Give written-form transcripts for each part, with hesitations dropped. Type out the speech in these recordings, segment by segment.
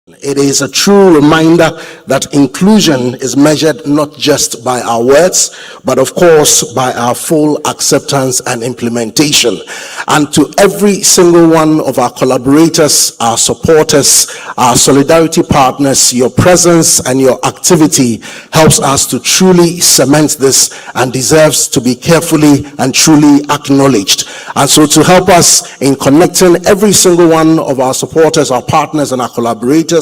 It is a true reminder that inclusion is measured not just by our words, but of course by our full acceptance and implementation. And to every single one of our collaborators, our supporters, our solidarity partners, your presence and your activity helps us to truly cement this and deserves to be carefully and truly acknowledged. And so to help us in connecting every single one of our supporters, our partners and our collaborators,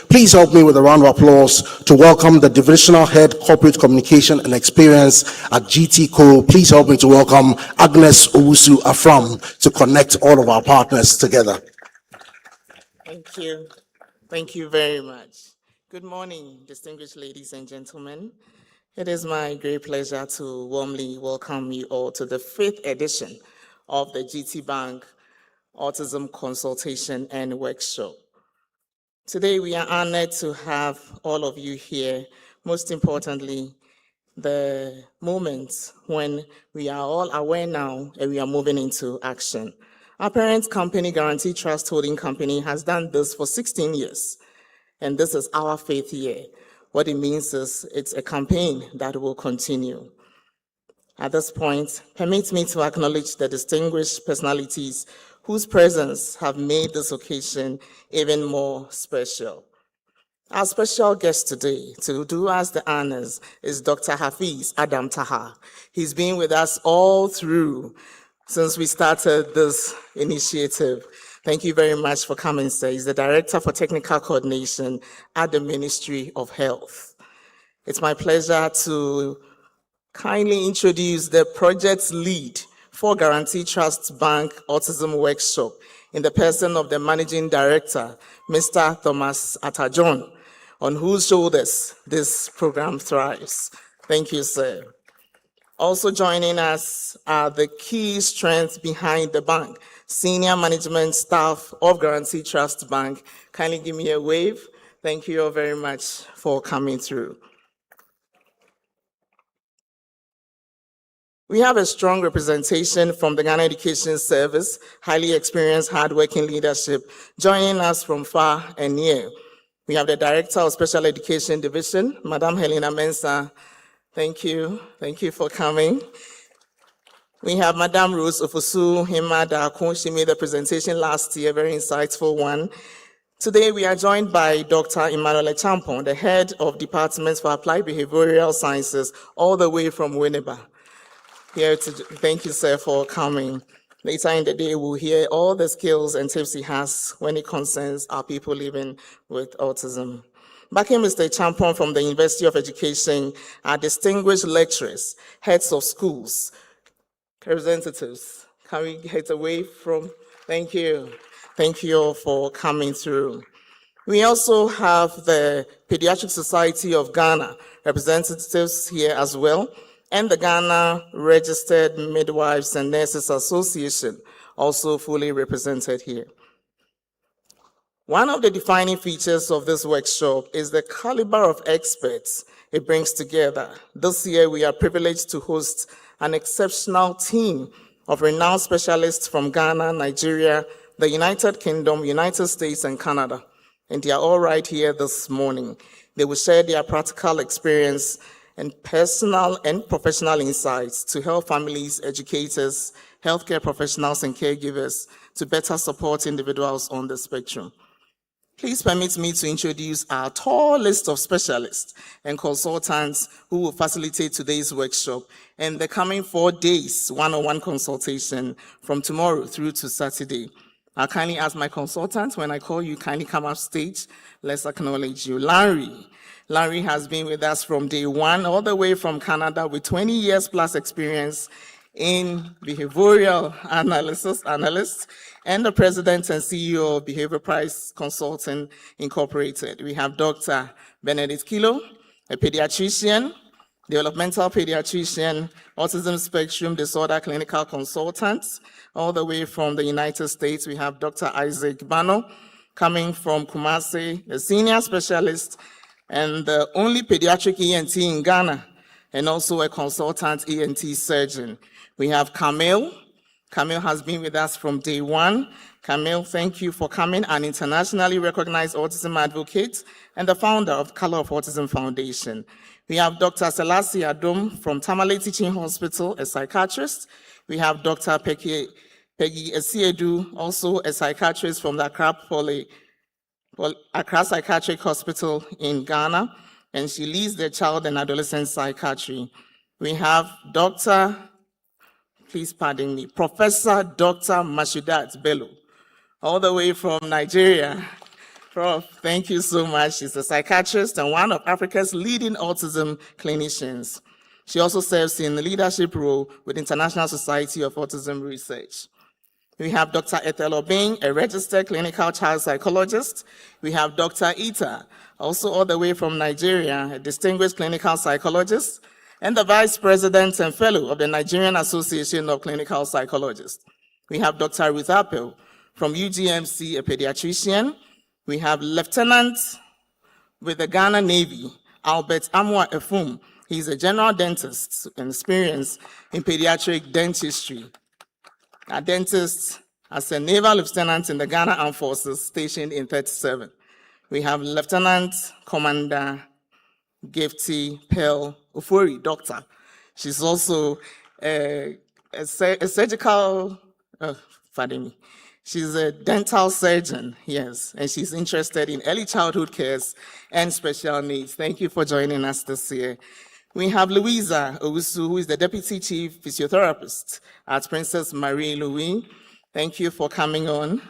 please help me with a round of applause to welcome the Divisional Head Corporate Communication and Experience at GTCO. Please help me to welcome Agnes Owusu Afram to connect all of our partners together. Thank you. Thank you very much. Good morning, distinguished ladies and gentlemen. It is my great pleasure to warmly welcome you all to the 5th edition of the GTBank Autism Consultation and Workshop. Today, we are honored to have all of you here. Most importantly, the moment when we are all aware now and we are moving into action. Our parent company, Guarantee Trust Holding Company, has done this for 16 years, and this is our 5th year. What it means is it's a campaign that will continue. At this point, permit me to acknowledge the distinguished personalities whose presence have made this occasion even more special. Our special guest today to do us the honors is Dr. Hafiz Adam Taha. He's been with us all through since we started this initiative. Thank you very much for coming, sir. He's the Director for Technical Coordination at the Ministry of Health. It's my pleasure to kindly introduce the project's lead for Guarantee Trust Bank Autism Workshop in the person of the Managing Director, Mr. Thomas Atajon, on whose shoulders this program thrives. Thank you, sir. Also joining us are the key strengths behind the bank, senior management staff of Guarantee Trust Bank. Kindly give me a wave. Thank you all very much for coming through. We have a strong representation from the Ghana Education Service, highly experienced, hardworking leadership, joining us from far and near. We have the Director of Special Education Division, Madam Helena Mensah. Thank you. Thank you for coming. We have Madam Rose Ofosu Hima Dako. She made a presentation last year, very insightful one. Today, we are joined by Dr. Emmanuel Champon, the Head of Departments for Applied Behavioral Sciences, all the way from Winneba. Thank you, sir, for coming. Later in the day, we'll hear all the skills and tips he has when it concerns our people living with autism. Backing Mr. Champon from the University of Education, our distinguished lecturers, heads of schools, representatives. Can we get away from? Thank you. Thank you all for coming through. We also have the Pediatric Society of Ghana representatives here as well, and the Ghana Registered Midwives and Nurses Association, also fully represented here. One of the defining features of this workshop is the caliber of experts it brings together. This year, we are privileged to host an exceptional team of renowned specialists from Ghana, Nigeria, the United Kingdom, United States, and Canada. And they are all right here this morning. They will share their practical experience and personal and professional insights to help families, educators, healthcare professionals, and caregivers to better support individuals on the spectrum. Please permit me to introduce our tall list of specialists and consultants who will facilitate today's workshop and the coming 4 days one-on-one consultation from tomorrow through to Saturday. I'll kindly ask my consultants, when I call you, kindly come up stage. Let's acknowledge you. Larry has been with us from day one, all the way from Canada with 20 years plus experience in behavioral analyst, and the president and CEO of Behavior Price Consulting Incorporated. We have Dr. Benedict Kilo, a pediatrician, developmental pediatrician, Autism Spectrum disorder clinical consultant. All the way from the United States, we have Dr. Isaac Bano, coming from Kumasi, a senior specialist and the only pediatric ENT in Ghana, and also a consultant ENT surgeon. We have Camille, Camille has been with us from day one. Camille, thank you for coming, an internationally recognized autism advocate and the founder of Color of Autism Foundation. We have Dr. Selassie Adom from Tamale Teaching Hospital, a psychiatrist. We have Dr. Peggy Esiedu, also a psychiatrist from the Accra Psychiatric Hospital in Ghana, and she leads the child and adolescent psychiatry. We have Professor Dr. Mashudat Bello, all the way from Nigeria. Prof, thank you so much. She's a psychiatrist and one of Africa's leading autism clinicians. She also serves in the leadership role with International Society of Autism Research. We have Dr. Ethel Obeng, a registered clinical child psychologist. We have Dr. Ita, also all the way from Nigeria, a distinguished clinical psychologist, and the Vice President and Fellow of the Nigerian Association of Clinical Psychologists. We have Dr. Ruth Appel from UGMC, a pediatrician. We have Lieutenant with the Ghana Navy, Albert Amwa Efum. He's a general dentist and experienced in pediatric dentistry. A dentist as a naval lieutenant in the Ghana Armed Forces stationed in 37. We have Lieutenant Commander Gifty Pearl Ofori, doctor. She's also a surgical, she's a dental surgeon, yes, and she's interested in early childhood cares and special needs. Thank you for joining us this year. We have Louisa Owusu, who is the Deputy Chief Physiotherapist at Princess Marie Louis. Thank you for coming on.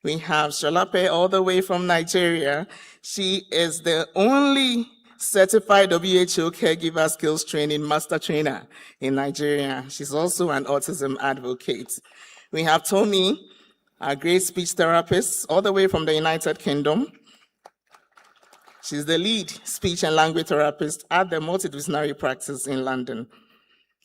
We have Sholape all the way from Nigeria. She is the only certified WHO caregiver skills training master trainer in Nigeria. She's also an autism advocate. We have Tommy, a great speech therapist, all the way from the United Kingdom. She's the lead speech and language therapist at the multidisciplinary practice in London.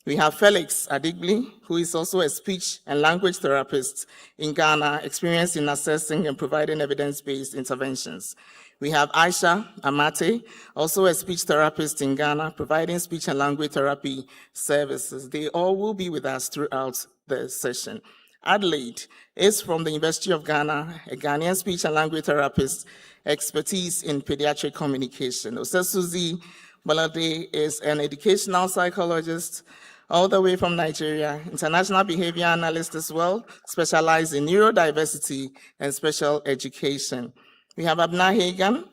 We have Felix Adigbli, who is also a speech and language therapist in Ghana, experienced in assessing and providing evidence-based interventions. We have Aisha Amate, also a speech therapist in Ghana, providing speech and language therapy services. They all will be with us throughout the session. Adelaide is from the University of Ghana, a Ghanaian speech and language therapist, expertise in pediatric communication. Osesuzi Balade is an educational psychologist, all the way from Nigeria, international behavior analyst as well, specialized in neurodiversity and special education. We have Abna Hagan.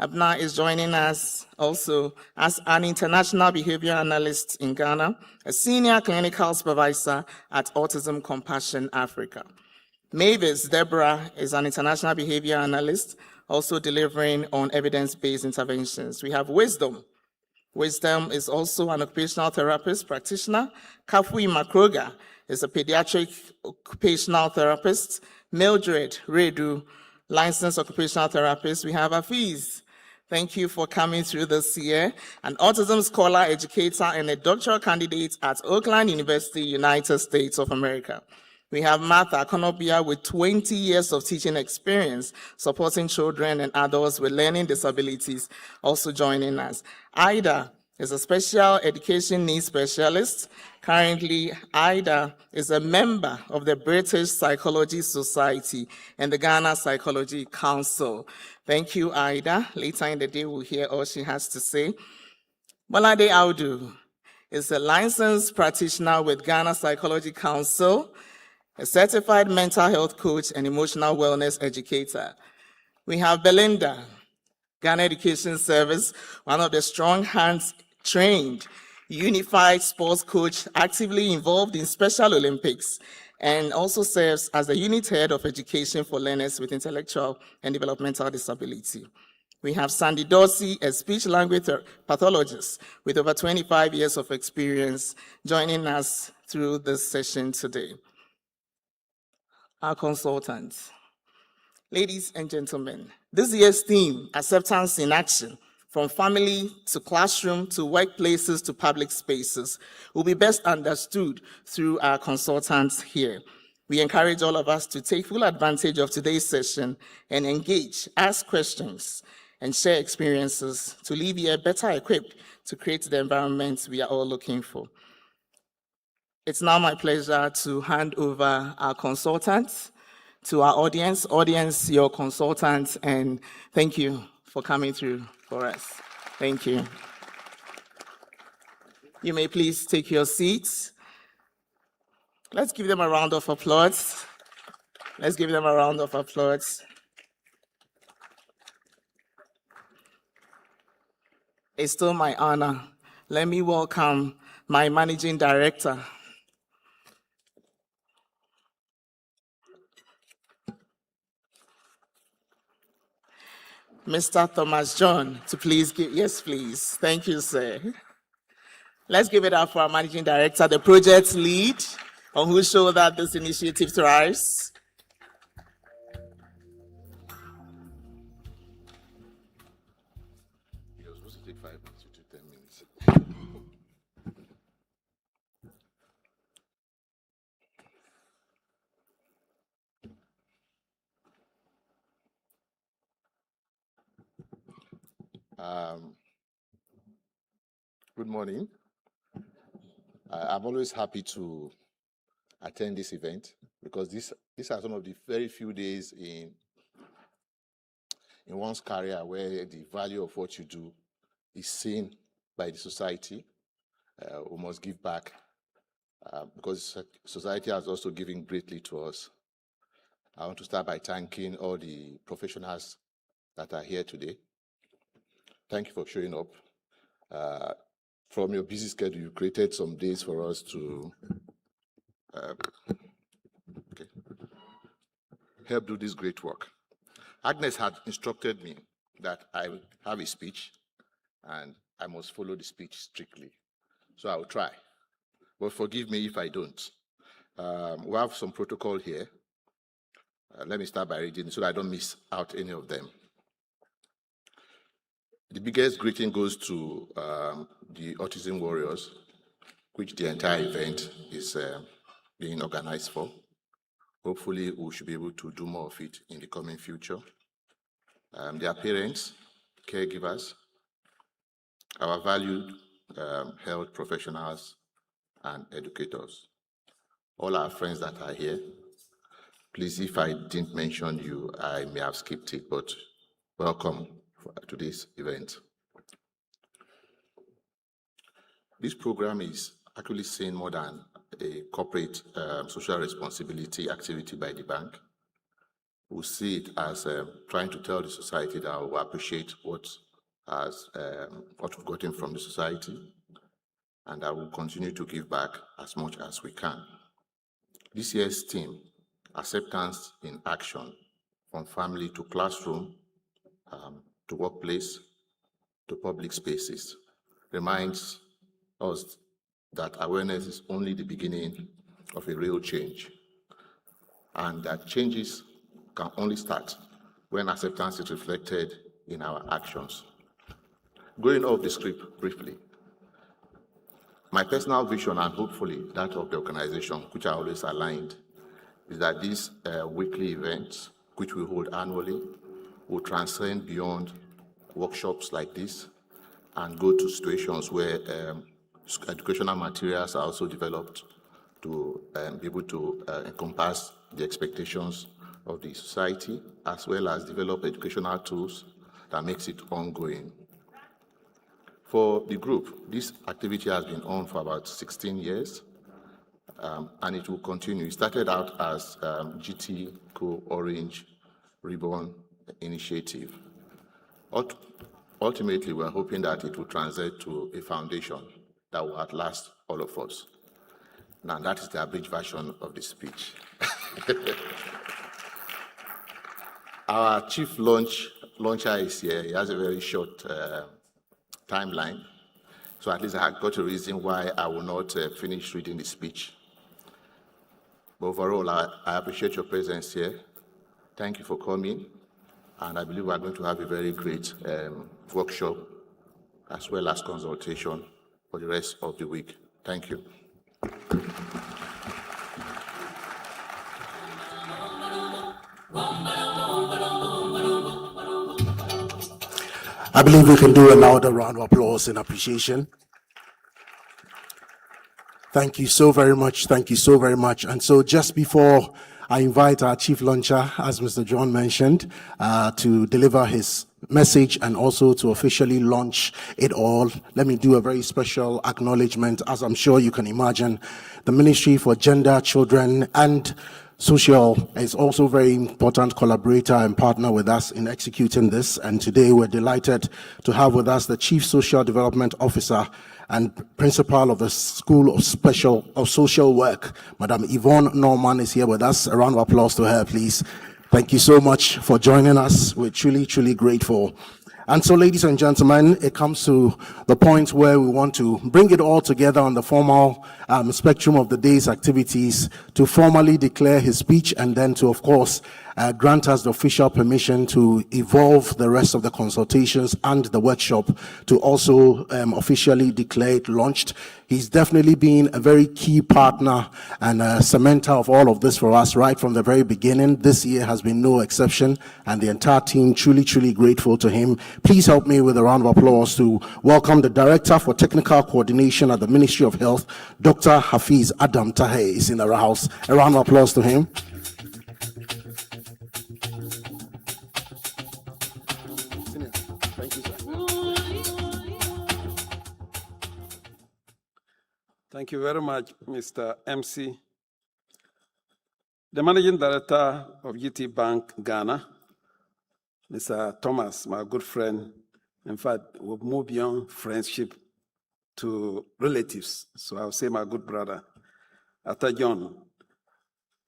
Abna is joining us also as an international behavior analyst in Ghana, a senior clinical supervisor at Autism Compassion Africa. Mavis Deborah is an international behavior analyst, also delivering on evidence-based interventions. We have Wisdom. Wisdom is also an occupational therapist practitioner. Kafui Makroga is a pediatric occupational therapist. Mildred Redu, licensed occupational therapist. We have Afiz. Thank you for coming through this year. An autism scholar, educator, and a doctoral candidate at Oakland University, United States of America. We have Martha Konobia with 20 years of teaching experience, supporting children and adults with learning disabilities, also joining us. Ida is a special education needs specialist. Currently, Ida is a member of the British Psychology Society and the Ghana Psychology Council. Thank you, Ida. Later in the day, we'll hear all she has to say. Malade Audu is a licensed practitioner with Ghana Psychology Council, a certified mental health coach and emotional wellness educator. We have Belinda, Ghana Education Service, one of the strong hands trained, unified sports coach, actively involved in Special Olympics, and also serves as the unit head of education for learners with intellectual and developmental disability. We have Sandy Dorsey, a speech language pathologist with over 25 years of experience, joining us through this session today. Our consultants. Ladies and gentlemen, this year's theme, Acceptance in Action, from family to classroom to workplaces to public spaces, will be best understood through our consultants here. We encourage all of us to take full advantage of today's session and engage, ask questions, and share experiences to leave here better equipped to create the environment we are all looking for. It's now my pleasure to hand over our consultants to our audience. Audience, your consultants, and thank you for coming through for us. Thank you. You may please take your seats. Let's give them a round of applause. Let's give them a round of applause. It's still my honor. Let me welcome my managing director, Mr. Thomas John, to please give, yes, please. Thank you, sir. Let's give it up for our managing director, the project lead, on whose shoulder this initiative thrives. You're supposed to take 5 minutes, you took 10 minutes. Good morning. I'm always happy to attend this event because these are some of the very few days in one's career where the value of what you do is seen by the society. We must give back because society has also given greatly to us. I want to start by thanking all the professionals that are here today. Thank you for showing up. From your busy schedule, you created some days for us to help do this great work. Agnes had instructed me that I will have a speech and I must follow the speech strictly. So I will try, but forgive me if I don't. We have some protocol here. Let me start by reading so that I don't miss out any of them. The biggest greeting goes to the Autism Warriors, which the entire event is being organized for. Hopefully, we should be able to do more of it in the coming future. Their parents, caregivers, our valued health professionals and educators, all our friends that are here. Please, if I didn't mention you, I may have skipped it, but welcome to this event. This program is actually seen more than a corporate social responsibility activity by the bank. We see it as trying to tell the society that we appreciate what we've gotten from the society, and that we'll continue to give back as much as we can. This year's theme, Acceptance in Action, from family to classroom, to workplace, to public spaces, reminds us that awareness is only the beginning of a real change, and that changes can only start when acceptance is reflected in our actions. Going off the script briefly, my personal vision, and hopefully that of the organization, which I always aligned, is that these weekly events, which we hold annually, will transcend beyond workshops like this and go to situations where educational materials are also developed to be able to encompass the expectations of the society, as well as develop educational tools that makes it ongoing. For the group, this activity has been on for about 16 years, and it will continue. It started out as GTCO Orange Ribbon Initiative. Ultimately, we're hoping that it will translate to a foundation that will outlast all of us. Now, that is the abridged version of the speech. Our chief launcher is here. He has a very short timeline. So at least I got a reason why I will not finish reading the speech. But overall, I appreciate your presence here. Thank you for coming. And I believe we are going to have a very great workshop as well as consultation for the rest of the week. Thank you. I believe we can do another round of applause in appreciation. Thank you so very much. Thank you so very much. And so just before I invite our chief launcher, as Mr. John mentioned, to deliver his message and also to officially launch it all, let me do a very special acknowledgement. As I'm sure you can imagine, the Ministry for Gender, Children and Social is also a very important collaborator and partner with us in executing this. And today we're delighted to have with us the Chief Social Development Officer and Principal of the School of Social Work, Madam Yvonne Norman is here with us. A round of applause to her, please. Thank you so much for joining us. We're truly, truly grateful. And so, ladies and gentlemen, it comes to the point where we want to bring it all together on the formal spectrum of the day's activities to formally declare his speech and then to, of course, grant us the official permission to evolve the rest of the consultations and the workshop to also officially declare it launched. He's definitely been a very key partner and a cementer of all of this for us right from the very beginning. This year has been no exception, and the entire team truly, truly grateful to him. Please help me with a round of applause to welcome the Director for Technical Coordination at the Ministry of Health, Dr. Hafiz Adam Tahe is in our house. A round of applause to him. Thank you very much, Mr. MC. The Managing Director of GTBank Ghana, Mr. Thomas, my good friend. In fact, we've moved beyond friendship to relatives, so I'll say my good brother. After John,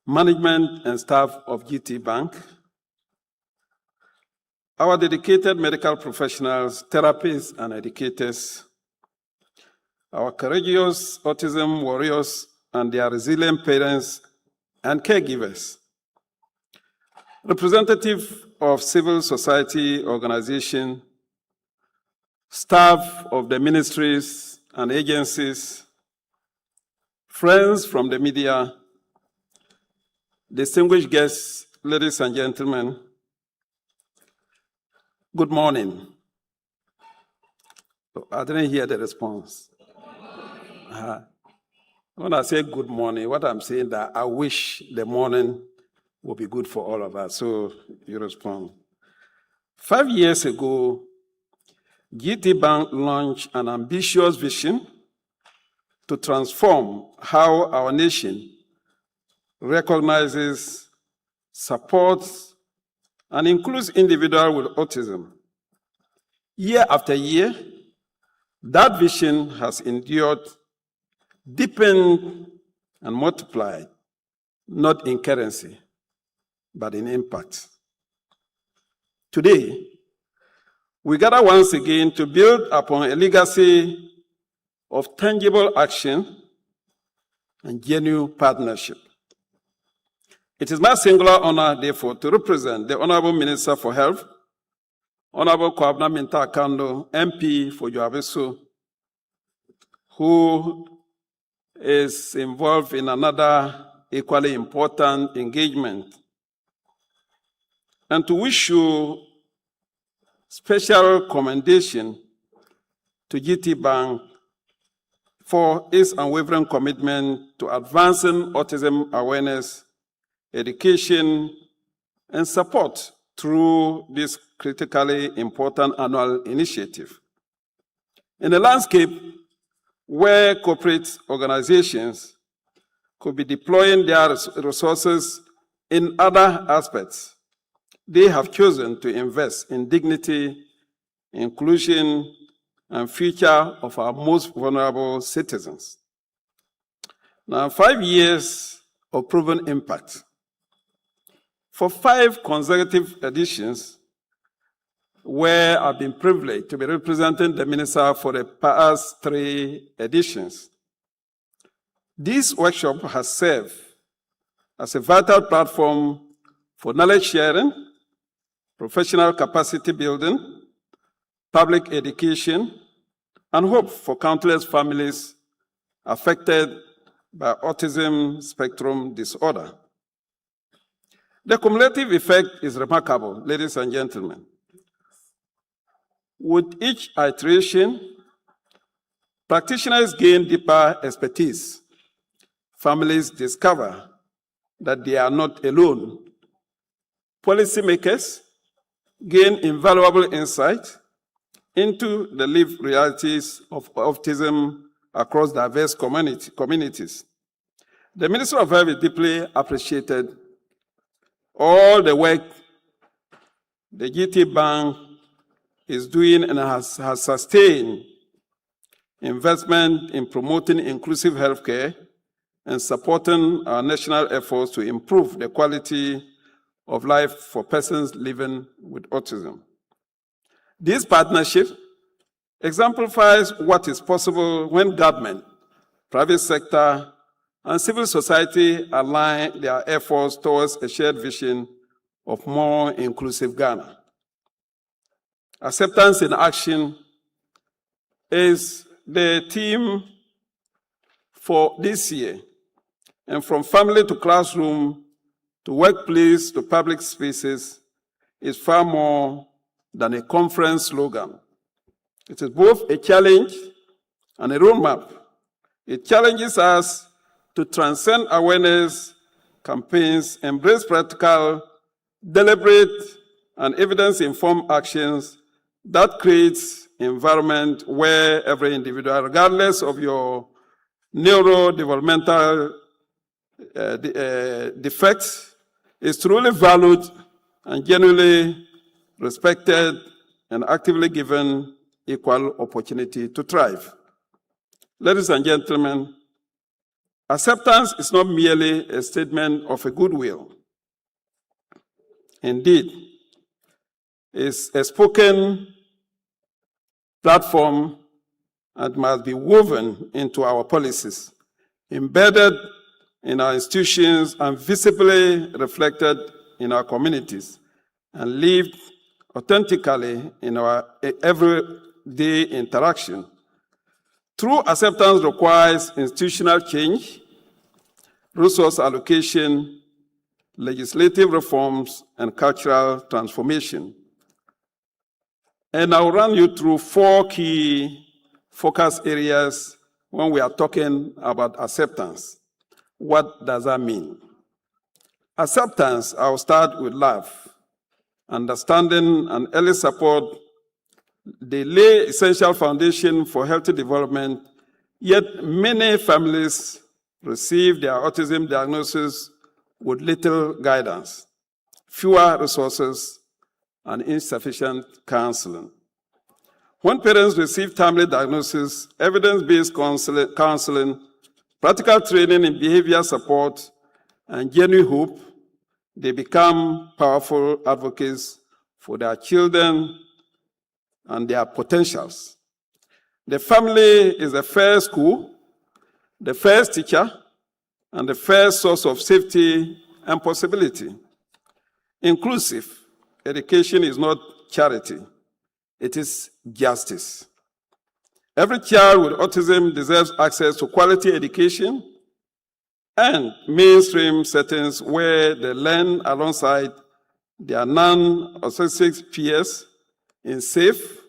management and staff of GTBank, our dedicated medical professionals, therapists, and educators, our courageous autism warriors and their resilient parents and caregivers, representative of civil society organization, staff of the ministries and agencies, friends from the media, distinguished guests, ladies and gentlemen, good morning. I didn't hear the response. When I say good morning, what I'm saying that I wish the morning will be good for all of us. So you respond. 5 years ago, GTBank launched an ambitious vision to transform how our nation recognizes, supports, and includes individuals with autism. Year after year, that vision has endured, deepened, and multiplied, not in currency, but in impact. Today, we gather once again to build upon a legacy of tangible action and genuine partnership. It is my singular honor, therefore, to represent the Honorable Minister for Health, Honorable Kwabena Mintah Kando, MP for Joabeso, who is involved in another equally important engagement, and to wish you special commendation to GTBank for its unwavering commitment to advancing autism awareness, education, and support through this critically important annual initiative. In a landscape where corporate organizations could be deploying their resources in other aspects, they have chosen to invest in dignity, inclusion, and future of our most vulnerable citizens. Now, 5 years of proven impact. For 5 consecutive editions, where I've been privileged to be representing the minister for the past 3 editions, this workshop has served as a vital platform for knowledge sharing, professional capacity building, public education, and hope for countless families affected by autism spectrum disorder. The cumulative effect is remarkable, ladies and gentlemen. With each iteration, practitioners gain deeper expertise families discover that they are not alone. Policymakers gain invaluable insight into the lived realities of autism across diverse communities. The Ministry of Health deeply appreciated all the work the GTBank is doing and has sustained investment in promoting inclusive healthcare and supporting our national efforts to improve the quality of life for persons living with autism. This partnership exemplifies what is possible when government, private sector, and civil society align their efforts towards a shared vision of more inclusive Ghana. Acceptance in action is the theme for this year, and from family to classroom to workplace to public spaces is far more than a conference slogan. It is both a challenge and a roadmap. It challenges us to transcend awareness campaigns, embrace practical, deliberate, and evidence-informed actions that creates environment where every individual, regardless of your neurodevelopmental defects, is truly valued and genuinely respected and actively given equal opportunity to thrive. Ladies and gentlemen, acceptance is not merely a statement of a goodwill. Indeed, it's a spoken platform that must be woven into our policies, embedded in our institutions, and visibly reflected in our communities, and lived authentically in our everyday interaction. True acceptance requires institutional change, resource allocation, legislative reforms, and cultural transformation. And I'll run you through 4 key focus areas when we are talking about acceptance. What does that mean? Acceptance, I'll start with love. Understanding and early support, they lay essential foundation for healthy development, yet many families receive their autism diagnosis with little guidance, fewer resources, and insufficient counseling. When parents receive timely diagnosis, evidence-based counseling, practical training in behavior support, and genuine hope, they become powerful advocates for their children and their potentials. The family is the first school, the first teacher, and the first source of safety and possibility. Inclusive education is not charity, it is justice. Every child with autism deserves access to quality education and mainstream settings where they learn alongside their non-autistic peers in safe,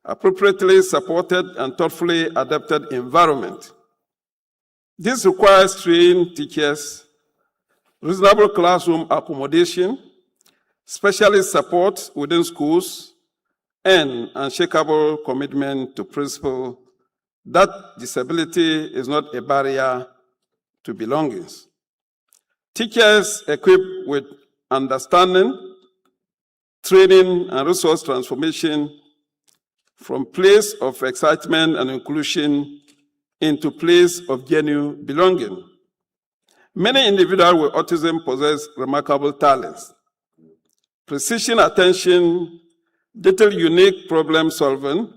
appropriately supported, and thoughtfully adapted environment. This requires trained teachers, reasonable classroom accommodation, specialist support within schools, and unshakable commitment to principle that disability is not a barrier to belongings. Teachers equipped with understanding, training, and resource transformation from place of excitement and inclusion into place of genuine belonging. Many individuals with autism possess remarkable talents, precision attention, detailed unique problem solving,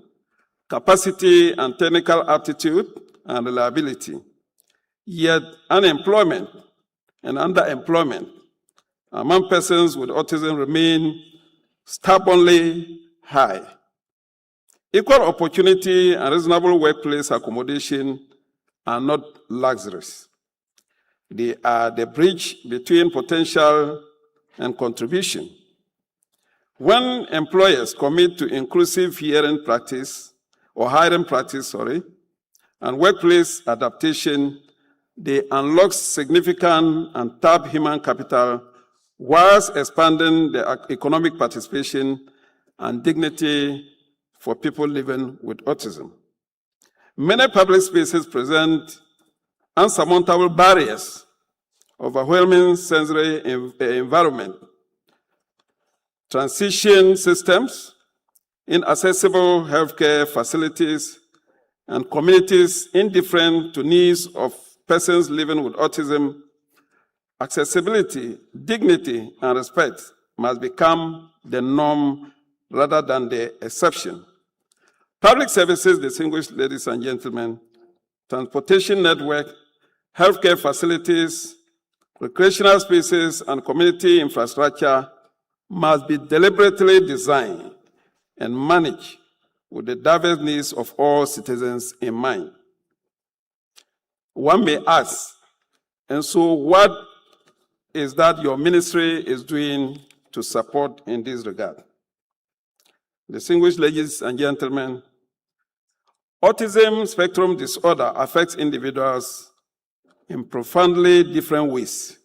capacity and technical aptitude, and reliability. Yet unemployment and underemployment among persons with autism remain stubbornly high. Equal opportunity and reasonable workplace accommodation are not luxuries. They are the bridge between potential and contribution. When employers commit to inclusive hiring practice, and workplace adaptation, they unlock significant and tap human capital whilst expanding the economic participation and dignity for people living with autism. Many public spaces present unsurmountable barriers, overwhelming sensory environment, transition systems, inaccessible healthcare facilities, and communities indifferent to needs of persons living with autism. Accessibility, dignity, and respect must become the norm rather than the exception. Public services, distinguished ladies and gentlemen, transportation network, healthcare facilities, recreational spaces, and community infrastructure must be deliberately designed and managed with the diverse needs of all citizens in mind. One may ask, and so what is that your ministry is doing to support in this regard? Distinguished ladies and gentlemen, autism spectrum disorder affects individuals in profoundly different ways.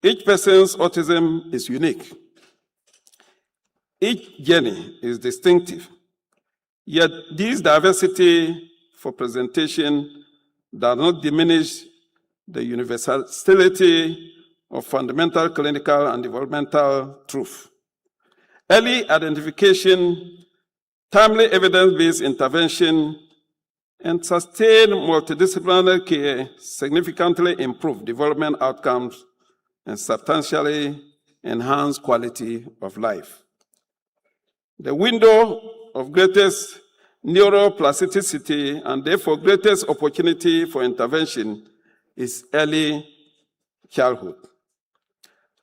Each person's autism is unique. Each journey is distinctive. Yet this diversity for presentation does not diminish the universality of fundamental clinical and developmental truth. Early identification, timely evidence-based intervention, and sustained multidisciplinary care significantly improve development outcomes and substantially enhance quality of life. The window of greatest neuroplasticity and therefore greatest opportunity for intervention is early childhood.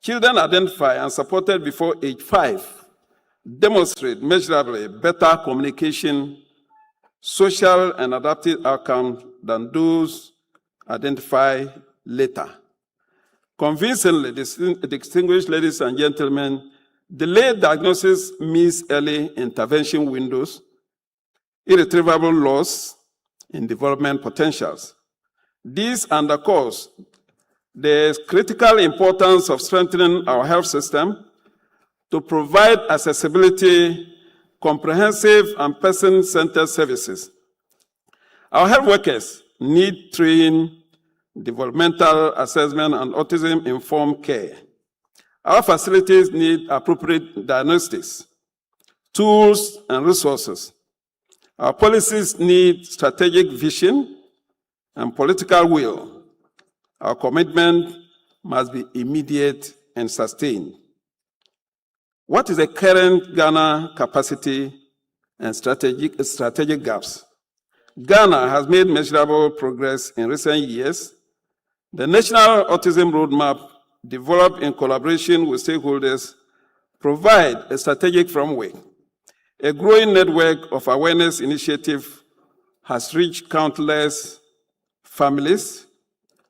Children identified and supported before age 5 demonstrate measurably better communication, social and adaptive outcomes than those identified later. Convincingly, distinguished ladies and gentlemen, delayed diagnosis means early intervention windows, irretrievable loss in development potentials. This underscores the critical importance of strengthening our health system to provide accessibility, comprehensive, and person-centered services. Our health workers need trained developmental assessment and autism-informed care. Our facilities need appropriate diagnostics, tools, and resources. Our policies need strategic vision and political will. Our commitment must be immediate and sustained. What is the current Ghana capacity and strategic gaps? Ghana has made measurable progress in recent years. The National Autism Roadmap, developed in collaboration with stakeholders, provide a strategic framework. A growing network of awareness initiatives has reached countless families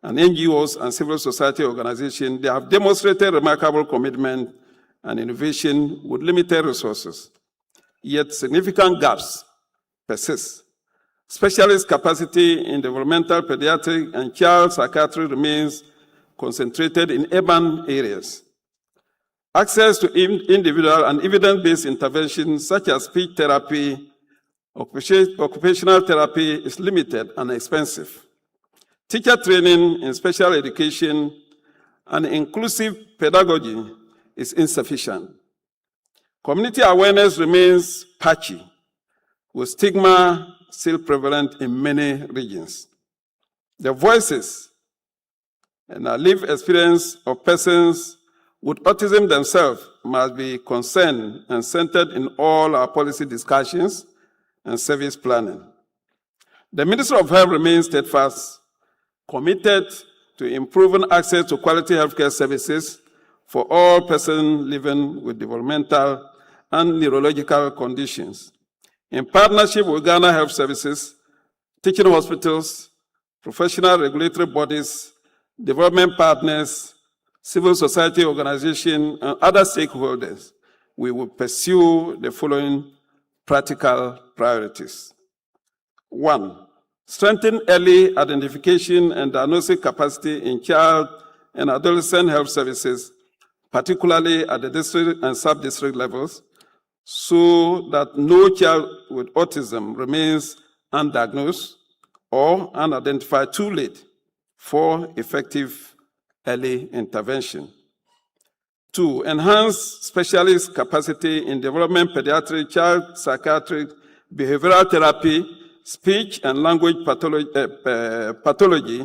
and NGOs and civil society organizations. They have demonstrated remarkable commitment and innovation with limited resources. Yet significant gaps persist. Specialist capacity in developmental, pediatric, and child psychiatry remains concentrated in urban areas. Access to individual and evidence-based interventions such as speech therapy, occupational therapy is limited and expensive. Teacher training in special education and inclusive pedagogy is insufficient. Community awareness remains patchy, with stigma still prevalent in many regions. The voices and the lived experience of persons with autism themselves must be concerned and centered in all our policy discussions and service planning. The Ministry of Health remains steadfast, committed to improving access to quality healthcare services for all persons living with developmental and neurological conditions. In partnership with Ghana Health Services, teaching hospitals, professional regulatory bodies, development partners, civil society organizations, and other stakeholders, we will pursue the following practical priorities. 1, strengthen early identification and diagnostic capacity in child and adolescent health services, particularly at the district and sub-district levels, so that no child with autism remains undiagnosed or unidentified too late for effective early intervention. 2, enhance specialist capacity in development pediatric, child psychiatric, behavioral therapy, speech and language pathology,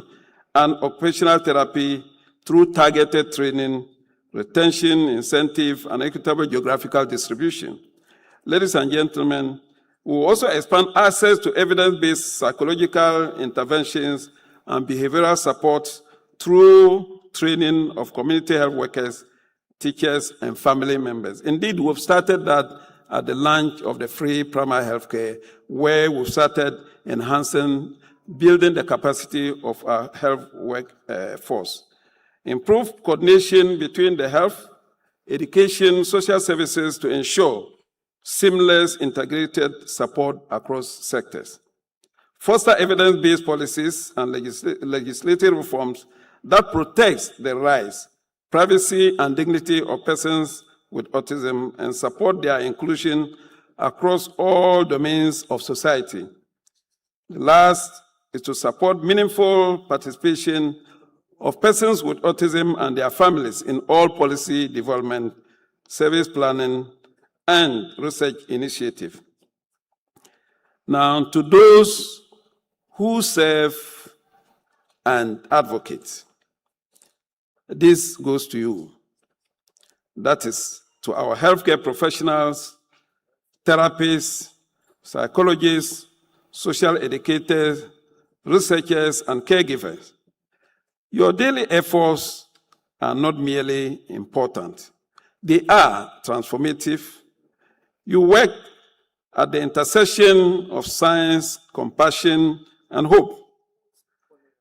and occupational therapy through targeted training, retention, incentive, and equitable geographical distribution. Ladies and gentlemen, we will also expand access to evidence-based psychological interventions and behavioral support through training of community health workers, teachers, and family members. Indeed, we've started that at the launch of the free primary health care, where we've started enhancing, building the capacity of our health workforce. Improve coordination between the health, education, social services to ensure seamless integrated support across sectors. Foster evidence-based policies and legislative reforms that protects the rights, privacy, and dignity of persons with autism and support their inclusion across all domains of society. The last is to support meaningful participation of persons with autism and their families in all policy development, service planning, and research initiative. Now, to those who serve and advocate, this goes to you. That is to our healthcare professionals, therapists, psychologists, social educators, researchers, and caregivers. Your daily efforts are not merely important, they are transformative. You work at the intersection of science, compassion, and hope.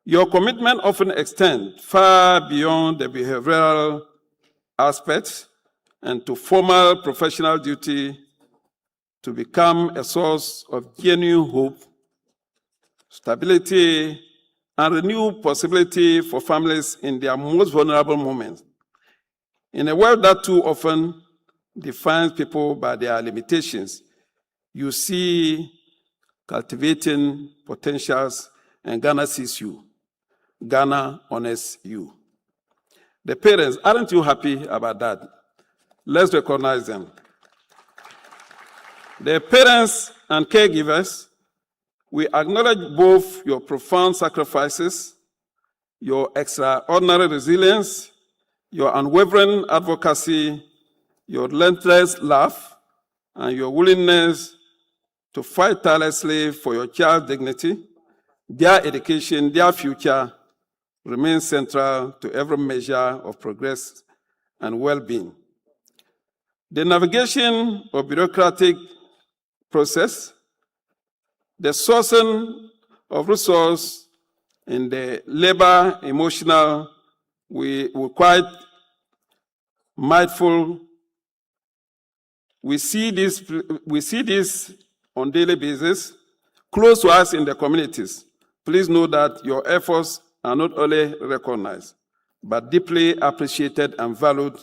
Your commitment often extends far beyond the behavioral aspects and to formal professional duty to become a source of genuine hope, stability, and renewed possibility for families in their most vulnerable moments. In a world that too often defines people by their limitations, you see cultivating potentials, and Ghana sees you. Ghana honors you. The parents, aren't you happy about that? Let's recognize them. The parents and caregivers, we acknowledge both your profound sacrifices, your extraordinary resilience, your unwavering advocacy, your relentless love, and your willingness to fight tirelessly for your child's dignity, their education, their future remains central to every measure of progress and well-being. The navigation of bureaucratic process, the sourcing of resource, and the labor, emotional, we're quite mindful. We see this on a daily basis, close to us in the communities. Please know that your efforts are not only recognized, but deeply appreciated and valued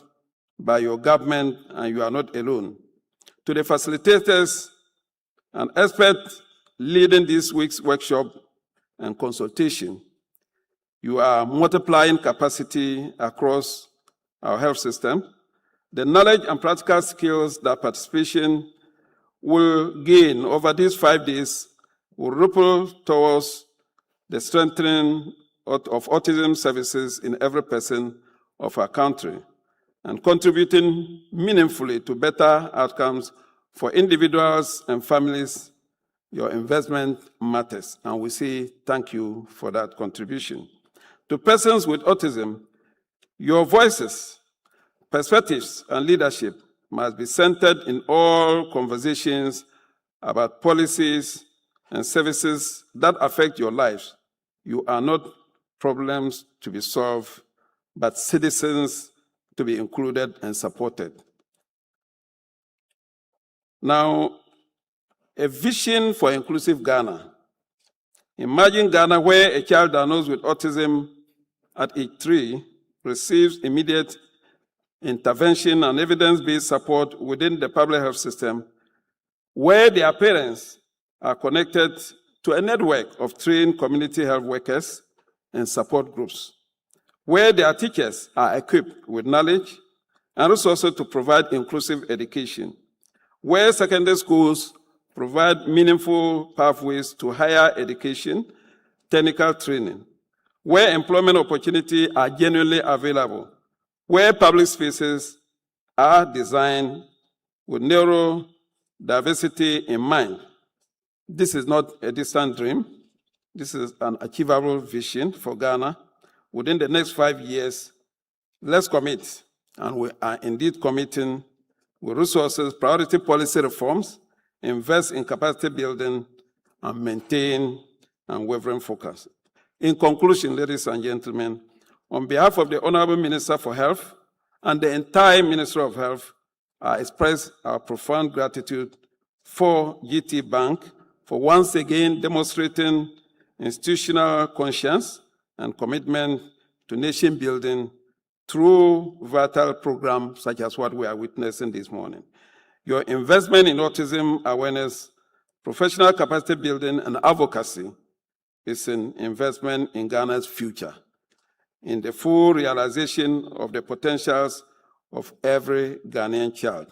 by your government, and you are not alone. To the facilitators and experts leading this week's workshop and consultation, you are multiplying capacity across our health system. The knowledge and practical skills that participation will gain over these 5 days will ripple towards the strengthening of autism services in every person of our country and contributing meaningfully to better outcomes for individuals and families. Your investment matters, and we say thank you for that contribution. To persons with autism, your voices, perspectives, and leadership must be centered in all conversations about policies and services that affect your lives. You are not problems to be solved, but citizens to be included and supported. Now, a vision for inclusive Ghana. Imagine Ghana, where a child diagnosed with autism at age 3 receives immediate intervention and evidence-based support within the public health system, where their parents are connected to a network of trained community health workers and support groups, where their teachers are equipped with knowledge and resources to provide inclusive education, where secondary schools provide meaningful pathways to higher education, technical training, where employment opportunities are genuinely available, where public spaces are designed with neurodiversity in mind. This is not a distant dream. This is an achievable vision for Ghana. Within the next 5 years, let's commit, and we are indeed committing with resources, priority policy reforms, invest in capacity building, and maintain unwavering focus. In conclusion, ladies and gentlemen, on behalf of the Honorable Minister for Health and the entire Ministry of Health, I express our profound gratitude for GTBank for once again demonstrating institutional conscience and commitment to nation building through vital programs such as what we are witnessing this morning. Your investment in autism awareness, professional capacity building, and advocacy is an investment in Ghana's future, in the full realization of the potentials of every Ghanaian child.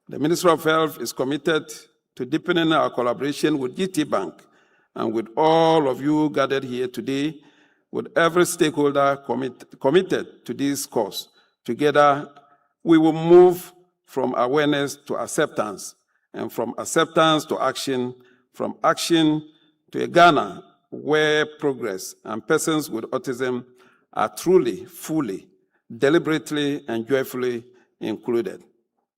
The Ministry of Health is committed to deepening our collaboration with GTBank and with all of you gathered here today, with every stakeholder committed to this cause. Together, we will move from awareness to acceptance, and from acceptance to action, from action to a Ghana where progress and persons with autism are truly, fully, deliberately, and joyfully included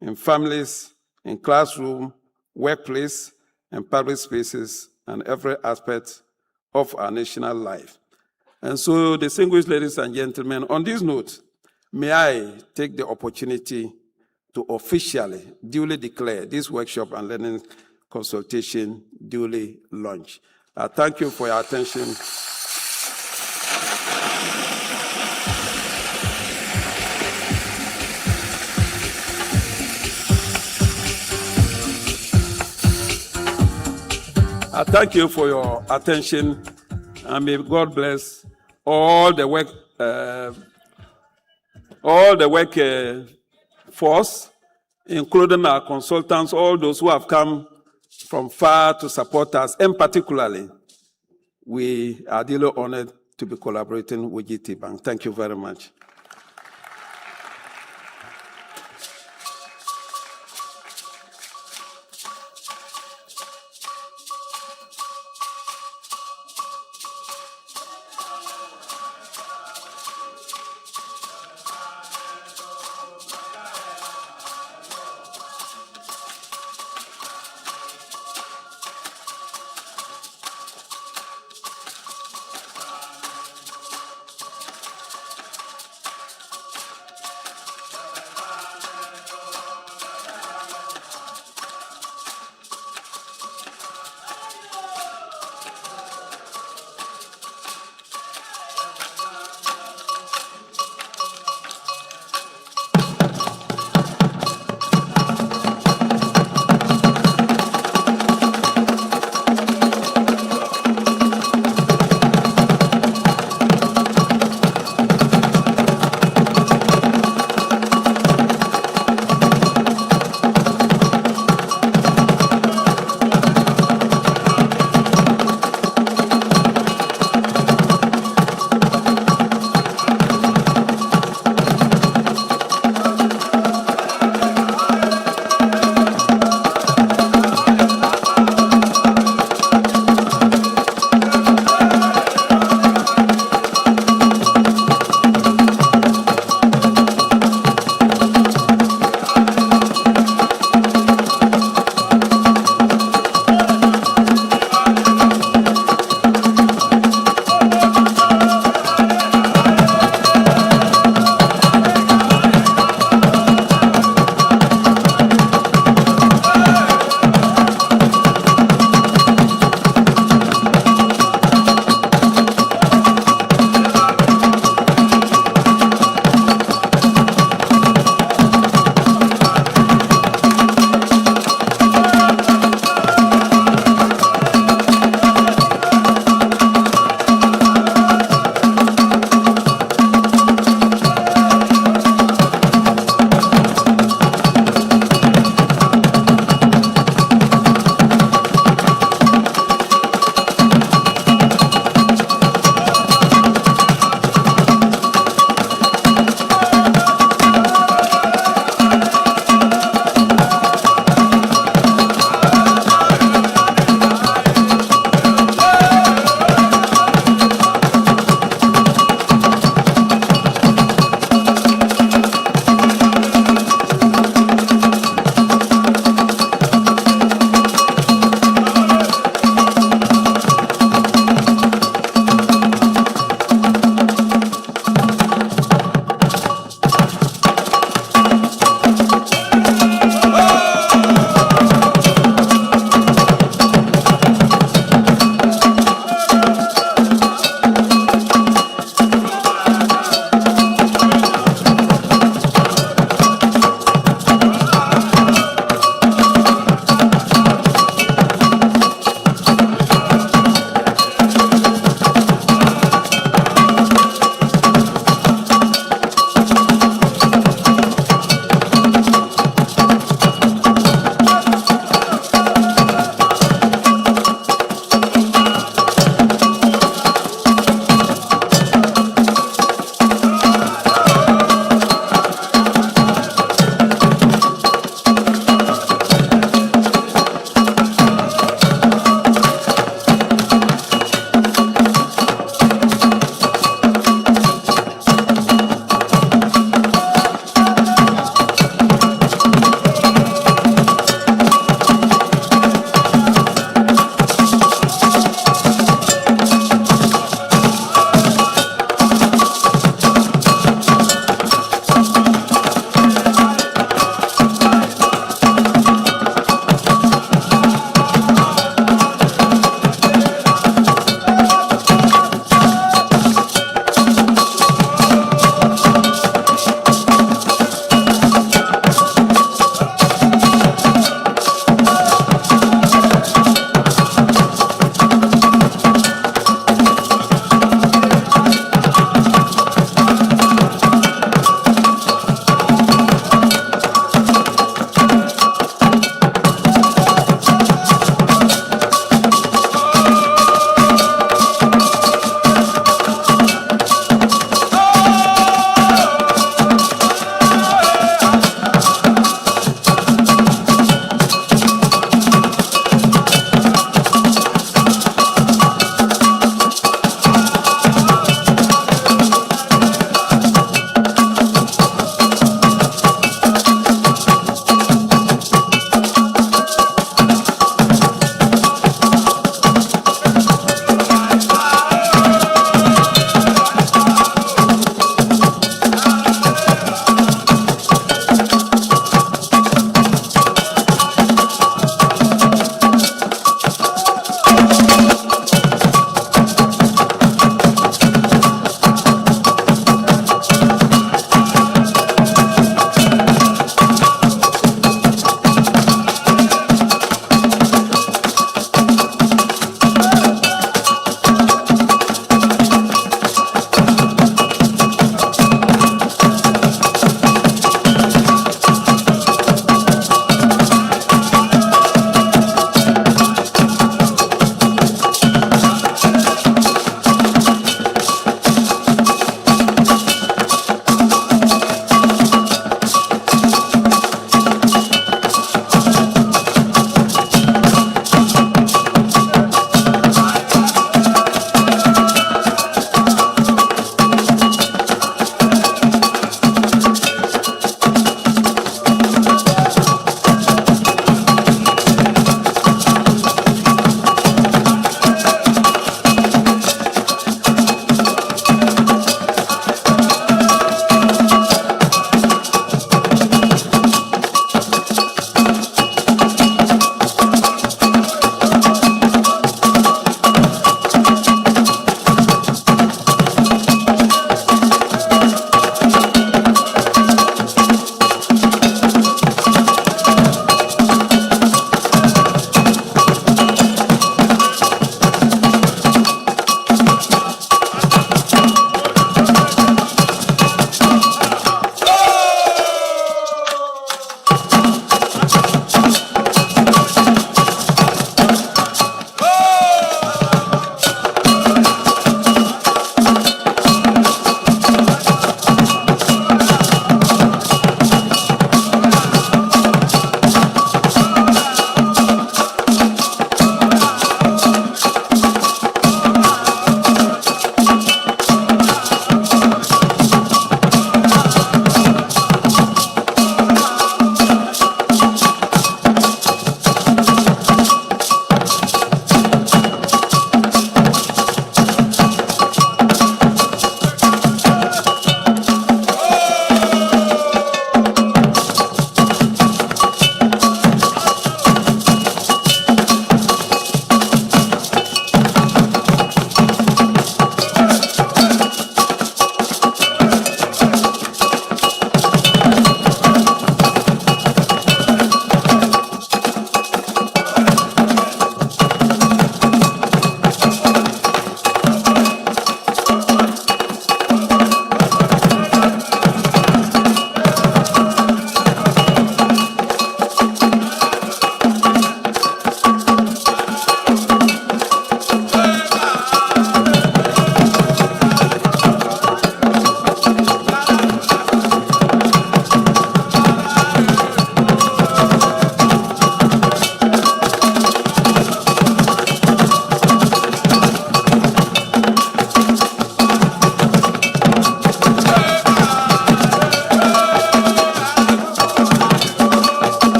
in families, in classroom, workplace, and public spaces, and every aspect of our national life. And so, distinguished ladies and gentlemen, on this note, may I take the opportunity to officially, duly declare this workshop and learning consultation duly launched. Thank you for your attention. I thank you for your attention, and may God bless all the workforce, including our consultants, all those who have come from far to support us, and particularly, we are dearly honored to be collaborating with GTBank. Thank you very much.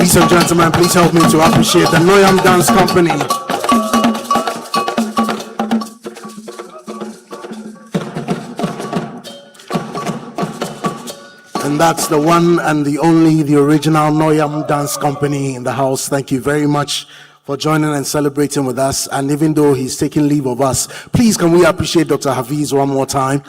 Ladies and gentlemen, please help me to appreciate the Noyam Dance Company. And that's the one and the only, the original Noyam Dance Company in the house. Thank you very much for joining and celebrating with us. And even though he's taking leave of us, please can we appreciate Dr. Hafiz one more time?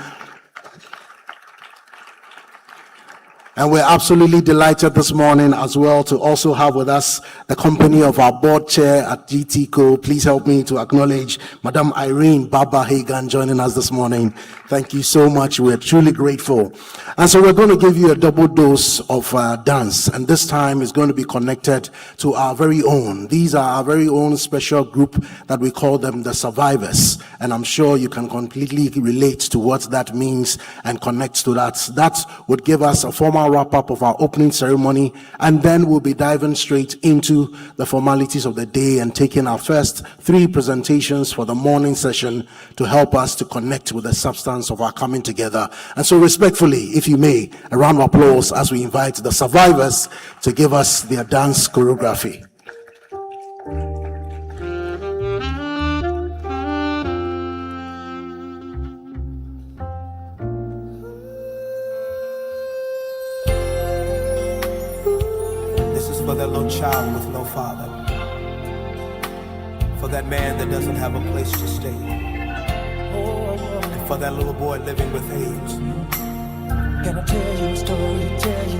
And we're absolutely delighted this morning as well to also have with us the company of our board chair at GTCO. Please help me to acknowledge Madam Irene Baba Hagan joining us this morning. Thank you so much. We're truly grateful. And so we're going to give you a double dose of dance. And this time is going to be connected to our very own. These are our very own special group that we call them the survivors. And I'm sure you can completely relate to what that means and connect to that. That would give us a formal wrap-up of our opening ceremony, and then we'll be diving straight into the formalities of the day and taking our first 3 presentations for the morning session to help us to connect with the substance of our coming together. And so respectfully, if you may, a round of applause as we invite the survivors to give us their dance choreography. For that little child with no father, for that man that doesn't have a place to stay, and for that little boy living with AIDS. Can I tell you a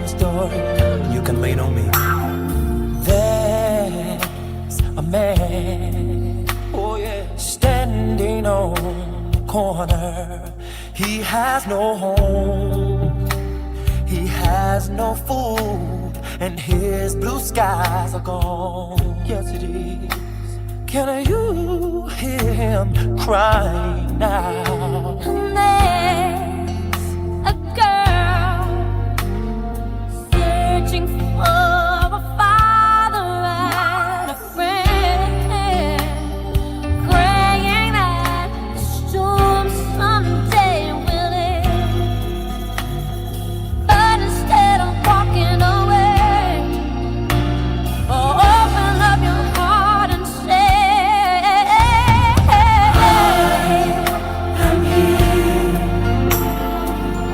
story, you can lean on me. There's a man, standing on the corner. He has no home, he has no food, and his blue skies are gone. Yes, it is. Can you hear him crying now? There's a girl searching for a father and a friend, praying that the storm someday will end. But instead of walking away, open up your heart and say, I'm here.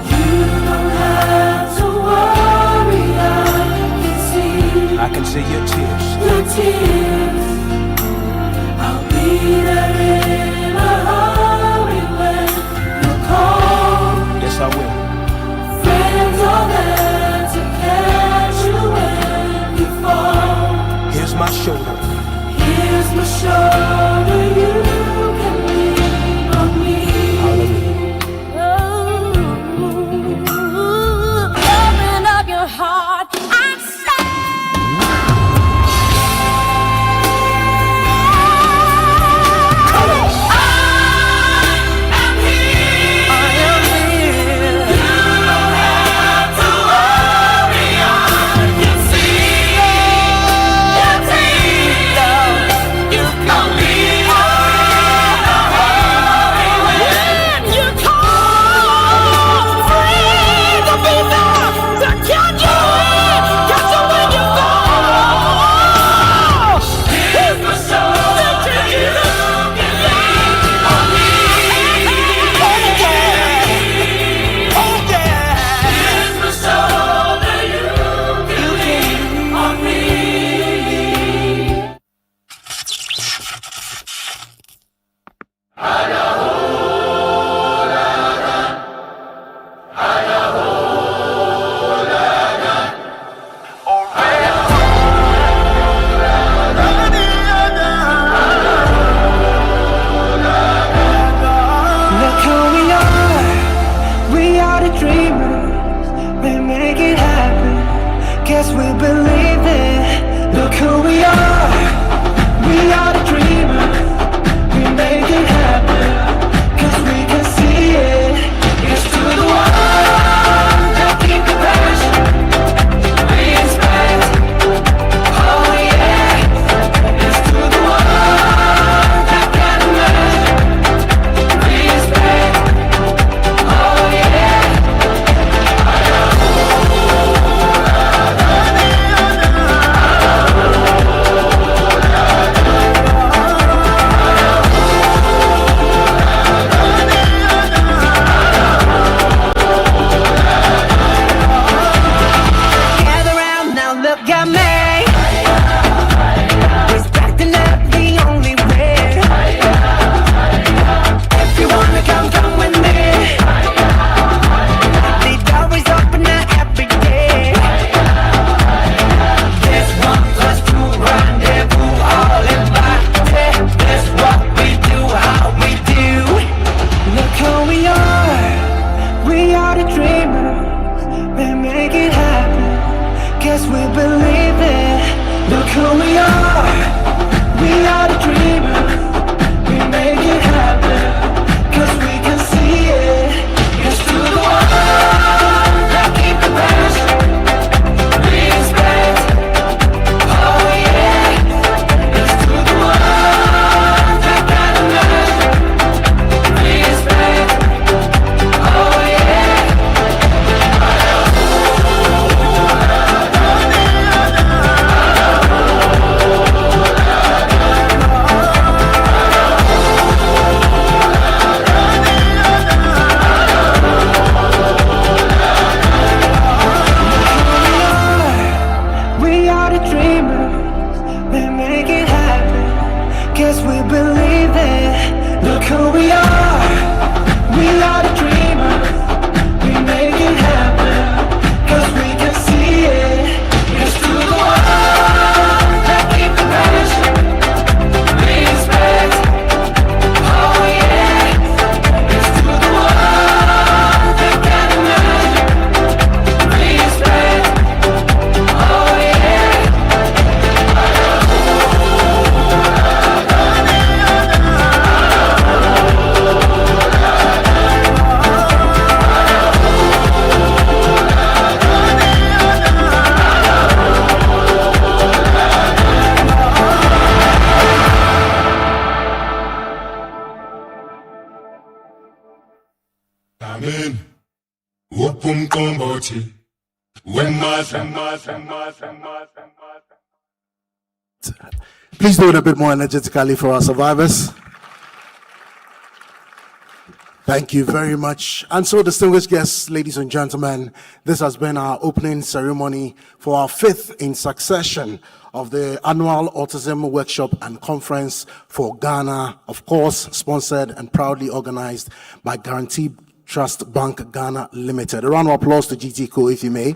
You don't have to worry, I can see your tears. I'll be there in a hurry when you call. Yes, I will. Friends are there to catch you when you fall. Here's my shoulder. Here's my shoulder, you can lean on me. Oh, open up your heart and say, I am here. You don't have to worry, I can see your tears. You can lean on when you call. Friends will be there to catch you when you fall. Here's my shoulder, you can lean on me. Oh yeah. Here's my shoulder, you can lean on me. Look who we are the dreamers, we make it happen, guess we believe it. Look who we are the dreamers, we make it happen, cause we can see it. It's to the one that keep the passion, we expect, oh yeah. It's to the one that can imagine, we expect, oh yeah. I got Amen. Upum komboti. Please do it a bit more energetically for our survivors. Thank you very much. And so, distinguished guests, ladies and gentlemen, this has been our opening ceremony for our fifth in succession of the annual Autism Workshop and Conference for Ghana, of course, sponsored and proudly organized by Guarantee Trust Bank Ghana Limited. A round of applause to GTCO, if you may.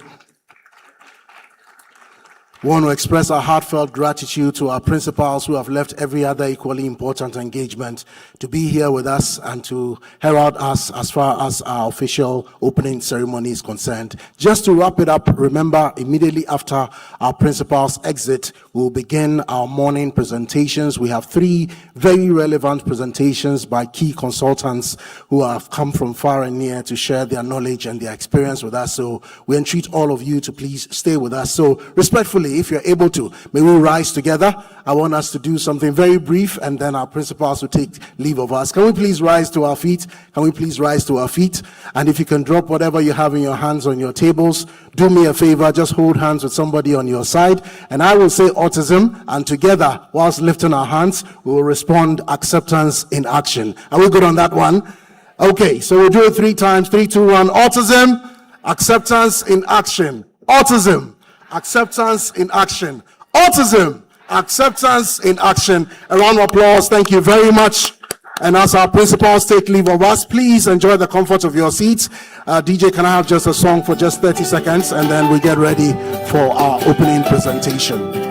We want to express our heartfelt gratitude to our principals who have left every other equally important engagement to be here with us and to herald us as far as our official opening ceremony is concerned. Just to wrap it up, remember, immediately after our principals exit, we'll begin our morning presentations. We have three very relevant presentations by key consultants who have come from far and near to share their knowledge and their experience with us. So we entreat all of you to please stay with us. So respectfully, if you're able to, may we rise together. I want us to do something very brief, and then our principals will take leave of us. Can we please rise to our feet? Can we please rise to our feet? And if you can drop whatever you have in your hands on your tables, do me a favor, just hold hands with somebody on your side, and I will say autism, and together, whilst lifting our hands, we will respond acceptance in action. Are we good on that one? Okay, so we'll do it 3 times. 3, 2, 1. Autism, acceptance in action. Autism, acceptance in action. Autism, acceptance in action. A round of applause. Thank you very much. And as our principals take leave of us, please enjoy the comfort of your seats. DJ, can I have just a song for just 30 seconds, and then we get ready for our opening presentation.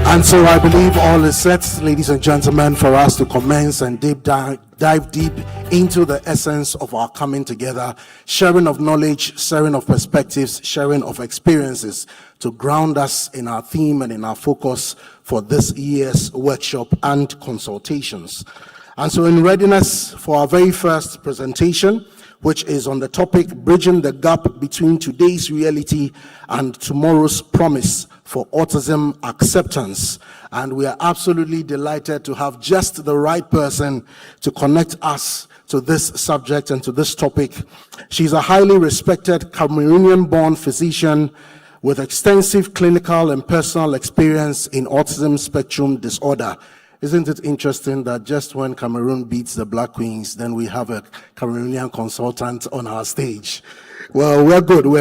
And so I believe all is set, ladies and gentlemen, for us to commence and dive deep into the essence of our coming together, sharing of knowledge, sharing of perspectives, sharing of experiences to ground us in our theme and in our focus for this year's workshop and consultations. And so in readiness for our very first presentation, which is on the topic Bridging the Gap Between Today's Reality and Tomorrow's Promise for Autism Acceptance. And we are absolutely delighted to have just the right person to connect us to this subject and to this topic. She's a highly respected Cameroonian-born physician with extensive clinical and personal experience in autism spectrum disorder. Isn't it interesting that just when Cameroon beats the Black Queens, then we have a Cameroonian consultant on our stage? Well, we're good. She's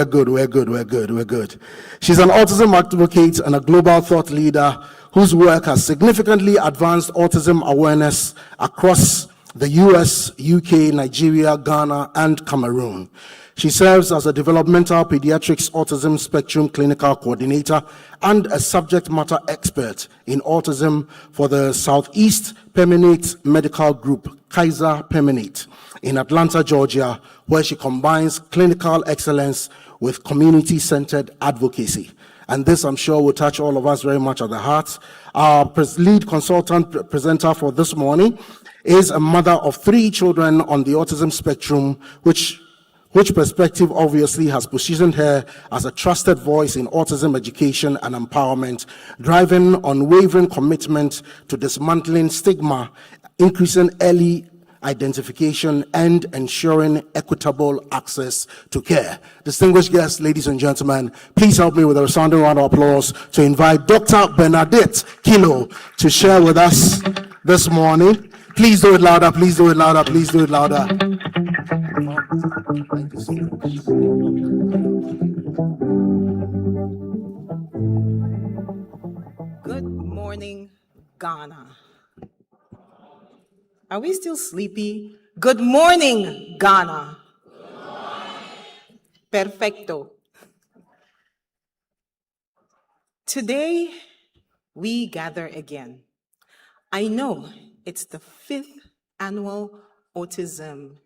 an autism advocate and a global thought leader whose work has significantly advanced autism awareness across the US, UK, Nigeria, Ghana, and Cameroon. She serves as a developmental pediatrics autism spectrum clinical coordinator and a subject matter expert in autism for the Southeast Permanente Medical Group, Kaiser Permanente, in Atlanta, Georgia, where she combines clinical excellence with community-centered advocacy. And this, I'm sure, will touch all of us very much at the heart. Our lead consultant presenter for this morning is a mother of 3 children on the autism spectrum, which perspective obviously has positioned her as a trusted voice in autism education and empowerment, driving unwavering commitment to dismantling stigma, increasing early identification, and ensuring equitable access to care. Distinguished guests, ladies and gentlemen, please help me with a resounding round of applause to invite Dr. Bernadette Kilo to share with us this morning. Please do it louder, please do it louder, please do it louder. Thank you so much. Good morning, Ghana. Are we still sleepy? Good morning, Ghana. Good morning. Perfecto. Today, we gather again. I know it's the 5th annual Autism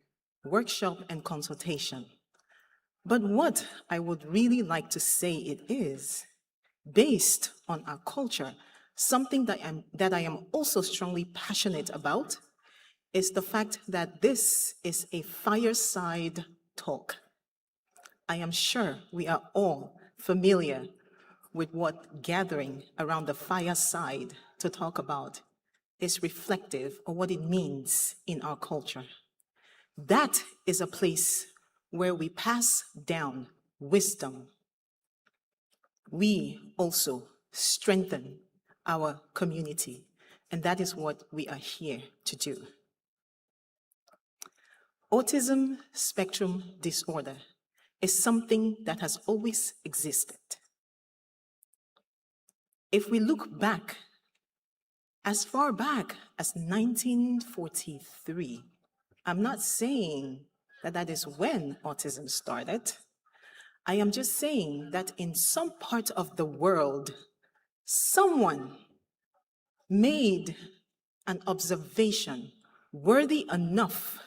Workshop and Consultation. But what I would really like to say it is, based on our culture, something that I am also strongly passionate about is the fact that this is a fireside talk. I am sure we are all familiar with what gathering around the fireside to talk about is reflective of what it means in our culture. That is a place where we pass down wisdom. We also strengthen our community, and that is what we are here to do. Autism spectrum disorder is something that has always existed. If we look back, as far back as 1943, I'm not saying that that is when autism started. I am just saying that in some part of the world, someone made an observation worthy enough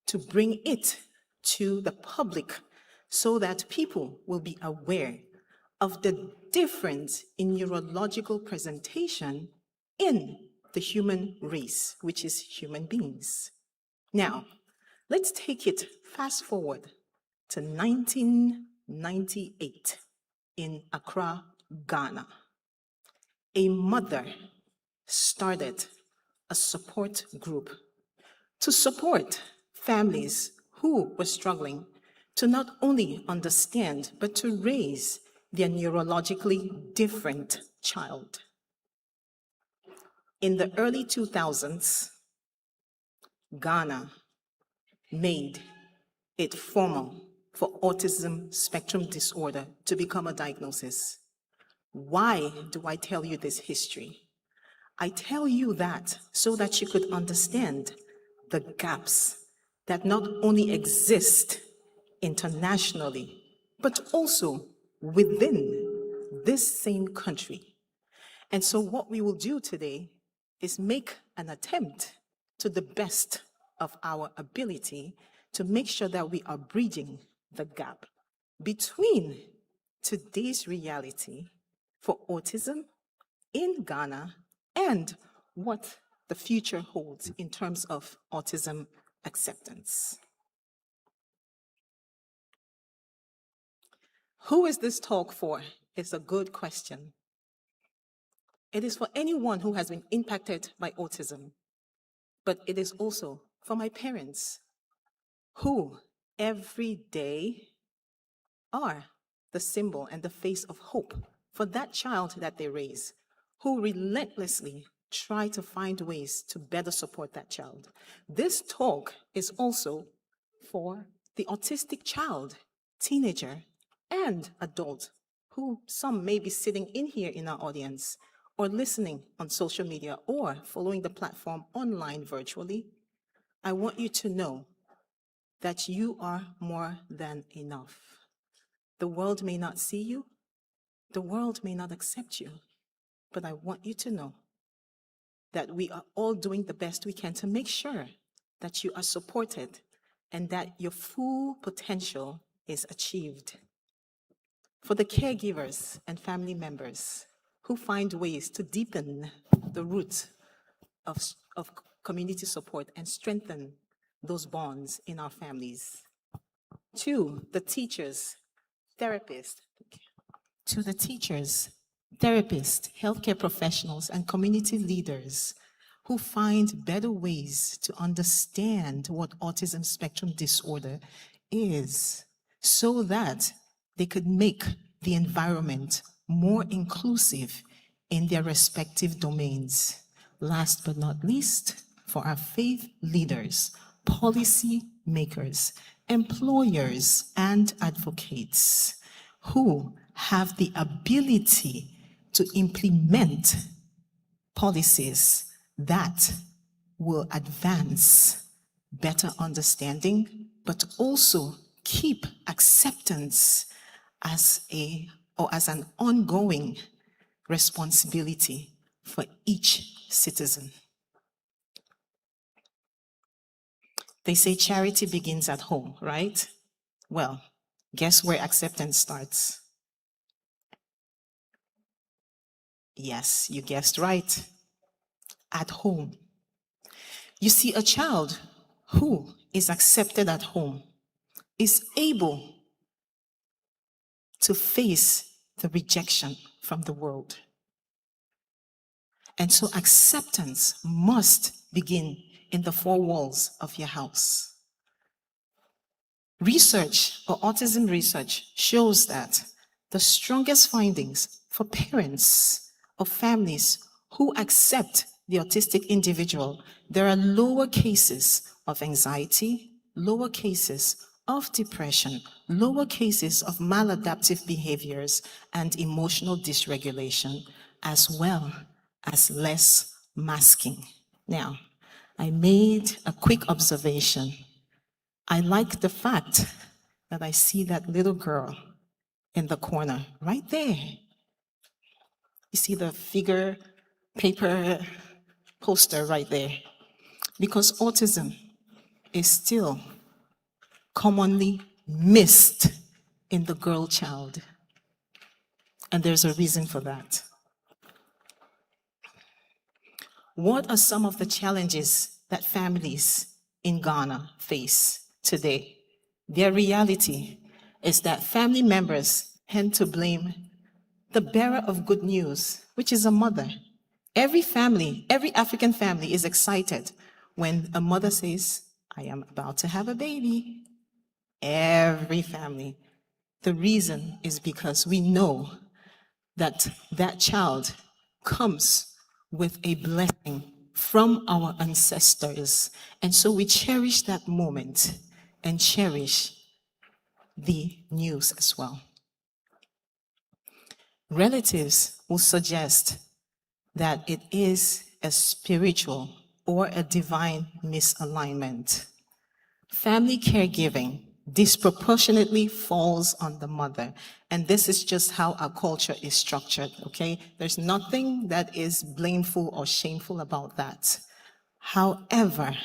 to bring it to the public so that people will be aware of the difference in neurological presentation in the human race, which is human beings. Now, let's take it fast forward to 1998 in Accra, Ghana. A mother started a support group to support families who were struggling to not only understand, but to raise their neurologically different child. In the early 2000s, Ghana made it formal for autism spectrum disorder to become a diagnosis. Why do I tell you this history? I tell you that so that you could understand the gaps that not only exist internationally, but also within this same country. And so what we will do today is make an attempt to the best of our ability to make sure that we are bridging the gap between today's reality for autism in Ghana and what the future holds in terms of autism acceptance. Who is this talk for? It's a good question. It is for anyone who has been impacted by autism, but it is also for my parents, who every day are the symbol and the face of hope for that child that they raise, who relentlessly try to find ways to better support that child. This talk is also for the autistic child, teenager, and adult, who some may be sitting in here in our audience, or listening on social media, or following the platform online virtually. I want you to know that you are more than enough. The world may not see you, the world may not accept you, but I want you to know that we are all doing the best we can to make sure that you are supported and that your full potential is achieved. For the caregivers and family members who find ways to deepen the roots of community support and strengthen those bonds in our families. To the teachers, therapists, healthcare professionals, and community leaders who find better ways to understand what autism spectrum disorder is, so that they could make the environment more inclusive in their respective domains. Last but not least, for our faith leaders, policy makers, employers, and advocates who have the ability to implement policies that will advance better understanding, but also keep acceptance as an ongoing responsibility for each citizen. They say charity begins at home, right? Well, Guess where acceptance starts? Yes, you guessed right. At home. You see, a child who is accepted at home is able to face the rejection from the world. And so acceptance must begin in the four walls of your house. Research, or autism research, shows that the strongest findings for parents of families who accept the autistic individual, there are lower cases of anxiety, lower cases of depression, lower cases of maladaptive behaviors and emotional dysregulation, as well as less masking. Now, I made a quick observation. I like the fact that I see that little girl in the corner, right there. You see the figure paper poster right there. Because autism is still commonly missed in the girl child. And there's a reason for that. What are some of the challenges that families in Ghana face today? Their reality is that family members tend to blame the bearer of good news, which is a mother. Every family, every African family is excited when a mother says, I am about to have a baby. Every family. The reason is because we know that that child comes with a blessing from our ancestors. And so we cherish that moment and cherish the news as well. Relatives will suggest that it is a spiritual or a divine misalignment. Family caregiving disproportionately falls on the mother. And this is just how our culture is structured, okay? There's nothing that is blameful or shameful about that. However,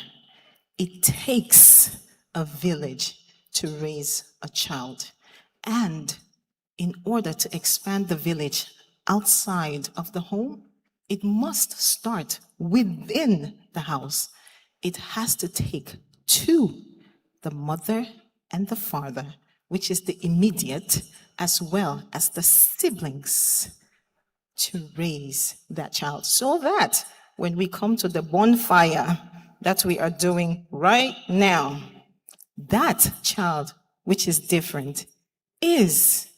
it takes a village to raise a child. And in order to expand the village outside of the home, it must start within the house. It has to take two, the mother and the father, which is the immediate, as well as the siblings, to raise that child. So that when we come to the bonfire that we are doing right now, that child, which is different, is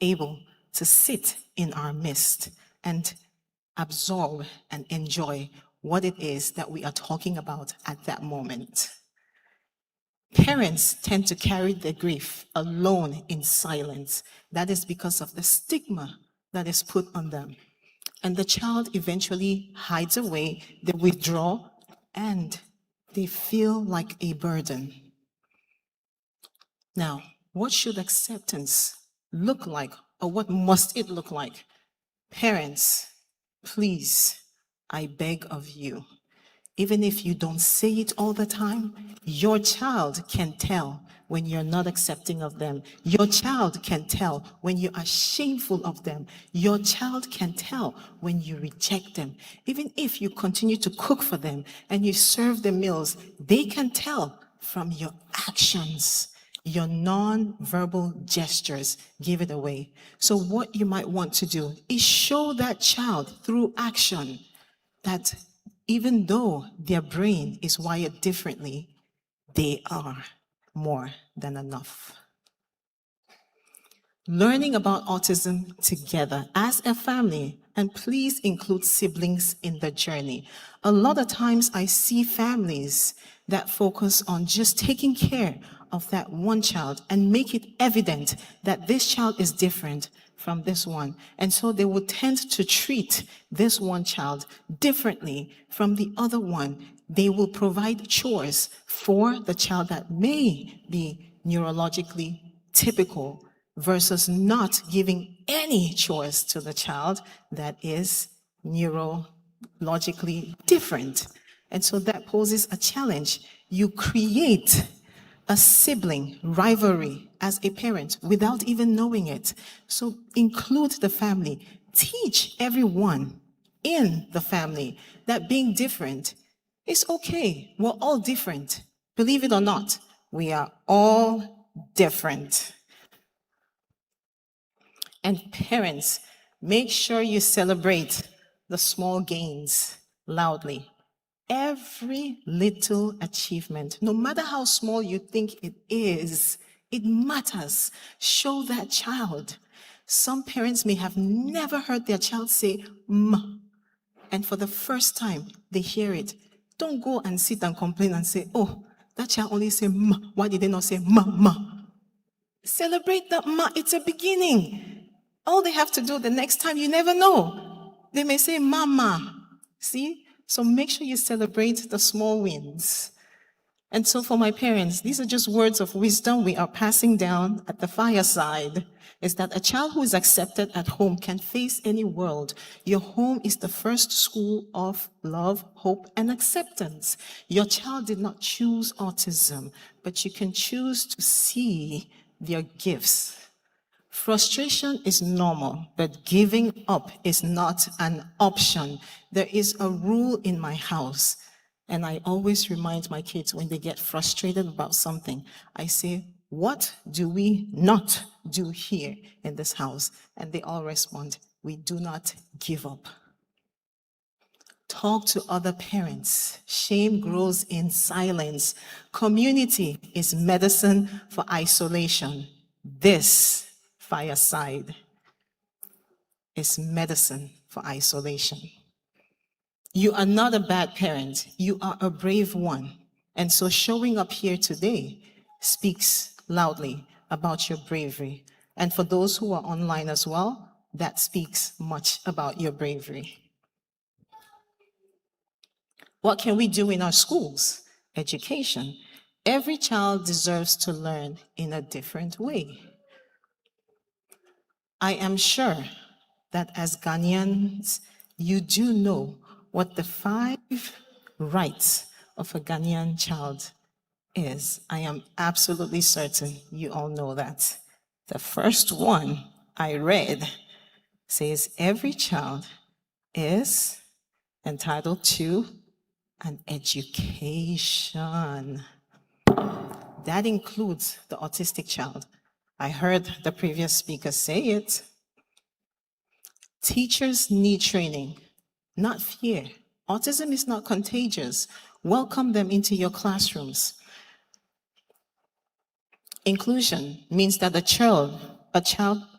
able to sit in our midst and absorb and enjoy what it is that we are talking about at that moment. Parents tend to carry their grief alone in silence. That is because of the stigma that is put on them. And the child eventually hides away, they withdraw, and they feel like a burden. Now, what should acceptance look like, or what must it look like? Parents, please, I beg of you, even if you don't say it all the time, your child can tell when you're not accepting of them. Your child can tell when you are shameful of them. Your child can tell when you reject them. Even if you continue to cook for them and you serve them meals, they can tell from your actions. Your non-verbal gestures give it away. So what you might want to do is show that child through action that even though their brain is wired differently, they are more than enough. Learning about autism together as a family, and please include siblings in the journey. A lot of times I see families that focus on just taking care of that one child and make it evident that this child is different from this one. And so they would tend to treat this one child differently from the other one. They will provide chores for the child that may be neurologically typical versus not giving any chores to the child that is neurologically different. And so that poses a challenge. You create a sibling rivalry as a parent without even knowing it. So include the family. Teach everyone in the family that being different is okay. We're all different. Believe it or not, we are all different. And parents, make sure you celebrate the small gains loudly. Every little achievement, no matter how small you think it matters. Show that child. Some parents may have never heard their child say "m," and for the first time they hear it. Don't go and sit and complain and say, "Oh, that child only say "m. Why did they not say "ma, ma"?" Celebrate that "ma." It's a beginning. All they have to do the next time, you never know. They may say "mama." See? So make sure you celebrate the small wins. And so for my parents, these are just words of wisdom we are passing down at the fireside, is that a child who is accepted at home can face any world. Your home is the first school of love, hope, and acceptance. Your child did not choose autism, but you can choose to see their gifts. Frustration is normal, but giving up is not an option. There is a rule in my house, and I always remind my kids when they get frustrated about something, I say, "What do we not do here in this house?" And they all respond, "We do not give up." Talk to other parents. Shame grows in silence. Community is medicine for isolation. This fireside is medicine for isolation. You are not a bad parent. You are a brave one. And so showing up here today speaks loudly about your bravery. And for those who are online as well, that speaks much about your bravery. What can we do in our schools? Education. Every child deserves to learn in a different way. I am sure that as Ghanaians, you do know what the 5 rights of a Ghanaian child is. I am absolutely certain you all know that. The first one I read says every child is entitled to an education. That includes the autistic child. I heard the previous speaker say it. Teachers need training, not fear. Autism is not contagious. Welcome them into your classrooms. Inclusion means that a child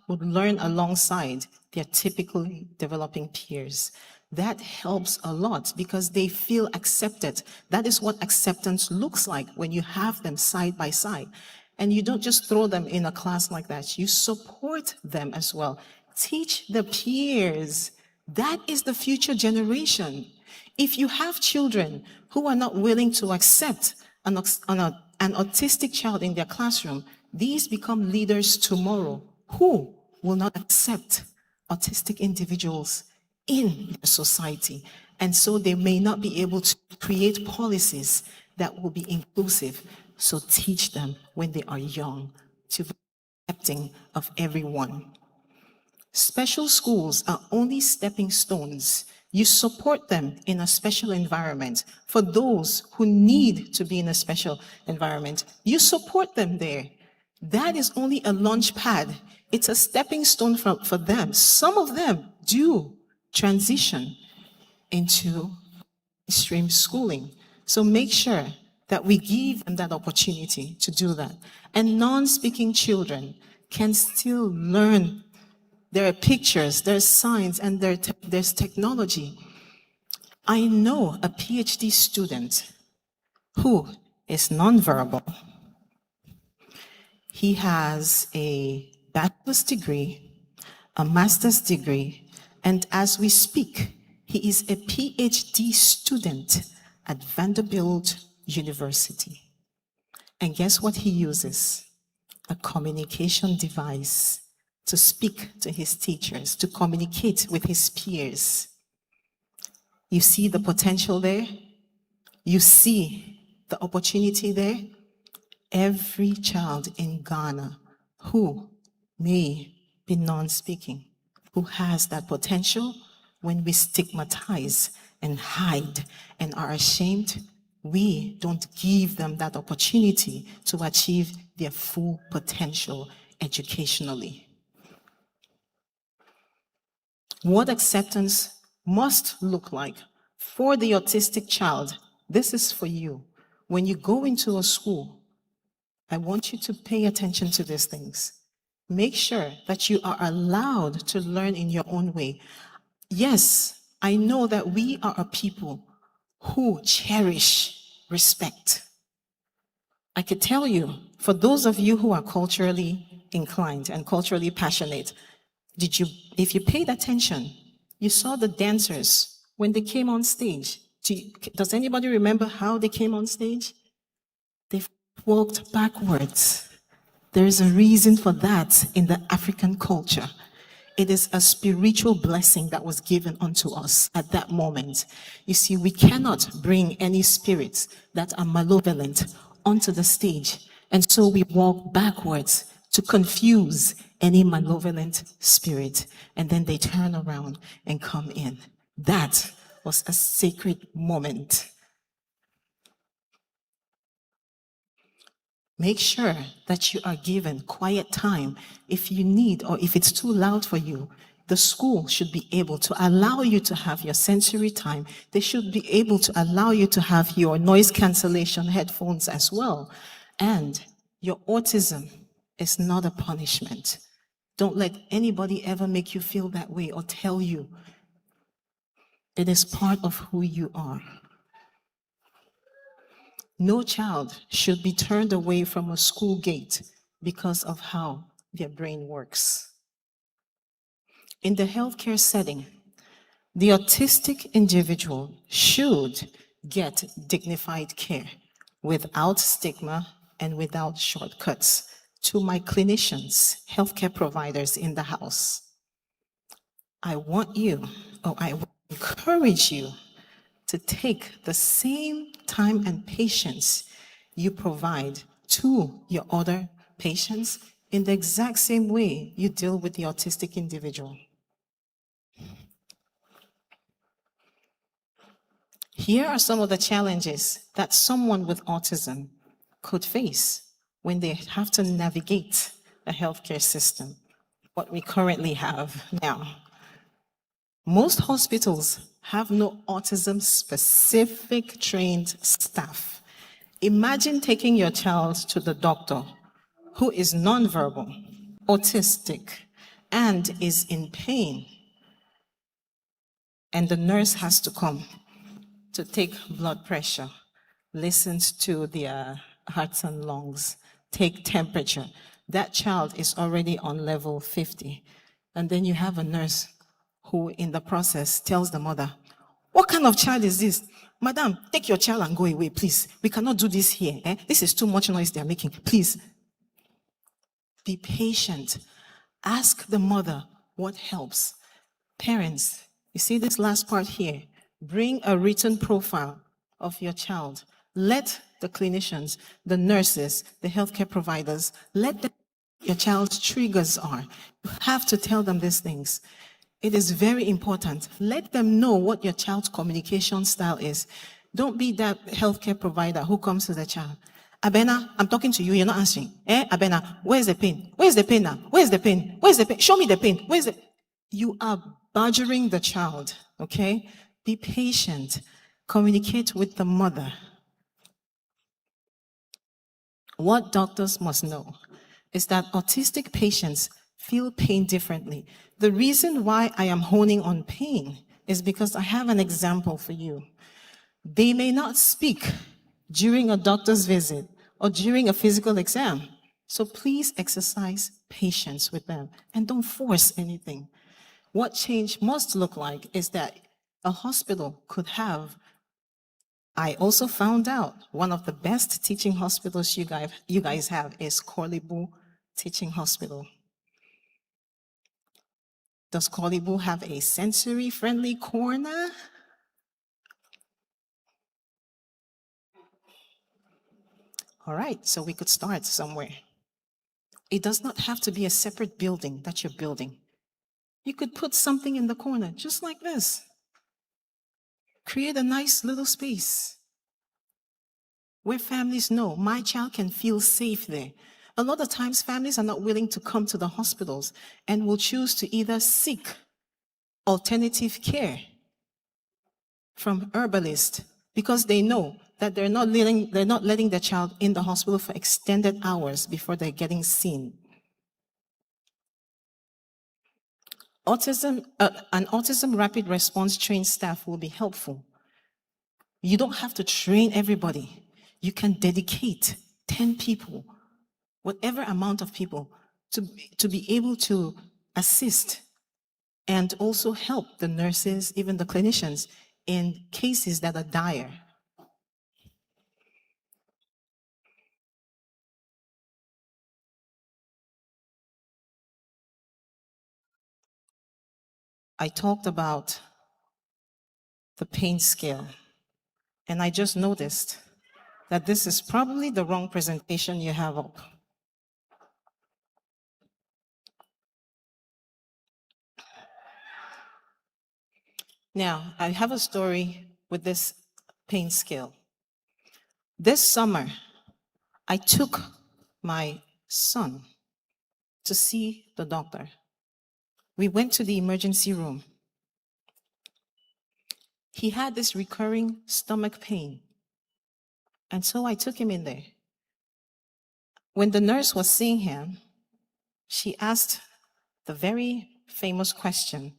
would learn alongside their typically developing peers. That helps a lot because they feel accepted. That is what acceptance looks like when you have them side by side. And you don't just throw them in a class like that. You support them as well. Teach the peers. That is the future generation. If you have children who are not willing to accept an autistic child in their classroom, these become leaders tomorrow who will not accept autistic individuals in their society. And so they may not be able to create policies that will be inclusive. So teach them when they are young to be accepting of everyone. Special schools are only stepping stones. You support them in a special environment. For those who need to be in a special environment, you support them there. That is only a launch pad. It's a stepping stone for them. Some of them do transition into mainstream schooling. So make sure that we give them that opportunity to do that. And non-speaking children can still learn. There are pictures, there's signs, and there's technology. I know a PhD student who is nonverbal. He has a bachelor's degree, a master's degree, and as we speak, he is a PhD student at Vanderbilt University. And guess what he uses? A communication device to speak to his teachers, to communicate with his peers. You see the potential there? You see the opportunity there? Every child in Ghana who may be non-speaking, who has that potential. When we stigmatize and hide and are ashamed, we don't give them that opportunity to achieve their full potential educationally. What acceptance must look like for the autistic child, this is for you. When you go into a school, I want you to pay attention to these things. Make sure that you are allowed to learn in your own way. Yes, I know that we are a people who cherish respect. I could tell you, for those of you who are culturally inclined and culturally passionate, if you paid attention, you saw the dancers when they came on stage. Does anybody remember how they came on stage? They walked backwards. There is a reason for that in the African culture. It is a spiritual blessing that was given unto us at that moment. You see, we cannot bring any spirits that are malevolent onto the stage. And so we walk backwards to confuse any malevolent spirit. And then they turn around and come in. That was a sacred moment. Make sure that you are given quiet time. If you need, or if it's too loud for you, the school should be able to allow you to have your sensory time. They should be able to allow you to have your noise cancellation headphones as well. And your autism is not a punishment. Don't let anybody ever make you feel that way or tell you. It is part of who you are. No child should be turned away from a school gate because of how their brain works. In the healthcare setting, the autistic individual should get dignified care without stigma and without shortcuts. To my clinicians, healthcare providers in the house, I encourage you to take the same time and patience you provide to your other patients in the exact same way you deal with the autistic individual. Here are some of the challenges that someone with autism could face when they have to navigate a healthcare system, what we currently have now. Most hospitals have no autism-specific trained staff. Imagine taking your child to the doctor who is nonverbal, autistic, and is in pain, and the nurse has to come to take blood pressure, listens to their hearts and lungs, take temperature. That child is already on level 50. And then you have a nurse who in the process tells the mother, "What kind of child is this? Madam, take your child and go away, please. We cannot do this here. This is too much noise they're making. Please." Be patient. Ask the mother what helps. Parents, you see this last part here? Bring a written profile of your child. Let the clinicians, the nurses, the healthcare providers, let them know what your child's triggers are. You have to tell them these things. It is very important. Let them know what your child's communication style is. Don't be that healthcare provider who comes to the child. "Abena, I'm talking to you, you're not answering. Abena, where's the pain? Where's the pain now? Where's the pain? Where's the pain? Show me the pain. Where's the..." You are badgering the child, okay? Be patient. Communicate with the mother. What doctors must know is that autistic patients feel pain differently. The reason why I am honing on pain is because I have an example for you. They may not speak during a doctor's visit or during a physical exam. So please exercise patience with them and don't force anything. What change must look like is that a hospital could have, I also found out one of the best teaching hospitals you guys have is Korle-Bu Teaching Hospital. Does Korle-Bu have a sensory-friendly corner? All right, so we could start somewhere. It does not have to be a separate building that you're building. You could put something in the corner, just like this. Create a nice little space where families know my child can feel safe there. A lot of times, families are not willing to come to the hospitals and will choose to either seek alternative care from herbalists because they know that they're not letting their child in the hospital for extended hours before they're getting seen. An autism rapid response trained staff will be helpful. You don't have to train everybody. You can dedicate 10 people, whatever amount of people, to be able to assist and also help the nurses, even the clinicians, in cases that are dire. I talked about the pain scale, and I just noticed that this is probably the wrong presentation you have up. Now, I have a story with this pain scale. This summer, I took my son to see the doctor. We went to the emergency room. He had this recurring stomach pain. And so I took him in there. When the nurse was seeing him, she asked the very famous question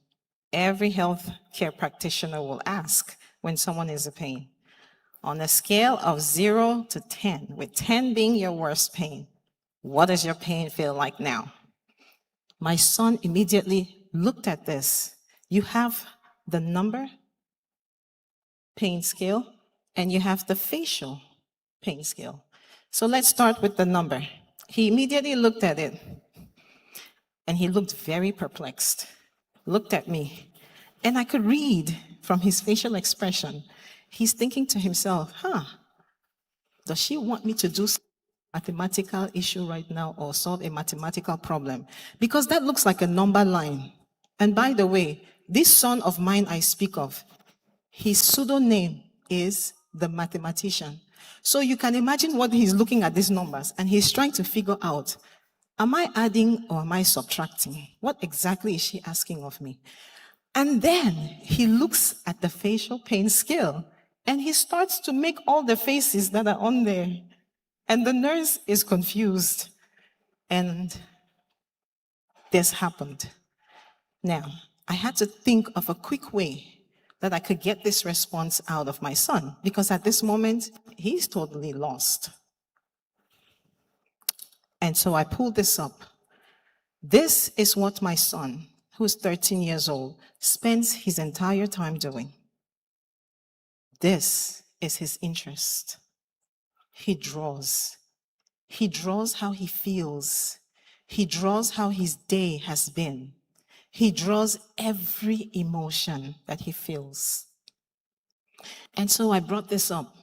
every health care practitioner will ask when someone is in pain. On a scale of 0 to 10, with 10 being your worst pain, what does your pain feel like now? My son immediately looked at this. You have the number pain scale, and you have the facial pain scale. So let's start with the number. He immediately looked at it, and he looked very perplexed, looked at me, and I could read from his facial expression, he's thinking to himself, does she want me to do a mathematical issue right now or solve a mathematical problem? Because that looks like a number line. And by the way, this son of mine I speak of, his pseudonym is the mathematician. So you can imagine what he's looking at these numbers and he's trying to figure out, am I adding or am I subtracting? What exactly is she asking of me? And then he looks at the facial pain scale and he starts to make all the faces that are on there. And the nurse is confused. And this happened. Now, I had to think of a quick way that I could get this response out of my son, because at this moment, he's totally lost. And so I pulled this up. This is what my son, who's 13 years old, spends his entire time doing. This is his interest. He draws. He draws how he feels. He draws how his day has been. He draws every emotion that he feels. And so I brought this up.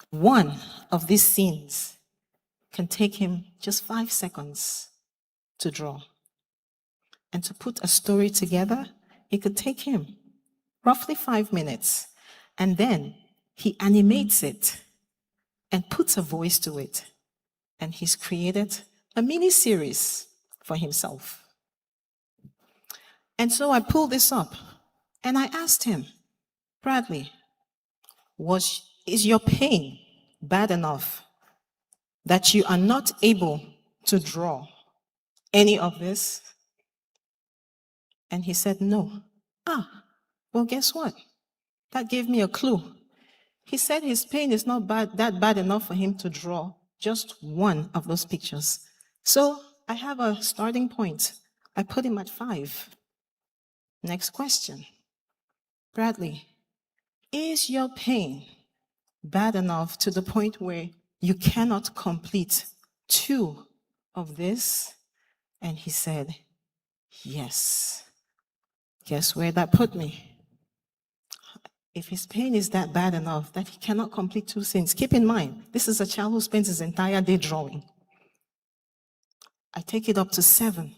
One of these scenes can take him just 5 seconds to draw. And to put a story together, it could take him roughly 5 minutes. And then he animates it and puts a voice to it. And he's created a mini series for himself. And so I pulled this up and I asked him, Bradley, is your pain bad enough that you are not able to draw any of this? And he said, no. Well, guess what? That gave me a clue. He said his pain is not that bad enough for him to draw just one of those pictures. So I have a starting point. I put him at 5. Next question. Bradley, is your pain bad enough to the point where you cannot complete 2 of this? And he said, yes. Guess where that put me? If his pain is that bad enough that he cannot complete 2 things, keep in mind, this is a child who spends his entire day drawing. I take it up to 7.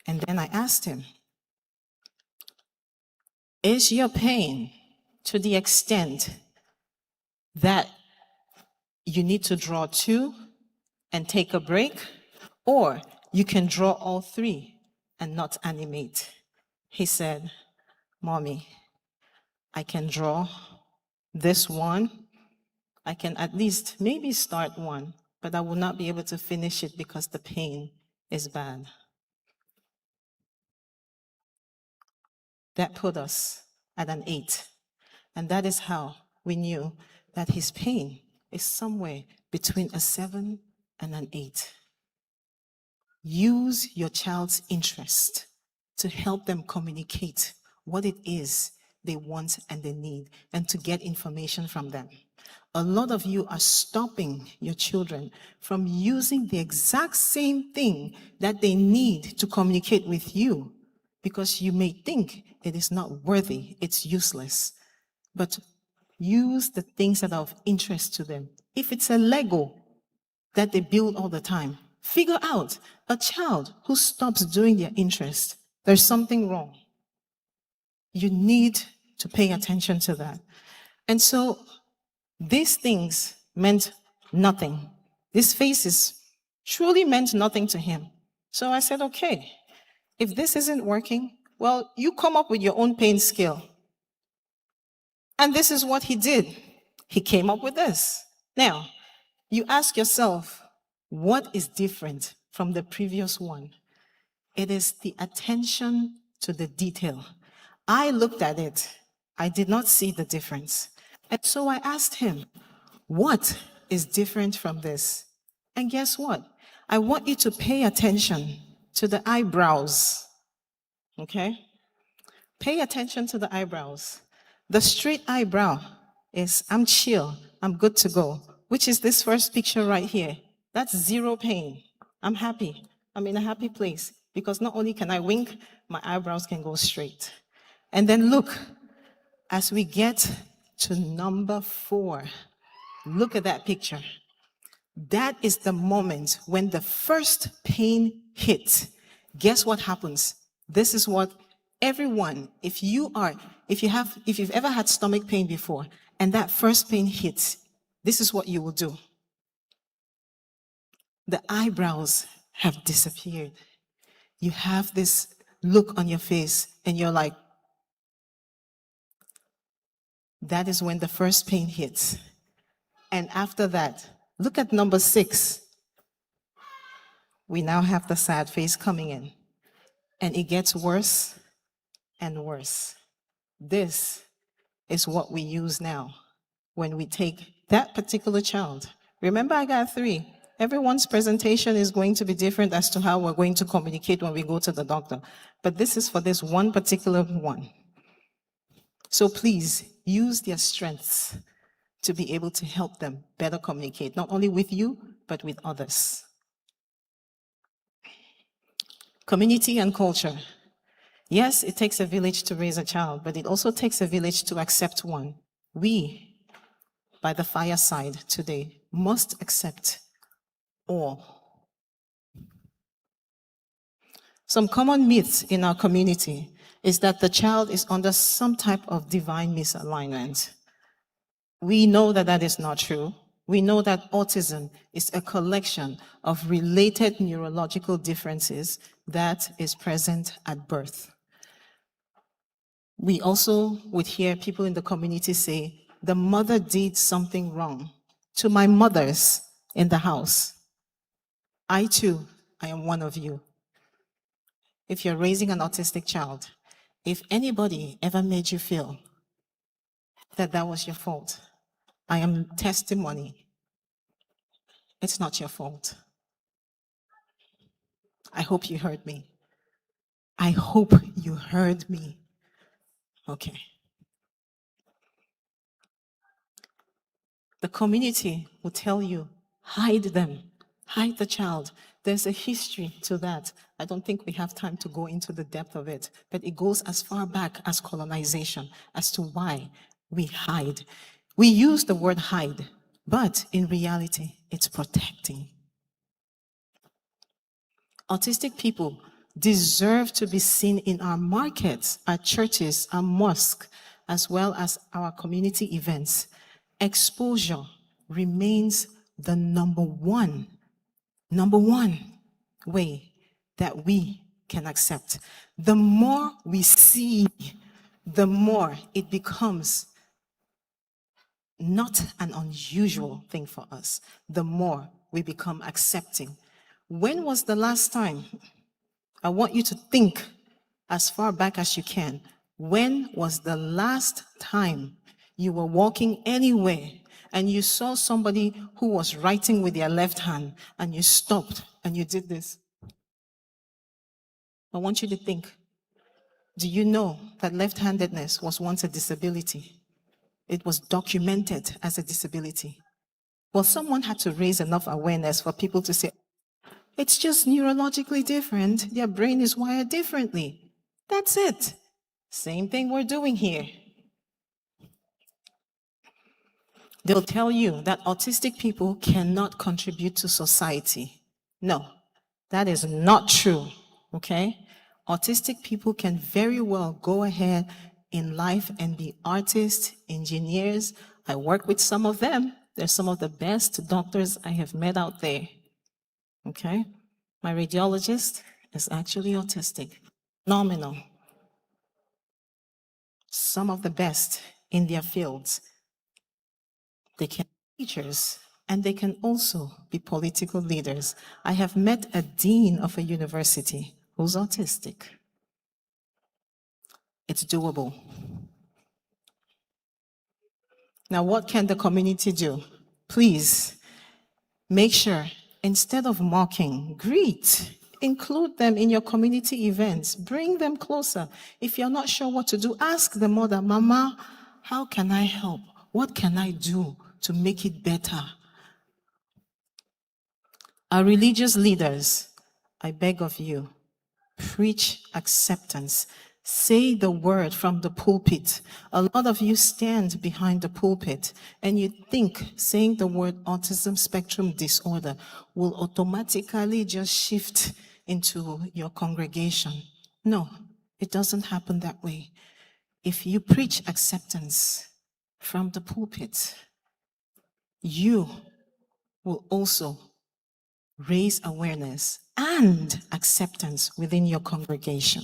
And then I asked him, is your pain to the extent that you need to draw 2 and take a break, or you can draw all 3 and not animate? He said, Mommy, I can draw this one. I can at least maybe start one, but I will not be able to finish it because the pain is bad. That put us at an 8. And that is how we knew that his pain is somewhere between a 7 and an 8. Use your child's interest to help them communicate what it is they want and they need, and to get information from them. A lot of you are stopping your children from using the exact same thing that they need to communicate with you, because you may think it is not worthy, it's useless. But use the things that are of interest to them. If it's a Lego that they build all the time, figure out a child who stops doing their interest, there's something wrong. You need to pay attention to that. And so these things meant nothing. These faces truly meant nothing to him. So I said, okay, if this isn't working, well, you come up with your own pain scale. And this is what he did. He came up with this. Now, you ask yourself, what is different from the previous one? It is the attention to the detail. I looked at it. I did not see the difference. And so I asked him, what is different from this? And guess what? I want you to pay attention to the eyebrows. Okay? Pay attention to the eyebrows. The straight eyebrow is, I'm chill, I'm good to go, which is this first picture right here. That's 0 pain. I'm happy. I'm in a happy place, because not only can I wink, my eyebrows can go straight. And then look, as we get to number 4, look at that picture. That is the moment when the first pain hits. Guess what happens? This is what everyone, if you've ever had stomach pain before, and that first pain hits, this is what you will do. The eyebrows have disappeared. You have this look on your face, and you're like, that is when the first pain hits. And after that, look at number 6. We now have the sad face coming in. And it gets worse and worse. This is what we use now when we take that particular child. Remember, I got 3. Everyone's presentation is going to be different as to how we're going to communicate when we go to the doctor. But this is for this one particular one. So please, use their strengths to be able to help them better communicate, not only with you, but with others. Community and culture. Yes, it takes a village to raise a child, but it also takes a village to accept one. We, by the fireside today, must accept all. Some common myths in our community is that the child is under some type of divine misalignment. We know that that is not true. We know that autism is a collection of related neurological differences that is present at birth. We also would hear people in the community say, the mother did something wrong. To my mothers in the house, I too, I am one of you. If you're raising an autistic child, if anybody ever made you feel that that was your fault, I am testimony. It's not your fault. I hope you heard me. I hope you heard me. Okay. The community will tell you, hide them, hide the child. There's a history to that. I don't think we have time to go into the depth of it, but it goes as far back as colonization as to why we hide. We use the word hide, but in reality, it's protecting. Autistic people deserve to be seen in our markets, our churches, our mosques, as well as our community events. Exposure remains the number one way that we can accept. The more we see, the more it becomes not an unusual thing for us, the more we become accepting. When was the last time? I want you to think as far back as you can. When was the last time you were walking anywhere and you saw somebody who was writing with their left hand and you stopped and you did this? I want you to think. Do you know that left-handedness was once a disability? It was documented as a disability. Well, someone had to raise enough awareness for people to say, it's just neurologically different. Their brain is wired differently. That's it. Same thing we're doing here. They'll tell you that autistic people cannot contribute to society. No, that is not true, okay? Autistic people can very well go ahead in life and be artists, engineers. I work with some of them. They're some of the best doctors I have met out there. Okay? My radiologist is actually autistic. Phenomenal. Some of the best in their fields. They can be teachers, and they can also be political leaders. I have met a dean of a university who's autistic. It's doable. Now, what can the community do? Please, make sure, instead of mocking, greet. Include them in your community events. Bring them closer. If you're not sure what to do, ask the mother, Mama, how can I help? What can I do to make it better? Our religious leaders, I beg of you, preach acceptance. Say the word from the pulpit. A lot of you stand behind the pulpit and you think saying the word autism spectrum disorder will automatically just shift into your congregation. No, it doesn't happen that way. If you preach acceptance from the pulpit, you will also raise awareness and acceptance within your congregation.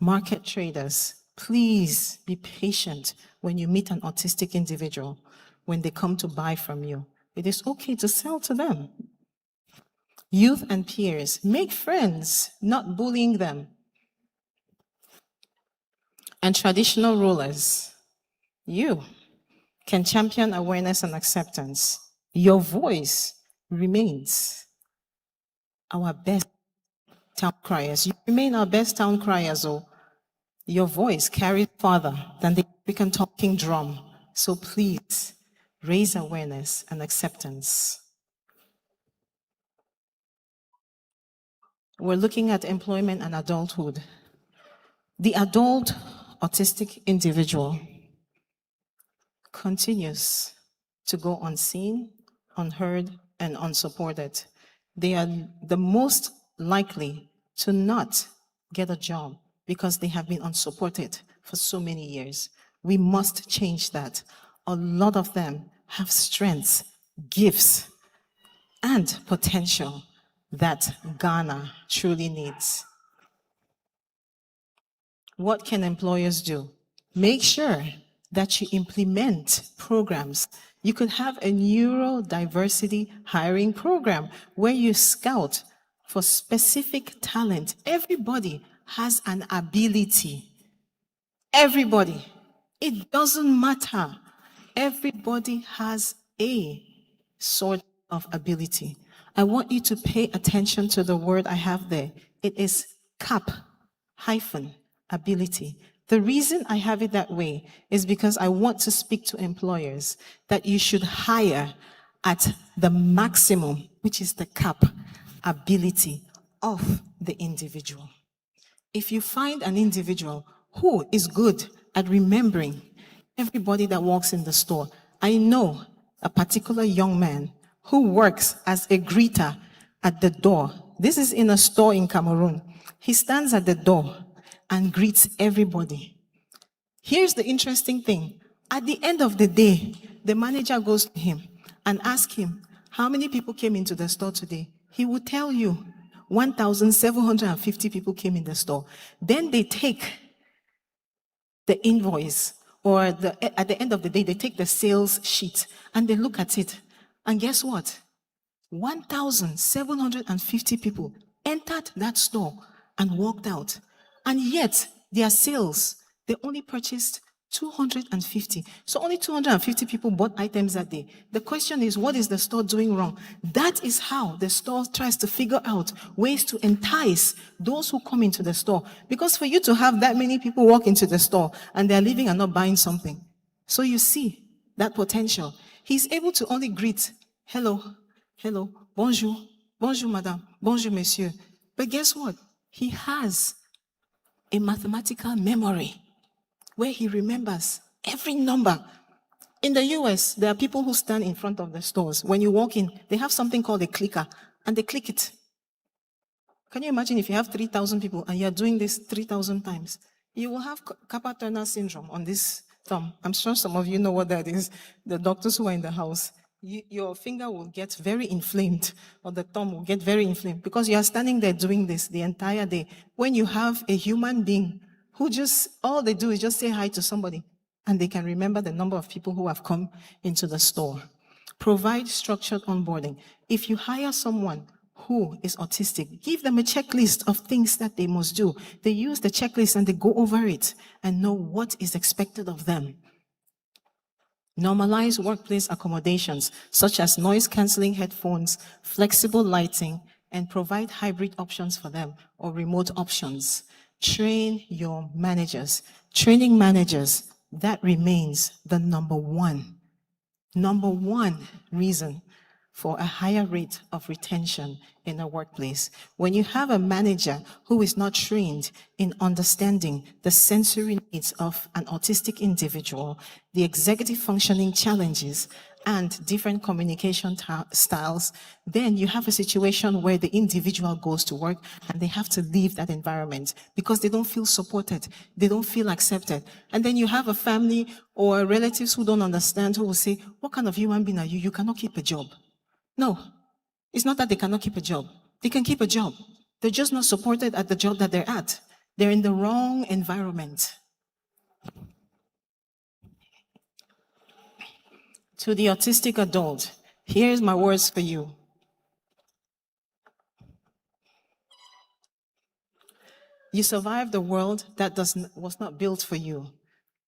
Market traders, please be patient when you meet an autistic individual, when they come to buy from you. It is okay to sell to them. Youth and peers, make friends, not bullying them. And traditional rulers, you can champion awareness and acceptance. Your voice remains our best town criers. You remain our best town criers, oh. Your voice carries farther than the African talking drum. So please, raise awareness and acceptance. We're looking at employment and adulthood. The adult autistic individual continues to go unseen, unheard, and unsupported. They are the most likely to not get a job because they have been unsupported for so many years. We must change that. A lot of them have strengths, gifts, and potential that Ghana truly needs. What can employers do? Make sure that you implement programs. You could have a neurodiversity hiring program where you scout for specific talent. Everybody has an ability. Everybody. It doesn't matter. Everybody has a sort of ability. I want you to pay attention to the word I have there. It is ability. The reason I have it that way is because I want to speak to employers that you should hire at the maximum, which is the ability of the individual. If you find an individual who is good at remembering everybody that walks in the store, I know a particular young man who works as a greeter at the door This is in a store in Cameroon. He stands at the door and greets everybody. Here's the interesting thing. At the end of the day, the manager goes to him and asks him, how many people came into the store today? He will tell you, 1,750 people came in the store. Then they take the invoice, or at the end of the day, they take the sales sheet and they look at it. And guess what? 1,750 people entered that store and walked out. And yet, their sales, they only purchased 250. So only 250 people bought items that day. The question is, what is the store doing wrong? That is how the store tries to figure out ways to entice those who come into the store. Because for you to have that many people walk into the store and they're leaving and not buying something. So you see that potential. He's able to only greet, hello, hello, bonjour, bonjour madame, bonjour monsieur. But guess what? He has a mathematical memory where he remembers every number. In the US, there are people who stand in front of the stores. When you walk in, they have something called a clicker, and they click it. Can you imagine if you have 3,000 people and you're doing this 3,000 times? You will have Kappa-Turner syndrome on this thumb. I'm sure some of you know what that is. The doctors who are in the house. Your finger will get very inflamed, or the thumb will get very inflamed, because you are standing there doing this the entire day. When you have a human being who just, all they do is just say hi to somebody, and they can remember the number of people who have come into the store. Provide structured onboarding. If you hire someone who is autistic, give them a checklist of things that they must do. They use the checklist and they go over it and know what is expected of them. Normalize workplace accommodations, such as noise-canceling headphones, flexible lighting, and provide hybrid options for them, or remote options. Train your managers. Training managers, that remains the number one reason for a higher rate of retention in a workplace. When you have a manager who is not trained in understanding the sensory needs of an autistic individual, the executive functioning challenges, and different communication styles, then you have a situation where the individual goes to work and they have to leave that environment because they don't feel supported, they don't feel accepted. And then you have a family or relatives who don't understand, who will say, what kind of human being are you? You cannot keep a job. No, it's not that they cannot keep a job. They can keep a job. They're just not supported at the job that they're at. They're in the wrong environment. To the autistic adult, here's my words for you. You survived the world that was not built for you.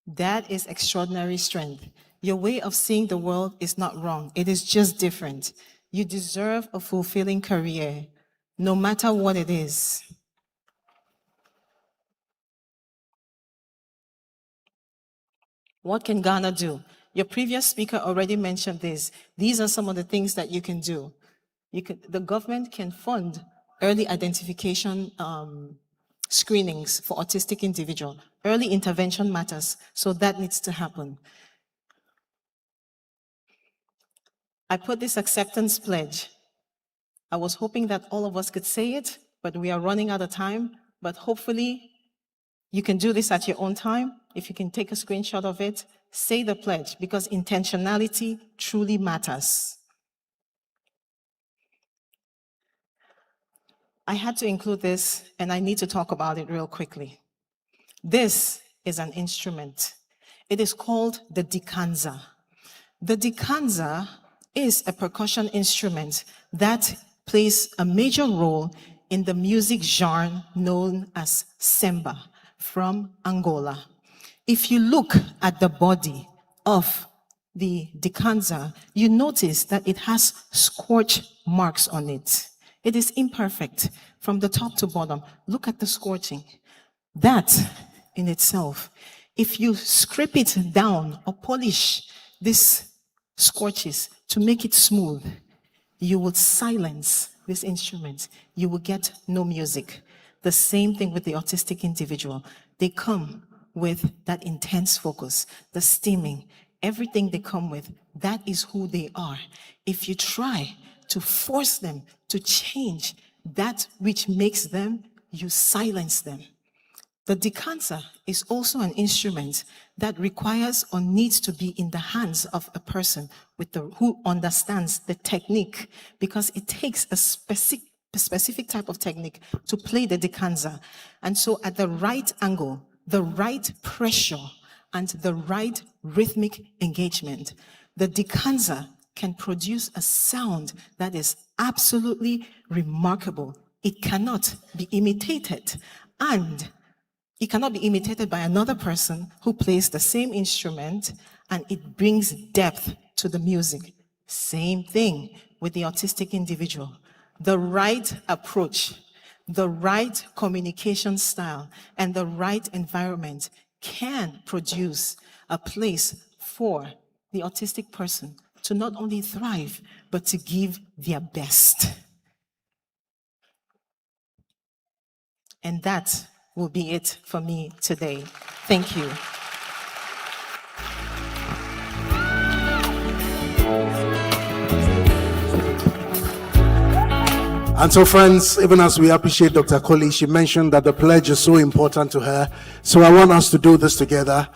That is extraordinary strength. Your way of seeing the world is not wrong. It is just different. You deserve a fulfilling career, no matter what it is. What can Ghana do? Your previous speaker already mentioned this. These are some of the things that you can do. The government can fund early identification screenings for autistic individuals. Early intervention matters, so that needs to happen. I put this acceptance pledge. I was hoping that all of us could say it, but we are running out of time. But hopefully, you can do this at your own time. If you can take a screenshot of it, say the pledge, because intentionality truly matters. I had to include this, and I need to talk about it real quickly. This is an instrument. It is called the dikanza. The dikanza is a percussion instrument that plays a major role in the music genre known as semba from Angola. If you look at the body of the dikanza, you notice that it has scorch marks on it. It is imperfect from the top to bottom. Look at the scorching. That in itself, if you scrape it down or polish these scorches to make it smooth, you will silence this instrument. You will get no music. The same thing with the autistic individual. They come with that intense focus, the steaming, everything they come with, that is who they are. If you try to force them to change That which makes them, you silence them. The decanter is also an instrument that requires or needs to be in the hands of a person who understands the technique, because it takes a specific type of technique to play the decanter. And so at the right angle, the right pressure, and the right rhythmic engagement, the decanter can produce a sound that is absolutely remarkable. It cannot be imitated, and it cannot be imitated by another person who plays the same instrument, and it brings depth to the music. Same thing with the autistic individual. The right approach, the right communication style, and the right environment can produce a place for the autistic person to not only thrive, but to give their best. And that will be it for me today. Thank you. And so, friends, even as we appreciate Dr. Coley, she mentioned that the pledge is so important to her. So I want us to do this together.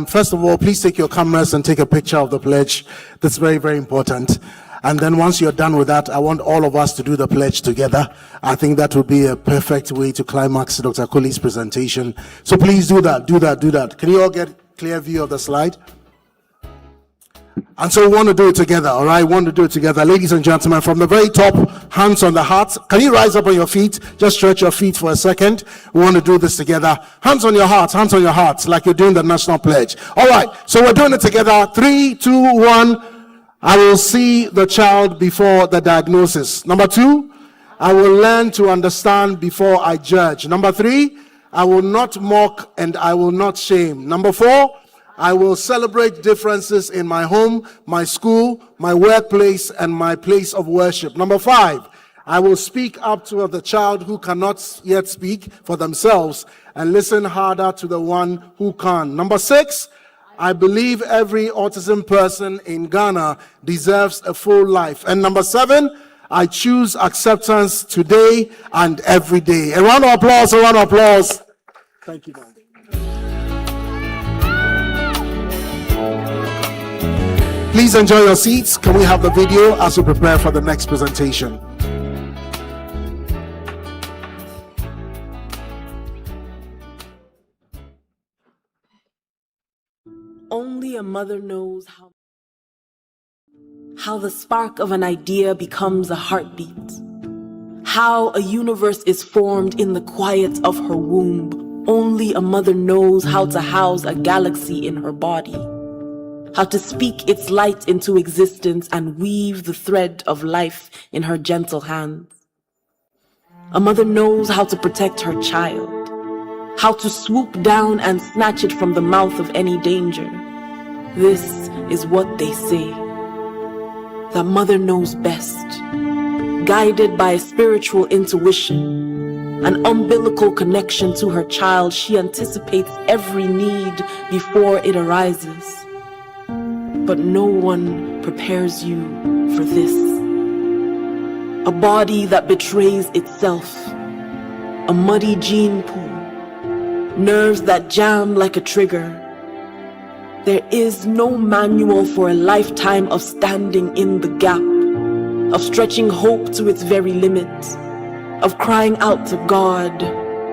First of all, please take your cameras and take a picture of the pledge. That's very, very important. And then once you're done with that, I want all of us to do the pledge together. I think that would be a perfect way to climax Dr. Coley's presentation. So please do that. Can you all get a clear view of the slide? And so we want to do it together, all right? We want to do it together. Ladies and gentlemen, from the very top, hands on the heart. Can you rise up on your feet? Just stretch your feet for a second. We want to do this together. Hands on your hearts, like you're doing the national pledge. All right, so we're doing it together. 3, 2, 1. I will see the child before the diagnosis. Number 2, I will learn to understand before I judge. Number 3, I will not mock and I will not shame. Number 4, I will celebrate differences in my home, my school, my workplace, and my place of worship. Number 5, I will speak up to the child who cannot yet speak for themselves and listen harder to the one who can. Number 6, I believe every autism person in Ghana deserves a full life. And number 7, I choose acceptance today and every day. A round of applause. Thank you, man. Please enjoy your seats. Can we have the video as we prepare for the next presentation? Only a mother knows how the spark of an idea becomes a heartbeat, how a universe is formed in the quiet of her womb. Only a mother knows how to house a galaxy in her body, how to speak its light into existence and weave the thread of life in her gentle hands. A mother knows how to protect her child, how to swoop down and snatch it from the mouth of any danger. This is what they say. The mother knows best, guided by a spiritual intuition, an umbilical connection to her child. She anticipates every need before it arises. But no one prepares you for this. A body that betrays itself, a muddy gene pool, nerves that jam like a trigger. There is no manual for a lifetime of standing in the gap, of stretching hope to its very limits, of crying out to God,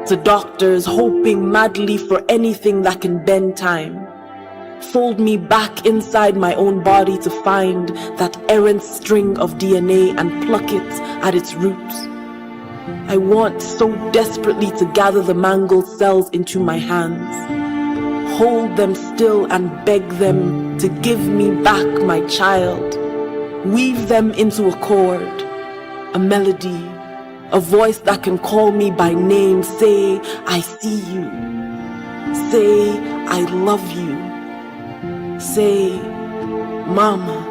to doctors, hoping madly for anything that can bend time. Fold me back inside my own body to find that errant string of DNA and pluck it at its roots. I want so desperately to gather the mangled cells into my hands, hold them still and beg them to give me back my child, weave them into a chord, a melody, a voice that can call me by name, say, I see you, say, I love you, say, Mama.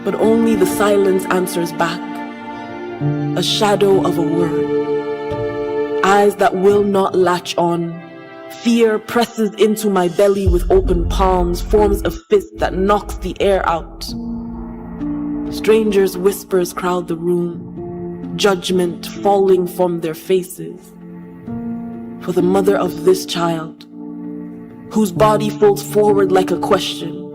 But only the silence answers back, a shadow of a word, eyes that will not latch on. Fear presses into my belly with open palms, forms a fist that knocks the air out. Strangers' whispers crowd the room, judgment falling from their faces. For the mother of this child, whose body folds forward like a question.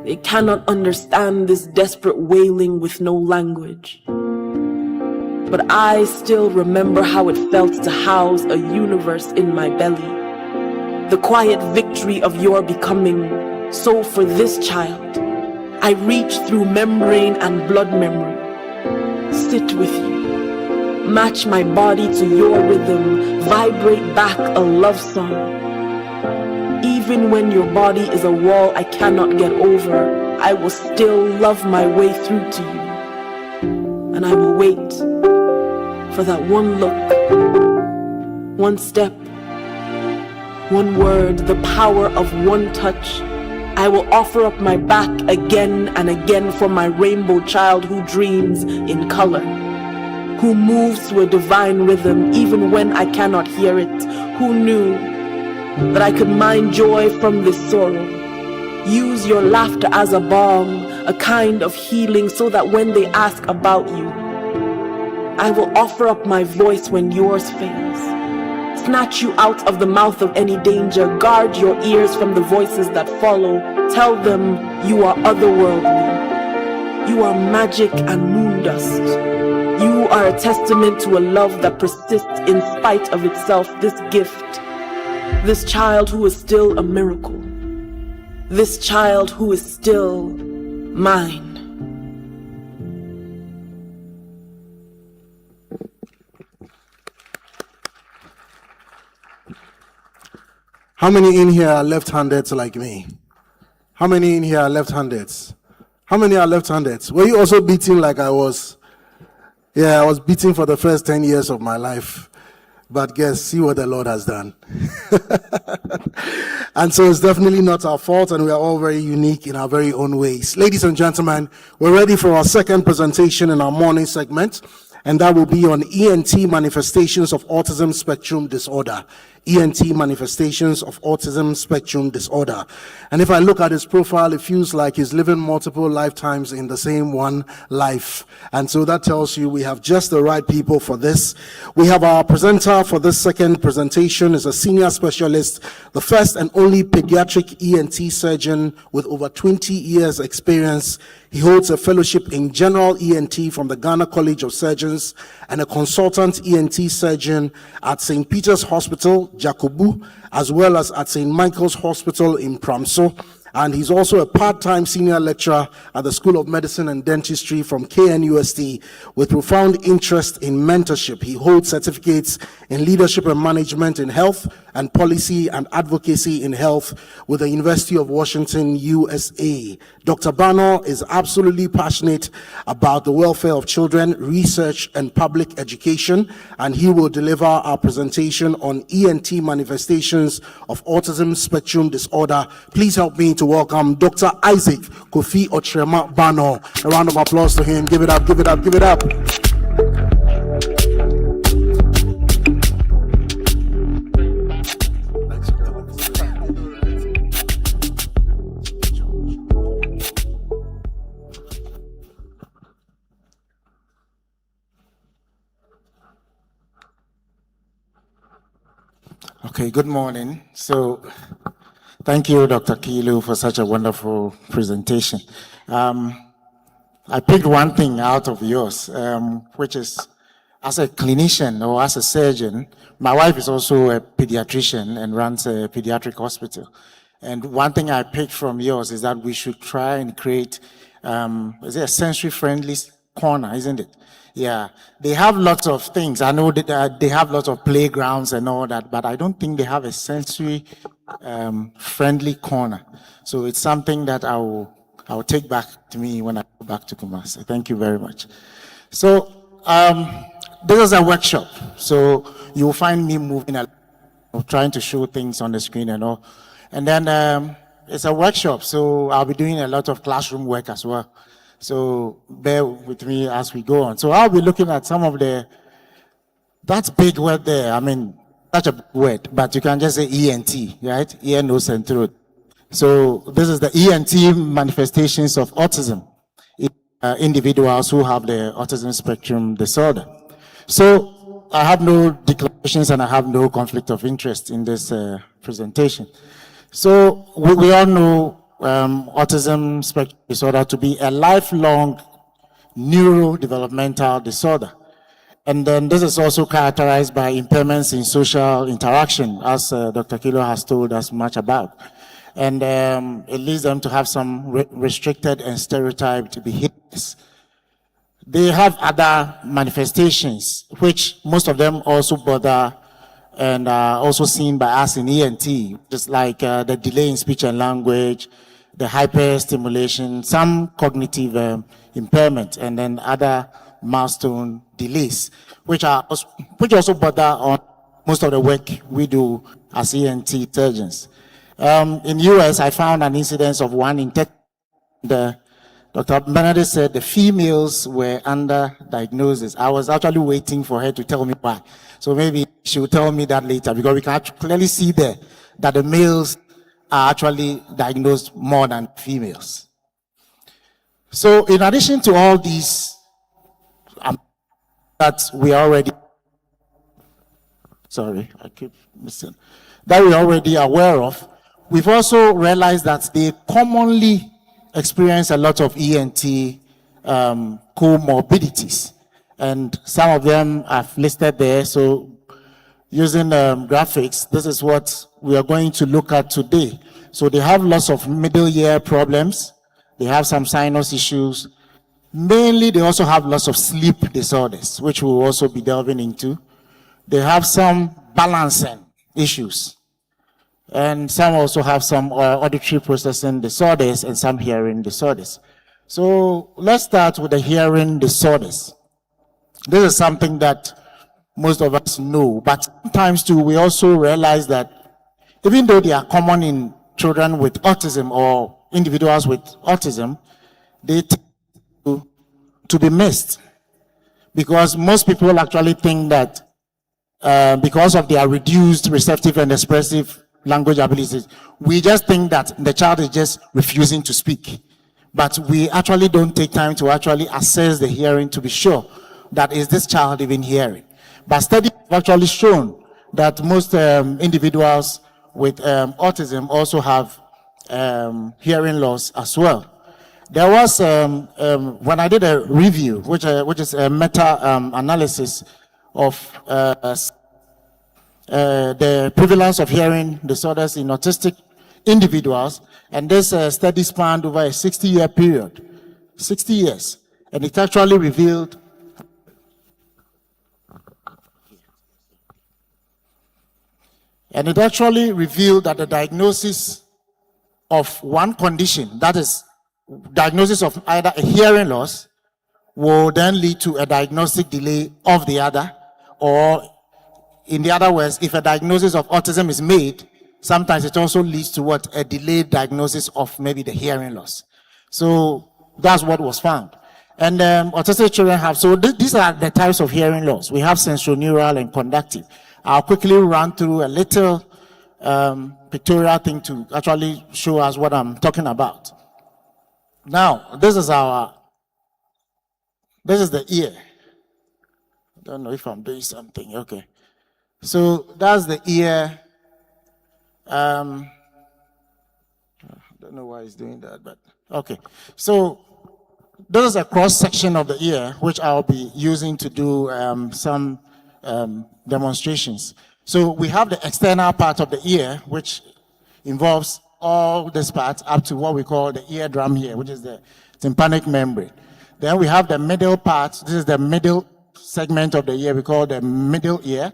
They cannot understand this desperate wailing with no language. But I still remember how it felt to house a universe in my belly. The quiet victory of your becoming. So for this child, I reach through membrane and blood memory. Sit with you. Match my body to your rhythm. Vibrate back a love song. Even when your body is a wall I cannot get over, I will still love my way through to you. And I will wait for that one look, one step, one word, the power of one touch. I will offer up my back again and again for my rainbow child who dreams in color, who moves to a divine rhythm even when I cannot hear it, who knew that I could mine joy from this sorrow. Use your laughter as a balm, a kind of healing, so that when they ask about you, I will offer up my voice when yours fails. Snatch you out of the mouth of any danger. Guard your ears from the voices that follow. Tell them you are otherworldly. You are magic and moon dust. You are a testament to a love that persists in spite of itself. This gift. This child who is still a miracle. This child who is still mine. How many in here are left-handed like me? How many in here are left-handed? How many are left-handed? Were you also beating like I was? Yeah, I was beating for the first 10 years of my life. But guess, see what the Lord has done. And so it's definitely not our fault, and we are all very unique in our very own ways. Ladies and gentlemen, we're ready for our second presentation in our morning segment, and that will be on ENT manifestations of autism spectrum disorder. ENT manifestations of autism spectrum disorder. And if I look at his profile, it feels like he's living multiple lifetimes in the same one life. And so that tells you we have just the right people for this. We have our presenter for this second presentation is a senior specialist, the first and only pediatric ENT surgeon with over 20 years experience. He holds a fellowship in general ENT from the Ghana College of Surgeons and a consultant ENT surgeon at St. Peter's Hospital, Jakobu, as well as at St. Michael's Hospital in Pramso. And he's also a part-time senior lecturer at the School of Medicine and Dentistry from KNUST with profound interest in mentorship. He holds certificates in leadership and management in health and policy and advocacy in health with the University of Washington, USA. Dr. Bano is absolutely passionate about the welfare of children, research, and public education, and he will deliver our presentation on ENT manifestations of autism spectrum disorder. Please help me to welcome Dr. Isaac Kofi Ochrema Bano. A round of applause to him. Give it up, give it up, give it up. Okay, good morning. So, thank you, Dr. Kilu, for such a wonderful presentation. I picked one thing out of yours, which is, as a clinician or as a surgeon, my wife is also a pediatrician and runs a pediatric hospital. And one thing I picked from yours is that we should try and create, is it a sensory-friendly corner, isn't it? Yeah, they have lots of things. I know that they have lots of playgrounds and all that, but I don't think they have a sensory friendly corner. So it's something that I'll take back to me when I go back to Kumasi. Thank you very much. So this is a workshop. So you'll find me moving along, trying to show things on the screen and all. And then it's a workshop, so I'll be doing a lot of classroom work as well. So bear with me as we go on. So I'll be looking at some of that's big word there. I mean, such a big word, but you can just say ENT, right? Ear, nose, and throat. So this is the ENT manifestations of autism. individuals who have the autism spectrum disorder. So I have no declarations and I have no conflict of interest in this presentation. So we all know autism spectrum disorder to be a lifelong neurodevelopmental disorder. And then this is also characterized by impairments in social interaction, as Dr. Kilo has told us much about. And it leads them to have some restricted and stereotyped behaviors. They have other manifestations, which most of them also bother and are also seen by us in ENT, just like the delay in speech and language, the hyperstimulation, some cognitive impairment, and then other milestone delays, which also bother on most of the work we do as ENT surgeons. In US, I found an incidence of 1 in 10. Dr. Benedict said the females were under diagnosis. I was actually waiting for her to tell me why. So maybe she will tell me that later, because we can clearly see there that the males are actually diagnosed more than females. So in addition to all these that we already, that we're already aware of, we've also realized that they commonly experience a lot of ENT comorbidities. And some of them I've listed there. So using graphics, this is what we are going to look at today. So they have lots of middle ear problems. They have some sinus issues. Mainly, they also have lots of sleep disorders, which we'll also be delving into. They have some balancing issues. And some also have some auditory processing disorders and some hearing disorders. So let's start with the hearing disorders. This is something that most of us know, but sometimes too, we also realize that even though they are common in children with autism or individuals with autism, they tend to be missed, because most people actually think that because of their reduced receptive and expressive language abilities, we just think that the child is just refusing to speak. But we actually don't take time to actually assess the hearing to be sure that is this child even hearing. But studies have actually shown that most individuals with autism also have hearing loss as well. There was, when I did a review, which is a meta-analysis of the prevalence of hearing disorders in autistic individuals, and this study spanned over a 60-year period, 60 years, and it actually revealed that the diagnosis of one condition, that is diagnosis of either a hearing loss, will then lead to a diagnostic delay of the other, or in the other words, if a diagnosis of autism is made, sometimes it also leads to what? A delayed diagnosis of maybe the hearing loss. So that's what was found. And autistic children have, so these are the types of hearing loss. We have sensorineural and conductive. I'll quickly run through a little pictorial thing to actually show us what I'm talking about. Now, this is the ear. I don't know if I'm doing something. Okay. So that's the ear. I don't know why it's doing that, but okay. So this is a cross section of the ear, which I'll be using to do some demonstrations. So we have the external part of the ear, which involves all this part up to what we call the eardrum here, which is the tympanic membrane. Then we have the middle part. This is the middle segment of the ear we call the middle ear,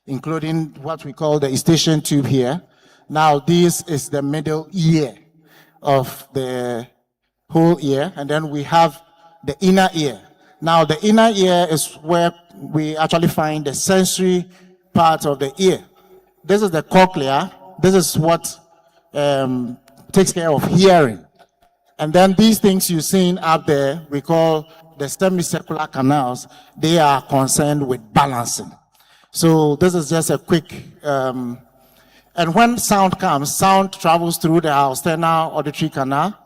including what we call the eustachian tube here. Now this is the middle ear of the whole ear, and then we have the inner ear. Now the inner ear is where we actually find the sensory part of the ear. This is the cochlea. This is what takes care of hearing. And then these things you're seeing up there, we call the semicircular canals. They are concerned with balancing. So this is just a quick, and when sound comes, sound travels through the external auditory canal.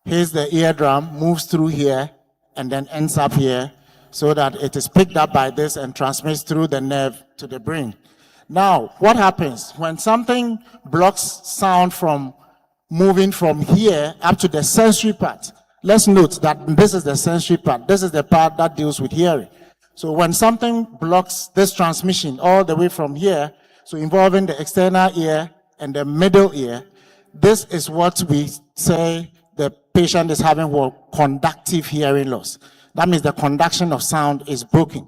Here's the eardrum, moves through here, and then ends up here, so that it is picked up by this and transmits through the nerve to the brain. Now, what happens when something blocks sound from moving from here up to the sensory part? Let's note that this is the sensory part. This is the part that deals with hearing. So when something blocks this transmission all the way from here, so involving the external ear and the middle ear, this is what we say the patient is having what conductive hearing loss. That means the conduction of sound is broken.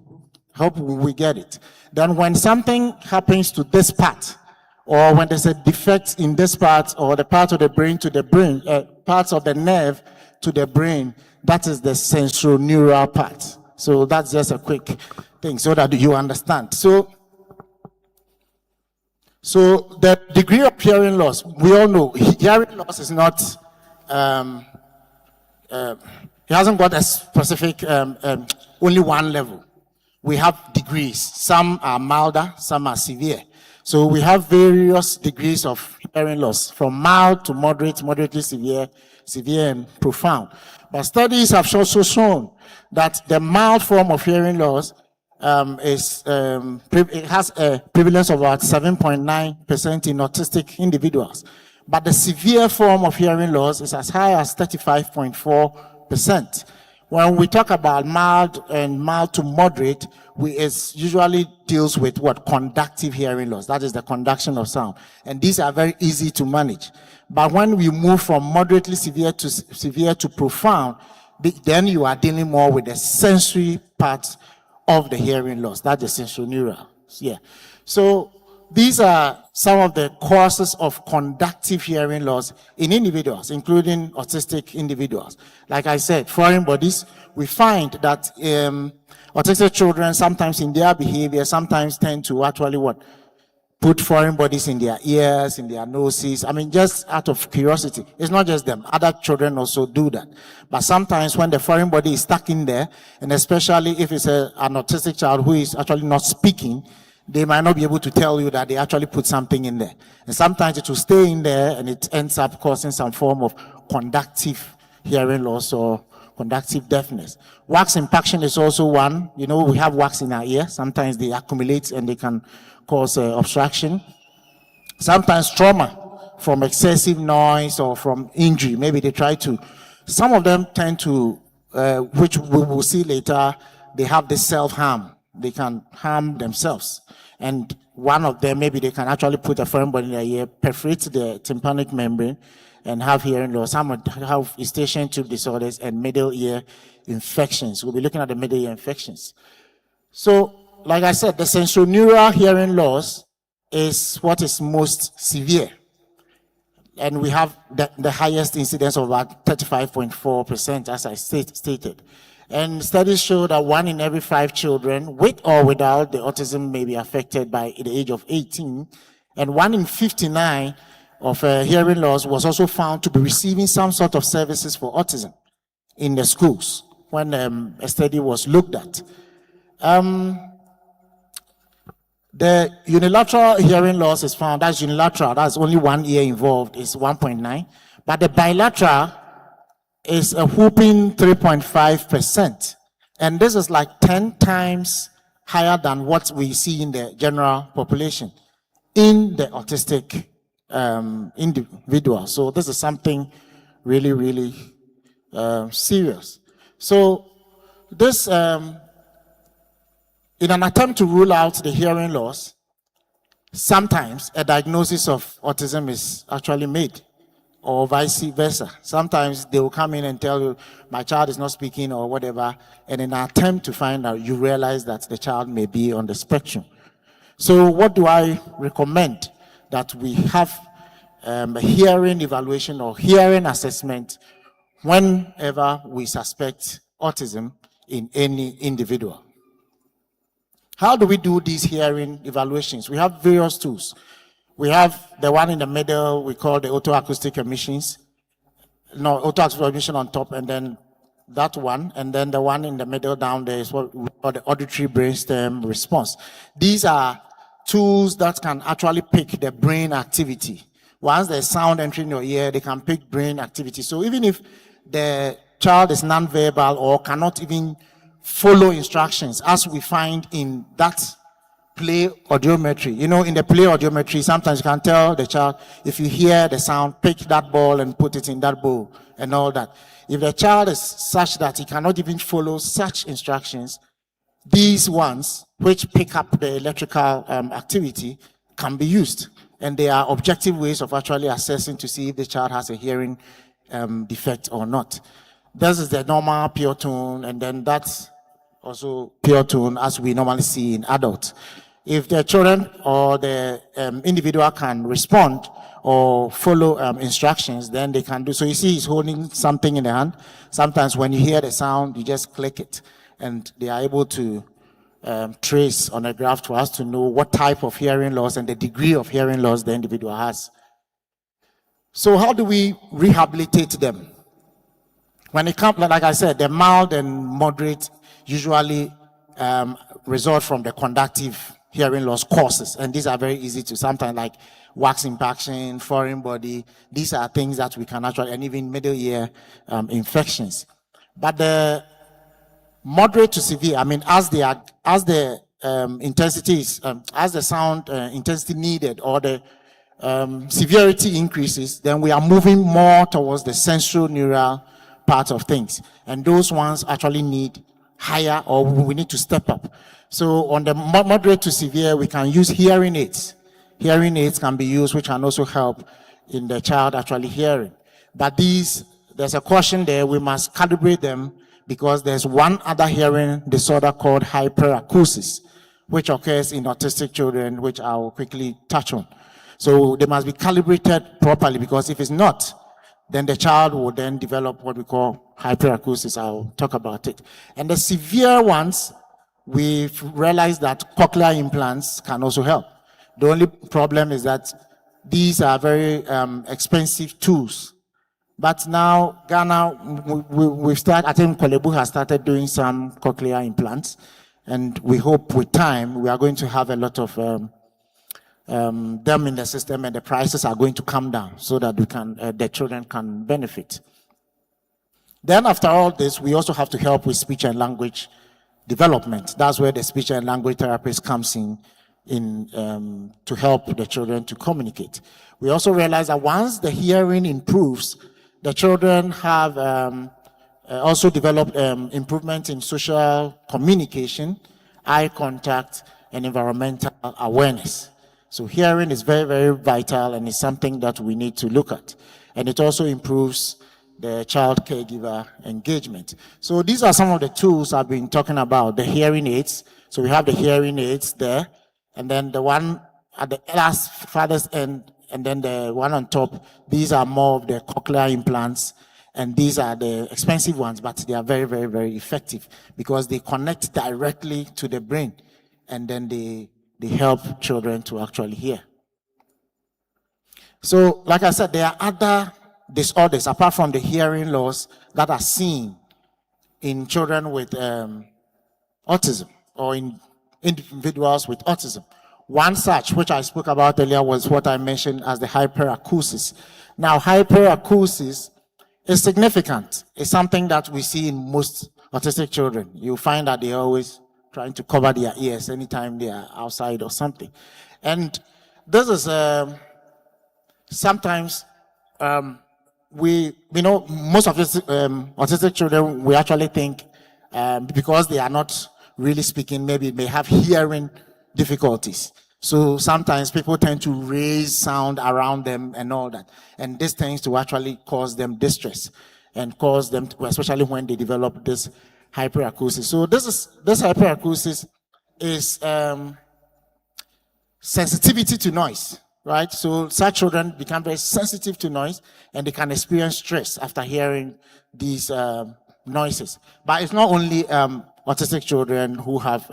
Hope we get it. Then when something happens to this part, or when there's a defect in this part, or the part of the brain to the brain, parts of the nerve to the brain, that is the sensorineural part. So that's just a quick thing so that you understand. So the degree of hearing loss, we all know hearing loss is not, it hasn't got a specific, only one level. We have degrees. Some are milder, some are severe. So we have various degrees of hearing loss, from mild to moderate, moderately severe, severe and profound. But studies have also shown that the mild form of hearing loss it has a prevalence of about 7.9% in autistic individuals. But the severe form of hearing loss is as high as 35.4%. When we talk about mild and mild to moderate, it usually deals with what? Conductive hearing loss. That is the conduction of sound. And these are very easy to manage. But when we move from moderately severe to profound, then you are dealing more with the sensory part of the hearing loss. That's the sensorineural. Yeah. So these are some of the causes of conductive hearing loss in individuals, including autistic individuals. Like I said, foreign bodies, we find that autistic children sometimes in their behavior sometimes tend to actually put foreign bodies in their ears, in their noses. I mean, just out of curiosity. It's not just them. Other children also do that. But sometimes when the foreign body is stuck in there, and especially if it's an autistic child who is actually not speaking, they might not be able to tell you that they actually put something in there. And sometimes it will stay in there and it ends up causing some form of conductive hearing loss or conductive deafness. Wax impaction is also one. You know, we have wax in our ear. Sometimes they accumulate and they can cause obstruction. Sometimes trauma from excessive noise or from injury. Maybe they try to, some of them tend to, which we will see later, they have this self-harm. They can harm themselves. And one of them, maybe they can actually put a foreign body in their ear, perforate the tympanic membrane, and have hearing loss. Some have eustachian tube disorders and middle ear infections. We'll be looking at the middle ear infections. So, like I said, the sensorineural hearing loss is what is most severe. And we have the highest incidence of about 35.4%, as I stated. And studies show that 1 in every 5 children, with or without the autism, may be affected by the age of 18. And 1 in 59 of hearing loss was also found to be receiving some sort of services for autism in the schools when a study was looked at. The unilateral hearing loss is found, that's unilateral, that's only one ear involved, is 1.9. But the bilateral is a whooping 3.5%. And this is like 10 times higher than what we see in the general population in the autistic individual. So this is something really, really serious. So this, in an attempt to rule out the hearing loss, sometimes a diagnosis of autism is actually made, or vice versa. Sometimes they will come in and tell you, my child is not speaking or whatever, and in an attempt to find out, you realize that the child may be on the spectrum. So what do I recommend? That we have a hearing evaluation or hearing assessment whenever we suspect autism in any individual. How do we do these hearing evaluations? We have various tools. We have the one in the middle, we call the autoacoustic emissions. No, autoacoustic emission on top, and then that one, and then the one in the middle down there is what we call the auditory brainstem response. These are tools that can actually pick the brain activity. Once there's sound entering your ear, they can pick brain activity. So even if the child is nonverbal or cannot even follow instructions, as we find in that play audiometry. You know, in the play audiometry, sometimes you can tell the child, if you hear the sound, pick that ball and put it in that bowl and all that. If the child is such that he cannot even follow such instructions, these ones, which pick up the electrical activity, can be used. And there are objective ways of actually assessing to see if the child has a hearing defect or not. This is the normal pure tone, and then that's also pure tone as we normally see in adults. If the children or the individual can respond or follow instructions, then they can do. So you see he's holding something in the hand. Sometimes when you hear the sound, you just click it, and they are able to trace on a graph for us to know what type of hearing loss and the degree of hearing loss the individual has. So how do we rehabilitate them? When it comes, like I said, the mild and moderate usually result from the conductive hearing loss causes, and these are very easy to, sometimes like wax impaction, foreign body. These are things that we can actually, and even middle ear infections. But the moderate to severe, I mean, as the intensity is, as the sound intensity needed or the severity increases, then we are moving more towards the sensory neural part of things, and those ones actually need higher, or we need to step up. So on the moderate to severe, we can use hearing aids. Hearing aids can be used, which can also help in the child actually hearing. But these, there's a caution there, we must calibrate them, because there's one other hearing disorder called hyperacusis, which occurs in autistic children, which I'll quickly touch on. So they must be calibrated properly, because if it's not, then the child will then develop what we call hyperacusis. I'll talk about it. And the severe ones, we've realized that cochlear implants can also help. The only problem is that these are very expensive tools. But now, Ghana, we've started, I think Kolebu has started doing some cochlear implants, and we hope with time we are going to have a lot of them in the system, and the prices are going to come down so that we can, the children can benefit. Then after all this, we also have to help with speech and language development. That's where the speech and language therapist comes in to help the children to communicate. We also realize that once the hearing improves, the children have also developed improvement in social communication, eye contact, and environmental awareness. So hearing is very, very vital, and is something that we need to look at. And it also improves the child caregiver engagement. So these are some of the tools I've been talking about, the hearing aids. So we have the hearing aids there, and then the one at the last farthest end, and then the one on top, these are more of the cochlear implants, and these are the expensive ones, but they are very, very, very effective because they connect directly to the brain, and then they help children to actually hear. So, like I said, there are other disorders apart from the hearing loss that are seen in children with autism, or in individuals with autism. One such, which I spoke about earlier, was what I mentioned as the hyperacusis. Now, hyperacusis is significant. It's something that we see in most autistic children. You find that they're always trying to cover their ears anytime they are outside or something. And this is sometimes most of these autistic children, we actually think because they are not really speaking, maybe may have hearing difficulties. So sometimes people tend to raise sound around them and all that. And this tends to actually cause them distress and cause them to, especially when they develop this hyperacusis. So this hyperacusis is sensitivity to noise, right? So such children become very sensitive to noise, and they can experience stress after hearing these noises. But it's not only autistic children who have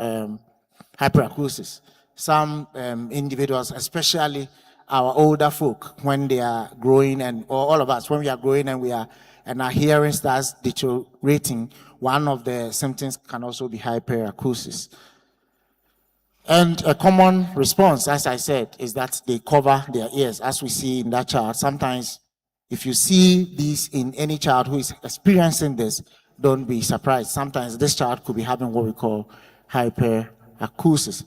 hyperacusis. Some individuals, especially our older folk, when they are growing, and or all of us, when we are growing and our hearing starts deteriorating, one of the symptoms can also be hyperacusis. And a common response, as I said, is that they cover their ears, as we see in that chart. Sometimes If you see this in any child who is experiencing this, don't be surprised. Sometimes this child could be having what we call hyperacusis.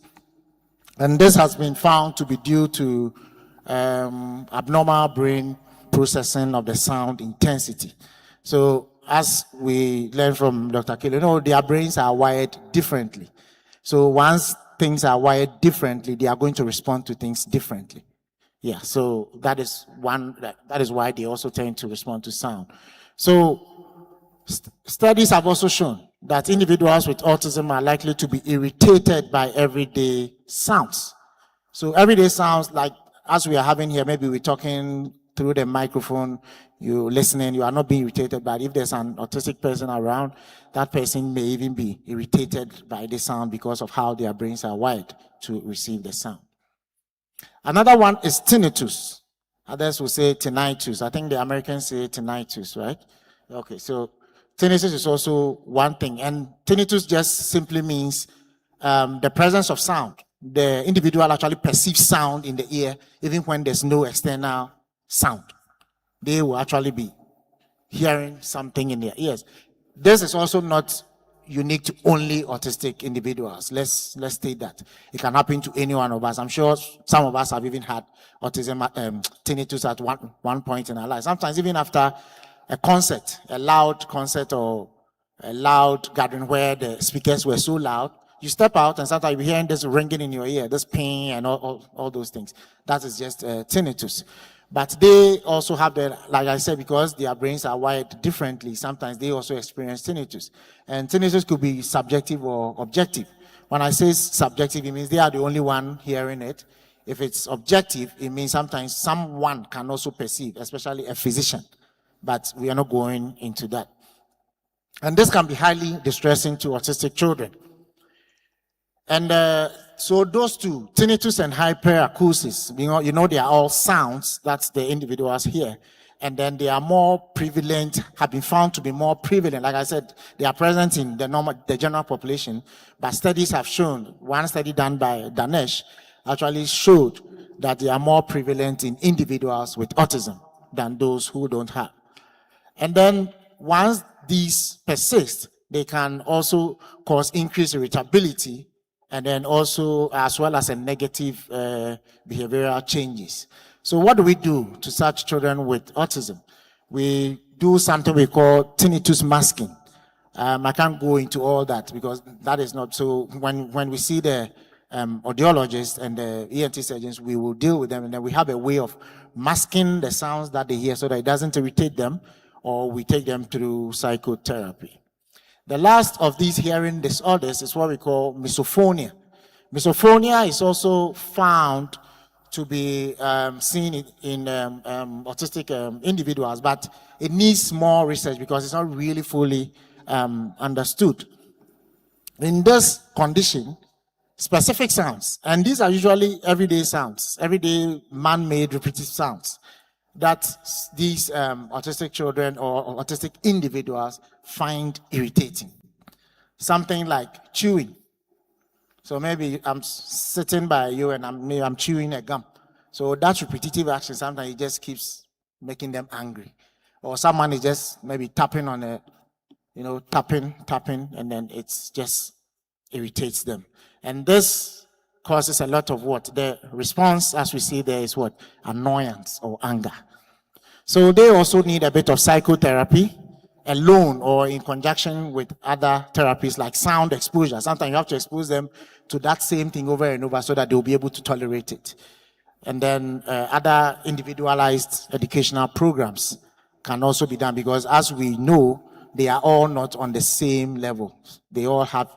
And this has been found to be due to abnormal brain processing of the sound intensity. So as we learned from Dr. Kilo, their brains are wired differently. So once things are wired differently, they are going to respond to things differently. Yeah, so that is why they also tend to respond to sound. So studies have also shown that individuals with autism are likely to be irritated by everyday sounds. So everyday sounds, like as we are having here, maybe we're talking through the microphone, you're listening, you are not being irritated, but if there's an autistic person around, that person may even be irritated by the sound because of how their brains are wired to receive the sound. Another one is tinnitus. Others will say tinnitus. I think the Americans say tinnitus, right? Okay, so tinnitus is also one thing. And tinnitus just simply means the presence of sound. The individual actually perceives sound in the ear, even when there's no external sound. They will actually be hearing something in their ears. This is also not unique to only autistic individuals. Let's state that. It can happen to any one of us. I'm sure some of us have even had autism, tinnitus at one point in our life. Sometimes even after a concert, a loud concert or a loud gathering where the speakers were so loud, you step out and sometimes you're hearing this ringing in your ear, this ping and all those things. That is just tinnitus. But they also have like I said, because their brains are wired differently, sometimes they also experience tinnitus. And tinnitus could be subjective or objective. When I say subjective, it means they are the only one hearing it. If it's objective, it means sometimes someone can also perceive, especially a physician. But we are not going into that. And this can be highly distressing to autistic children. And so those two, tinnitus and hyperacusis, they are all sounds that the individuals hear. And then they are more prevalent, have been found to be more prevalent. Like I said, they are present in the general population. But studies have shown, one study done by Danesh actually showed that they are more prevalent in individuals with autism than those who don't have. And then once these persist, they can also cause increased irritability, and then also as well as a negative behavioral changes. So what do we do to such children with autism? We do something we call tinnitus masking. I can't go into all that because that is not so. When we see the audiologists and the ENT surgeons, we will deal with them, and then we have a way of masking the sounds that they hear so that it doesn't irritate them, or we take them through psychotherapy. The last of these hearing disorders is what we call misophonia. Misophonia is also found to be seen in autistic individuals, but it needs more research because it's not really fully understood. In this condition, specific sounds, and these are usually everyday sounds, everyday man-made repetitive sounds, that these autistic children or autistic individuals find irritating. Something like chewing. So maybe I'm sitting by you and I'm chewing a gum. So that repetitive action, sometimes it just keeps making them angry. Or someone is just maybe tapping on a, tapping, and then it's just irritates them. And this causes a lot of what? The response, as we see there, is what? Annoyance or anger. So they also need a bit of psychotherapy, alone or in conjunction with other therapies like sound exposure. Sometimes you have to expose them to that same thing over and over so that they'll be able to tolerate it. And then other individualized educational programs can also be done because, as we know, they are all not on the same level. They all have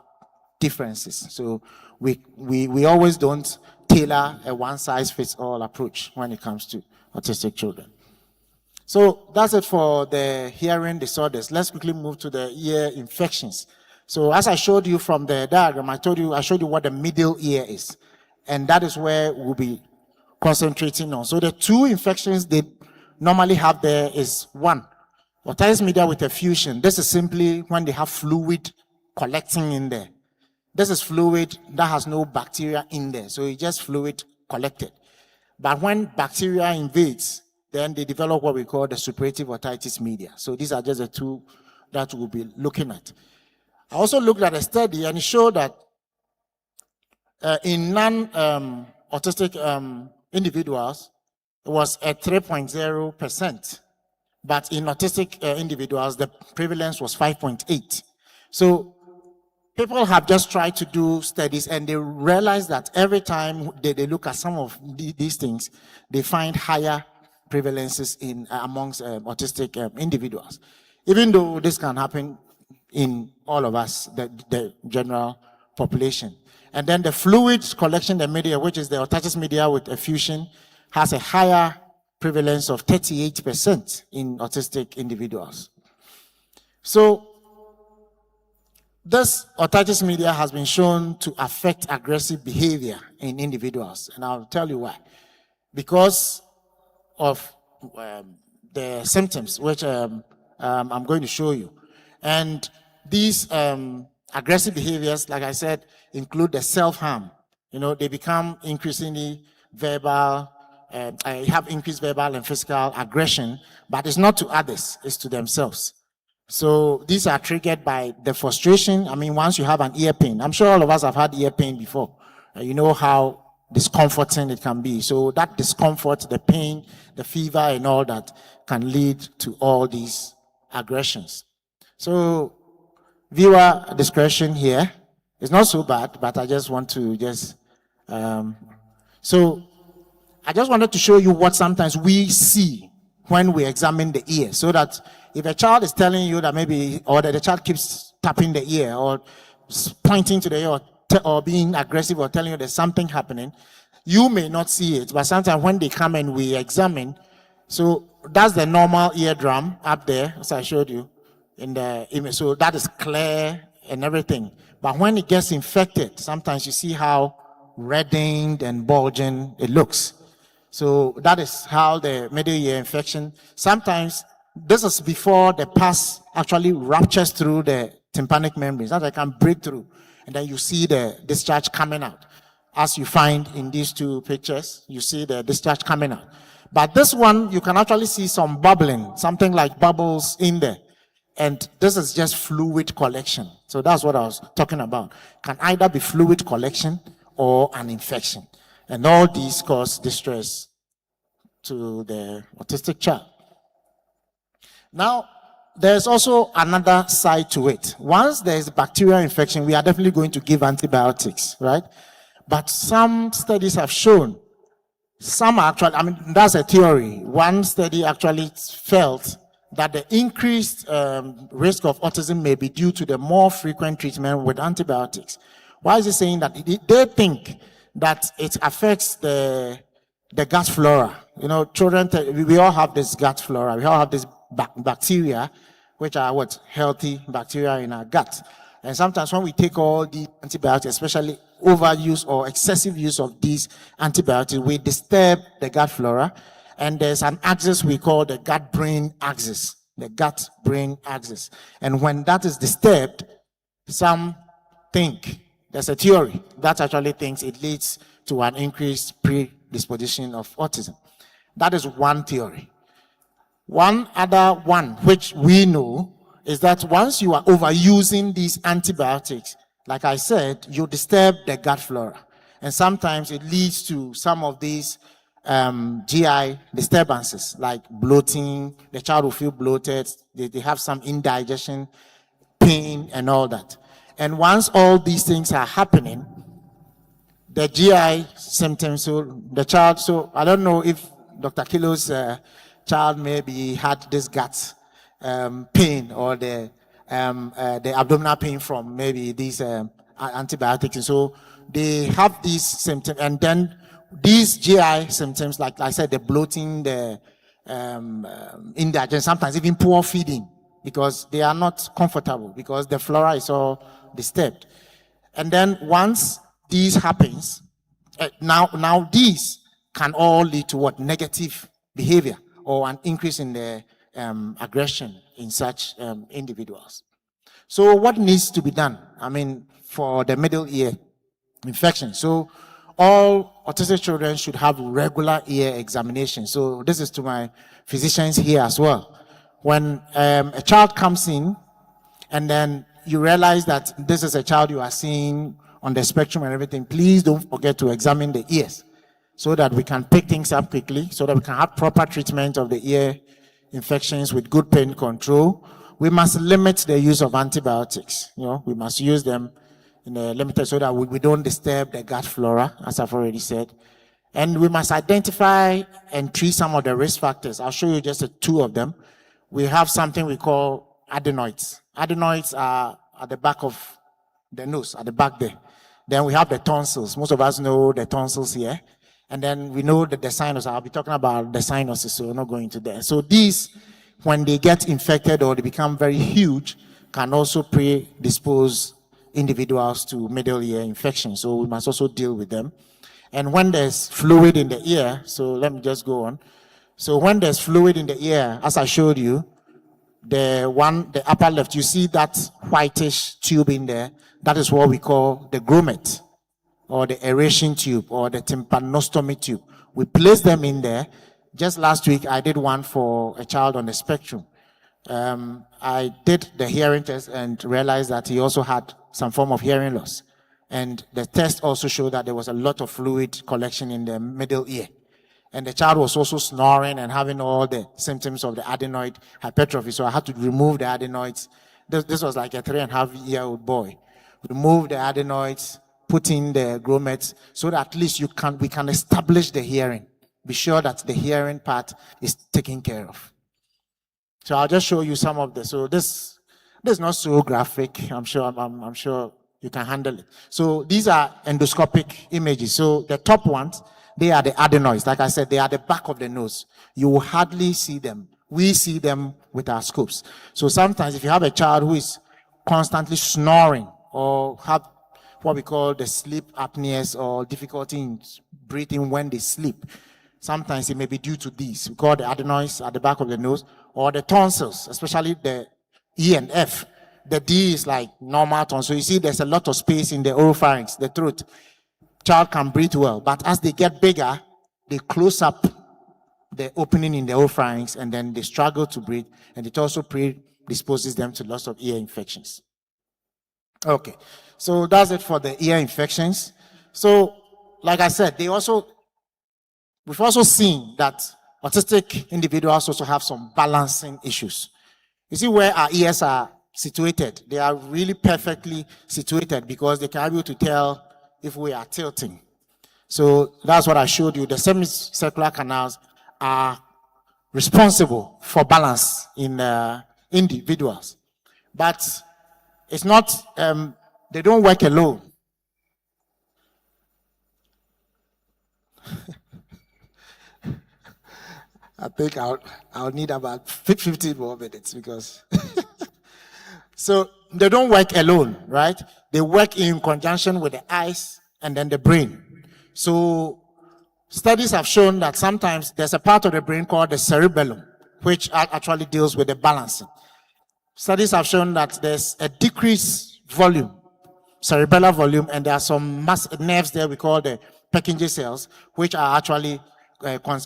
differences. So we always don't tailor a one-size-fits-all approach when it comes to autistic children. So that's it for the hearing disorders. Let's quickly move to the ear infections. So as I showed you from the diagram, I showed you what the middle ear is. And that is where we'll be concentrating on. So the two infections they normally have there is one, otitis media with effusion. This is simply when they have fluid collecting in there. This is fluid that has no bacteria in there. So it's just fluid collected. But when bacteria invades, then they develop what we call the suppurative otitis media. So these are just the two that we'll be looking at. I also looked at a study and it showed that in non-autistic individuals, it was at 3.0%. But in autistic individuals, the prevalence was 5.8. So people have just tried to do studies and they realize that every time they look at some of these things, they find higher prevalences in amongst autistic individuals. Even though this can happen in all of us, the general population. And then the fluid collection, the media, which is the otitis media with effusion, has a higher prevalence of 38% in autistic individuals. So this otitis media has been shown to affect aggressive behavior in individuals, and I'll tell you why. Because of the symptoms, which I'm going to show you. And these aggressive behaviors, like I said, include the self-harm. They become increasingly verbal, have increased verbal and physical aggression, but it's not to others, it's to themselves. So these are triggered by the frustration. I mean, once you have an ear pain, I'm sure all of us have had ear pain before. You know how discomforting it can be. So that discomfort, the pain, the fever and all that can lead to all these aggressions. So viewer discretion here is not so bad, but I just want to so I just wanted to show you what sometimes we see when we examine the ear, so that if a child is telling you that maybe, or that the child keeps tapping the ear or pointing to the ear or being aggressive or telling you there's something happening, you may not see it, but sometimes when they come and we examine, so that's the normal eardrum up there, as I showed you in the image. So that is clear and everything. But when it gets infected, sometimes you see how reddened and bulging it looks. So that is how the middle ear infection, sometimes this is before the pus actually ruptures through the tympanic membranes, that I can break through. And then you see the discharge coming out. As you find in these two pictures, you see the discharge coming out. But this one, you can actually see some bubbling, something like bubbles in there. And this is just fluid collection. So that's what I was talking about. Can either be fluid collection or an infection. And all these cause distress to the autistic child. Now, there's also another side to it. Once there's bacterial infection, we are definitely going to give antibiotics, right? But some studies have shown, some actually, I mean, that's a theory. One study actually felt that the increased risk of autism may be due to the more frequent treatment with antibiotics. Why is it saying that? They think that it affects the gut flora. Children, we all have this gut flora. We all have this bacteria, which are healthy bacteria in our gut. And sometimes when we take all the antibiotics, especially overuse or excessive use of these antibiotics, we disturb the gut flora. And there's an axis we call the gut-brain axis, the gut-brain axis. And when that is disturbed, some think, there's a theory that actually thinks it leads to an increased predisposition of autism. That is one theory. One other one, which we know, is that once you are overusing these antibiotics, like I said, you disturb the gut flora. And sometimes it leads to some of these GI disturbances, like bloating. The child will feel bloated. They have some indigestion, pain, and all that. And once all these things are happening, the GI symptoms, so the child, so I don't know if Dr. Kilo's child maybe had this gut pain or the abdominal pain from maybe these antibiotics. And so they have these symptoms, and then these GI symptoms, like I said, the bloating, the indigestion, sometimes even poor feeding, because they are not comfortable, because the flora is all disturbed. And then once these happens, now these can all lead to what? Negative behavior or an increase in the aggression in such individuals. So what needs to be done? I mean, for the middle ear infection. So all autistic children should have regular ear examination. So this is to my physicians here as well. When a child comes in and then you realize that this is a child you are seeing on the spectrum and everything, please don't forget to examine the ears so that we can pick things up quickly, so that we can have proper treatment of the ear infections with good pain control. We must limit the use of antibiotics. We must use them in a limited so that we don't disturb the gut flora, as I've already said. And we must identify and treat some of the risk factors. I'll show you just two of them. We have something we call adenoids. Adenoids are at the back of the nose, at the back there. Then we have the tonsils. Most of us know the tonsils here. And then we know that the sinus, I'll be talking about the sinuses, so we're not going to there. So these, when they get infected or they become very huge, can also predispose individuals to middle ear infection. So we must also deal with them. And when there's fluid in the ear, so let me just go on. So when there's fluid in the ear, as I showed you, the upper left, you see that whitish tube in there. That is what we call the grommet, or the aeration tube, or the tympanostomy tube. We place them in there. Just last week, I did one for a child on the spectrum. I did the hearing test and realized that he also had some form of hearing loss. And the test also showed that there was a lot of fluid collection in the middle ear. And the child was also snoring and having all the symptoms of the adenoid hypertrophy. So I had to remove the adenoids. This was like a 3.5-year-old boy. Remove the adenoids, put in the grommets, so that at least we can establish the hearing. Be sure that the hearing part is taken care of. So I'll just show you some of this. So this is not so graphic. I'm sure you can handle it. So these are endoscopic images. So the top ones, they are the adenoids. Like I said, they are the back of the nose. You will hardly see them. We see them with our scopes. So sometimes if you have a child who is constantly snoring or have what we call the sleep apneas or difficulty in breathing when they sleep, sometimes it may be due to these. We call the adenoids at the back of the nose, or the tonsils, especially the E and F. The D is like normal tonsil. You see there's a lot of space in the oropharynx, the throat. Child can breathe well, but as they get bigger, they close up the opening in the oropharynx and then they struggle to breathe, and it also predisposes them to loss of ear infections. Okay, so that's it for the ear infections. So, like I said, we've also seen that autistic individuals also have some balancing issues. You see where our ears are situated, they are really perfectly situated because they can be able to tell if we are tilting. So that's what I showed you. The semicircular canals are responsible for balance in individuals. But it's not, they don't work alone. I think I'll need about 15 more minutes because so they don't work alone, right? They work in conjunction with the eyes and then the brain. So studies have shown that sometimes there's a part of the brain called the cerebellum, which actually deals with the balancing. Studies have shown that there's a decreased volume, cerebellar volume, and there are some nerves there we call the Purkinje cells, which are actually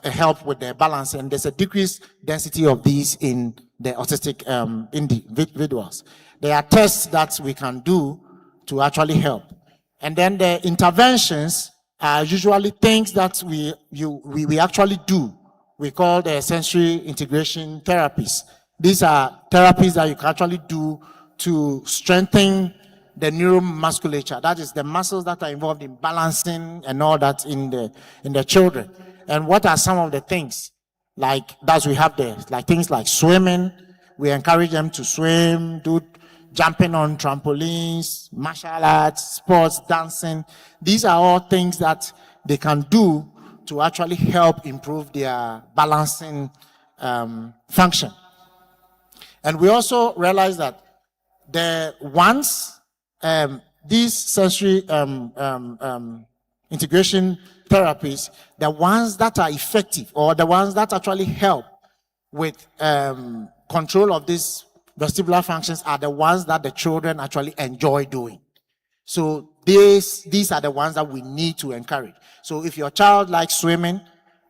help with the balance, and there's a decreased density of these in the autistic individuals. There are tests that we can do to actually help. And then the interventions are usually things that we actually do. We call the sensory integration therapies. These are therapies that you can actually do to strengthen the neuromusculature. That is the muscles that are involved in balancing and all that in the children. And what are some of the things like that we have there? Like things like swimming. We encourage them to swim, do jumping on trampolines, martial arts, sports, dancing. These are all things that they can do to actually help improve their balancing function. And we also realize that these sensory integration therapies, the ones that are effective or the ones that actually help with control of these vestibular functions are the ones that the children actually enjoy doing. So these are the ones that we need to encourage. So if your child likes swimming,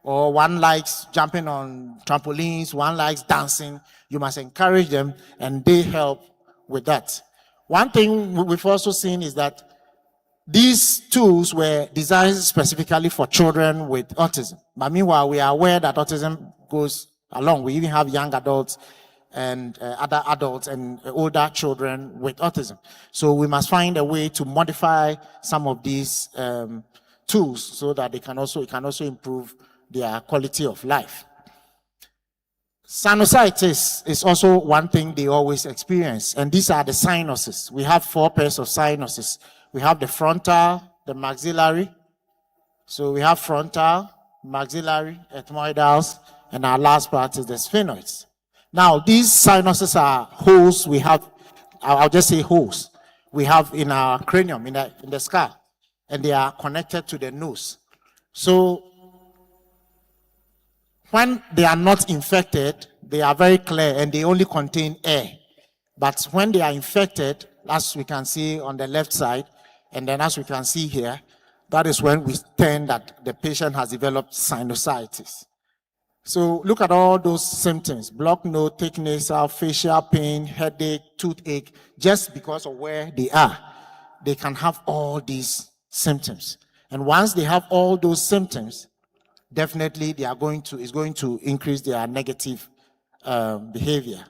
or one likes jumping on trampolines, one likes dancing, you must encourage them, and they help with that. One thing we've also seen is that these tools were designed specifically for children with autism. But meanwhile, we are aware that autism goes along. We even have young adults and other adults and older children with autism. So we must find a way to modify some of these tools so that it can also improve their quality of life. Sinusitis is also one thing they always experience, and these are the sinuses. We have 4 pairs of sinuses. We have the frontal, the maxillary. So we have frontal, maxillary, ethmoidals, and our last part is the sphenoids. Now, these sinuses are holes we have, I'll just say holes, we have in our cranium, in the skull, and they are connected to the nose. So when they are not infected, they are very clear and they only contain air. But when they are infected, as we can see on the left side, and then as we can see here, that is when we turn that the patient has developed sinusitis. So look at all those symptoms: blocked nose, thick nasal, facial pain, headache, toothache. Just because of where they are, they can have all these symptoms. And once they have all those symptoms, definitely it's going to increase their negative behavior.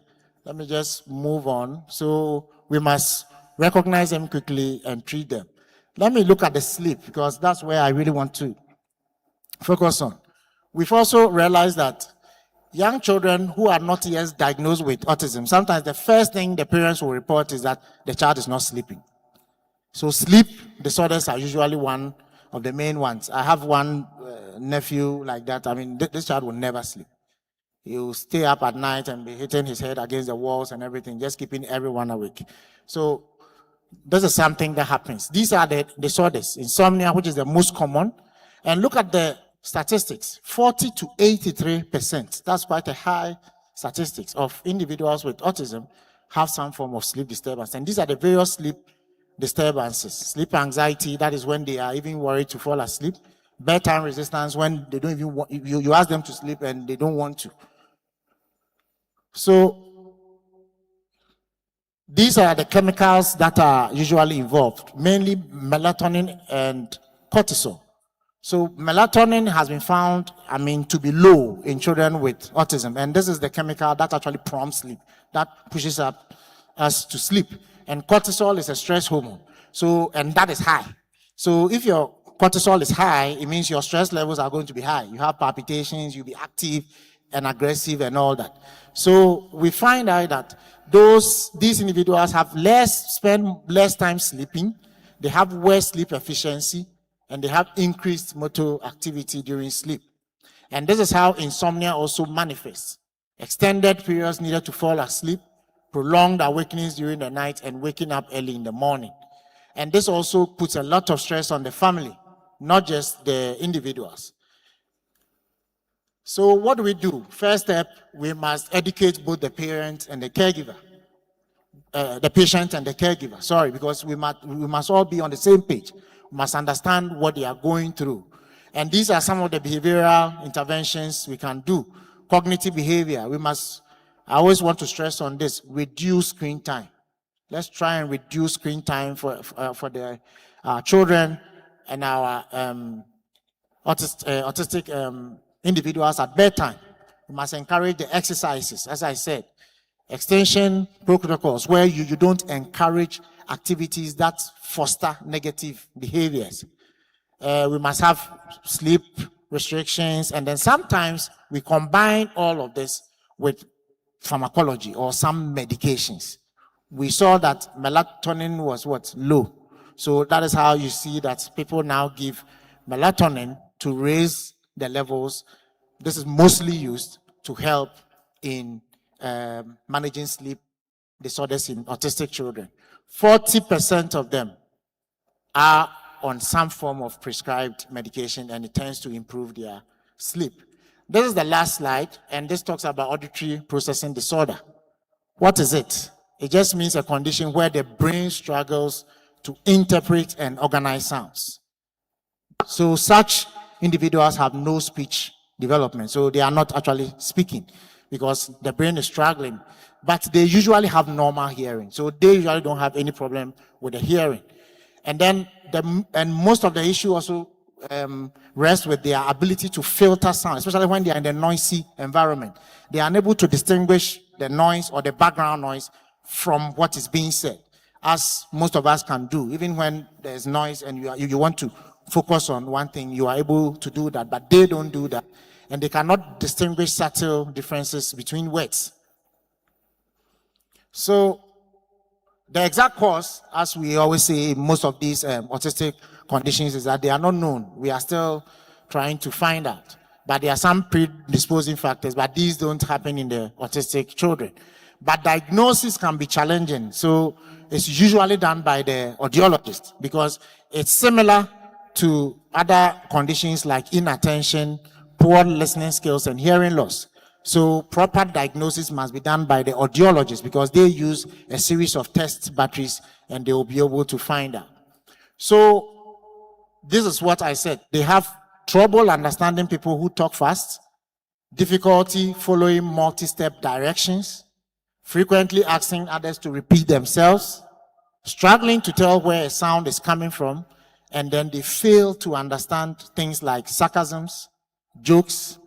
Let me just move on. So we must recognize them quickly and treat them. Let me look at the sleep, because that's where I really want to focus on. We've also realized that young children who are not yet diagnosed with autism, sometimes the first thing the parents will report is that the child is not sleeping. So sleep disorders are usually one of the main ones. I have one nephew like that. I mean, this child will never sleep. He will stay up at night and be hitting his head against the walls and everything, just keeping everyone awake. So this is something that happens. These are the disorders. Insomnia, which is the most common. And look at the statistics, 40 to 83%. That's quite a high statistics of individuals with autism have some form of sleep disturbance. And these are the various sleep disturbances. Sleep anxiety, that is when they are even worried to fall asleep. Bedtime resistance, when they don't even want, you ask them to sleep and they don't want to. So these are the chemicals that are usually involved, mainly melatonin and cortisol. So melatonin has been found, to be low in children with autism. And this is the chemical that actually prompts sleep, that pushes us to sleep. And cortisol is a stress hormone. So, and that is high. So if your cortisol is high, it means your stress levels are going to be high. You have palpitations, you'll be active and aggressive and all that. So we find out that these individuals spend less time sleeping, they have worse sleep efficiency, and they have increased motor activity during sleep. And this is how insomnia also manifests. Extended periods needed to fall asleep, prolonged awakenings during the night, and waking up early in the morning. And this also puts a lot of stress on the family, not just the individuals. So what do? First step, we must educate both the parent and the caregiver. The patient and the caregiver, sorry, because we must all be on the same page. We must understand what they are going through. And these are some of the behavioral interventions we can do. Cognitive behavior, I always want to stress on this, reduce screen time. Let's try and reduce screen time for the children and our autistic individuals at bedtime. We must encourage the exercises, as I said. Extension protocols where you don't encourage activities that foster negative behaviors. We must have sleep restrictions, and then sometimes we combine all of this with pharmacology or some medications. We saw that melatonin was low. So that is how you see that people now give melatonin to raise the levels. This is mostly used to help in managing sleep disorders in autistic children. 40% of them are on some form of prescribed medication, and it tends to improve their sleep. This is the last slide, and this talks about auditory processing disorder. What is it? It just means a condition where the brain struggles to interpret and organize sounds. So such individuals have no speech development, so they are not actually speaking because the brain is struggling, but they usually have normal hearing, so they usually don't have any problem with the hearing. And then most of the issue also rests with their ability to filter sound, especially when they are in the noisy environment. They are unable to distinguish the noise or the background noise from what is being said, as most of us can do. Even when there's noise and you want to focus on one thing, you are able to do that, but they don't do that. And they cannot distinguish subtle differences between words. So the exact cause, as we always say, most of these autistic conditions is that they are not known. We are still trying to find out. But there are some predisposing factors, but these don't happen in the autistic children. But diagnosis can be challenging. So it's usually done by the audiologist because it's similar to other conditions like inattention, poor listening skills, and hearing loss. So proper diagnosis must be done by the audiologist because they use a series of test batteries and they will be able to find out. So this is what I said. They have trouble understanding people who talk fast, difficulty following multi-step directions, frequently asking others to repeat themselves, struggling to tell where a sound is coming from, and then they fail to understand things like sarcasms, jokes,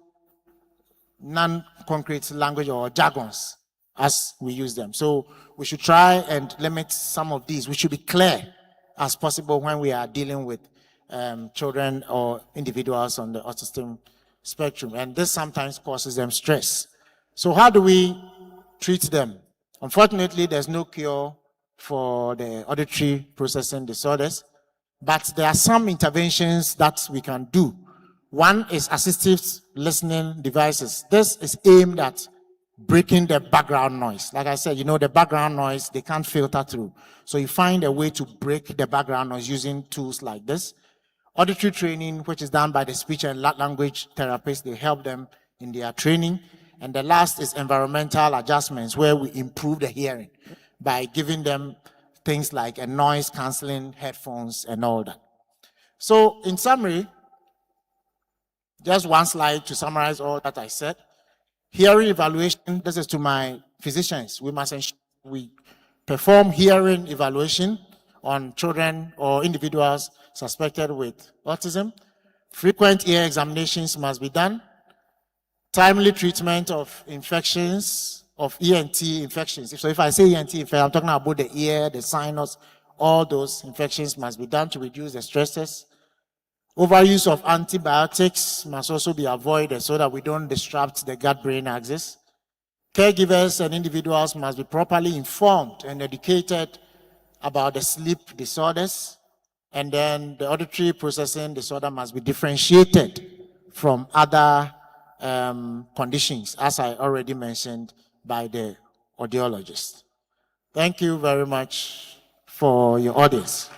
non-concrete language or jargons as we use them. So we should try and limit some of these. We should be clear as possible when we are dealing with children or individuals on the autism spectrum. And this sometimes causes them stress. So how do we treat them? Unfortunately, there's no cure for the auditory processing disorders, but there are some interventions that we can do. One is assistive listening devices. This is aimed at breaking the background noise. Like I said, the background noise, they can't filter through. So you find a way to break the background noise using tools like this. Auditory training, which is done by the speech and language therapists, they help them in their training. And the last is environmental adjustments, where we improve the hearing by giving them things like a noise canceling headphones and all that. So in summary, just one slide to summarize all that I said. Hearing evaluation, this is to my physicians. We must ensure we perform hearing evaluation on children or individuals suspected with autism. Frequent ear examinations must be done. Timely treatment of infections, of ENT infections. So if I say ENT infection, I'm talking about the ear, the sinus, all those infections must be done to reduce the stresses. Overuse of antibiotics must also be avoided so that we don't disrupt the gut-brain axis. Caregivers and individuals must be properly informed and educated about the sleep disorders. And then the auditory processing disorder must be differentiated from other conditions, as I already mentioned, by the audiologist. Thank you very much for your audience.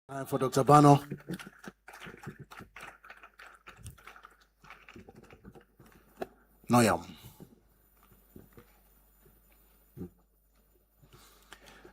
Time for Dr. Bano. Noyam.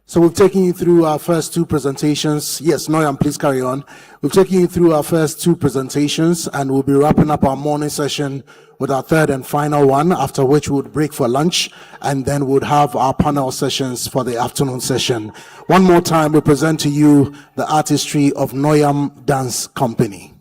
So we've taken you through our first two presentations. Yes, Noyam, please carry on. We've taken you through our first two presentations, and we'll be wrapping up our morning session with our third and final one, after which we would break for lunch, and then we'll have our panel sessions for the afternoon session. One more time, we present to you the artistry of Noyam Dance Company.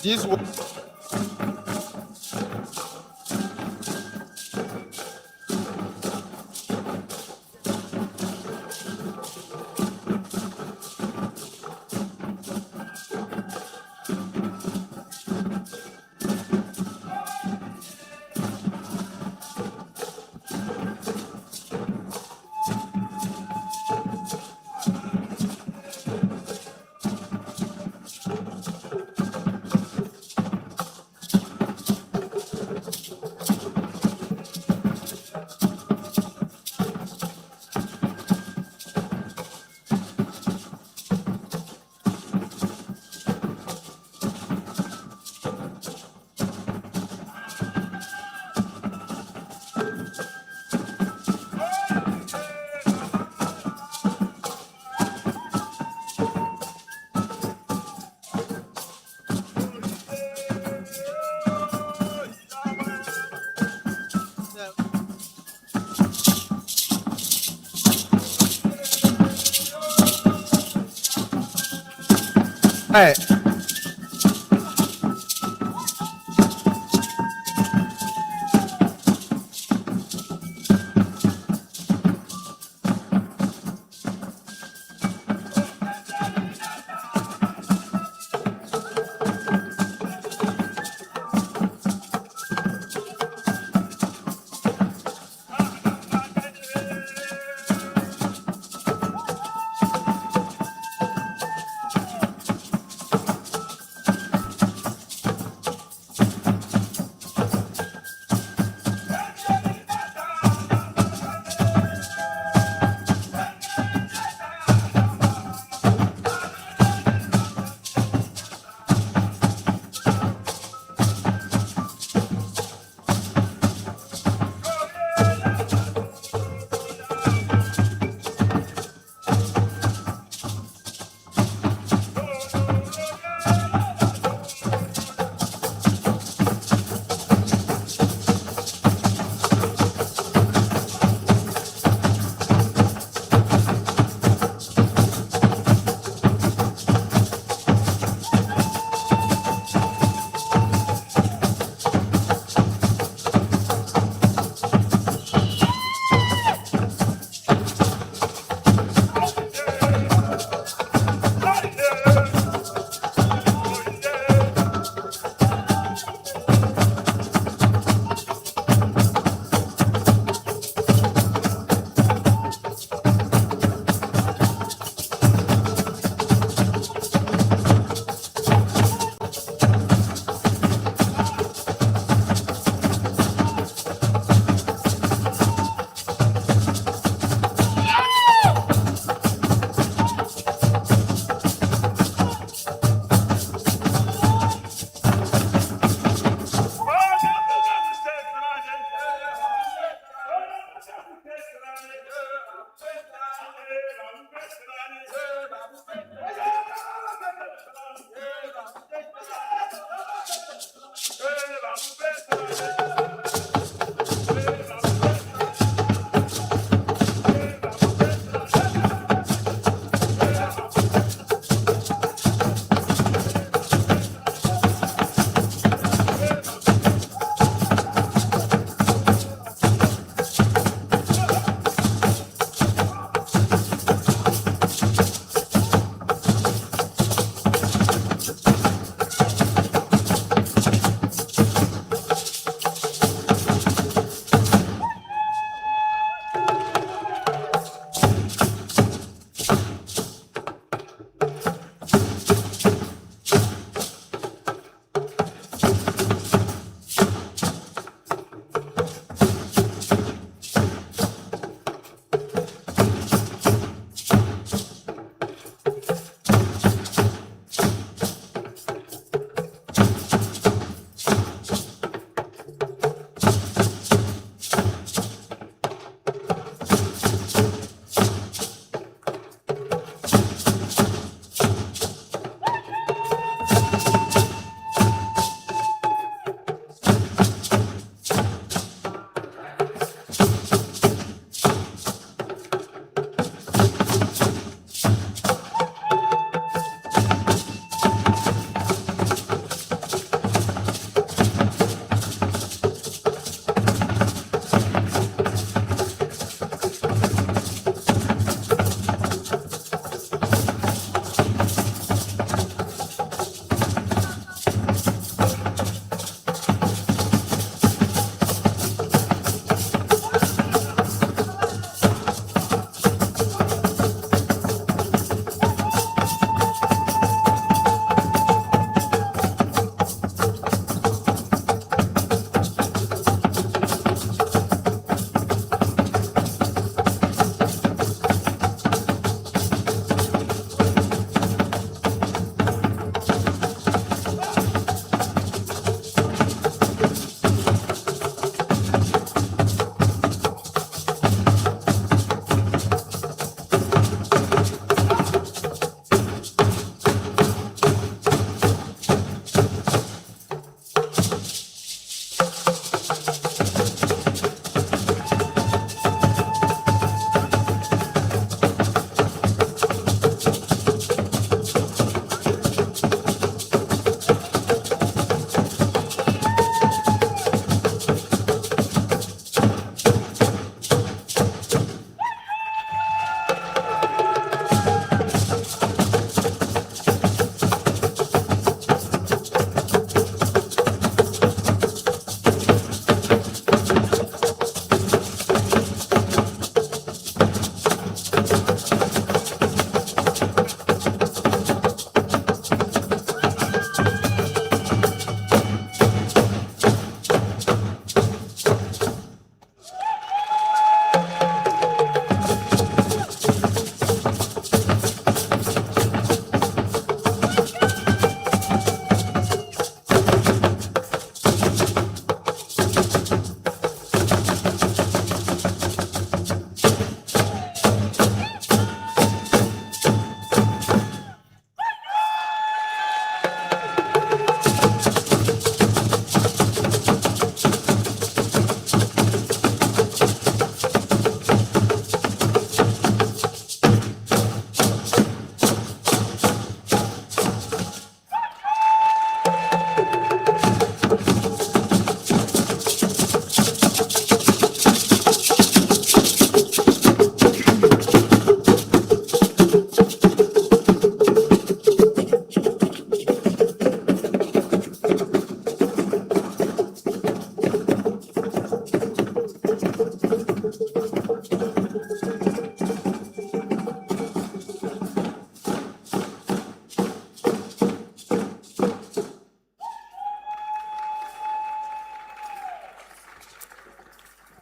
This Hey.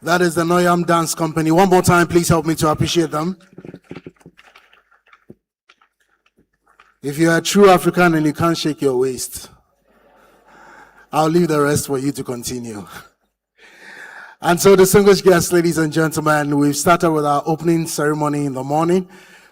That is the Noyam Dance Company. One more time, please help me to appreciate them. If you're a true African and you can't shake your waist, I'll leave the rest for you to continue. And so, distinguished guests, ladies and gentlemen, we've started with our opening ceremony in the morning,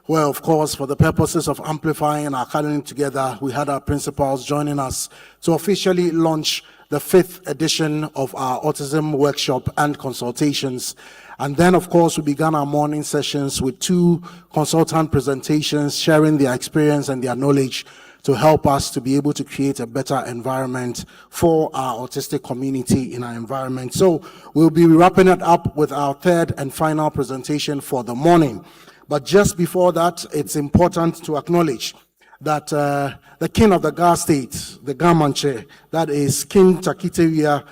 where, of course, for the purposes of amplifying our academy together, we had our principals joining us to officially launch the 5th edition of our autism workshop and consultations. And then, of course, we began our morning sessions with 2 consultant presentations sharing their experience and their knowledge to help us to be able to create a better environment for our autistic community in our environment. So we'll be wrapping it up with our 3rd and final presentation for the morning. But just before that, it's important to acknowledge that the king of the Ga state, the Gamanche, that is King Takiteria,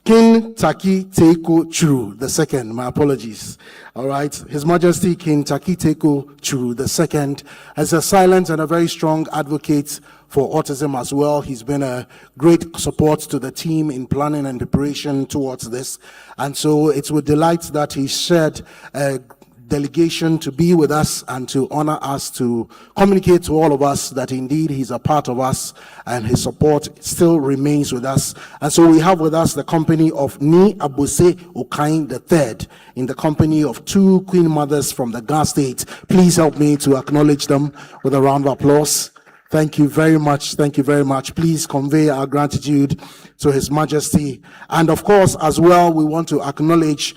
King Taki Teko Churu II, my apologies. All right, His Majesty King Taki Teko Churu II is a silent and a very strong advocate for autism as well. He's been a great support to the team in planning and preparation towards this. And so it's with delight that he shared a delegation to be with us and to honor us, to communicate to all of us that indeed he's a part of us and his support still remains with us. And so we have with us the company of Ni Abose Okain III in the company of 2 Queen Mothers from the Ga State. Please help me to acknowledge them with a round of applause. Thank you very much. Thank you very much. Please convey our gratitude to His Majesty. And of course, as well, we want to acknowledge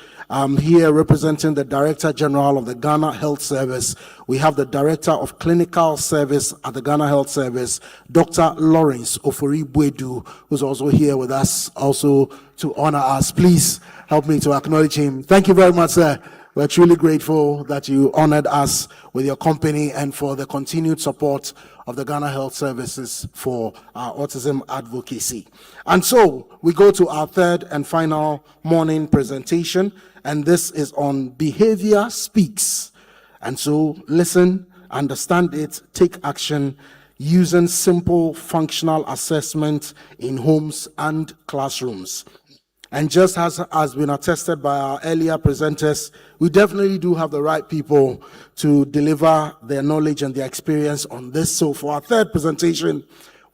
here representing the Director General of the Ghana Health Service. We have the Director of Clinical Service at the Ghana Health Service, Dr. Lawrence Ofori-Buedu, who's also here with us, also to honor us. Please help me to acknowledge him. Thank you very much, sir. We're truly grateful that you honored us with your company and for the continued support of the Ghana Health Services for our autism advocacy. And so we go to our 3rd and final morning presentation, and this is on Behavior Speaks. And so listen, understand it, take action using simple functional assessment in homes and classrooms. And just as has been attested by our earlier presenters, we definitely do have the right people to deliver their knowledge and their experience on this. So for our 3rd presentation,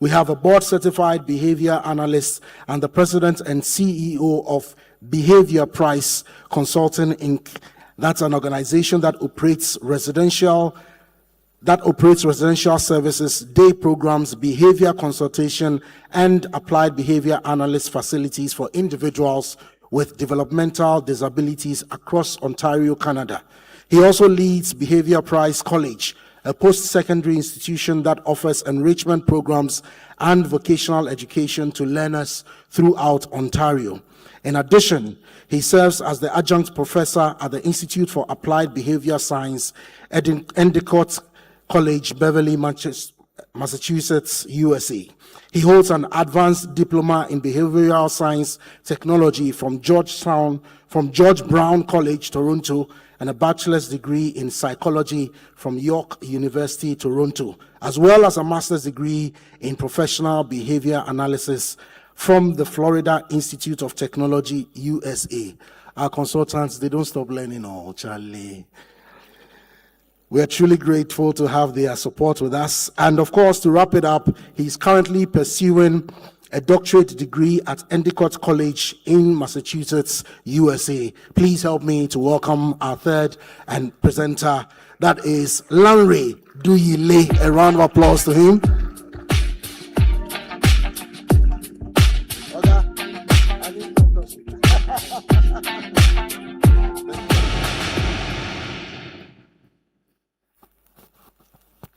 we have a board-certified behavior analyst and the president and CEO of Behavior Price Consulting, Inc. That's an organization that operates residential services, day programs, behavior consultation, and applied behavior analyst facilities for individuals with developmental disabilities across Ontario, Canada. He also leads Behavior Price College, a post-secondary institution that offers enrichment programs and vocational education to learners throughout Ontario. In addition, he serves as the adjunct professor at the Institute for Applied Behavior Science at Endicott College, Beverly, Massachusetts, USA. He holds an advanced diploma in behavioral science technology from George Brown College, Toronto, and a bachelor's degree in psychology from York University, Toronto, as well as a master's degree in professional behavior analysis from the Florida Institute of Technology, USA. Our consultants, they don't stop learning, oh, Charlie. We are truly grateful to have their support with us. And of course, to wrap it up, he's currently pursuing a doctorate degree at Endicott College in Massachusetts, USA. Please help me to welcome our 3rd and presenter. That is Lanre Duyile. A round of applause to him.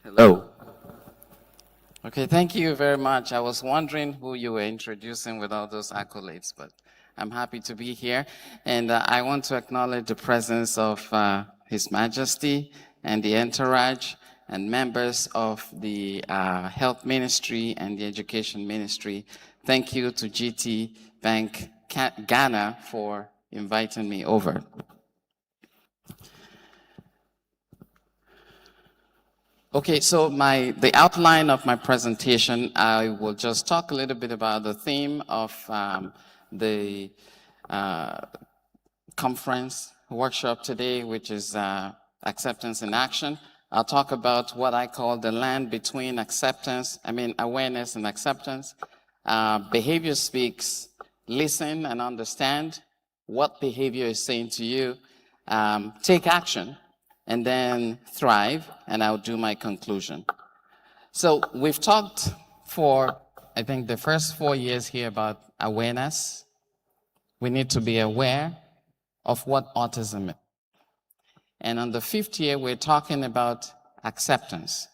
Hello. Okay, thank you very much. I was wondering who you were introducing with all those accolades, but I'm happy to be here. And I want to acknowledge the presence of His Majesty and the entourage and members of the Health Ministry and the Education Ministry. Thank you to GTBank Ghana for inviting me over. Okay, so the outline of my presentation, I will just talk a little bit about the theme of the conference workshop today, which is acceptance in action. I'll talk about what I call the land between awareness and acceptance. Behavior speaks, listen and understand what behavior is saying to you, take action, and then thrive, and I'll do my conclusion. So we've talked for, I think, the first 4 years here about awareness. We need to be aware of what autism is. And on the 5th year, we're talking about acceptance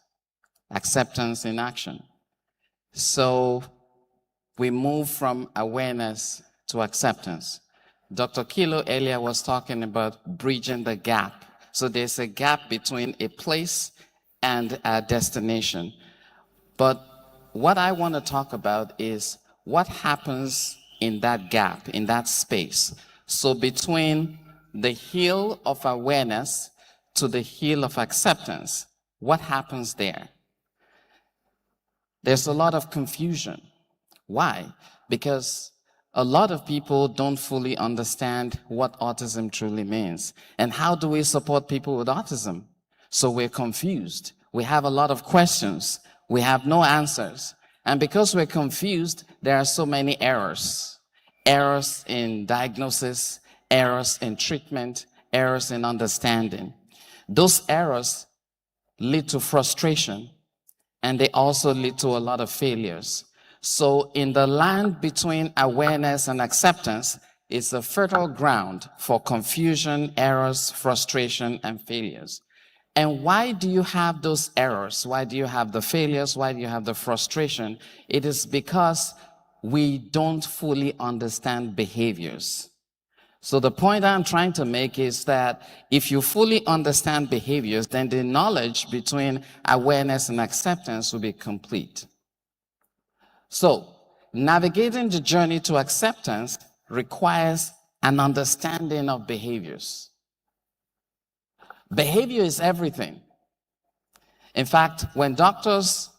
in action. So we move from awareness to acceptance. Dr. Kilo earlier was talking about bridging the gap. So there's a gap between a place and a destination. But what I want to talk about is what happens in that gap, in that space. So between the hill of awareness to the hill of acceptance, what happens there? There's a lot of confusion. Why? Because a lot of people don't fully understand what autism truly means. And how do we support people with autism? So we're confused. We have a lot of questions. We have no answers. And because we're confused, there are so many errors. Errors in diagnosis, errors in treatment, errors in understanding. Those errors lead to frustration, and they also lead to a lot of failures. So in the land between awareness and acceptance, it's a fertile ground for confusion, errors, frustration, and failures. And why do you have those errors? Why do you have the failures? Why do you have the frustration? It is because we don't fully understand behaviors. So the point I'm trying to make is that if you fully understand behaviors, then the knowledge between awareness and acceptance will be complete. So navigating the journey to acceptance requires an understanding of behaviors. Behavior is everything. In fact, when doctors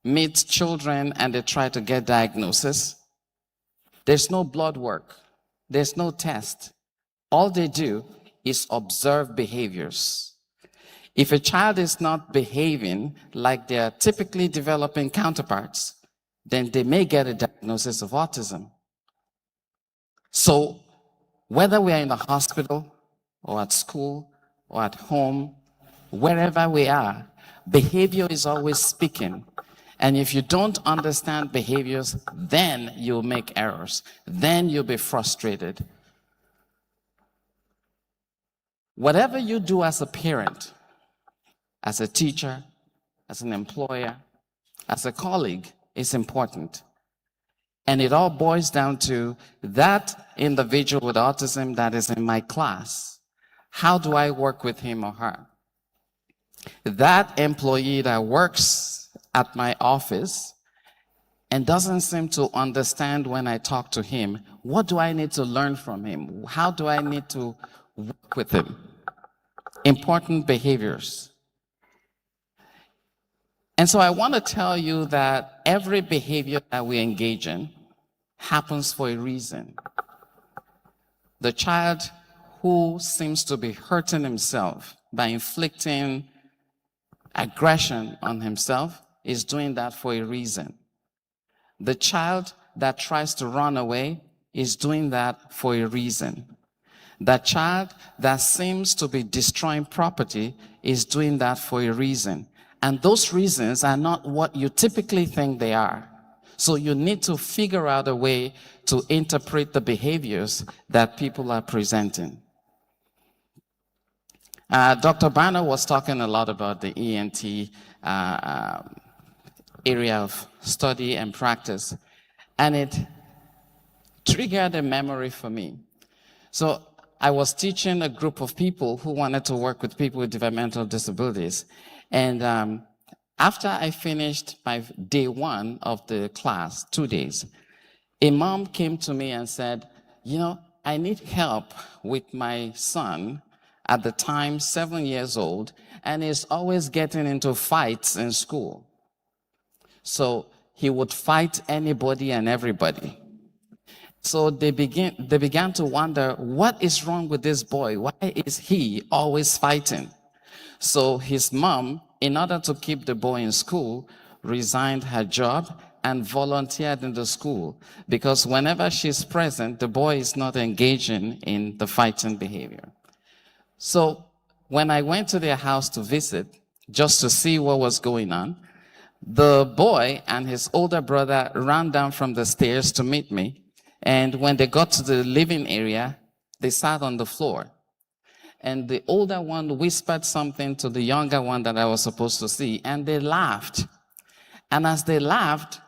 meet children and they try to get diagnosis, there's no blood work. There's no test. All they do is observe behaviors. If a child is not behaving like their typically developing counterparts, then they may get a diagnosis of autism. So whether we are in the hospital or at school or at home, wherever we are, behavior is always speaking. And if you don't understand behaviors, then you'll make errors. Then you'll be frustrated. Whatever you do as a parent, as a teacher, as an employer, as a colleague, is important. And it all boils down to that individual with autism that is in my class. How do I work with him or her? That employee that works at my office and doesn't seem to understand when I talk to him, what do I need to learn from him? How do I need to work with him? Important behaviors. And so I want to tell you that every behavior that we engage in happens for a reason. The child who seems to be hurting himself by inflicting aggression on himself is doing that for a reason. The child that tries to run away is doing that for a reason. The child that seems to be destroying property is doing that for a reason. And those reasons are not what you typically think they are. So you need to figure out a way to interpret the behaviors that people are presenting. Dr. Banner was talking a lot about the ENT area of study and practice, and it triggered a memory for me. So I was teaching a group of people who wanted to work with people with developmental disabilities. And after I finished my day one of the class, 2 days, a mom came to me and said, you know, I need help with my son, at the time 7 years old, and he's always getting into fights in school. So he would fight anybody and everybody. So they began to wonder, what is wrong with this boy? Why is he always fighting? So his mom, in order to keep the boy in school, resigned her job and volunteered in the school, because whenever she's present, the boy is not engaging in the fighting behavior. So when I went to their house to visit, just to see what was going on, the boy and his older brother ran down from the stairs to meet me. And when they got to the living area, they sat on the floor. And the older one whispered something to the younger one that I was supposed to see, and they laughed. And as they laughed,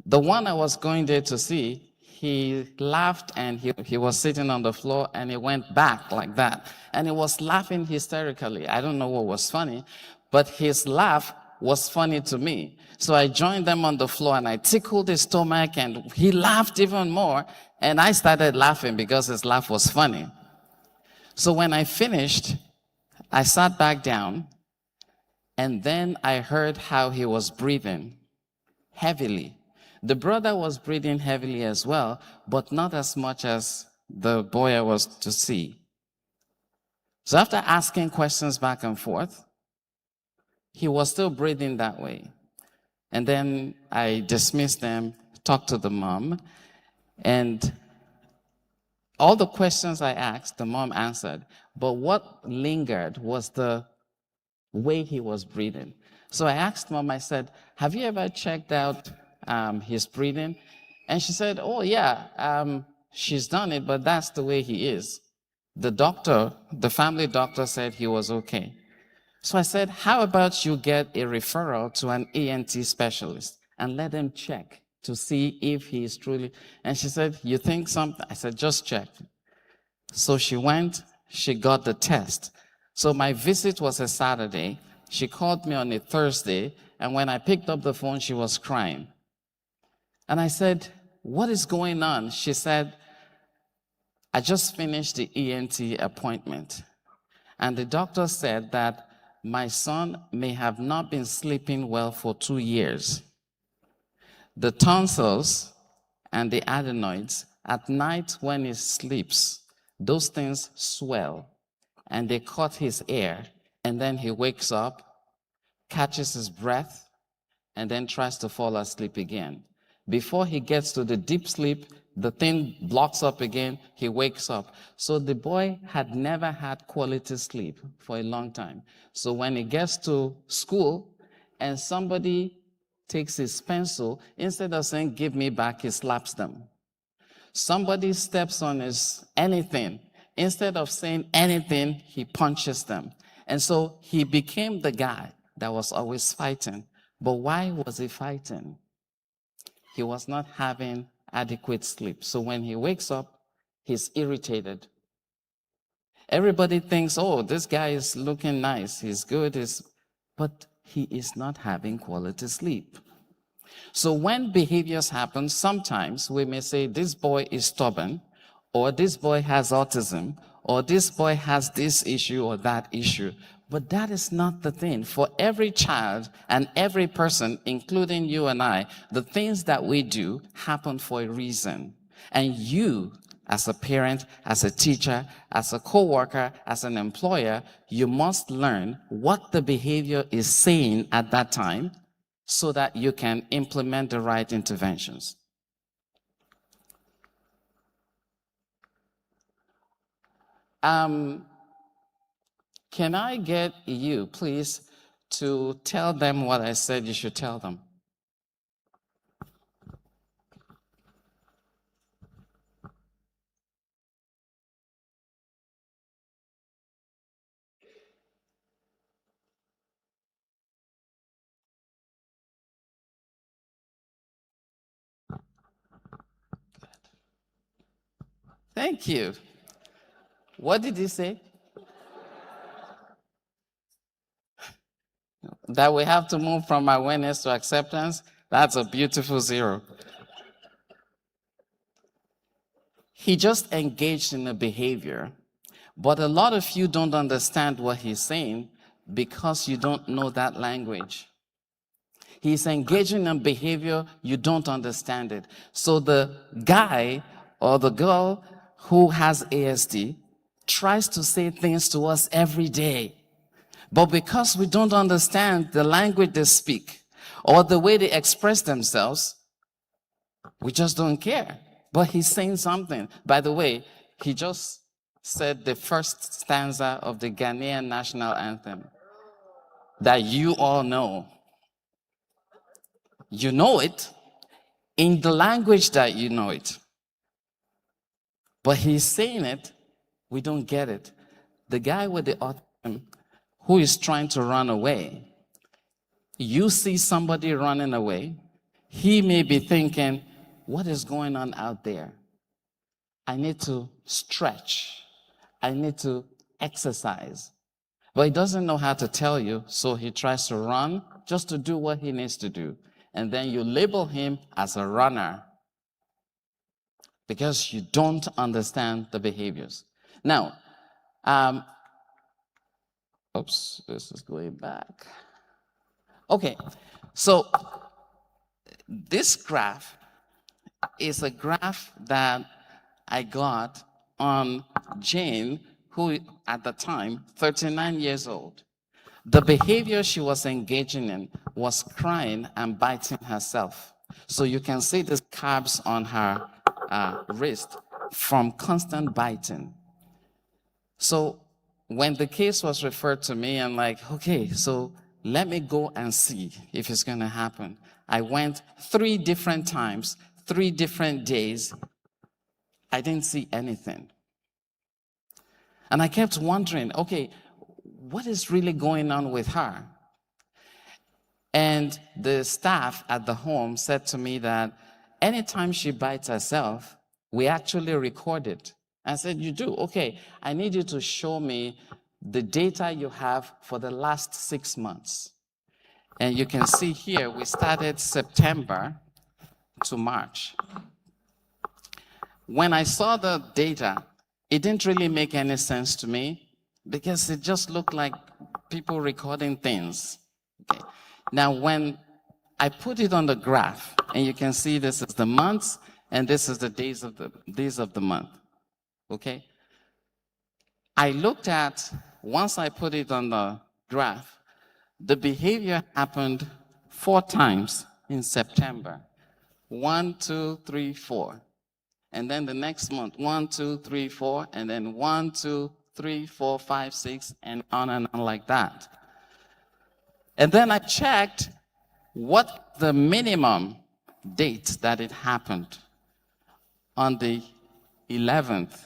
the one I was going there to see, he laughed, and he was sitting on the floor, and he went back like that. And he was laughing hysterically. I don't know what was funny, but his laugh was funny to me. So I joined them on the floor, and I tickled his stomach, and he laughed even more. And I started laughing because his laugh was funny. So when I finished, I sat back down, and then I heard how he was breathing heavily. The brother was breathing heavily as well, but not as much as the boy I was to see. So after asking questions back and forth, he was still breathing that way. And then I dismissed them, talked to the mom, and all the questions I asked, the mom answered. But what lingered was the way he was breathing. So I asked mom, I said, have you ever checked out his breathing? And she said, oh yeah, she's done it, but that's the way he is. The doctor, the family doctor, said he was okay. So I said, how about you get a referral to an ENT specialist and let him check to see if he is truly. And she said, you think something? I said, just check. So she went, she got the test. So my visit was a Saturday. She called me on a Thursday, and when I picked up the phone, she was crying. And I said, what is going on? She said, I just finished the ENT appointment. And the doctor said that my son may have not been sleeping well for 2 years. The tonsils and the adenoids, at night when he sleeps, those things swell and they cut his air, and then he wakes up, catches his breath, and then tries to fall asleep again. Before he gets to the deep sleep, the thing blocks up again, he wakes up. So the boy had never had quality sleep for a long time. So when he gets to school and somebody takes his pencil, instead of saying, give me back, he slaps them. Somebody steps on his anything, instead of saying anything, he punches them. And so he became the guy that was always fighting. But why was he fighting? He was not having adequate sleep. So when he wakes up, he's irritated. Everybody thinks, oh, this guy is looking nice, he's good, but he is not having quality sleep. So when behaviors happen, sometimes we may say, this boy is stubborn, or this boy has autism, or this boy has this issue or that issue. But that is not the thing. For every child and every person, including you and I, the things that we do happen for a reason. And you, as a parent, as a teacher, as a co-worker, as an employer, you must learn what the behavior is saying at that time so that you can implement the right interventions. Can I get you, please, to tell them what I said you should tell them? Thank you. What did he say? That we have to move from awareness to acceptance? That's a beautiful 0. He just engaged in a behavior, but a lot of you don't understand what he's saying because you don't know that language. He's engaging in behavior, you don't understand it. So the guy or the girl who has ASD tries to say things to us every day. But because we don't understand the language they speak or the way they express themselves, we just don't care. But he's saying something. By the way, he just said the first stanza of the Ghanaian national anthem that you all know. You know it in the language that you know it. But he's saying it, we don't get it. The guy with the autism who is trying to run away, you see somebody running away, he may be thinking, what is going on out there? I need to stretch. I need to exercise. But he doesn't know how to tell you, so he tries to run just to do what he needs to do. And then you label him as a runner because you don't understand the behaviors. Now, oops, this is going back. Okay, so this graph is a graph that I got on Jane, who at the time, 39 years old. The behavior she was engaging in was crying and biting herself. So you can see the scabs on her wrist from constant biting. So when the case was referred to me, I'm like, okay, so let me go and see if it's going to happen. I went 3 different times, 3 different days. I didn't see anything. And I kept wondering, okay, what is really going on with her? And the staff at the home said to me that anytime she bites herself, we actually record it. I said, you do? Okay, I need you to show me the data you have for the last 6 months. And you can see here, we started September to March. When I saw the data, it didn't really make any sense to me because it just looked like people recording things. Okay. Now, when I put it on the graph, and you can see this is the months, and this is the days of the month. Okay? I looked at, once I put it on the graph, the behavior happened 4 times in September. 1, 2, 3, 4. And then the next month, 1, 2, 3, 4, and then 1, 2, 3, 4, 5, 6, and on like that. And then I checked what the minimum date that it happened on the 11th.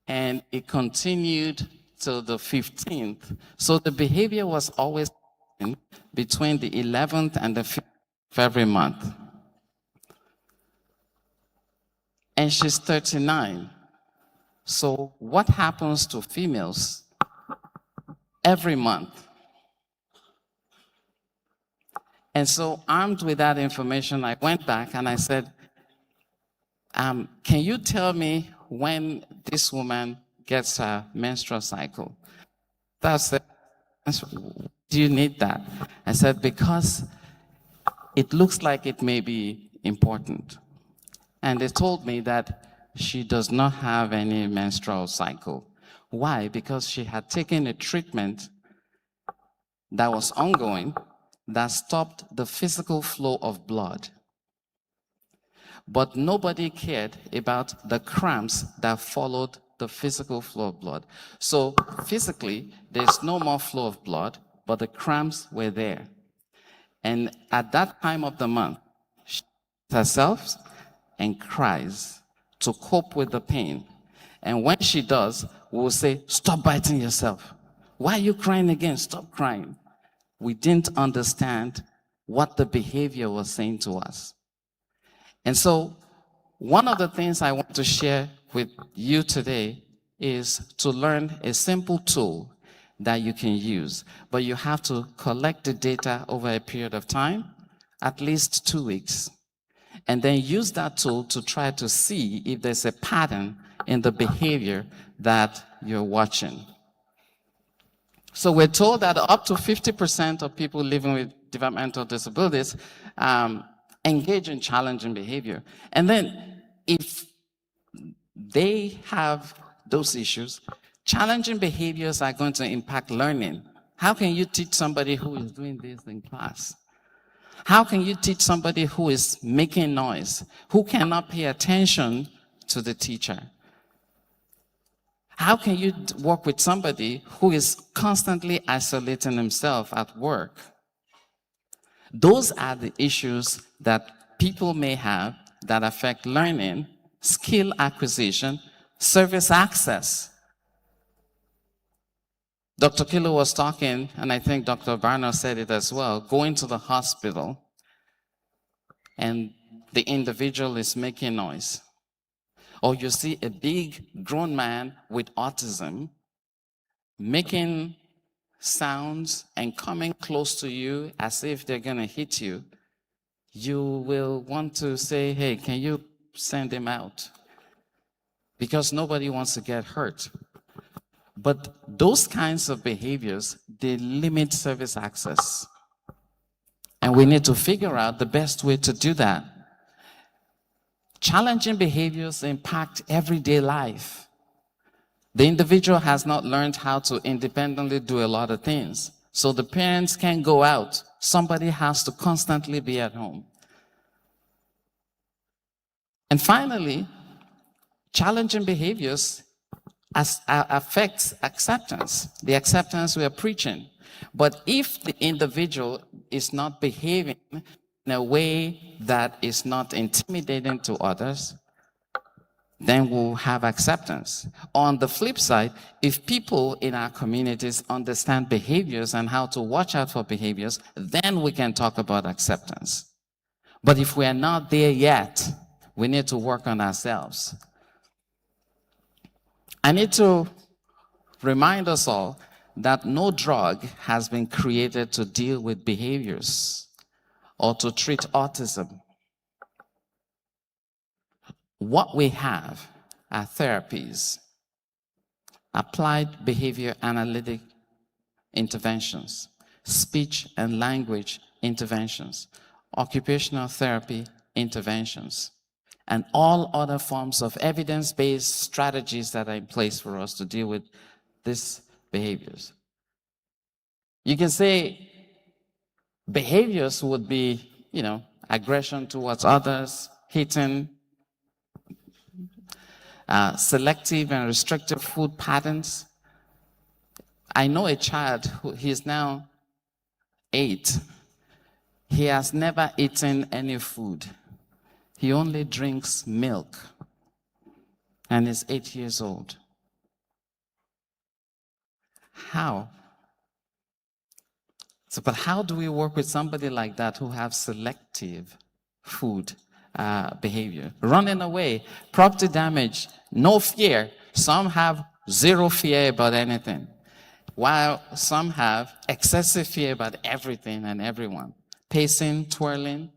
And it continued till the 15th. So the behavior was always between the 11th and the 15th of every month. And she's 39. So what happens to females every month? And so armed with that information, I went back and I said, can you tell me when this woman gets her menstrual cycle? That's it. Do you need that? I said, because it looks like it may be important. And they told me that she does not have any menstrual cycle. Why? Because she had taken a treatment that was ongoing that stopped the physical flow of blood. But nobody cared about the cramps that followed the physical flow of blood. So physically, there's no more flow of blood, but the cramps were there. And at that time of the month, she herself and cries to cope with the pain. And when she does, we'll say, stop biting yourself. Why are you crying again? Stop crying. We didn't understand what the behavior was saying to us. And so one of the things I want to share with you today is to learn a simple tool that you can use. But you have to collect the data over a period of time, at least 2 weeks. And then use that tool to try to see if there's a pattern in the behavior that you're watching. So we're told that up to 50% of people living with developmental disabilities engage in challenging behavior. And then if they have those issues, challenging behaviors are going to impact learning. How can you teach somebody who is doing this in class? How can you teach somebody who is making noise, who cannot pay attention to the teacher? How can you work with somebody who is constantly isolating himself at work? Those are the issues that people may have that affect learning, skill acquisition, service access. Dr. Kilo was talking, and I think Dr. Barner said it as well, going to the hospital and the individual is making noise. Or you see a big grown man with autism making sounds and coming close to you as if they're going to hit you, you will want to say, hey, can you send him out? Because nobody wants to get hurt. But those kinds of behaviors, they limit service access. And we need to figure out the best way to do that. Challenging behaviors impact everyday life. The individual has not learned how to independently do a lot of things. So the parents can't go out. Somebody has to constantly be at home. And finally, challenging behaviors affects acceptance, the acceptance we are preaching. But if the individual is not behaving in a way that is not intimidating to others, then we'll have acceptance. On the flip side, if people in our communities understand behaviors and how to watch out for behaviors, then we can talk about acceptance. But if we are not there yet, we need to work on ourselves. I need to remind us all that no drug has been created to deal with behaviors or to treat autism. What we have are therapies, applied behavior analytic interventions, speech and language interventions, occupational therapy interventions, and all other forms of evidence-based strategies that are in place for us to deal with these behaviors. You can say behaviors would be, aggression towards others, hitting, selective and restrictive food patterns. I know a child who he's now 8. He has never eaten any food. He only drinks milk and is 8 years old. How? But how do we work with somebody like that who have selective food behavior? Running away, property damage, no fear. Some have zero fear about anything, while some have excessive fear about everything and everyone. Pacing, twirling.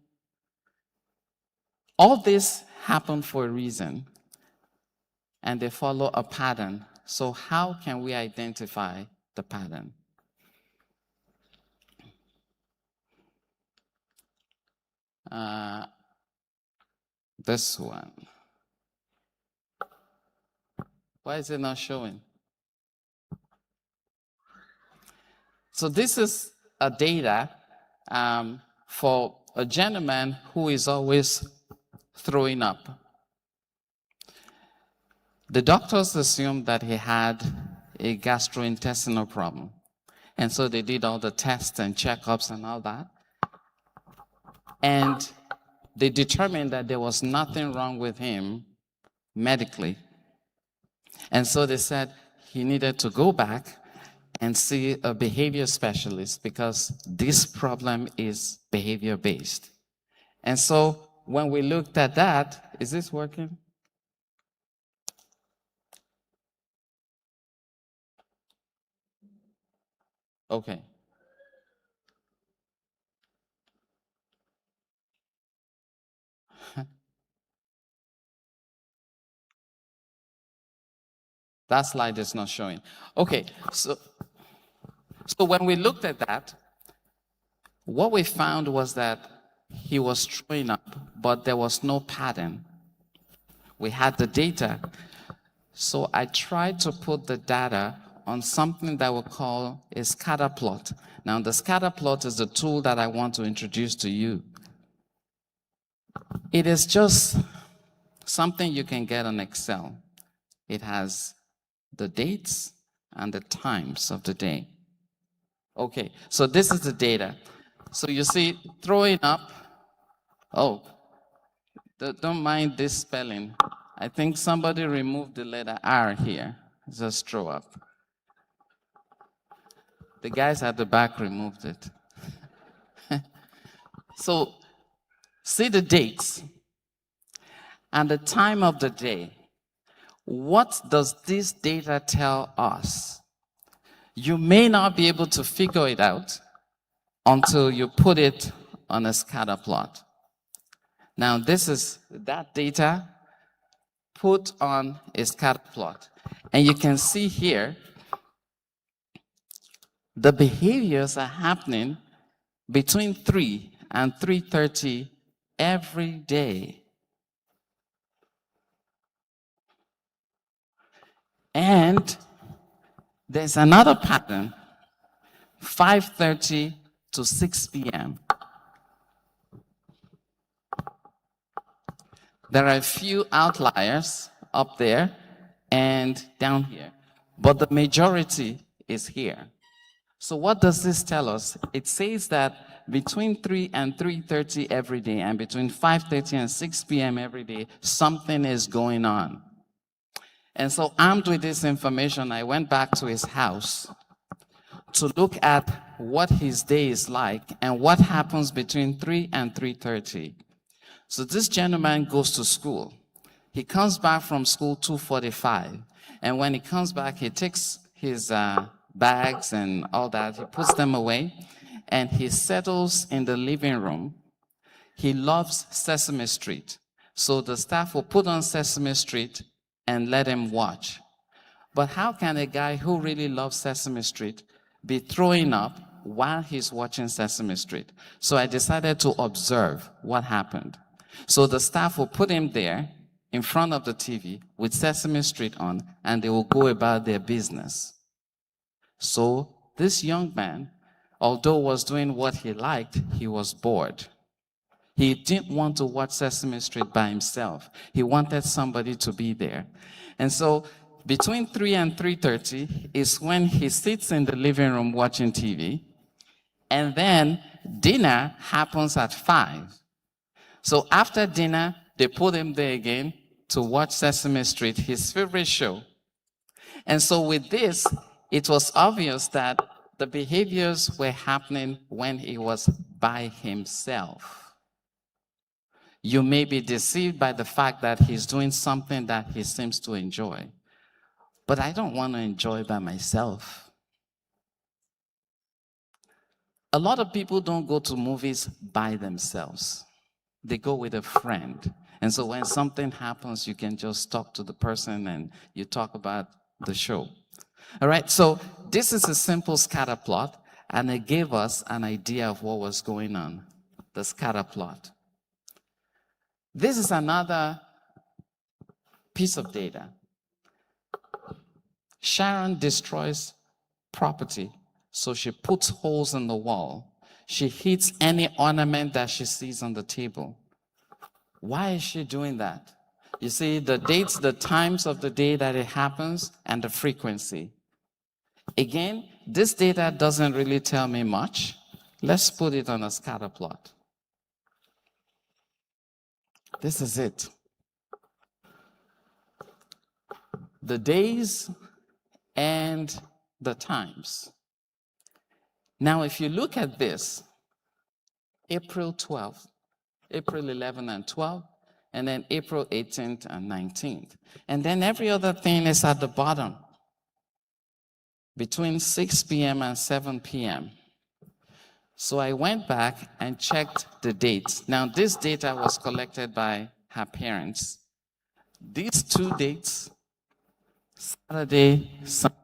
All this happen for a reason, and they follow a pattern. So how can we identify the pattern? This one. Why is it not showing? So this is a data for a gentleman who is always throwing up. The doctors assumed that he had a gastrointestinal problem. And so they did all the tests and checkups and all that. And they determined that there was nothing wrong with him medically. And so they said he needed to go back and see a behavior specialist because this problem is behavior-based. And so when we looked at that, is this working? Okay. That slide is not showing. Okay, so So when we looked at that, what we found was that he was throwing up, but there was no pattern. We had the data. So I tried to put the data on something that we call a scatter plot. Now, the scatter plot is the tool that I want to introduce to you. It is just something you can get on Excel. It has the dates and the times of the day. Okay, so this is the data. So you see, throwing up, oh, don't mind this spelling. I think somebody removed the letter R here. Just throw up. The guys at the back removed it. So, see the dates and the time of the day. What does this data tell us? You may not be able to figure it out until you put it on a scatter plot. Now, this is that data put on a scatter plot. And you can see here, the behaviors are happening between 3 and 3:30 every day. And there's another pattern, 5:30 to 6 p.m. There are a few outliers up there and down here, but the majority is here. So what does this tell us? It says that between 3 and 3:30 every day and between 5:30 and 6 p.m. every day, something is going on. And so armed with this information, I went back to his house to look at what his day is like and what happens between 3 and 3:30. So this gentleman goes to school. He comes back from school 2:45. And when he comes back, he takes his bags and all that. He puts them away and he settles in the living room. He loves Sesame Street. So the staff will put on Sesame Street and let him watch. But how can a guy who really loves Sesame Street be throwing up while he's watching Sesame Street? So I decided to observe what happened. So the staff will put him there in front of the TV with Sesame Street on, and they will go about their business. So this young man, although was doing what he liked, he was bored. He didn't want to watch Sesame Street by himself. He wanted somebody to be there. And so between 3 and 3:30 is when he sits in the living room watching TV. And then dinner happens at 5. So after dinner, they put him there again to watch Sesame Street, his favorite show. And so with this, it was obvious that the behaviors were happening when he was by himself. You may be deceived by the fact that he's doing something that he seems to enjoy. But I don't want to enjoy by myself. A lot of people don't go to movies by themselves. They go with a friend. And so when something happens, you can just talk to the person and you talk about the show. All right, so this is a simple scatter plot, and it gave us an idea of what was going on, the scatter plot. This is another piece of data. Sharon destroys property, so she puts holes in the wall. She hits any ornament that she sees on the table. Why is she doing that? You see, the dates, the times of the day that it happens, and the frequency. Again, this data doesn't really tell me much. Let's put it on a scatter plot. This is it. The days and the times. Now, if you look at this, April 12th, April 11th and 12th, and then April 18th and 19th. And then every other thing is at the bottom, between 6 p.m. and 7 p.m. So I went back and checked the dates. Now, this data was collected by her parents. These two dates, Saturday, Sunday,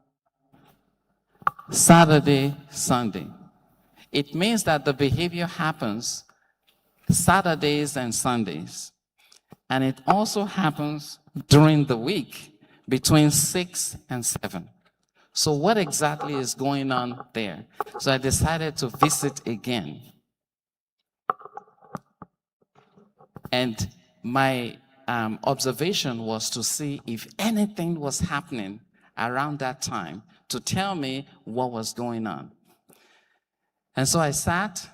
Saturday, Sunday. It means that the behavior happens Saturdays and Sundays. And it also happens during the week between 6 and 7. So what exactly is going on there? So I decided to visit again. And my observation was to see if anything was happening around that time to tell me what was going on. And so I sat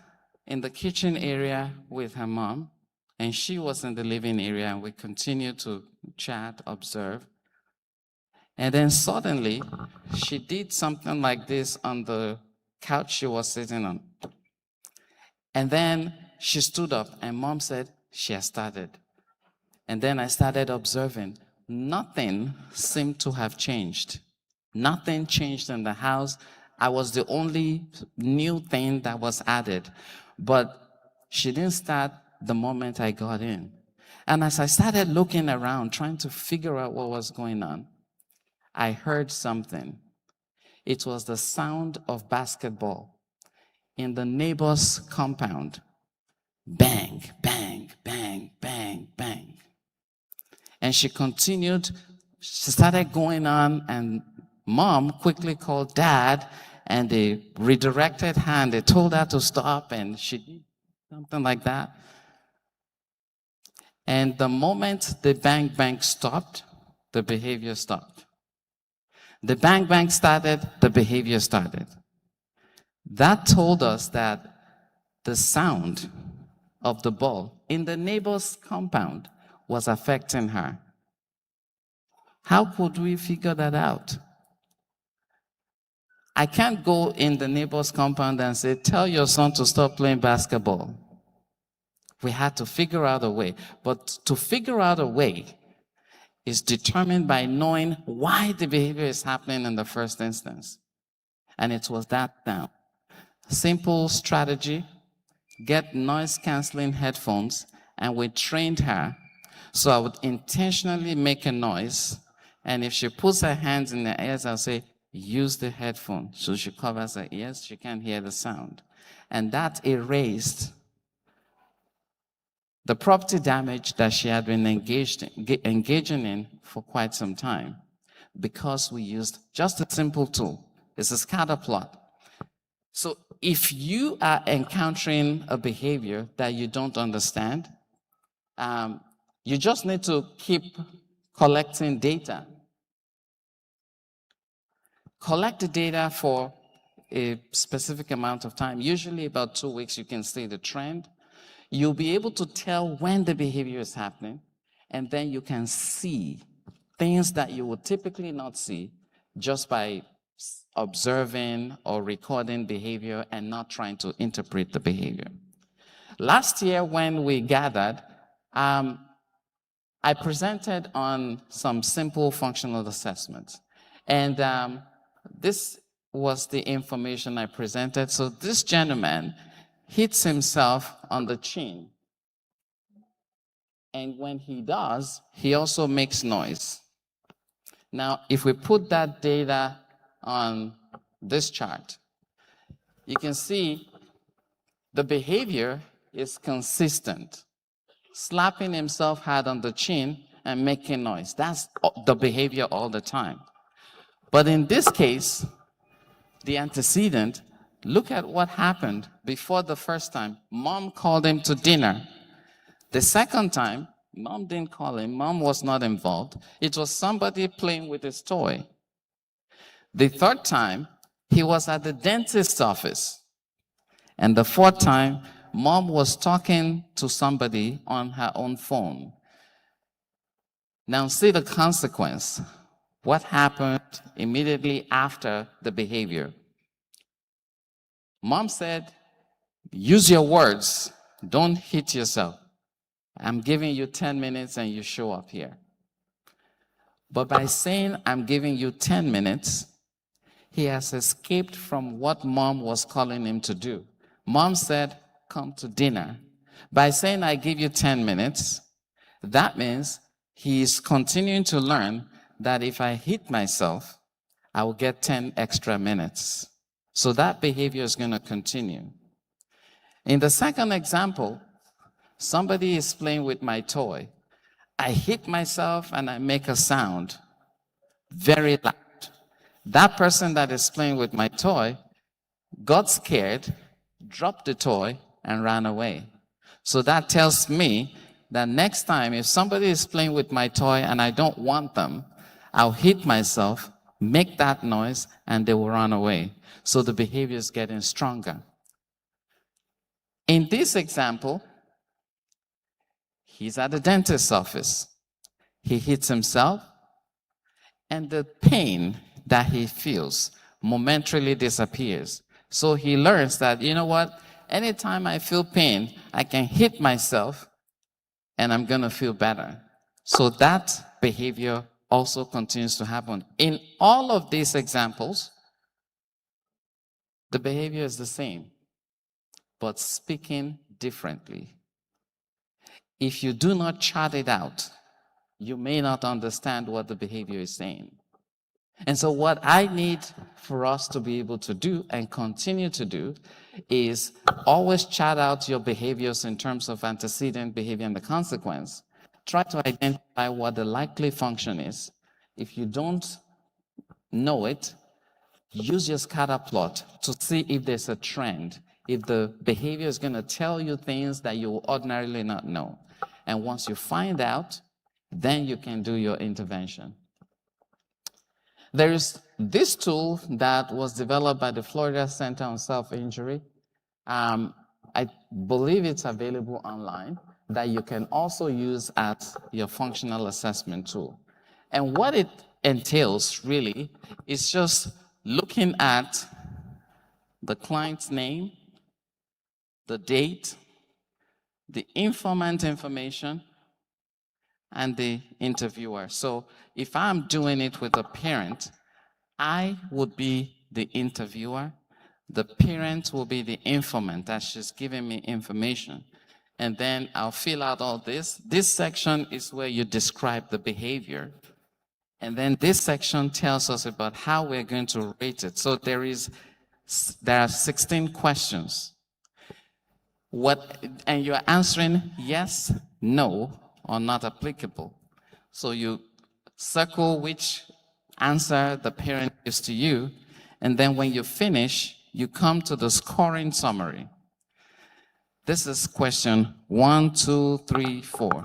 in the kitchen area with her mom, and she was in the living area, and we continued to chat, observe. And then suddenly, she did something like this on the couch she was sitting on. And then she stood up, and Mom said, she has started. And then I started observing. Nothing seemed to have changed. Nothing changed in the house. I was the only new thing that was added. But she didn't start the moment I got in. And as I started looking around, trying to figure out what was going on, I heard something. It was the sound of basketball in the neighbor's compound. Bang, bang, bang, bang, bang. And she continued, she started going on, and Mom quickly called Dad, and they redirected her, and they told her to stop, and she did something like that. And the moment the bang, bang stopped, the behavior stopped. The bang, bang started, the behavior started. That told us that the sound of the ball in the neighbor's compound was affecting her. How could we figure that out? I can't go in the neighbor's compound and say, tell your son to stop playing basketball. We had to figure out a way. But to figure out a way is determined by knowing why the behavior is happening in the first instance. And it was that now. Simple strategy, get noise-canceling headphones, and we trained her. So I would intentionally make a noise, and if she puts her hands in her ears, I'll say, use the headphone. So she covers her ears, she can't hear the sound. And that erased the property damage that she had been engaging in for quite some time, because we used just a simple tool. It's a scatter plot. So if you are encountering a behavior that you don't understand, you just need to keep collecting data. Collect the data for a specific amount of time. Usually about 2 weeks, you can see the trend. You'll be able to tell when the behavior is happening, and then you can see things that you would typically not see just by observing or recording behavior and not trying to interpret the behavior. Last year when we gathered, I presented on some simple functional assessments. And this was the information I presented. So this gentleman hits himself on the chin. And when he does, he also makes noise. Now, if we put that data on this chart, you can see the behavior is consistent. Slapping himself hard on the chin and making noise. That's the behavior all the time. But in this case, the antecedent, look at what happened before the first time. Mom called him to dinner. The second time, Mom didn't call him. Mom was not involved. It was somebody playing with his toy. The third time, he was at the dentist's office. And the fourth time, Mom was talking to somebody on her own phone. Now see the consequence. What happened immediately after the behavior? Mom said, use your words. Don't hit yourself. I'm giving you 10 minutes and you show up here. But by saying I'm giving you 10 minutes, he has escaped from what Mom was calling him to do. Mom said, come to dinner. By saying I give you 10 minutes, that means he's continuing to learn that if I hit myself, I will get 10 extra minutes. So that behavior is going to continue. In the second example, somebody is playing with my toy. I hit myself and I make a sound very loud. That person that is playing with my toy got scared, dropped the toy, and ran away. So that tells me that next time if somebody is playing with my toy and I don't want them, I'll hit myself, make that noise, and they will run away. So the behavior is getting stronger. In this example, he's at the dentist's office. He hits himself, and the pain that he feels momentarily disappears. So he learns that, you know what, anytime I feel pain, I can hit myself, and I'm going to feel better. So that behavior also continues to happen. In all of these examples, the behavior is the same, but speaking differently. If you do not chart it out, you may not understand what the behavior is saying. And so what I need for us to be able to do and continue to do is always chart out your behaviors in terms of antecedent behavior and the consequence. Try to identify what the likely function is. If you don't know it, use your scatter plot to see if there's a trend, if the behavior is going to tell you things that you will ordinarily not know. And once you find out, then you can do your intervention. There is this tool that was developed by the Florida Center on Self-Injury. I believe it's available online, that you can also use as your functional assessment tool. And what it entails really is just looking at the client's name, the date, the informant information, and the interviewer. So if I'm doing it with a parent, I would be the interviewer. The parent will be the informant that she's giving me information. And then I'll fill out all this. This section is where you describe the behavior. And then this section tells us about how we're going to rate it. So there are 16 questions. And you're answering yes, no, or not applicable. So you circle which answer the parent gives to you, and then when you finish, you come to the scoring summary. This is question 1, 2, 3, 4,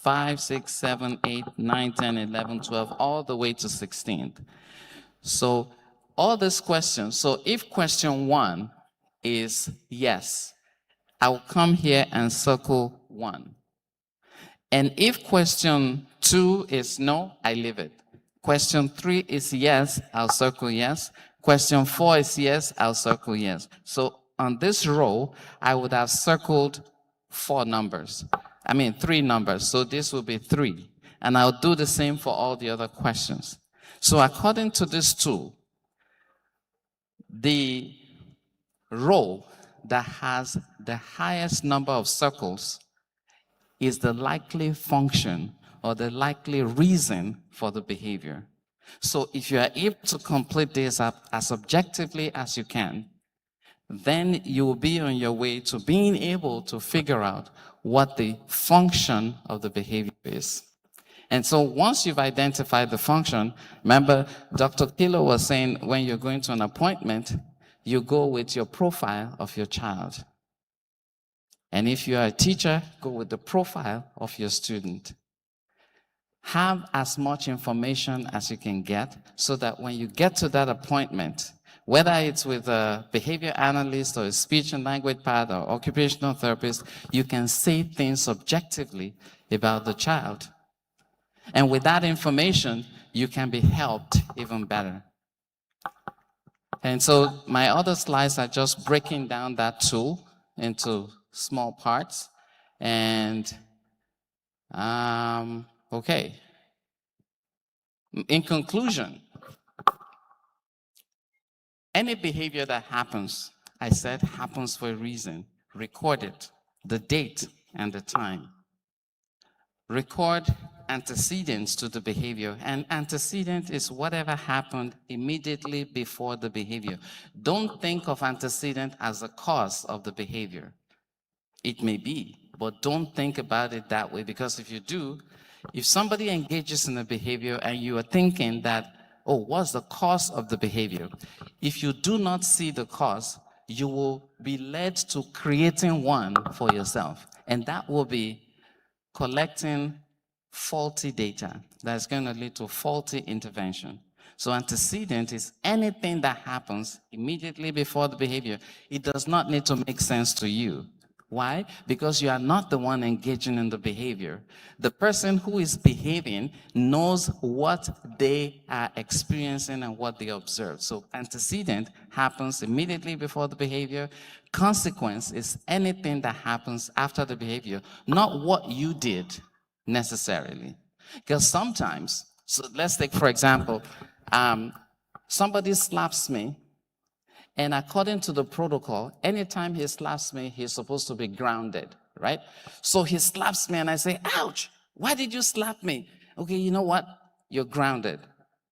5, 6, 7, 8, 9, 10, 11, 12, all the way to 16th. So all these questions, so if question 1 is yes, I'll come here and circle 1. And if question 2 is no, I leave it. Question 3 is yes, I'll circle yes. Question 4 is yes, I'll circle yes. So on this row, I would have circled 3 numbers. So this will be 3. And I'll do the same for all the other questions. So according to this tool, the row that has the highest number of circles is the likely function or the likely reason for the behavior. So if you are able to complete this as objectively as you can, then you will be on your way to being able to figure out what the function of the behavior is. And so once you've identified the function, remember Dr. Kilo was saying when you're going to an appointment, you go with your profile of your child. And if you are a teacher, go with the profile of your student. Have as much information as you can get so that when you get to that appointment, whether it's with a behavior analyst or a speech and language path or occupational therapist, you can say things objectively about the child. And with that information, you can be helped even better. And so my other slides are just breaking down that tool into small parts. And, okay. In conclusion, any behavior that happens, I said, happens for a reason. Record it, the date and the time. Record antecedents to the behavior, and antecedent is whatever happened immediately before the behavior. Don't think of antecedent as a cause of the behavior. It may be, but don't think about it that way, because if you do, if somebody engages in a behavior and you are thinking that, oh, what's the cause of the behavior? If you do not see the cause, you will be led to creating one for yourself. And that will be collecting faulty data that's going to lead to faulty intervention. So antecedent is anything that happens immediately before the behavior. It does not need to make sense to you. Why? Because you are not the one engaging in the behavior. The person who is behaving knows what they are experiencing and what they observe. So antecedent happens immediately before the behavior. Consequence is anything that happens after the behavior, not what you did necessarily. Because sometimes, so let's take for example, somebody slaps me, and according to the protocol, anytime he slaps me, he's supposed to be grounded, right? So he slaps me and I say, ouch, why did you slap me? Okay, you know what? You're grounded.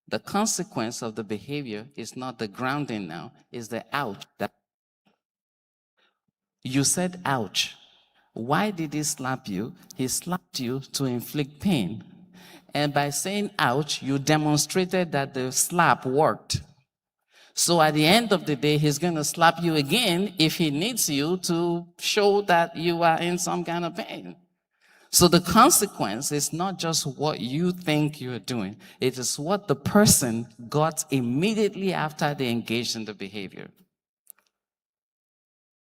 The consequence of the behavior is not the grounding now, is the ouch. You said ouch. Why did he slap you? He slapped you to inflict pain. And by saying ouch, you demonstrated that the slap worked. So at the end of the day, he's going to slap you again if he needs you to show that you are in some kind of pain. So the consequence is not just what you think you're doing. It is what the person got immediately after they engaged in the behavior.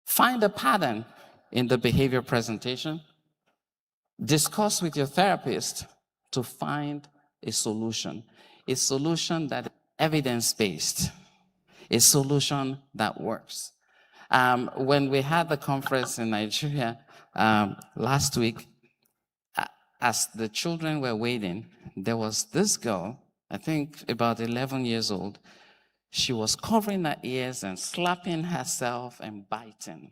Find a pattern in the behavior presentation. Discuss with your therapist to find a solution that is evidence-based. A solution that works. When we had the conference in Nigeria last week, as the children were waiting, there was this girl, I think about 11 years old. She was covering her ears and slapping herself and biting.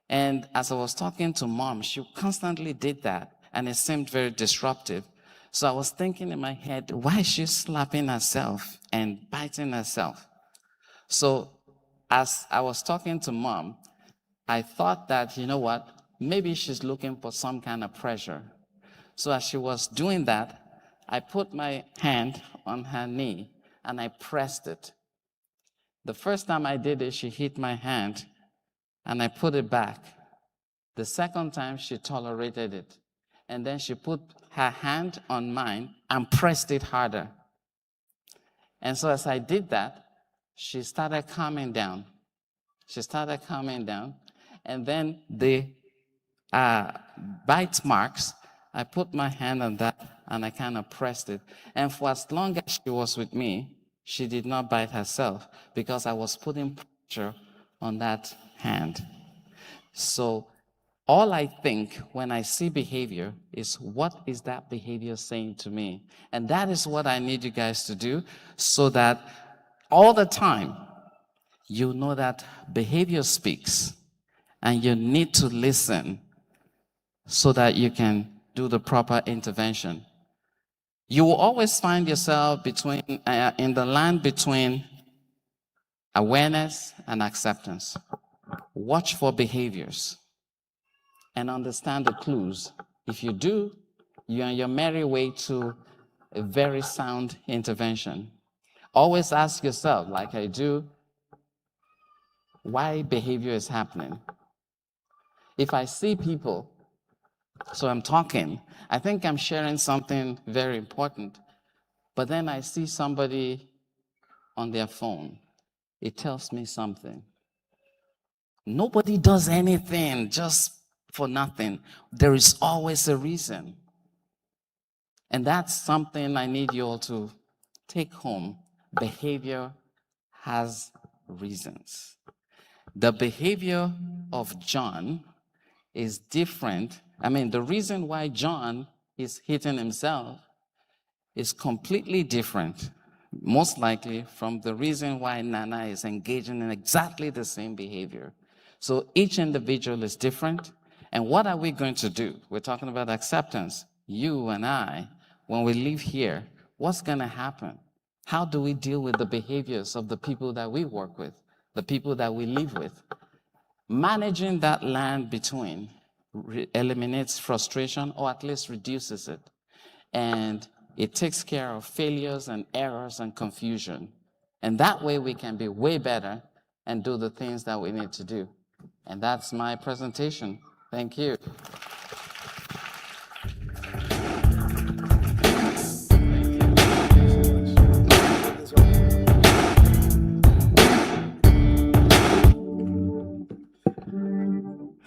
And as I was talking to mom, she constantly did that, and it seemed very disruptive. So I was thinking in my head, why is she slapping herself and biting herself? So as I was talking to mom, I thought that, you know what, maybe she's looking for some kind of pressure. So as she was doing that, I put my hand on her knee and I pressed it. The first time I did it, she hit my hand and I put it back. The second time, she tolerated it. And then she put her hand on mine and pressed it harder. And so as I did that, she started calming down. And then the bite marks, I put my hand on that and I kind of pressed it. And for as long as she was with me, she did not bite herself because I was putting pressure on that hand. So all I think when I see behavior is, what is that behavior saying to me? And that is what I need you guys to do, so that all the time you know that behavior speaks and you need to listen so that you can do the proper intervention. You will always find yourself in the land between awareness and acceptance. Watch for behaviors and understand the clues. If you do, you're on your merry way to a very sound intervention. Always ask yourself, like I do, why behavior is happening. If I see people, so I'm talking, I think I'm sharing something very important, but then I see somebody on their phone, it tells me something. Nobody does anything just for nothing. There is always a reason. And that's something I need you all to take home. Behavior has reasons. The behavior of John is different. I mean, the reason why John is hitting himself is completely different, most likely from the reason why Nana is engaging in exactly the same behavior. So each individual is different. And what are we going to do? We're talking about acceptance. you and I, when we leave here, what's going to happen? How do we deal with the behaviors of the people that we work with, the people that we live with? Managing that land between eliminates frustration or at least reduces it. And it takes care of failures and errors and confusion. And that way we can be way better and do the things that we need to do. And that's my presentation. Thank you.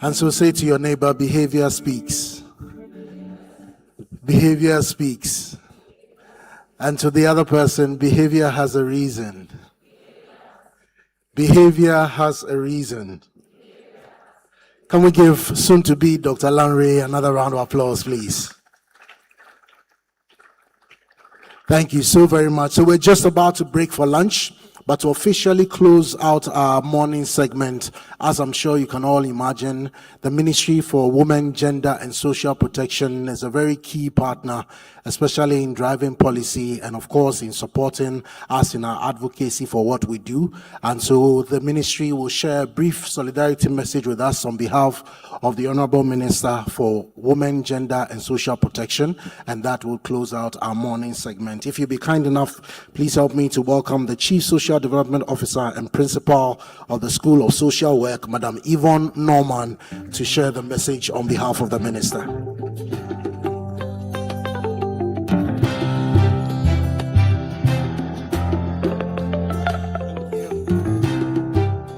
And so say to your neighbor, behavior speaks. Behavior speaks. And to the other person, behavior has a reason. Behavior has a reason. Can we give soon to be Dr. Lanre another round of applause, please? Thank you so very much. So we're just about to break for lunch, but to officially close out our morning segment, as I'm sure you can all imagine, the Ministry for Women, Gender and Social Protection is a very key partner, especially in driving policy and of course in supporting us in our advocacy for what we do. And so the ministry will share a brief solidarity message with us on behalf of the Honorable Minister for Women, Gender and Social Protection, and that will close out our morning segment. If you'd be kind enough, please help me to welcome the Chief Social Development Officer and Principal of the School of Social Work, Madam Yvonne Norman, to share the message on behalf of the Minister.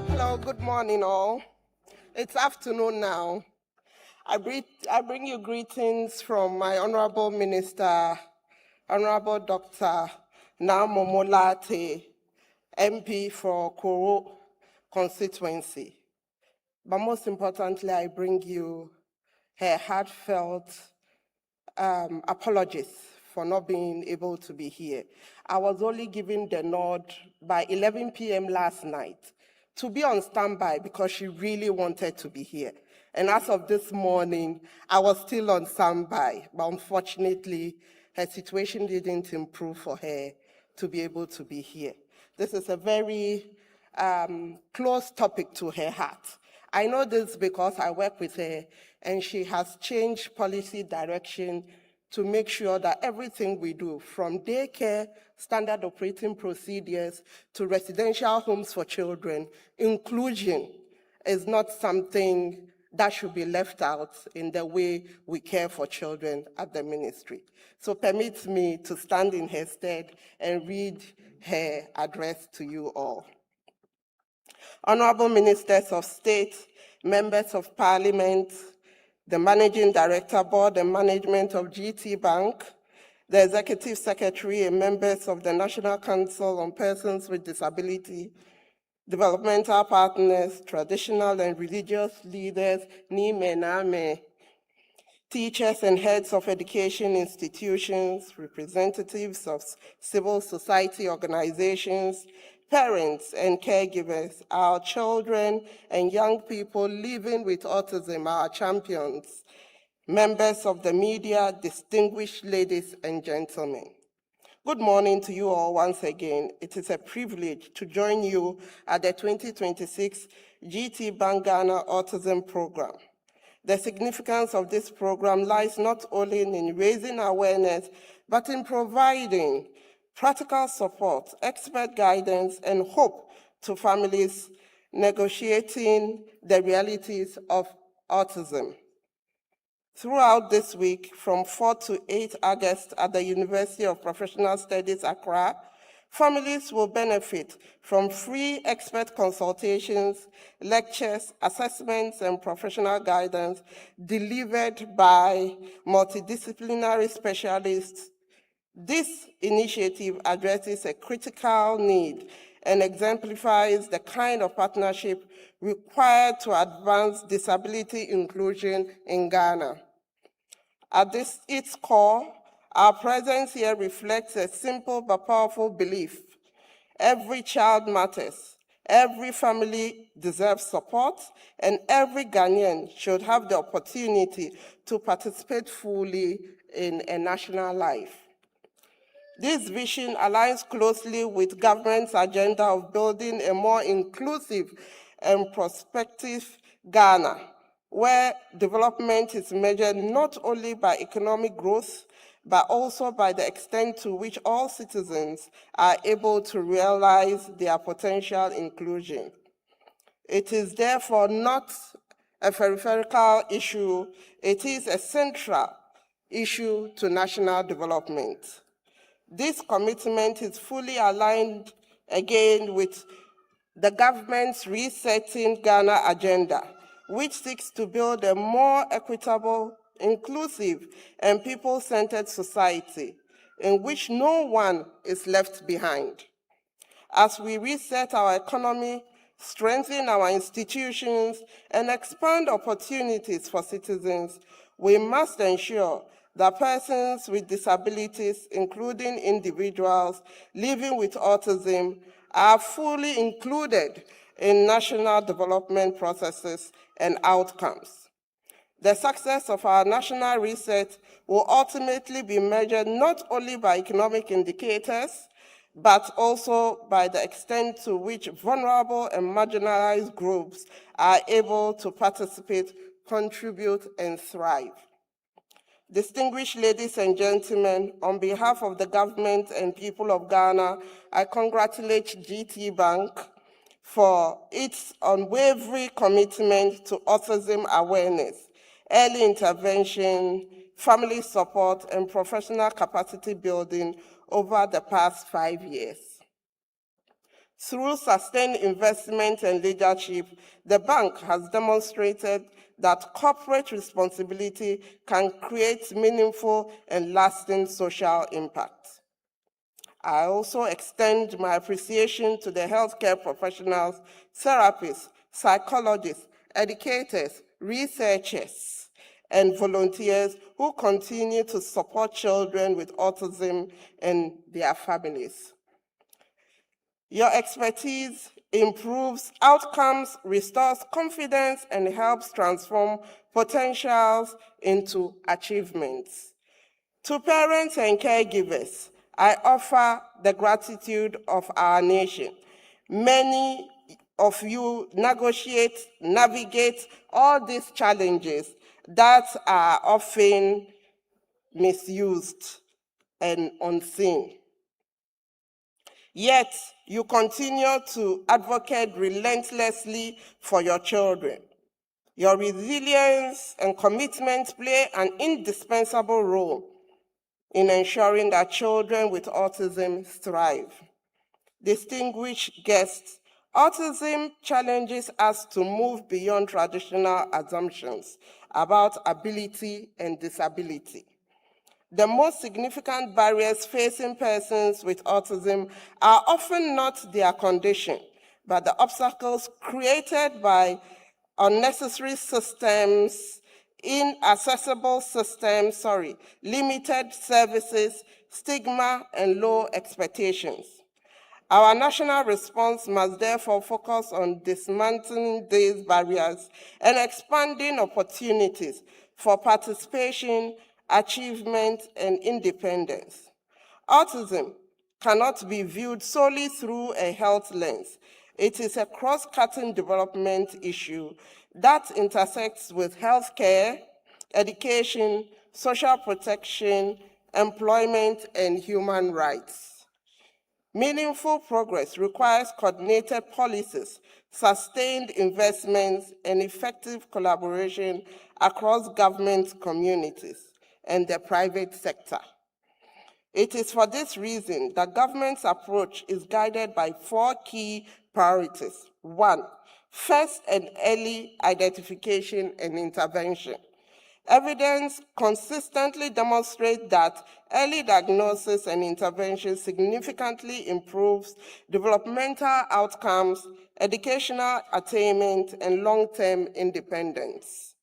Hello, good morning all. It's afternoon now. I bring you greetings from my Honorable Minister, Honorable Dr. Namomolate, MP for Koro constituency. But most importantly, I bring you her heartfelt apologies for not being able to be here. I was only given the nod by 11 p.m. last night to be on standby because she really wanted to be here. And as of this morning, I was still on standby, but unfortunately, her situation didn't improve for her to be able to be here. This is a very close topic to her heart. I know this because I work with her, and she has changed policy direction to make sure that everything we do, from daycare, standard operating procedures, to residential homes for children, inclusion is not something that should be left out in the way we care for children at the ministry. So permit me to stand in her stead and read her address to you all. Honorable Ministers of State, Members of Parliament, the Managing Director, Board and Management of GTBank, the Executive Secretary and members of the National Council on Persons with Disability, developmental partners, traditional and religious leaders, teachers and heads of education institutions, representatives of civil society organizations, parents and caregivers, our children and young people living with autism, our champions, members of the media, distinguished ladies and gentlemen. Good morning to you all once again. It is a privilege to join you at the 2026 GTBank Ghana Autism Program. The significance of this program lies not only in raising awareness, but in providing practical support, expert guidance, and hope to families negotiating the realities of autism. Throughout this week, from 4 to 8 August at the University of Professional Studies, Accra, families will benefit from free expert consultations, lectures, assessments, and professional guidance delivered by multidisciplinary specialists. This initiative addresses a critical need and exemplifies the kind of partnership required to advance disability inclusion in Ghana. At its core, our presence here reflects a simple but powerful belief. Every child matters, every family deserves support, and every Ghanaian should have the opportunity to participate fully in a national life. This vision aligns closely with government's agenda of building a more inclusive and prospective Ghana, where development is measured not only by economic growth, but also by the extent to which all citizens are able to realize their potential inclusion. It is therefore not a peripheral issue, it is a central issue to national development. This commitment is fully aligned again with the government's Resetting Ghana agenda, which seeks to build a more equitable, inclusive, and people-centered society in which no one is left behind. As we reset our economy, strengthen our institutions, and expand opportunities for citizens, we must ensure that persons with disabilities, including individuals living with autism, are fully included in national development processes and outcomes. The success of our national reset will ultimately be measured not only by economic indicators, but also by the extent to which vulnerable and marginalized groups are able to participate, contribute, and thrive. Distinguished ladies and gentlemen, on behalf of the government and people of Ghana, I congratulate GTBank for its unwavering commitment to autism awareness, early intervention, family support, and professional capacity building over the past 5 years. Through sustained investment and leadership, the bank has demonstrated that corporate responsibility can create meaningful and lasting social impact. I also extend my appreciation to the healthcare professionals, therapists, psychologists, educators, researchers, and volunteers who continue to support children with autism and their families. Your expertise improves outcomes, restores confidence, and helps transform potentials into achievements. To parents and caregivers, I offer the gratitude of our nation. Many of you navigate all these challenges that are often misused and unseen. Yet, you continue to advocate relentlessly for your children. Your resilience and commitment play an indispensable role in ensuring that children with autism thrive. Distinguished guests, autism challenges us to move beyond traditional assumptions about ability and disability. The most significant barriers facing persons with autism are often not their condition, but the obstacles created by unnecessary systems, inaccessible systems, limited services, stigma, and low expectations. Our national response must therefore focus on dismantling these barriers and expanding opportunities for participation, achievement, and independence. Autism cannot be viewed solely through a health lens. It is a cross-cutting development issue that intersects with healthcare, education, social protection, employment, and human rights. Meaningful progress requires coordinated policies, sustained investments, and effective collaboration across government communities and the private sector. It is for this reason that government's approach is guided by 4 key priorities. 1, first and early identification and intervention. Evidence consistently demonstrates that early diagnosis and intervention significantly improves developmental outcomes, educational attainment, and long-term independence.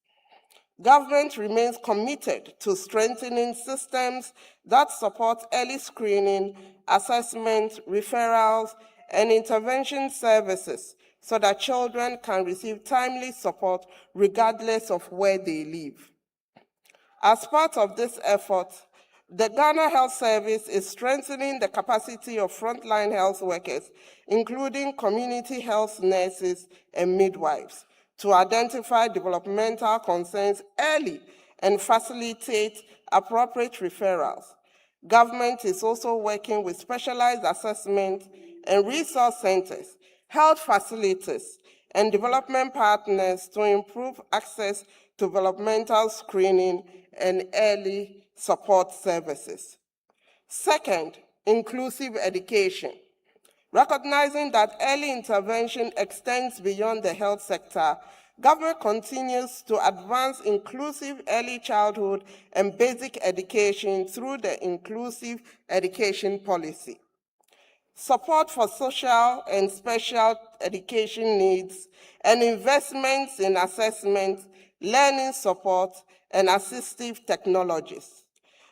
Government remains committed to strengthening systems that support early screening, assessment, referrals, and intervention services so that children can receive timely support regardless of where they live. As part of this effort, the Ghana Health Service is strengthening the capacity of frontline health workers, including community health nurses and midwives, to identify developmental concerns early and facilitate appropriate referrals. Government is also working with specialized assessment and resource centers, health facilities, and development partners to improve access to developmental screening and early support services. Second, inclusive education. Recognizing that early intervention extends beyond the health sector, government continues to advance inclusive early childhood and basic education through the inclusive education policy. Support for social and special education needs and investments in assessment, learning support, and assistive technologies.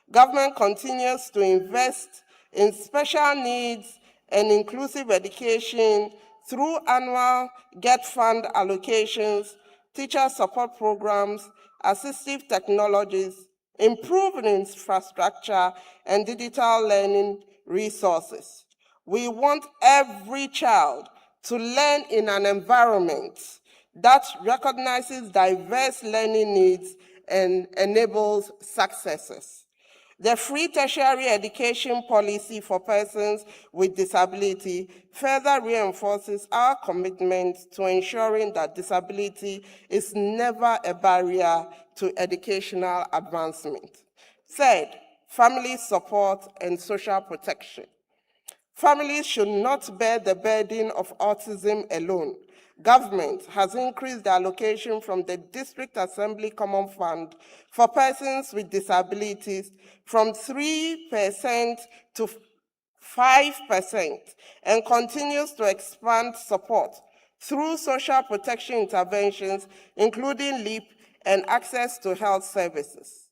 Government continues to invest in special needs and inclusive education through annual GET Fund allocations, teacher support programs, assistive technologies, improved infrastructure, and digital learning resources. We want every child to learn in an environment that recognizes diverse learning needs and enables successes. The free tertiary education policy for persons with disability further reinforces our commitment to ensuring that disability is never a barrier to educational advancement. Third, family support and social protection. Families should not bear the burden of autism alone. Government has increased the allocation from the District Assembly Common Fund for persons with disabilities from 3% to 5% and continues to expand support through social protection interventions, including LEAP and access to health services.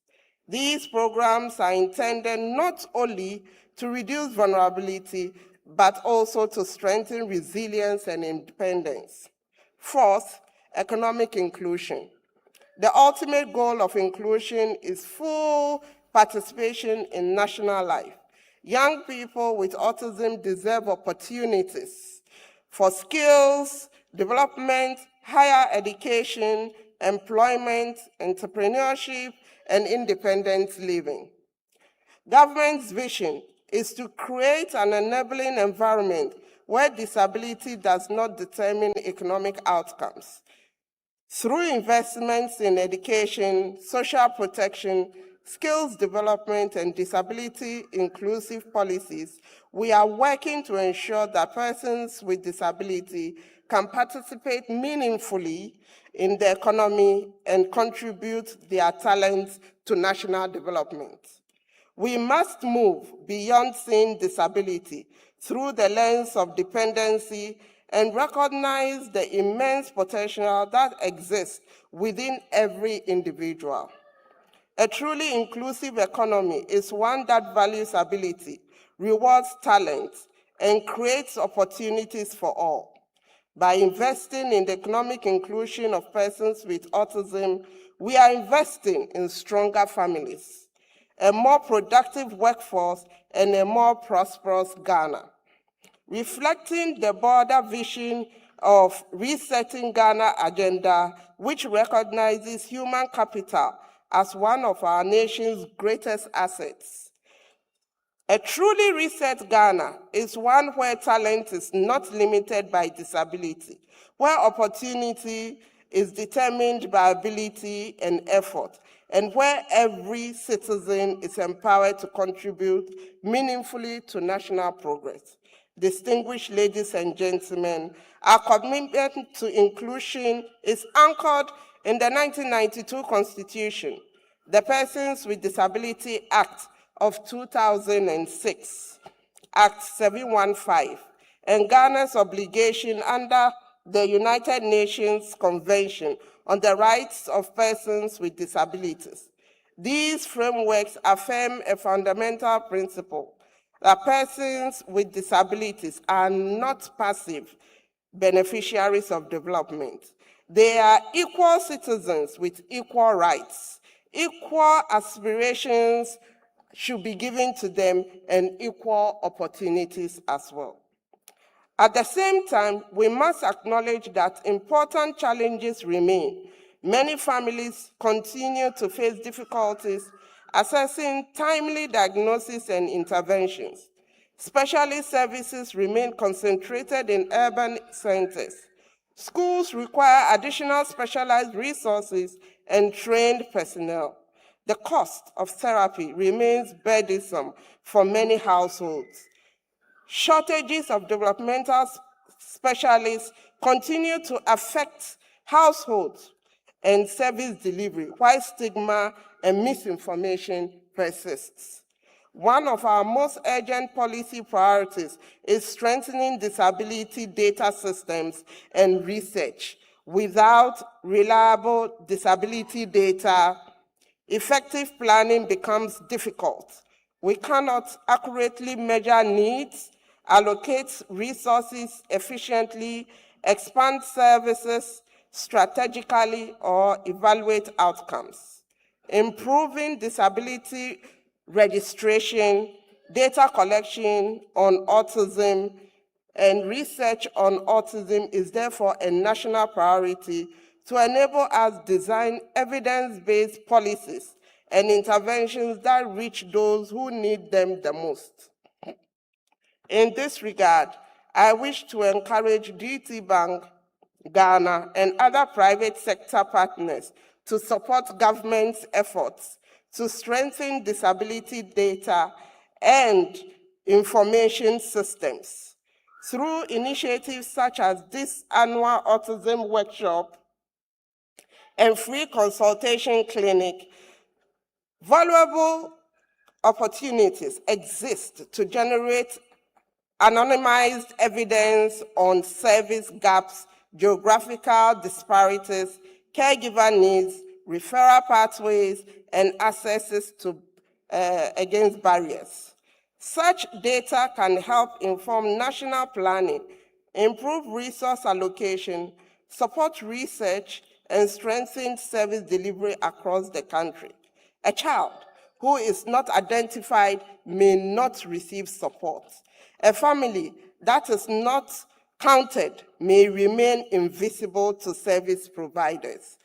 These programs are intended not only to reduce vulnerability, but also to strengthen resilience and independence. Fourth, economic inclusion. The ultimate goal of inclusion is full participation in national life. Young people with autism deserve opportunities for skills, development, higher education, employment, entrepreneurship, and independent living. Government's vision is to create an enabling environment where disability does not determine economic outcomes. Through investments in education, social protection, skills development, and disability-inclusive policies, we are working to ensure that persons with disability can participate meaningfully in the economy and contribute their talents to national development. We must move beyond seeing disability through the lens of dependency and recognize the immense potential that exists within every individual. A truly inclusive economy is one that values ability, rewards talent, and creates opportunities for all. By investing in the economic inclusion of persons with autism, we are investing in stronger families, a more productive workforce, and a more prosperous Ghana. Reflecting the broader vision of Resetting Ghana agenda, which recognizes human capital as one of our nation's greatest assets. A truly reset Ghana is one where talent is not limited by disability, where opportunity is determined by ability and effort, and where every citizen is empowered to contribute meaningfully to national progress. Distinguished ladies and gentlemen, our commitment to inclusion is anchored in the 1992 Constitution, the Persons with Disability Act of 2006, Act 715, and Ghana's obligation under the United Nations Convention on the Rights of Persons with Disabilities. These frameworks affirm a fundamental principle that persons with disabilities are not passive beneficiaries of development. They are equal citizens with equal rights, Equal aspirations should be given to them and equal opportunities as well. At the same time, we must acknowledge that important challenges remain. Many families continue to face difficulties assessing timely diagnosis and interventions. Specialist services remain concentrated in urban centers. Schools require additional specialized resources and trained personnel. The cost of therapy remains burdensome for many households. Shortages of developmental specialists continue to affect households and service delivery, while stigma and misinformation persists. One of our most urgent policy priorities is strengthening disability data systems and research. Without reliable disability data, effective planning becomes difficult. We cannot accurately measure needs, allocate resources efficiently, expand services strategically, or evaluate outcomes. Improving disability registration, data collection on autism, and research on autism is therefore a national priority to enable us to design evidence-based policies and interventions that reach those who need them the most. In this regard, I wish to encourage GTBank, Ghana, and other private sector partners to support government's efforts to strengthen disability data and information systems. Through initiatives such as this annual autism workshop and free consultation clinic, valuable opportunities exist to generate anonymized evidence on service gaps, geographical disparities, caregiver needs, referral pathways, and accesses to against barriers. Such data can help inform national planning, improve resource allocation, support research, and strengthen service delivery across the country. A child who is not identified may not receive support. A family that is not counted may remain invisible to service providers.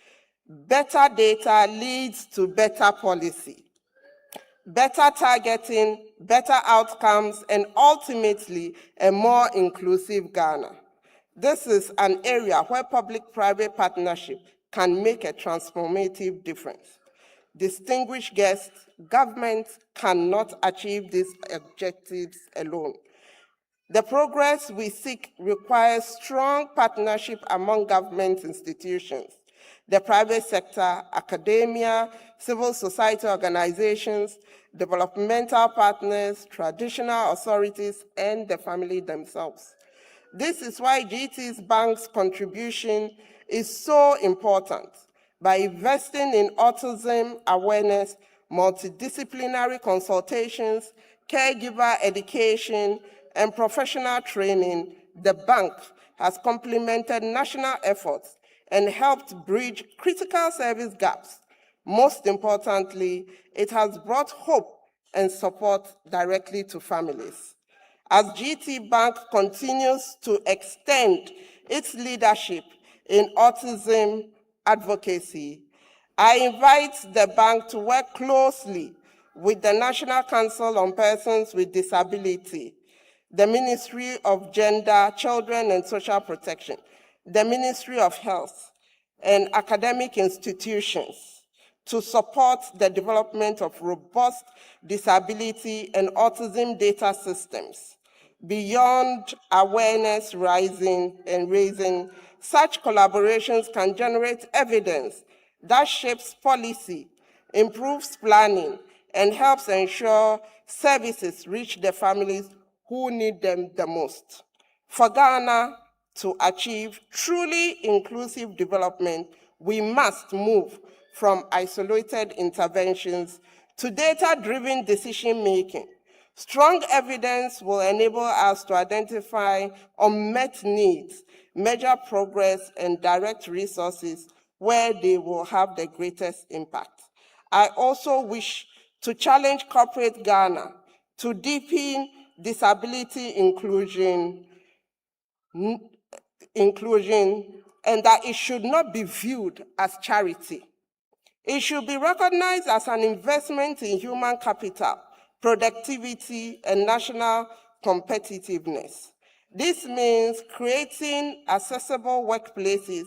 Better data leads to better policy, better targeting, better outcomes, and ultimately a more inclusive Ghana. This is an area where public-private partnership can make a transformative difference. Distinguished guests, governments cannot achieve these objectives alone. The progress we seek requires strong partnership among government institutions, the private sector, academia, civil society organizations, developmental partners, traditional authorities, and the family themselves. This is why GTBank's contribution is so important. By investing in autism awareness, multidisciplinary consultations, caregiver education, and professional training, the bank has complemented national efforts and helped bridge critical service gaps. Most importantly, it has brought hope and support directly to families. As GTBank continues to extend its leadership in autism advocacy, I invite the bank to work closely with the National Council on Persons with Disability, the Ministry of Gender, Children and Social Protection, the Ministry of Health, and academic institutions to support the development of robust disability and autism data systems. Beyond awareness raising, such collaborations can generate evidence that shapes policy, improves planning, and helps ensure services reach the families who need them the most. For Ghana to achieve truly inclusive development, we must move from isolated interventions to data-driven decision-making. Strong evidence will enable us to identify unmet needs, measure progress, and direct resources where they will have the greatest impact. I also wish to challenge corporate Ghana to deepen disability inclusion, and that it should not be viewed as charity. It should be recognized as an investment in human capital, productivity, and national competitiveness. This means creating accessible workplaces,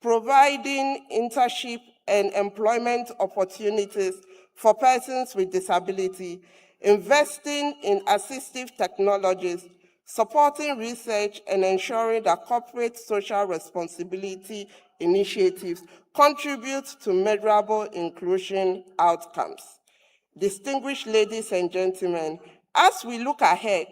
providing internship and employment opportunities for persons with disability, investing in assistive technologies, supporting research, and ensuring that corporate social responsibility initiatives contribute to measurable inclusion outcomes. Distinguished ladies and gentlemen, as we look ahead,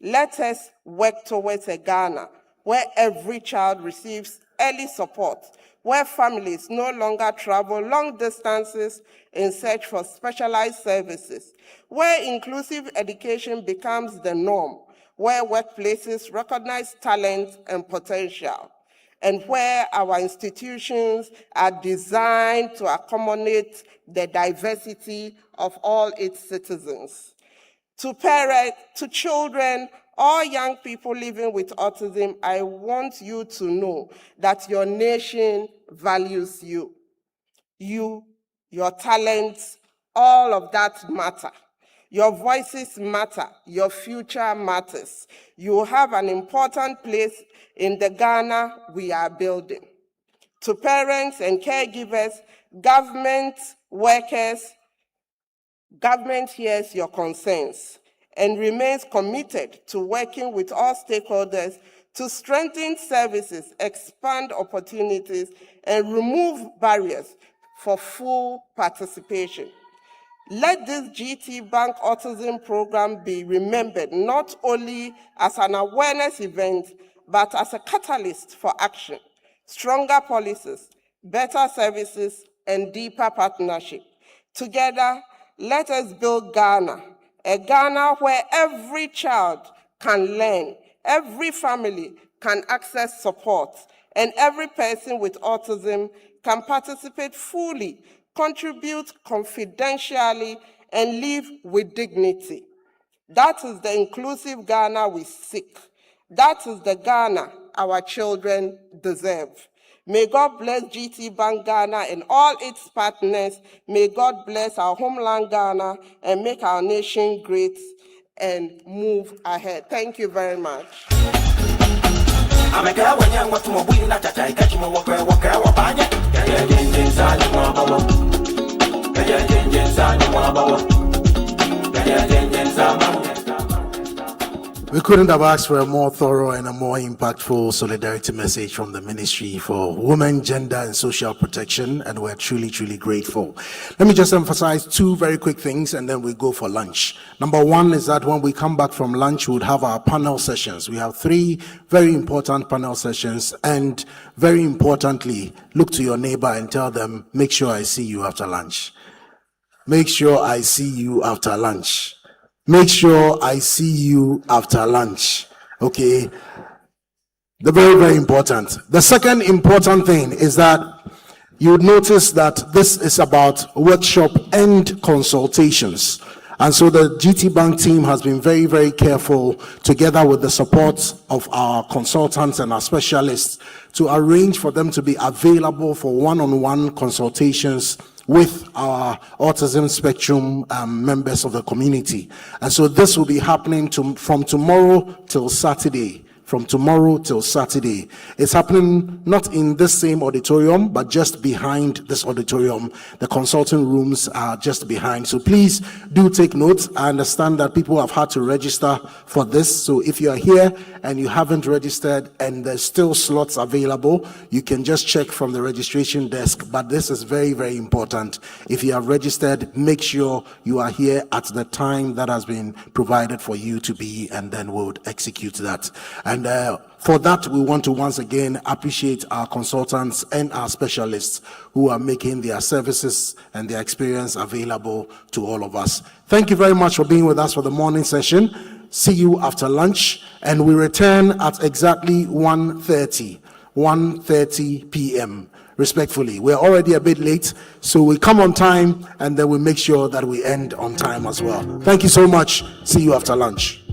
let us work towards a Ghana where every child receives early support, where families no longer travel long distances in search for specialized services, where inclusive education becomes the norm, where workplaces recognize talent and potential, and where our institutions are designed to accommodate the diversity of all its citizens. To parents, to children, all young people living with autism, I want you to know that your nation values you. You, your talents, all of that matter. Your voices matter. Your future matters. You have an important place in the Ghana we are building. To parents and caregivers, government workers, government hears your concerns and remains committed to working with all stakeholders to strengthen services, expand opportunities, and remove barriers for full participation. Let this GTBank Autism Program be remembered not only as an awareness event, but as a catalyst for action, stronger policies, better services, and deeper partnership. Together, let us build Ghana, a Ghana where every child can learn, every family can access support, and every person with autism can participate fully, contribute confidentially, and live with dignity. That is the inclusive Ghana we seek. That is the Ghana our children deserve. May God bless GTBank Ghana and all its partners. May God bless our homeland Ghana and make our nation great and move ahead. Thank you very much. We couldn't have asked for a more thorough and a more impactful solidarity message from the Ministry for Women, Gender and Social Protection, and we're truly, truly grateful. Let me just emphasize two very quick things and then we go for lunch. Number one is that when we come back from lunch, we would have our panel sessions. We have 3 very important panel sessions, and very importantly, look to your neighbor and tell them, make sure I see you after lunch. Make sure I see you after lunch. Make sure I see you after lunch. Okay? The very, very important. The second important thing is that you would notice that this is about workshop and consultations. And so the GTBank team has been very, very careful, together with the support of our consultants and our specialists, to arrange for them to be available for one-on-one consultations with our Autism Spectrum members of the community. And so this will be happening from tomorrow till Saturday. From tomorrow till Saturday. It's happening not in this same auditorium, but just behind this auditorium. The consulting rooms are just behind. So please do take note. I understand that people have had to register for this. So if you are here and you haven't registered and there's still slots available, you can just check from the registration desk. But this is very, very important. If you have registered, make sure you are here at the time that has been provided for you to be, and then we'll execute that. And for that, we want to once again appreciate our consultants and our specialists who are making their services and their experience available to all of us. Thank you very much for being with us for the morning session. See you after lunch, and we return at exactly 1:30 p.m. respectfully. We're already a bit late, so we come on time and then we make sure that we end on time as well. Thank you so much. See you after lunch.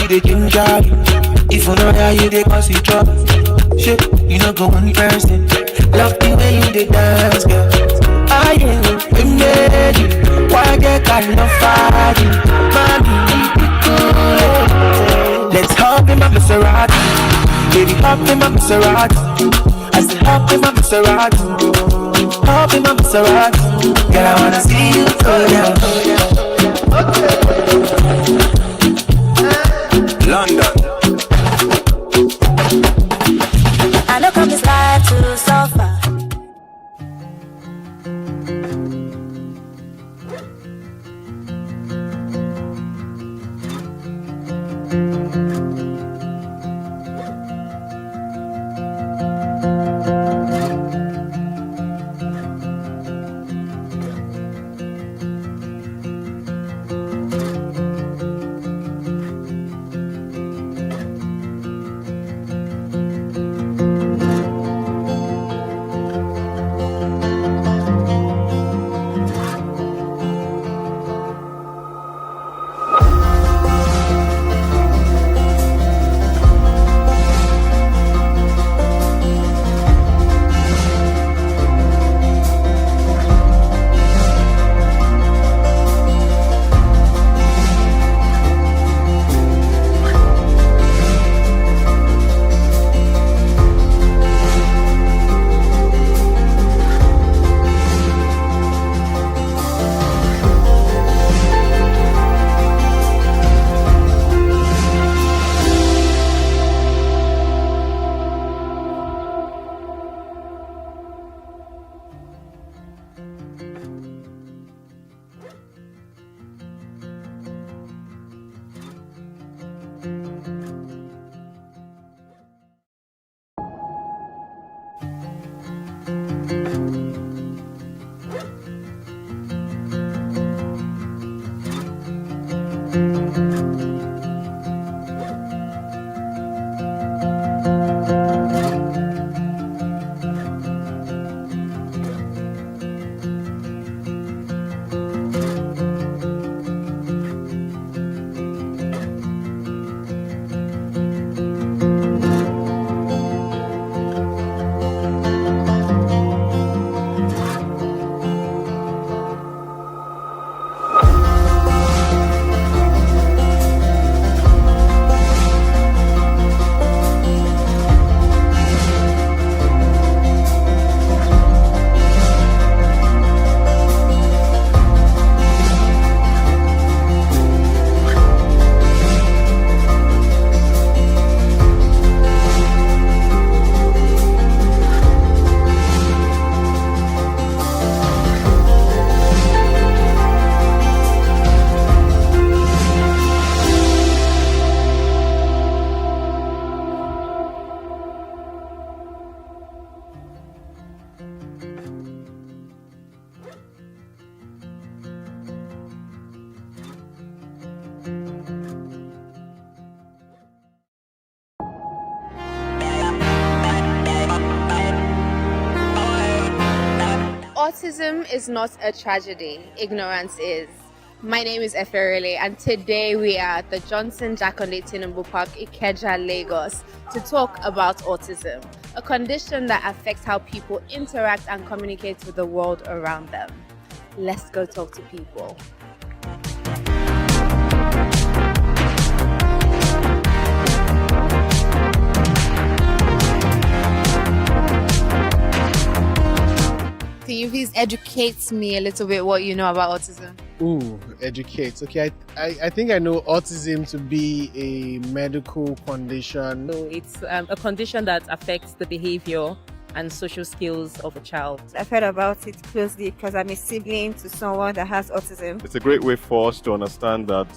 you the ginger. If you know how you the cause it drop. Shit, you know go one person. Love the way you the dance, girl. I am we made you. Why get kind of fire? Mommy, cool. Let's hop in my Maserati. Baby, hop in my Maserati. I said hop in my Maserati. Hop in my Maserati. Girl, I wanna see you go down. London. I know come this life to suffer. Autism is not a tragedy, ignorance is. My name is Eferele, and today we are at the Johnson Jakande Tinubu Park, Ikeja, Lagos, to talk about autism, a condition that affects how people interact and communicate with the world around them. Let's go talk to people. Can you please educate me a little bit what you know about autism? Ooh, educate. Okay, I think I know autism to be a medical condition. So it's a condition that affects the behavior and social skills of a child. I've heard about it closely because I'm a sibling to someone that has autism. It's a great way for us to understand that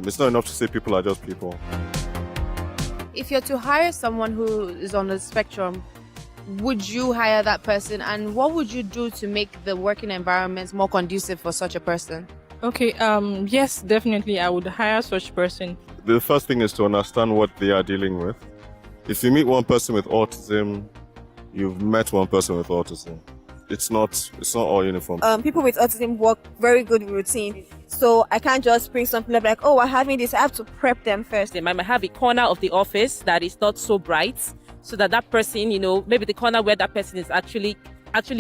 it's not enough to say people are just people. If you're to hire someone who is on the spectrum, would you hire that person, and what would you do to make the working environment more conducive for such a person? Okay, yes, definitely I would hire such person. The first thing is to understand what they are dealing with. If you meet one person with autism, you've met one person with autism. It's not all uniform. People with autism work very good with routine. So I can't just bring something up like, oh, we're having this. I have to prep them first. They might have a corner of the office that is not so bright, so that person, maybe the corner where that person is actually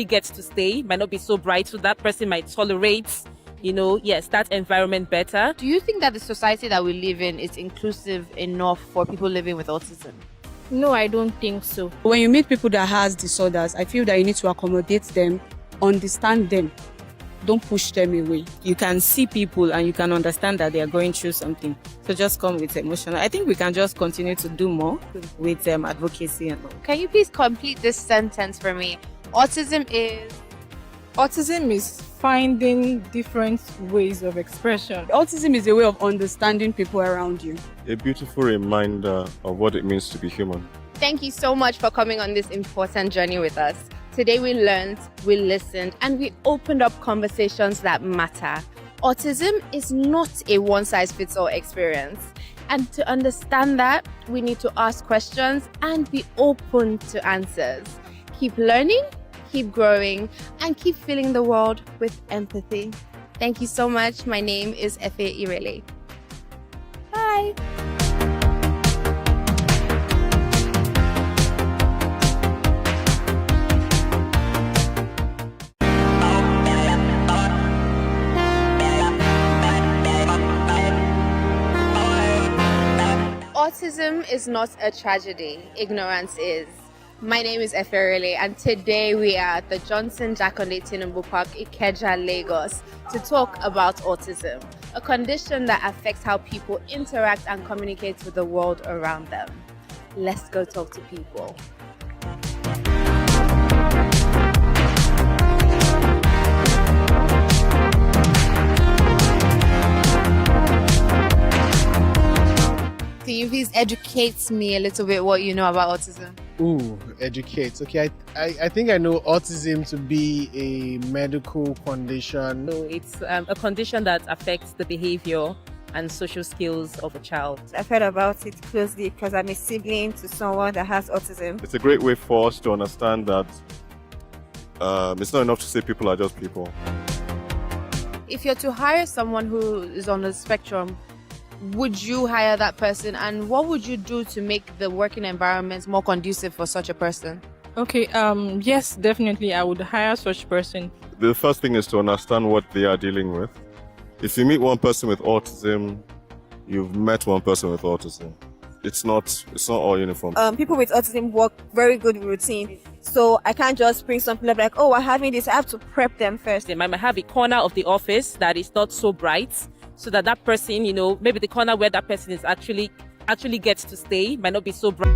gets to stay might not be so bright, so that person might tolerate, that environment better. Do you think that the society that we live in is inclusive enough for people living with autism? No, I don't think so. When you meet people that has disorders, I feel that you need to accommodate them, understand them. Don't push them away. You can see people and you can understand that they are going through something. So just come with emotion. I think we can just continue to do more with advocacy and all. Can you please complete this sentence for me? Autism is finding different ways of expression. Autism is a way of understanding people around you. A beautiful reminder of what it means to be human. Thank you so much for coming on this important journey with us. Today we learned, we listened, and we opened up conversations that matter. Autism is not a one-size-fits-all experience. And to understand that, we need to ask questions and be open to answers. Keep learning, keep growing, and keep filling the world with empathy. Thank you so much. My name is Efe Irele. Bye. Autism is not a tragedy, ignorance is. My name is Eferele, and today we are at the Johnson Jakande Tinubu Park, Ikeja, Lagos, to talk about autism, a condition that affects how people interact and communicate with the world around them. Let's go talk to people. Can you please educate me a little bit what you know about autism? Ooh, educate. Okay, I think I know autism to be a medical condition. So it's a condition that affects the behavior and social skills of a child. I've heard about it closely because I'm a sibling to someone that has autism. It's a great way for us to understand that it's not enough to say people are just people. If you're to hire someone who is on the spectrum, would you hire that person, and what would you do to make the working environment more conducive for such a person? Okay, yes, definitely I would hire such person. The first thing is to understand what they are dealing with. If you meet one person with autism, you've met one person with autism. It's not all uniform. People with autism work very good with routine. So I can't just bring something up like, oh, we're having this. I have to prep them first. They might have a corner of the office that is not so bright, so that person, maybe the corner where that person is actually gets to stay might not be so bright.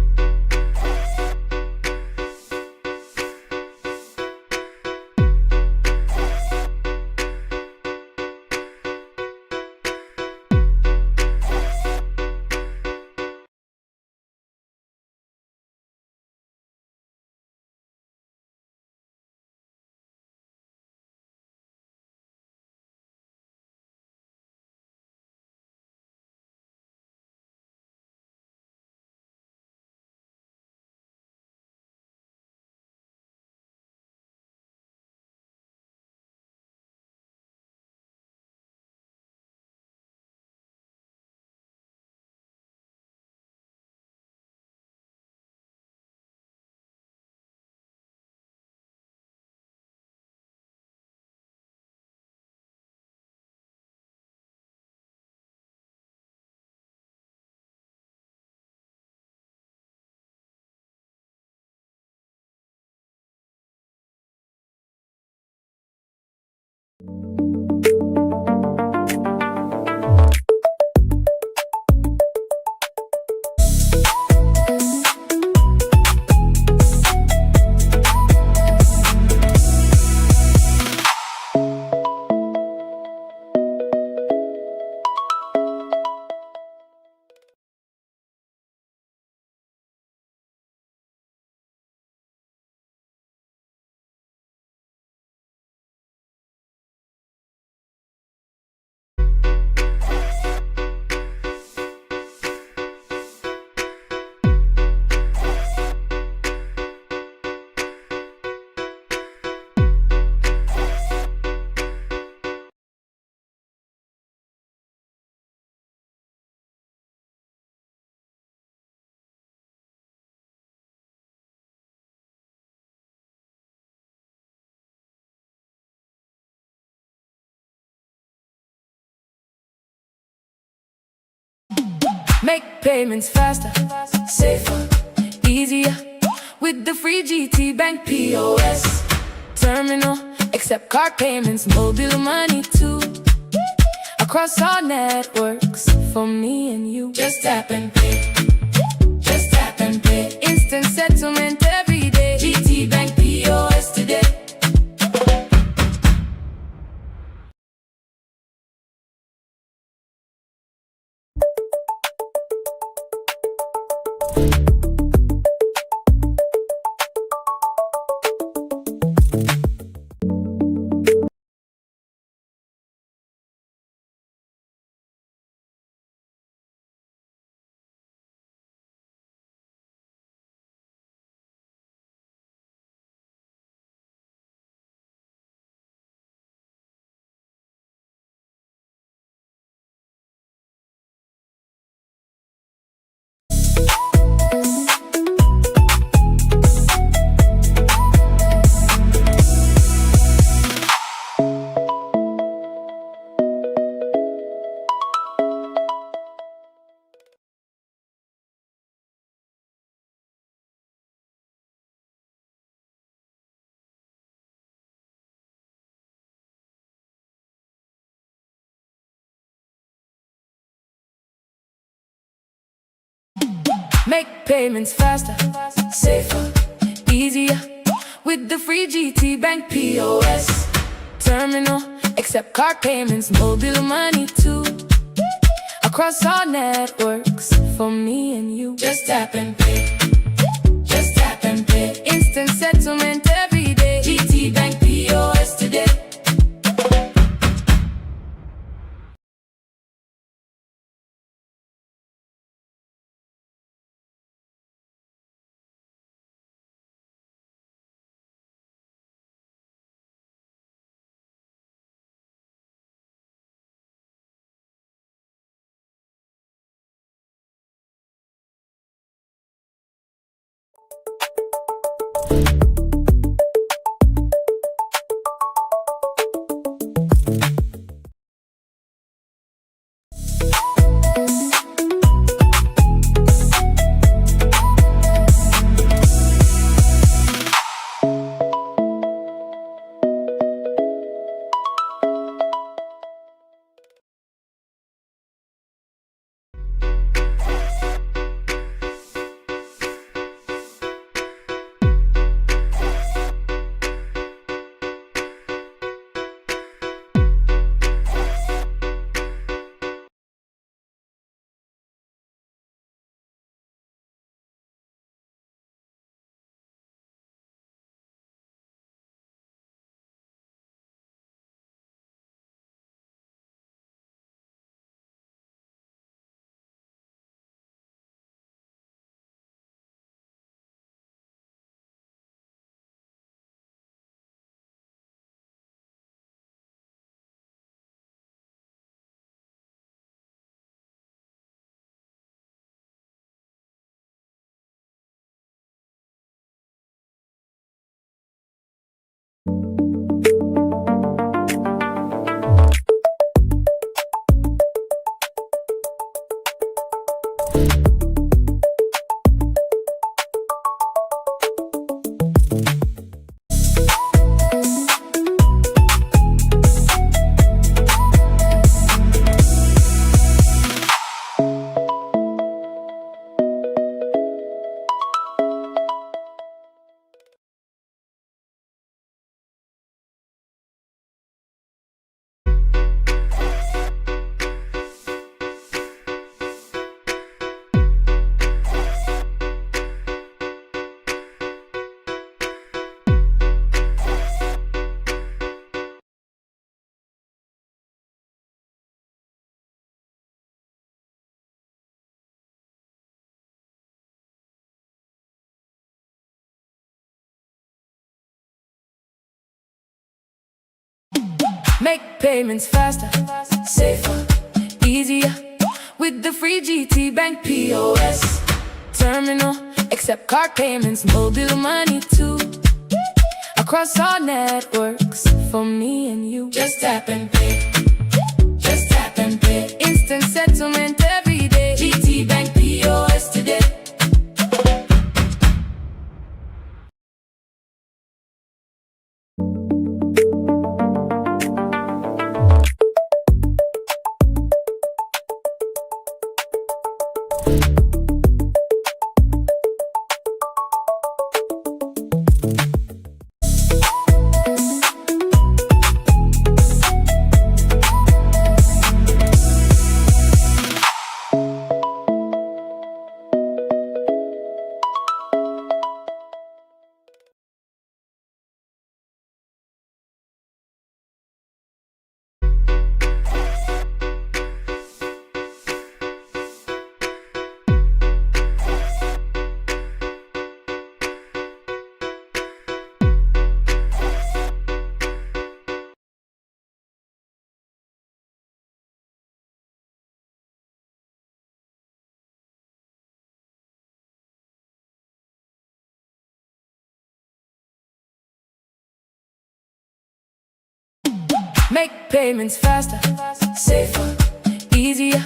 Make payments faster, safer, easier with the free GTBank POS terminal. Accept card payments, mobile money too. Across all networks, for me and you. Just tap and pay. Just tap and pay. Instant settlement every day. GTBank POS today. Make payments faster, safer, easier with the free GTBank POS terminal. Accept card payments, mobile money too. Across all networks, for me and you. Just tap and pay. Just tap and pay. Instant settlement every day. GTBank POS today. Make payments faster, safer, easier with the free GTBank POS terminal. Accept card payments, mobile money too. Across all networks, for me and you. Just tap and pay. Just tap and pay. Instant settlement every day. GTBank Make payments faster, safer, easier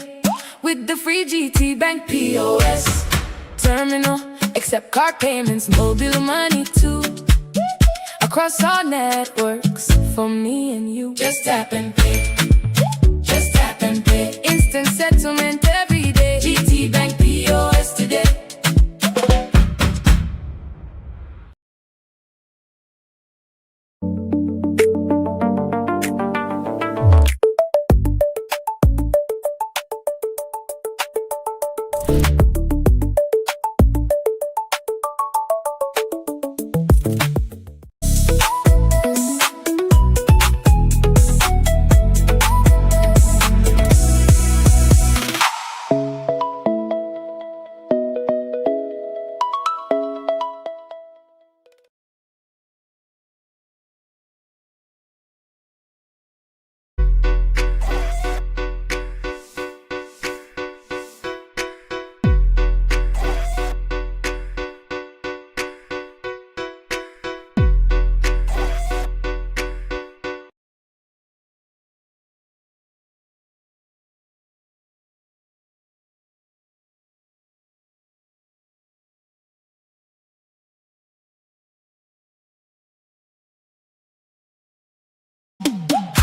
with the free GTBank POS terminal. Accept card payments, mobile money too. Across all networks, for me and you. Just tap and pay. Just tap and pay. Instant settlement every day. GTBank POS today.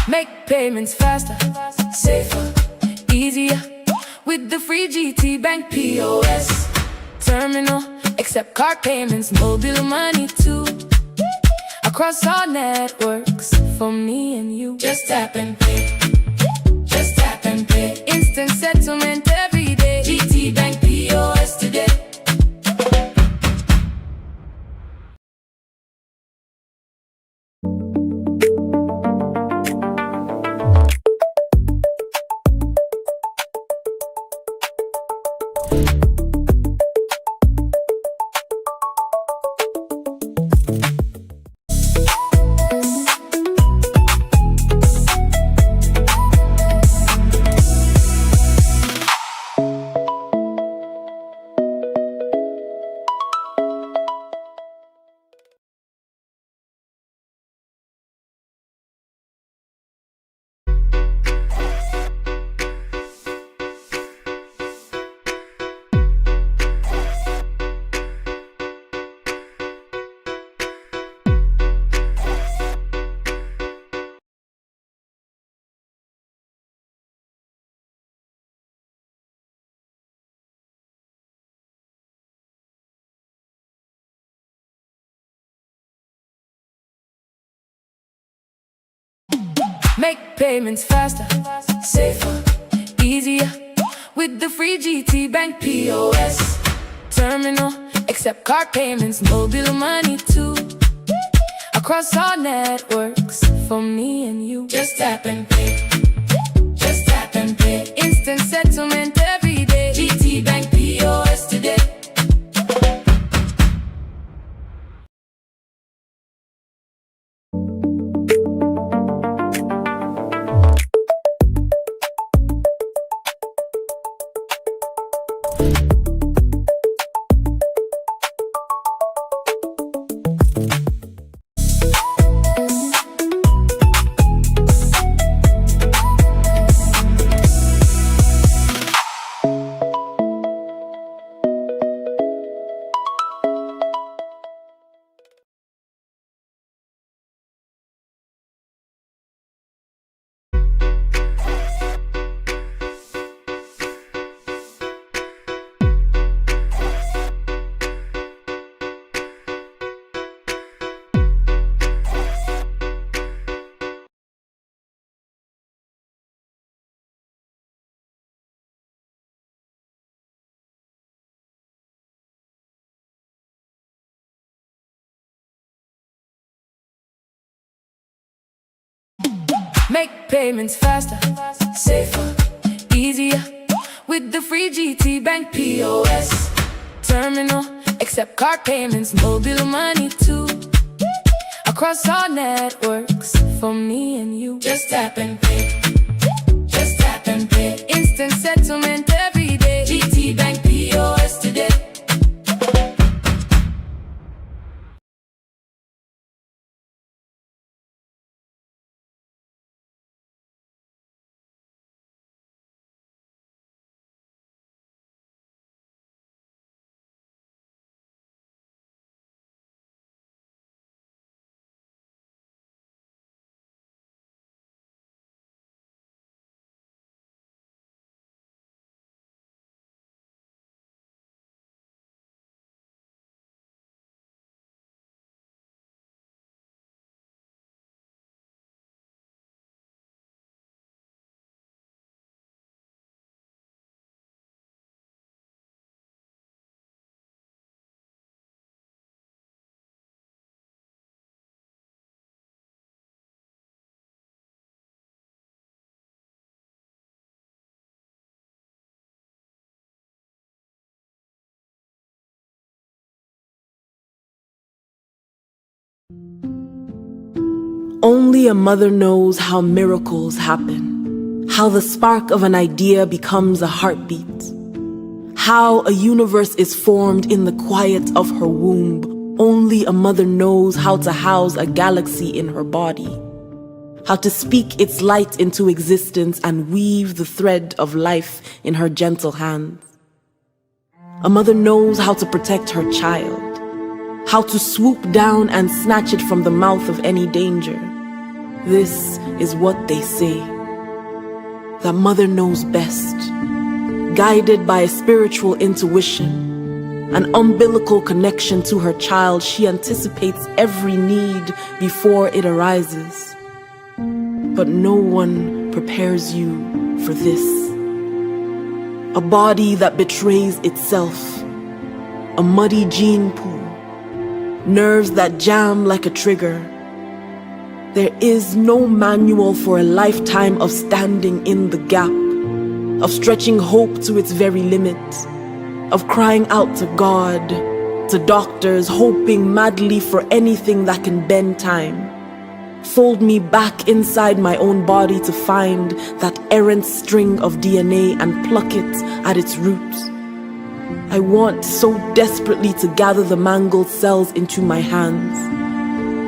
Make payments faster, safer, easier with the free GTBank POS terminal. Accept card payments, mobile money too. Across all networks, for me and you. Just tap and pay. Just tap and pay. Instant settlement every day. GTBank POS today. Make payments faster, safer, easier with the free GTBank POS terminal. Accept card payments, mobile money too. Across all networks, for me and you. Just tap and pay. Just tap and pay. Instant settlement every day. GTBank POS today. Make payments faster, safer, easier with the free GTBank POS terminal. Accept card payments, mobile money too. Across all networks, for me and you. Just tap and pay. Just tap and pay. Instant settlement every day. GTBank POS today. Only a mother knows how miracles happen, how the spark of an idea becomes a heartbeat, how a universe is formed in the quiet of her womb. Only a mother knows how to house a galaxy in her body, how to speak its light into existence and weave the thread of life in her gentle hands. A mother knows how to protect her child, how to swoop down and snatch it from the mouth of any danger. This is what they say. The mother knows best, guided by a spiritual intuition, an umbilical connection to her child. She anticipates every need before it arises. But no one prepares you for this. A body that betrays itself, a muddy gene pool, nerves that jam like a trigger. There is no manual for a lifetime of standing in the gap, of stretching hope to its very limit, of crying out to God, to doctors, hoping madly for anything that can bend time. Fold me back inside my own body to find that errant string of DNA and pluck it at its roots. I want so desperately to gather the mangled cells into my hands,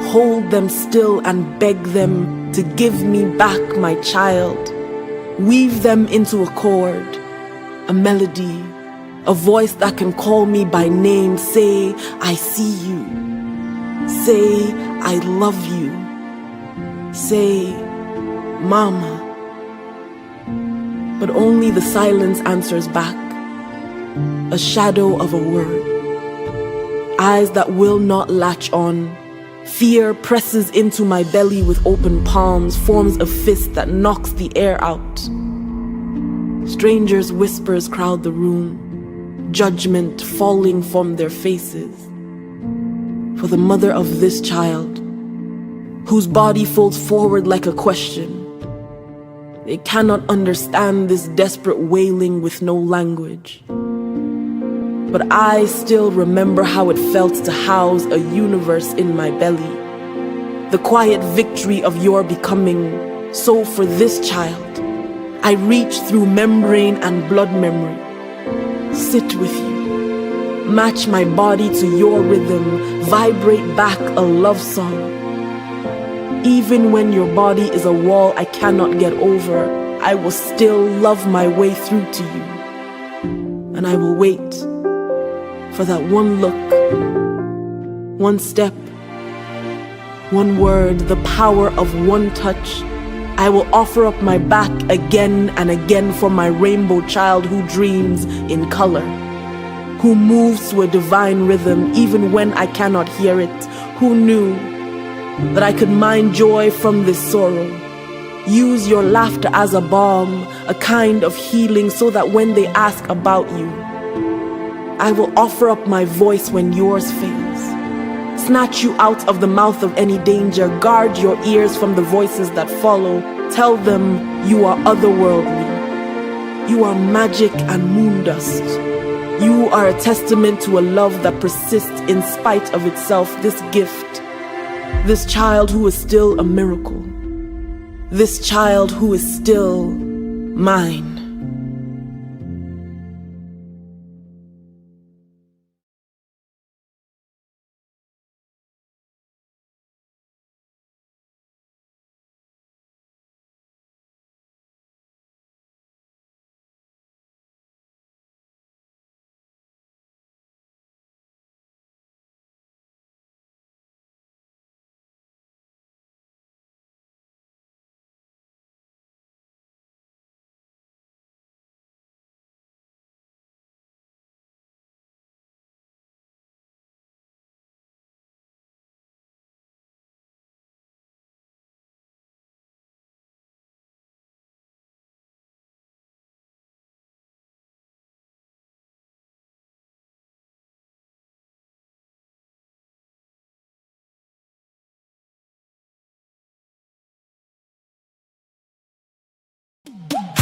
hold them still and beg them to give me back my child, weave them into a chord, a melody, a voice that can call me by name, say, I see you, say, I love you, say, Mama. But only the silence answers back, a shadow of a word, eyes that will not latch on. Fear presses into my belly with open palms, forms a fist that knocks the air out. Strangers' whispers crowd the room, judgment falling from their faces. For the mother of this child, whose body folds forward like a question, they cannot understand this desperate wailing with no language. But I still remember how it felt to house a universe in my belly, the quiet victory of your becoming. So for this child, I reach through membrane and blood memory, sit with you, match my body to your rhythm, vibrate back a love song. Even when your body is a wall I cannot get over, I will still love my way through to you. And I will wait for that one look, one step, one word, the power of one touch. I will offer up my back again and again for my rainbow child who dreams in color, who moves to a divine rhythm even when I cannot hear it, who knew that I could mine joy from this sorrow. Use your laughter as a balm, a kind of healing, so that when they ask about you, I will offer up my voice when yours fails. Snatch you out of the mouth of any danger. Guard your ears from the voices that follow. Tell them you are otherworldly. You are magic and moon dust. You are a testament to a love that persists in spite of itself. This gift, this child who is still a miracle. This child who is still mine.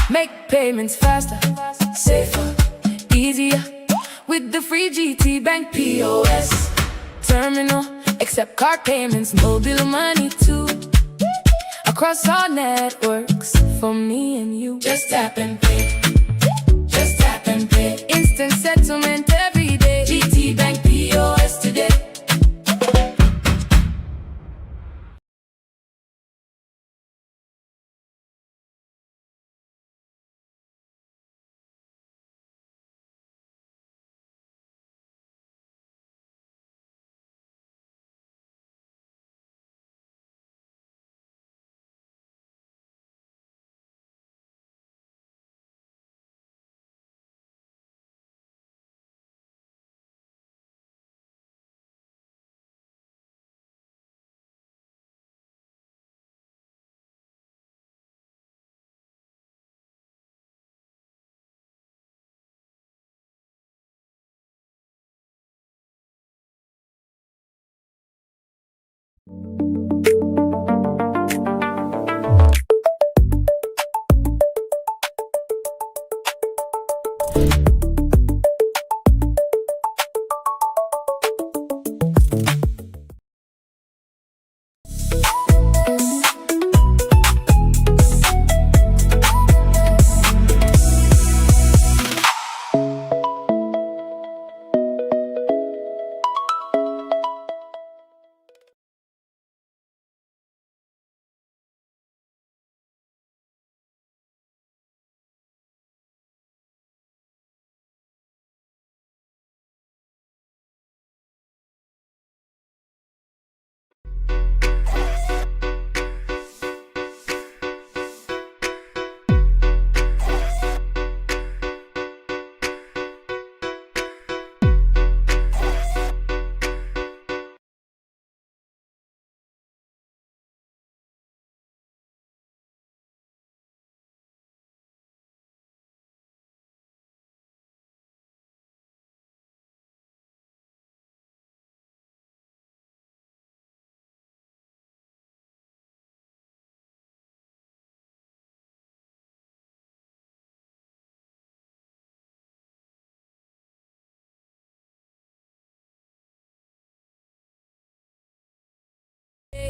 Make payments faster, safer, easier with the free GTBank POS terminal. accept card payments, mobile money too. Across all networks, for me and you. Just tap and pay. Just tap and pay. Instant settlement every day. GTBank POS today.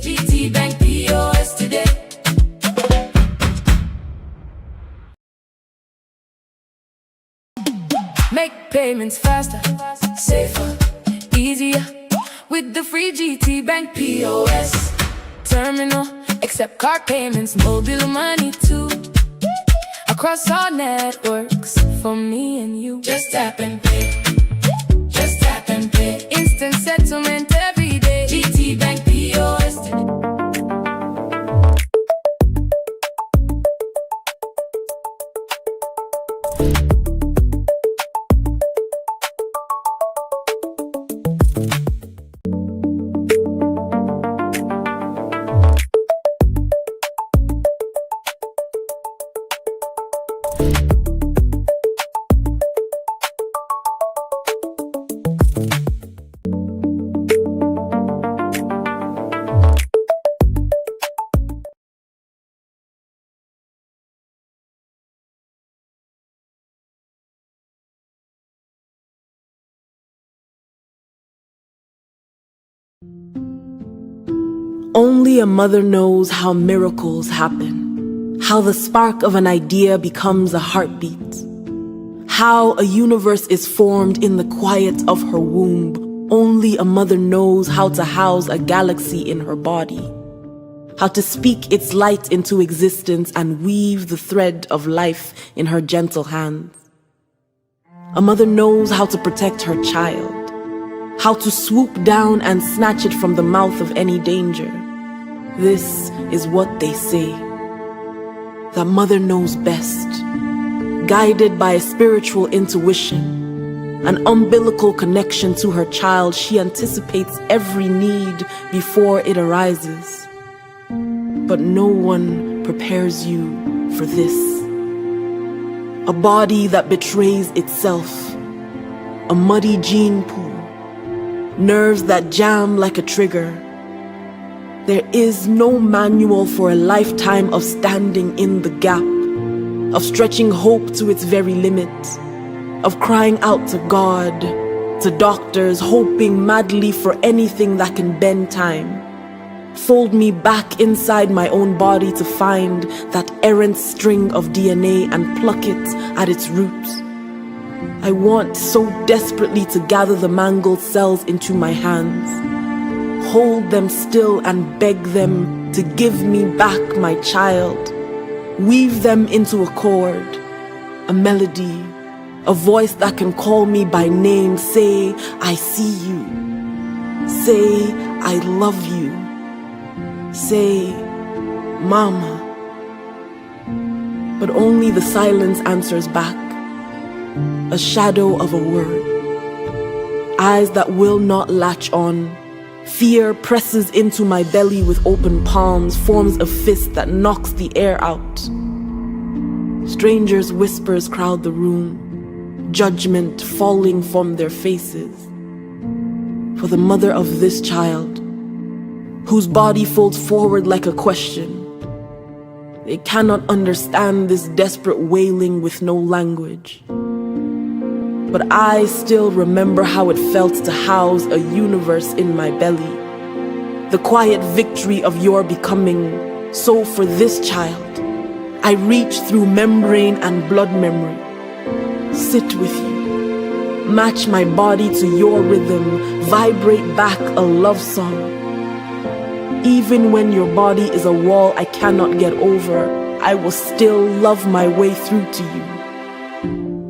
GTBank POS today. Make payments faster, safer, easier with the free GTBank POS terminal. Accept card payments, mobile money too. Across all networks, for me and you. Just tap and pay. Just tap and pay. Instant settlement every day. GTBank POS today. Only a mother knows how miracles happen, how the spark of an idea becomes a heartbeat, how a universe is formed in the quiet of her womb. Only a mother knows how to house a galaxy in her body, how to speak its light into existence and weave the thread of life in her gentle hands. A mother knows how to protect her child, how to swoop down and snatch it from the mouth of any danger. This is what they say. The mother knows best, guided by a spiritual intuition, an umbilical connection to her child. She anticipates every need before it arises. But no one prepares you for this. A body that betrays itself, a muddy gene pool, nerves that jam like a trigger. There is no manual for a lifetime of standing in the gap, of stretching hope to its very limit, of crying out to God, to doctors, hoping madly for anything that can bend time. Fold me back inside my own body to find that errant string of DNA and pluck it at its roots. I want so desperately to gather the mangled cells into my hands, hold them still and beg them to give me back my child, weave them into a chord, a melody, a voice that can call me by name, say, I see you, say, I love you, say, Mama. But only the silence answers back, a shadow of a word. Eyes that will not latch on. Fear presses into my belly with open palms, forms a fist that knocks the air out. Strangers' whispers crowd the room, judgment falling from their faces. For the mother of this child, whose body folds forward like a question, they cannot understand this desperate wailing with no language. But I still remember how it felt to house a universe in my belly. The quiet victory of your becoming. So for this child, I reach through membrane and blood memory. Sit with you. Match my body to your rhythm. Vibrate back a love song. Even when your body is a wall I cannot get over, I will still love my way through to you.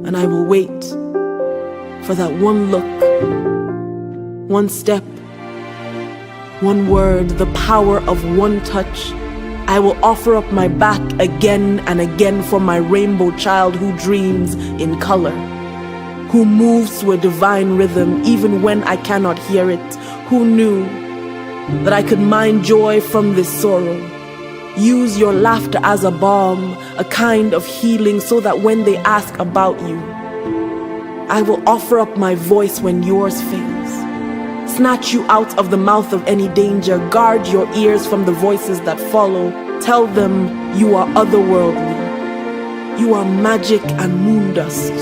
And I will wait for that one look, one step, one word, the power of one touch. I will offer up my back again and again for my rainbow child who dreams in color, who moves to a divine rhythm even when I cannot hear it, who knew that I could mine joy from this sorrow. Use your laughter as a balm, a kind of healing, so that when they ask about you, I will offer up my voice when yours fails. Snatch you out of the mouth of any danger. Guard your ears from the voices that follow. Tell them you are otherworldly. You are magic and moon dust.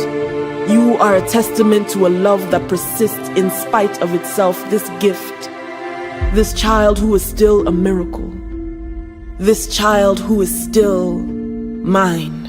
You are a testament to a love that persists in spite of itself. This gift, this child who is still a miracle. This child who is still mine.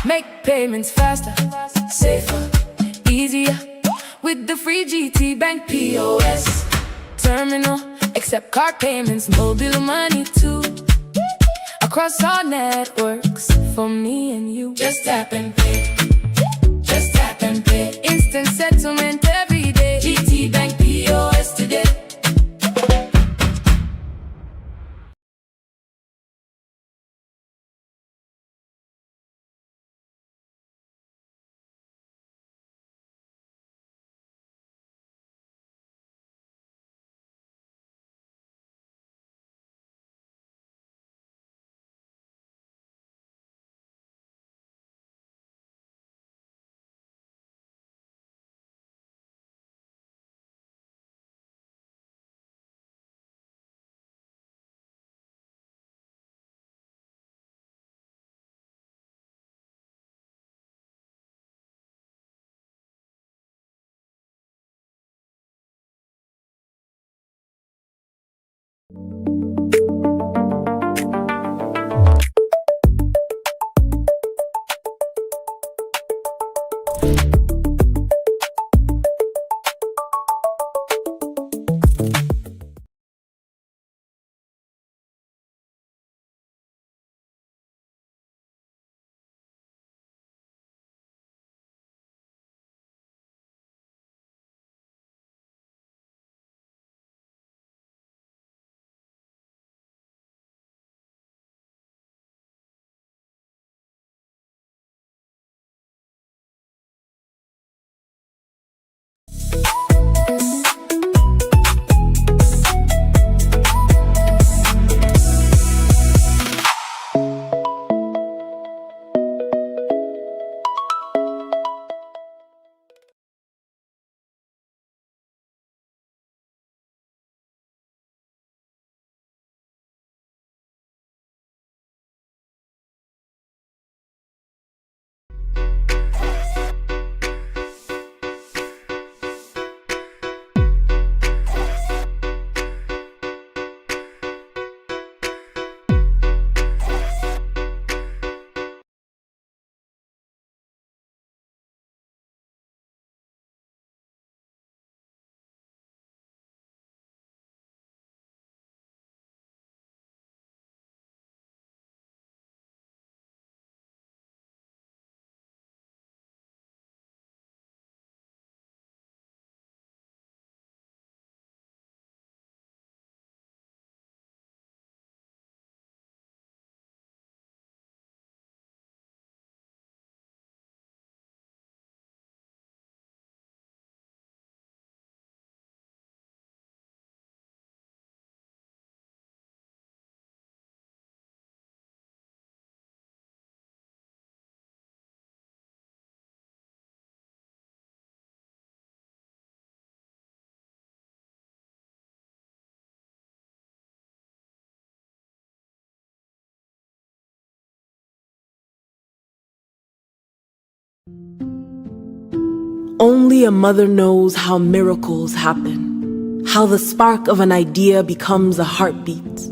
Make payments faster, safer, easier with the free GTBank POS terminal. Accept card payments, mobile money too. Across all networks, for me and you. Just tap and pay. Just tap and pay. Instant settlement every day. GTBank POS today. Only a mother knows how miracles happen, how the spark of an idea becomes a heartbeat,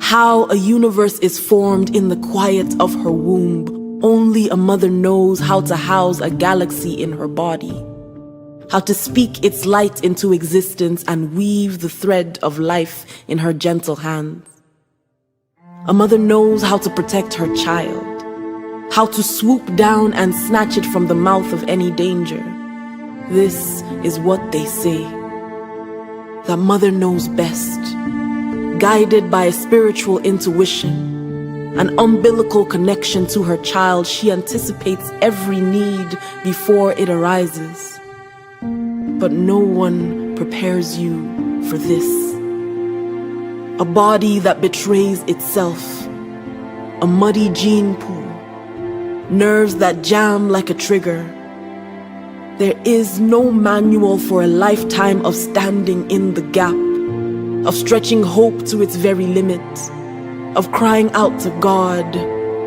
how a universe is formed in the quiet of her womb. Only a mother knows how to house a galaxy in her body, how to speak its light into existence and weave the thread of life in her gentle hands. A mother knows how to protect her child, how to swoop down and snatch it from the mouth of any danger. This is what they say. The mother knows best, guided by a spiritual intuition, an umbilical connection to her child. She anticipates every need before it arises. But no one prepares you for this. A body that betrays itself, a muddy gene pool, nerves that jam like a trigger. There is no manual for a lifetime of standing in the gap, of stretching hope to its very limit, of crying out to God,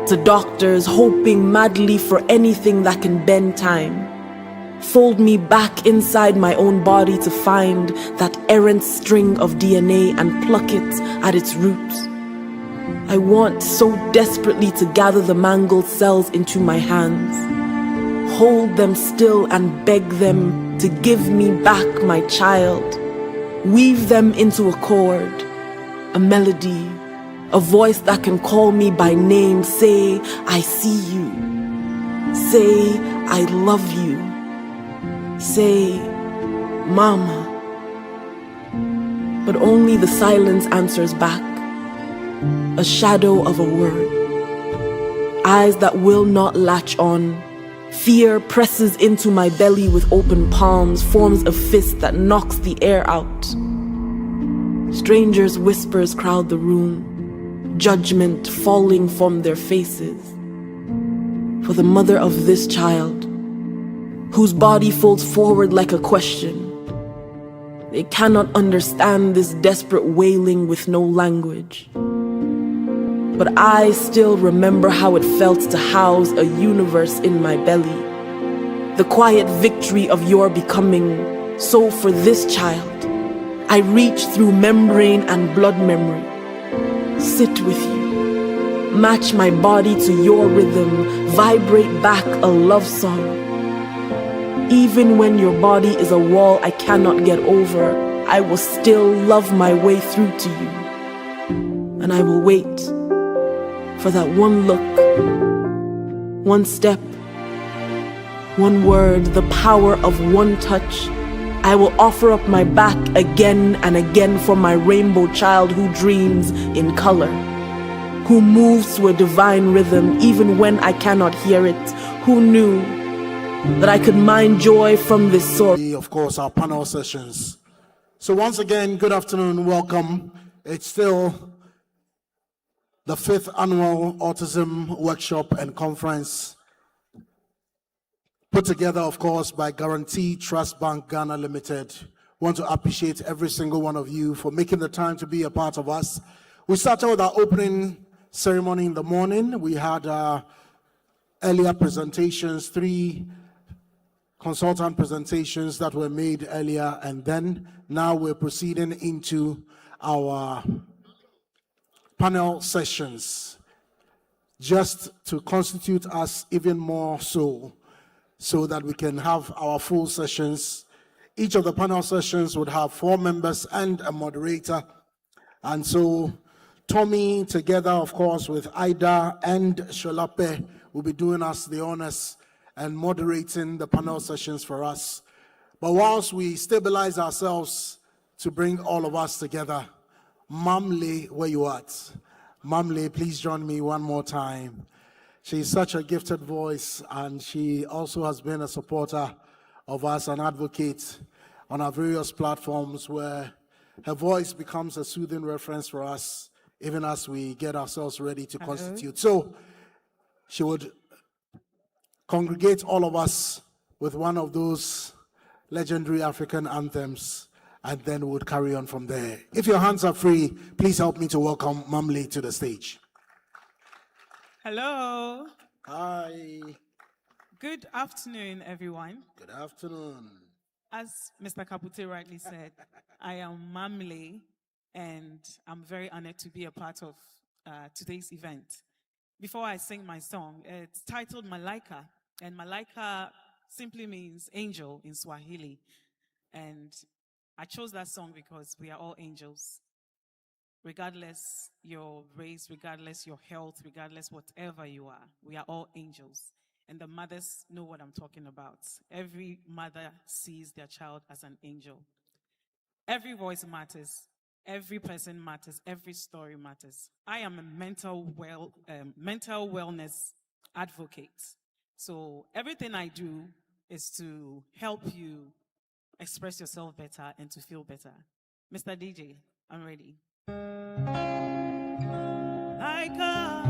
to doctors, hoping madly for anything that can bend time. Fold me back inside my own body to find that errant string of DNA and pluck it at its roots. I want so desperately to gather the mangled cells into my hands, hold them still and beg them to give me back my child, weave them into a chord, a melody, a voice that can call me by name, say, I see you, say, I love you, say, Mama. But only the silence answers back, a shadow of a word, eyes that will not latch on. Fear presses into my belly with open palms, forms a fist that knocks the air out. Strangers' whispers crowd the room, judgment falling from their faces. For the mother of this child, whose body folds forward like a question, they cannot understand this desperate wailing with no language. But I still remember how it felt to house a universe in my belly. The quiet victory of your becoming. So for this child, I reach through membrane and blood memory. Sit with you. Match my body to your rhythm. Vibrate back a love song. Even when your body is a wall I cannot get over, I will still love my way through to you. And I will wait for that one look, one step, one word, the power of one touch. I will offer up my back again and again for my rainbow child who dreams in color, who moves to a divine rhythm even when I cannot hear it, who knew that I could mine joy from this source. Of course, our panel sessions. So once again, good afternoon, welcome. It's still the 5th annual Autism Workshop and Conference, put together, of course, by Guarantee Trust Bank Ghana Limited. Want to appreciate every single one of you for making the time to be a part of us. We started with our opening ceremony in the morning. We had earlier presentations, 3 consultant presentations that were made earlier, and then now we're proceeding into our panel sessions, just to constitute us even more so that we can have our full sessions. Each of the panel sessions would have 4 members and a moderator. And so Tommy, together, of course, with Ida and Sholape, will be doing us the honors and moderating the panel sessions for us. But whilst we stabilize ourselves to bring all of us together, Mamle, where you at? Mamle, please join me one more time. She's such a gifted voice, and she also has been a supporter of us, an advocate on our various platforms, where her voice becomes a soothing reference for us, even as we get ourselves ready to constitute. So she would congregate all of us with one of those legendary African anthems, and then we'll carry on from there. If your hands are free, please help me to welcome Mamle to the stage. Hello. Hi. Good afternoon, everyone. Good afternoon. As Mr. Kapute rightly said, I am Mamle, and I'm very honored to be a part of today's event. Before I sing my song, it's titled Malaika, and Malaika simply means angel in Swahili. And I chose that song because we are all angels. Regardless your race, regardless your health, regardless whatever you are, we are all angels. And the mothers know what I'm talking about. Every mother sees their child as an angel. Every voice matters. Every person matters. Every story matters. I am a mental wellness advocate. So everything I do is to help you express yourself better and to feel better. Mr. DJ, I'm ready. Laika,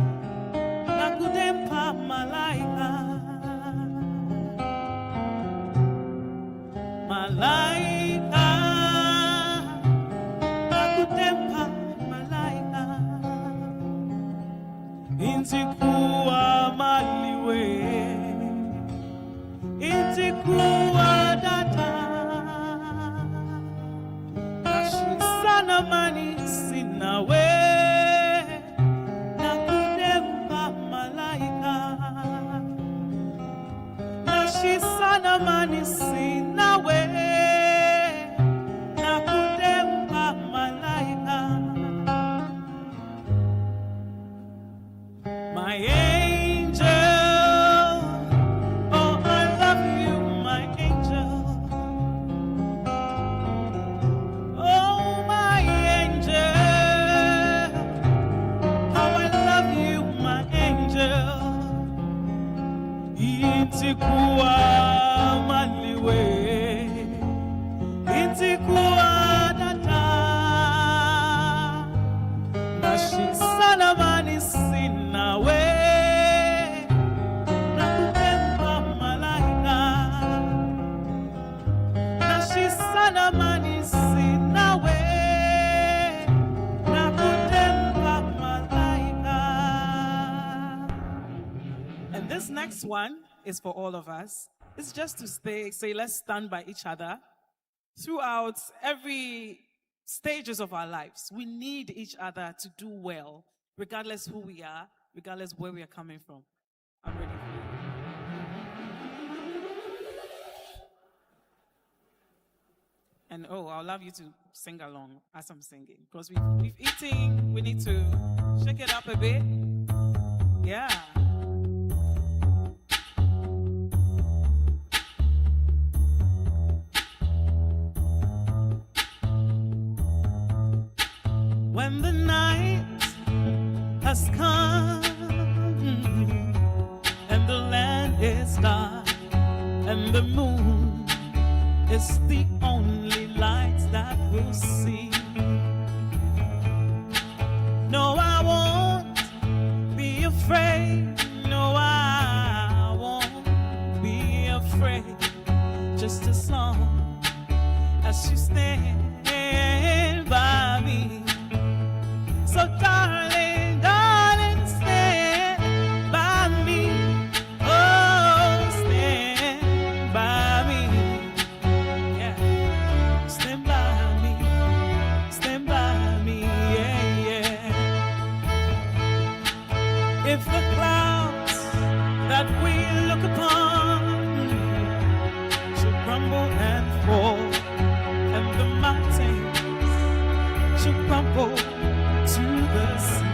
nakudempa malaika. Malaika, nakudempa malaika. Intikuwa maliwe, intikuwa data. Sana mani sinawe, nakudempa malaika. Nashi sana mani sinawe, nakudempa malaika. My angel, oh I love you, my angel. Oh my angel, how I love you, my angel. Intikuwa maliwe, intikuwa data. Nashi sana mani sinawe, nakudempa malaika. Nashi sana mani sinawe, nakudempa malaika. And this next one is for all of us. It's just to say let's stand by each other throughout every stages of our lives. We need each other to do well, regardless who we are, regardless where we are coming from. I'm ready for you. And oh, I'll love you to sing along as I'm singing, because we've eaten, we need to shake it up a bit. Yeah. When the night has come and the land is dark and the moon is the only light that we'll see. No, I won't be afraid. No, I won't be afraid. Just as long as you stand by me. So darling, darling, stand by me. Oh, stand by me. Yeah, stand by me. Stand by me, yeah, yeah. If the clouds that we look upon should crumble and fall, and the mountains should crumble to the sea,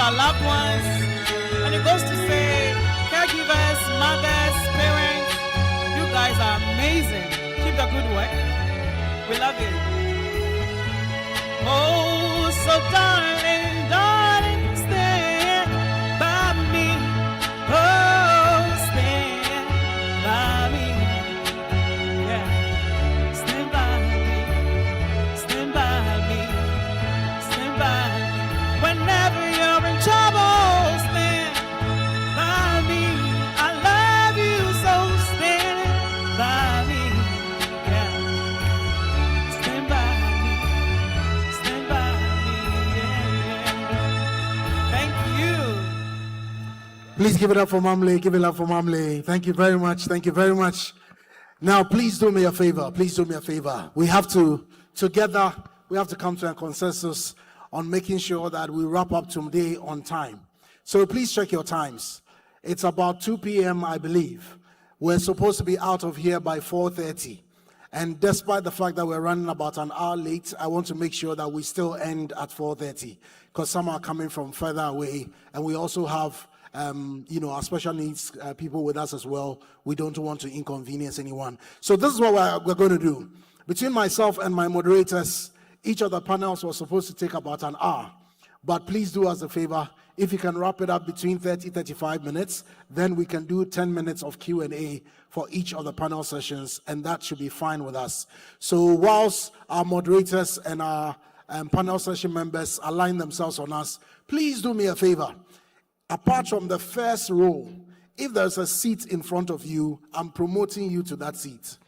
our loved ones. And it goes to say, caregivers, mothers, parents, you guys are amazing. Keep the good work. We love you. Oh, so darling, darling, stand by me. Oh, stand by me. Yeah, stand by me. Stand by me. Stand by me. Whenever you're in trouble, stand by me. I love you, so stand by me. Yeah, stand by me. Stand by me. Yeah, yeah. Thank you. Please give it up for Mamle. Give it up for Mamle. Thank you very much. Thank you very much. Now, please do me a favor. Please do me a favor. We have to, together, we have to come to a consensus on making sure that we wrap up today on time. So please check your times. It's about 2 p.m., I believe. We're supposed to be out of here by 4:30. And despite the fact that we're running about an hour late, I want to make sure that we still end at 4:30 because some are coming from further away. And we also have our special needs people with us as well. We don't want to inconvenience anyone. So this is what we're going to do. Between myself and my moderators, each of the panels was supposed to take about an hour. But please do us a favor. If you can wrap it up between 30-35 minutes, then we can do 10 minutes of Q&A for each of the panel sessions, and that should be fine with us. So whilst our moderators and our panel session members align themselves on us, please do me a favor. Apart from the first row, if there's a seat in front of you, I'm promoting you to that seat.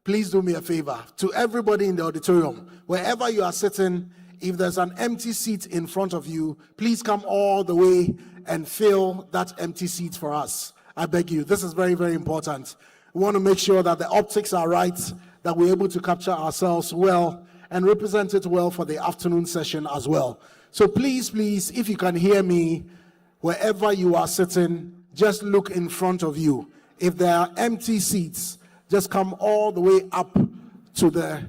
Please do me a favor. To everybody in the auditorium, wherever you are sitting, if there's an empty seat in front of you, please come all the way and fill that empty seat for us. I beg you. This is very, very important. We want to make sure that the optics are right, that we're able to capture ourselves well and represent it well for the afternoon session as well. So please, please, if you can hear me, wherever you are sitting, just look in front of you. If there are empty seats, just come all the way up to the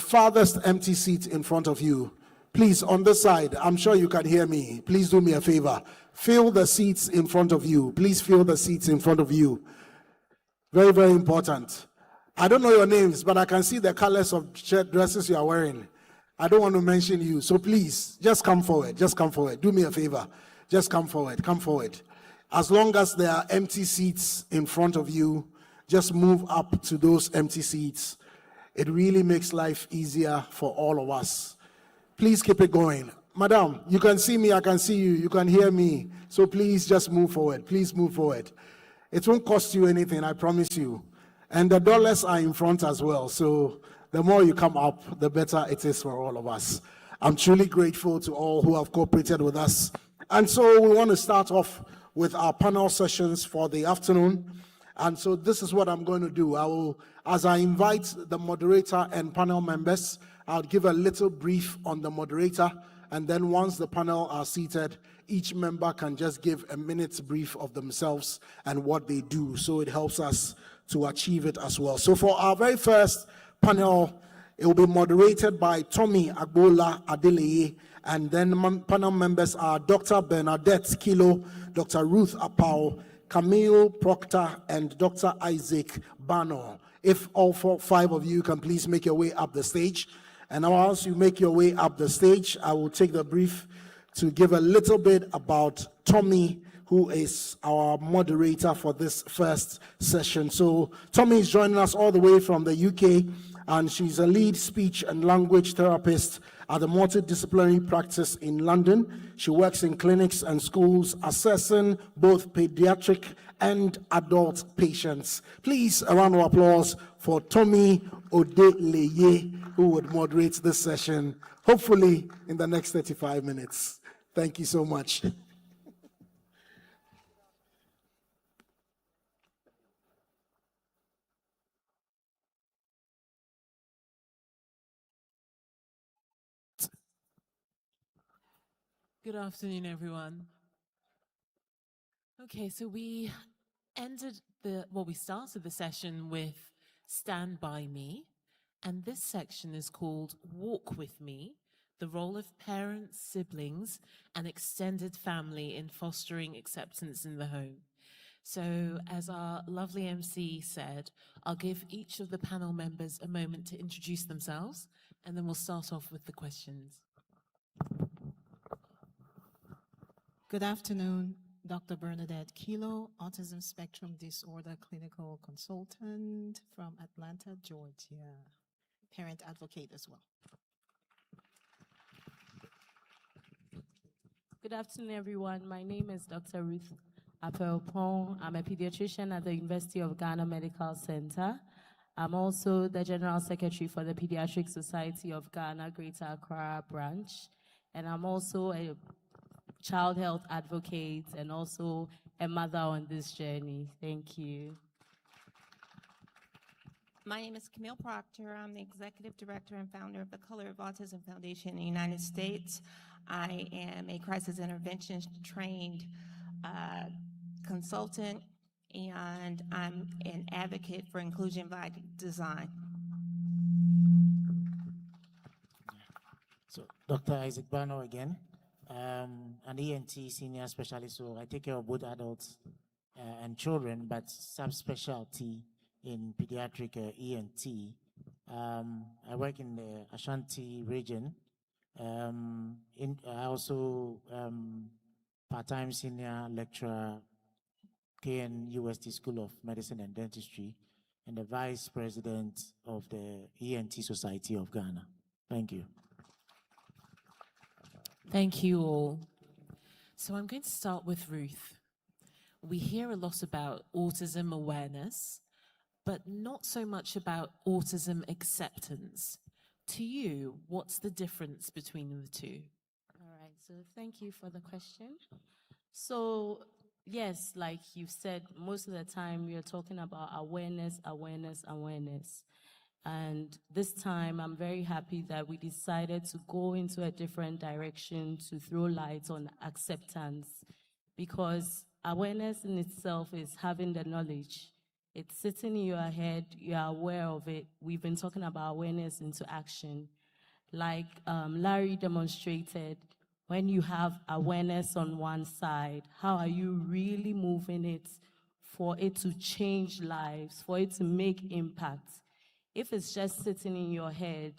farthest empty seat in front of you. Please, on this side, I'm sure you can hear me. Please do me a favor. Fill the seats in front of you. Please fill the seats in front of you. Very, very important. I don't know your names, but I can see the colors of shirt dresses you are wearing. I don't want to mention you. So please, just come forward. Just come forward. Do me a favor. Just come forward. Come forward. As long as there are empty seats in front of you, just move up to those empty seats. It really makes life easier for all of us. Please keep it going. Madam, you can see me, I can see you, you can hear me. So please just move forward. Please move forward. It won't cost you anything, I promise you. And the dollars are in front as well. So the more you come up, the better it is for all of us. I'm truly grateful to all who have cooperated with us. And so we want to start off with our panel sessions for the afternoon. And so this is what I'm going to do. As I invite the moderator and panel members, I'll give a little brief on the moderator. And then once the panel are seated, each member can just give a minute's brief of themselves and what they do. So it helps us to achieve it as well. So for our very first panel, it will be moderated by Tommy Agbola Adeleye. And then panel members are Dr. Bernadette Kilo, Dr. Ruth Apau, Camille Proctor, and Dr. Isaac Bano. If all 5 of you can please make your way up the stage. And once you make your way up the stage, I will take the brief to give a little bit about Tommy, who is our moderator for this first session. So Tommy is joining us all the way from the UK, and she's a lead speech and language therapist at the multidisciplinary practice in London. She works in clinics and schools assessing both pediatric and adult patients. Please, a round of applause for Tommy Odeleye, who would moderate this session, hopefully in the next 35 minutes. Thank you so much. Good afternoon, everyone. Okay, so we started the session with Stand By Me, and this section is called Walk With Me, the role of parents, siblings, and extended family in fostering acceptance in the home. So, as our lovely MC said, I'll give each of the panel members a moment to introduce themselves, and then we'll start off with the questions. Good afternoon, Dr. Bernadette Kilo, Autism Spectrum Disorder Clinical Consultant from Atlanta, Georgia. Parent advocate as well. Good afternoon, everyone. My name is Dr. Ruth Apelpong. I'm a pediatrician at the University of Ghana Medical Center. I'm also the General Secretary for the Pediatric Society of Ghana, Greater Accra branch. And I'm also a child health advocate and also a mother on this journey. Thank you. My name is Camille Proctor. I'm the Executive Director and founder of the Color of Autism Foundation in the United States. I am a crisis intervention trained consultant, and I'm an advocate for inclusion by design. So, Dr. Isaac Bano again, an ENT senior specialist, so I take care of both adults and children, but subspecialty in pediatric ENT. I work in the Ashanti region. I also part-time senior lecturer, KNUST School of Medicine and Dentistry, and the vice president of the ENT Society of Ghana. Thank you. Thank you all. So I'm going to start with Ruth. We hear a lot about autism awareness, but not so much about autism acceptance. To you, what's the difference between the two? All right, so thank you for the question. So yes, like you've said, most of the time we are talking about awareness. And this time I'm very happy that we decided to go into a different direction to throw light on acceptance, because awareness in itself is having the knowledge. It's sitting in your head, you're aware of it. We've been talking about awareness into action. Like Larry demonstrated, when you have awareness on one side, how are you really moving it for it to change lives, for it to make impact? If it's just sitting in your head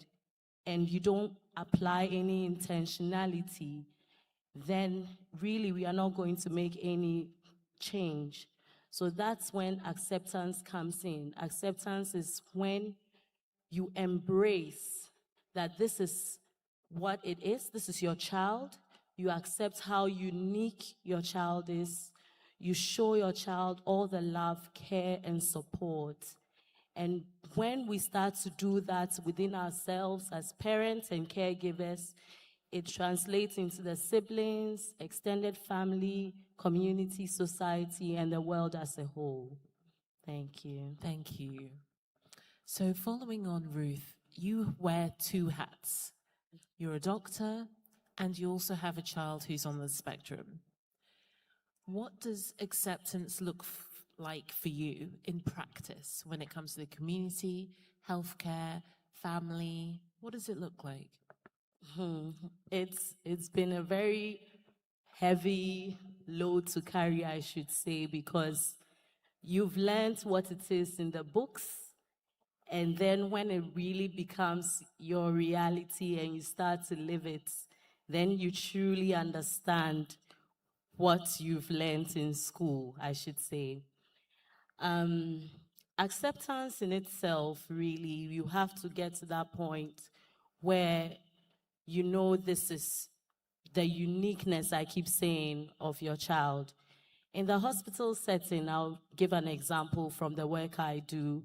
and you don't apply any intentionality, then really we are not going to make any change. So that's when acceptance comes in. Acceptance is when you embrace that this is what it is. This is your child. You accept how unique your child is. You show your child all the love, care, and support. And when we start to do that within ourselves as parents and caregivers, it translates into the siblings, extended family, community, society, and the world as a whole. Thank you. Thank you. So following on Ruth, you wear two hats. You're a doctor and you also have a child who's on the spectrum. What does acceptance look like for you in practice when it comes to the community, healthcare, family? What does it look like? It's been a very heavy load to carry, I should say, because you've learned what it is in the books, and then when it really becomes your reality and you start to live it, then you truly understand what you've learned in school, I should say. Acceptance in itself, really, you have to get to that point where you know this is the uniqueness, I keep saying, of your child. In the hospital setting, I'll give an example from the work I do.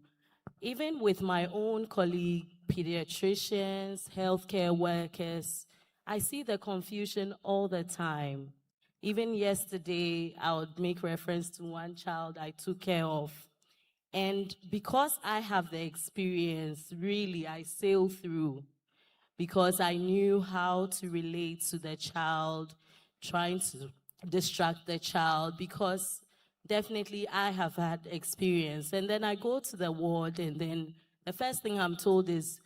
Even with my own colleague, pediatricians, healthcare workers, I see the confusion all the time. Even yesterday, I would make reference to one child I took care of. And because I have the experience, really, I sailed through, because I knew how to relate to the child, trying to distract the child, because definitely I have had experience. And then I go to the ward, and then the first thing I'm told is,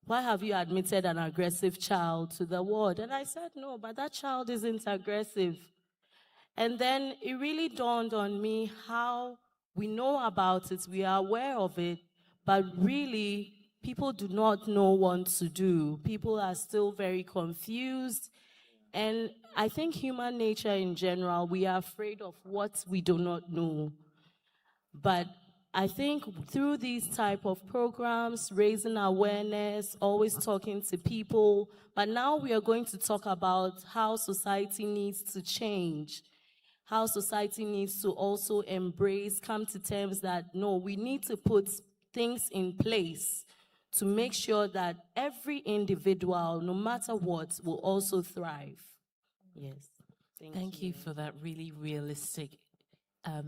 why have you admitted an aggressive child to the ward? And I said, no, but that child isn't aggressive. And then it really dawned on me how we know about it, we are aware of it, but really people do not know what to do. People are still very confused. And I think human nature in general, we are afraid of what we do not know. But I think through these type of programs, raising awareness, always talking to people, but now we are going to talk about how society needs to change, how society needs to also embrace, come to terms that, no, we need to put things in place to make sure that every individual, no matter what, will also thrive. Yes. Thank you for that really realistic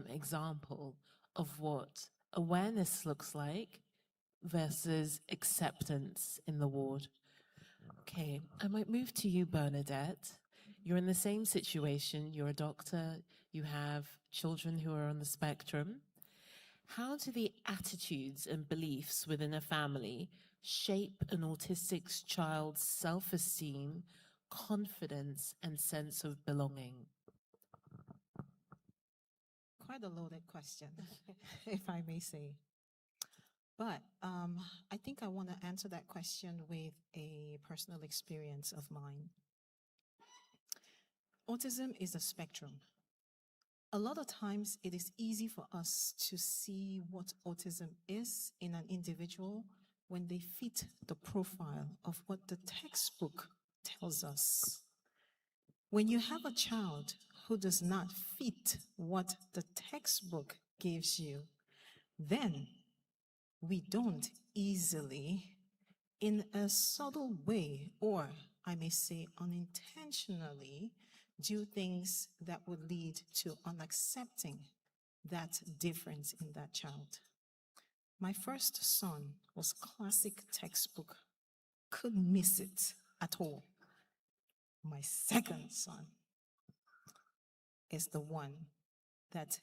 example of what awareness looks like versus acceptance in the ward. Okay, I might move to you, Bernadette. You're in the same situation. You're a doctor. You have children who are on the spectrum. How do the attitudes and beliefs within a family shape an autistic child's self-esteem, confidence, and sense of belonging? Quite a loaded question, if I may say. But I think I want to answer that question with a personal experience of mine. Autism is a spectrum. A lot of times it is easy for us to see what autism is in an individual when they fit the profile of what the textbook tells us. When you have a child who does not fit what the textbook gives you, then we don't easily, in a subtle way, or I may say unintentionally, do things that would lead to unaccepting that difference in that child. My first son was classic textbook, couldn't miss it at all. My second son is the one that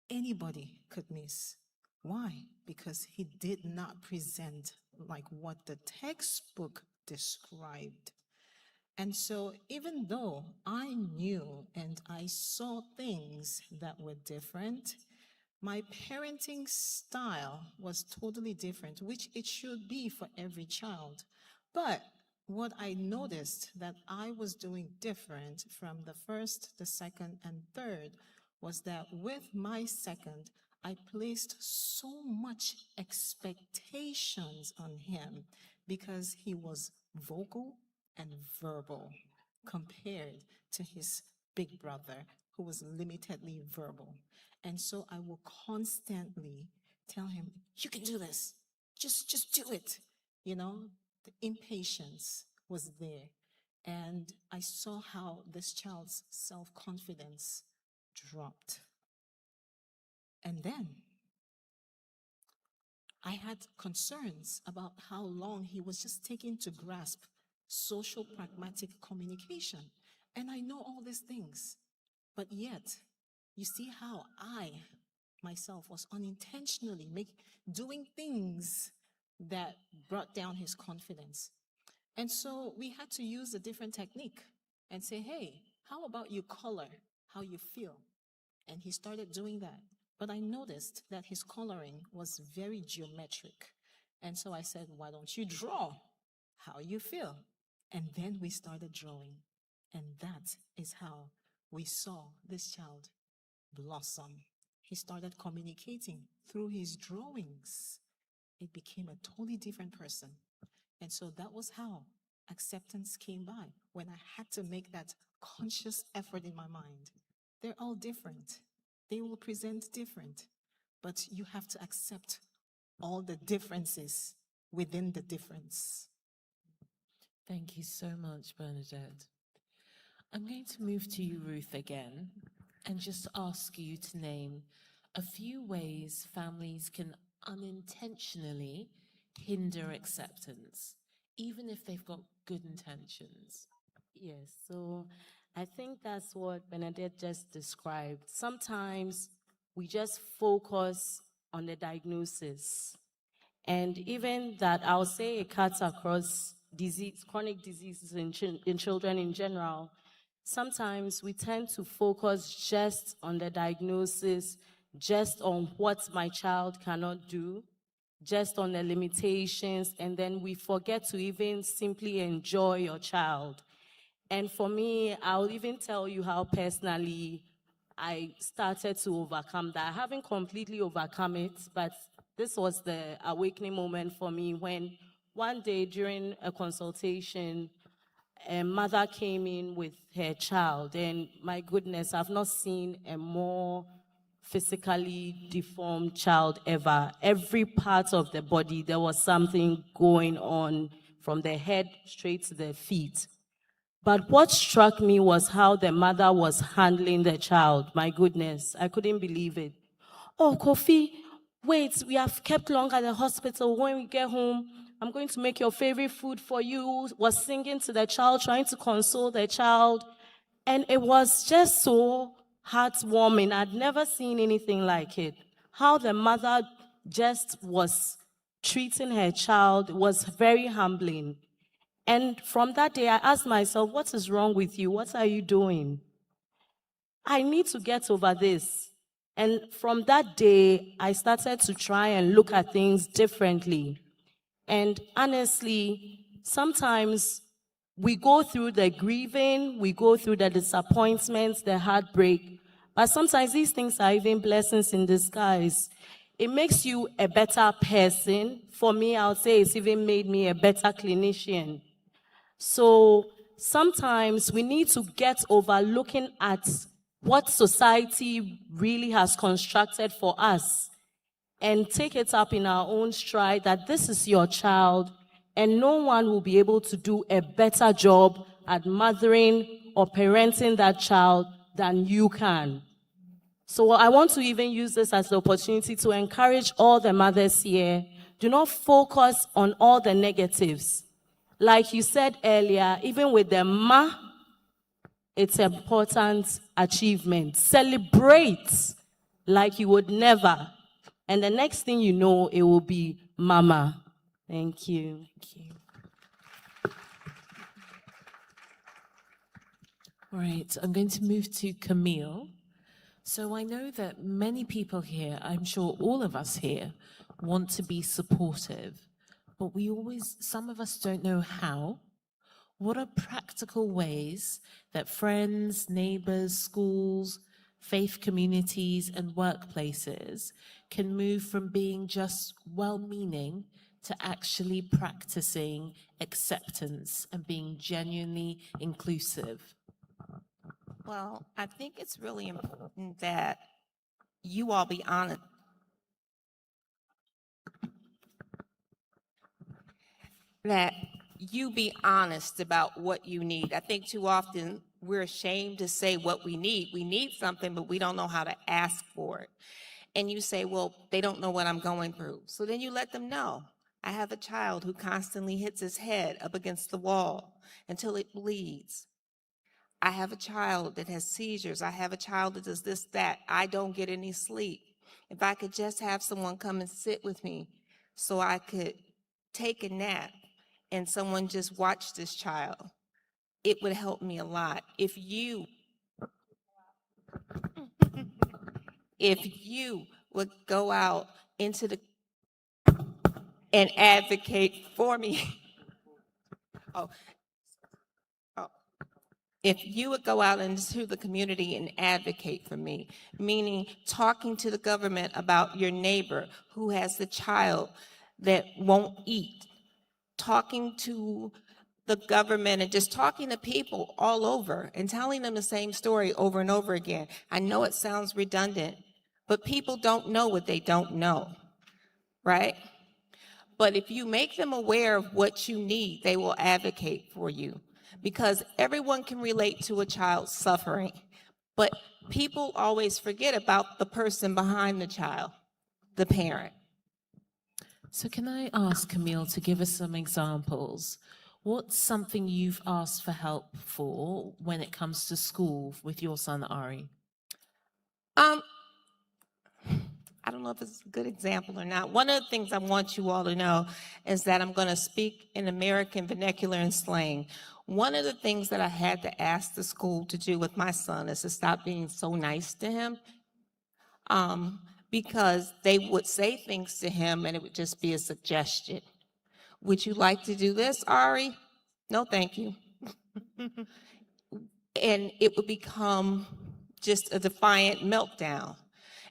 anybody could miss. Why? Because he did not present like what the textbook described. And so even though I knew and I saw things that were different, my parenting style was totally different, which it should be for every child. But what I noticed that I was doing different from the first, the second, and third was that with my second, I placed so much expectations on him because he was vocal and verbal compared to his big brother who was limitedly verbal. And so I will constantly tell him, you can do this, just do it. You know, the impatience was there. And I saw how this child's self-confidence dropped. And then I had concerns about how long he was just taking to grasp social pragmatic communication. And I know all these things, but yet you see how I myself was unintentionally doing things that brought down his confidence. And so we had to use a different technique and say, hey, how about you color how you feel? And he started doing that. But I noticed that his coloring was very geometric. And so I said, why don't you draw how you feel? And then we started drawing. And that is how we saw this child blossom. He started communicating through his drawings. It became a totally different person. And so that was how acceptance came by, when I had to make that conscious effort in my mind. They're all different. They will present different, but you have to accept all the differences within the difference. Thank you so much, Bernadette. I'm going to move to you, Ruth, again, and just ask you to name a few ways families can unintentionally hinder acceptance, even if they've got good intentions. Yes, so I think that's what Bernadette just described. Sometimes we just focus on the diagnosis And even that, I'll say it cuts across chronic diseases in children in general. Sometimes we tend to focus just on the diagnosis, just on what my child cannot do, just on the limitations, and then we forget to even simply enjoy your child. And for me, I'll even tell you how personally I started to overcome that. I haven't completely overcome it, but this was the awakening moment for me when one day during a consultation, a mother came in with her child, and my goodness, I've not seen a more physically deformed child ever. Every part of the body, there was something going on from the head straight to the feet. But what struck me was how the mother was handling the child. My goodness, I couldn't believe it. Oh, Kofi, wait, we have kept long at the hospital. When we get home, I'm going to make your favorite food for you. Was singing to the child, trying to console the child. And it was just so heartwarming. I'd never seen anything like it. How the mother just was treating her child was very humbling. And from that day, I asked myself, what is wrong with you? What are you doing? I need to get over this. And from that day, I started to try and look at things differently. And honestly, sometimes we go through the grieving, we go through the disappointments, the heartbreak, but sometimes these things are even blessings in disguise. It makes you a better person. For me, I would say it's even made me a better clinician. So sometimes we need to get over looking at what society really has constructed for us and take it up in our own stride that this is your child and no one will be able to do a better job at mothering or parenting that child than you can. So I want to even use this as the opportunity to encourage all the mothers here. Do not focus on all the negatives. Like you said earlier, even with the ma, it's an important achievement. Celebrate like you would never. And the next thing you know, it will be mama. Thank you. Thank you. All right, I'm going to move to Camille. So I know that many people here, I'm sure all of us here, want to be supportive, but some of us don't know how. What are practical ways that friends, neighbors, schools, faith communities, and workplaces can move from being just well-meaning to actually practicing acceptance and being genuinely inclusive? Well, I think it's really important that you all be honest. That you be honest about what you need. I think too often we're ashamed to say what we need. We need something, but we don't know how to ask for it. And you say, well, they don't know what I'm going through. So then you let them know. I have a child who constantly hits his head up against the wall until it bleeds. I have a child that has seizures. I have a child that does this, that. I don't get any sleep. If I could just have someone come and sit with me so I could take a nap and someone just watch this child, it would help me a lot. If you would go out into the and advocate for me. If you would go out into the community and advocate for me, meaning talking to the government about your neighbor who has the child that won't eat, talking to the government and just talking to people all over and telling them the same story over and over again. I know it sounds redundant, but people don't know what they don't know, right? But if you make them aware of what you need, they will advocate for you, because everyone can relate to a child suffering, but people always forget about the person behind the child, the parent. So can I ask Camille to give us some examples? What's something you've asked for help for when it comes to school with your son, Ari? I don't know if it's a good example or not. One of the things I want you all to know is that I'm going to speak in American vernacular and slang. One of the things that I had to ask the school to do with my son is to stop being so nice to him, because they would say things to him and it would just be a suggestion. Would you like to do this, Ari? No, thank you. And it would become just a defiant meltdown.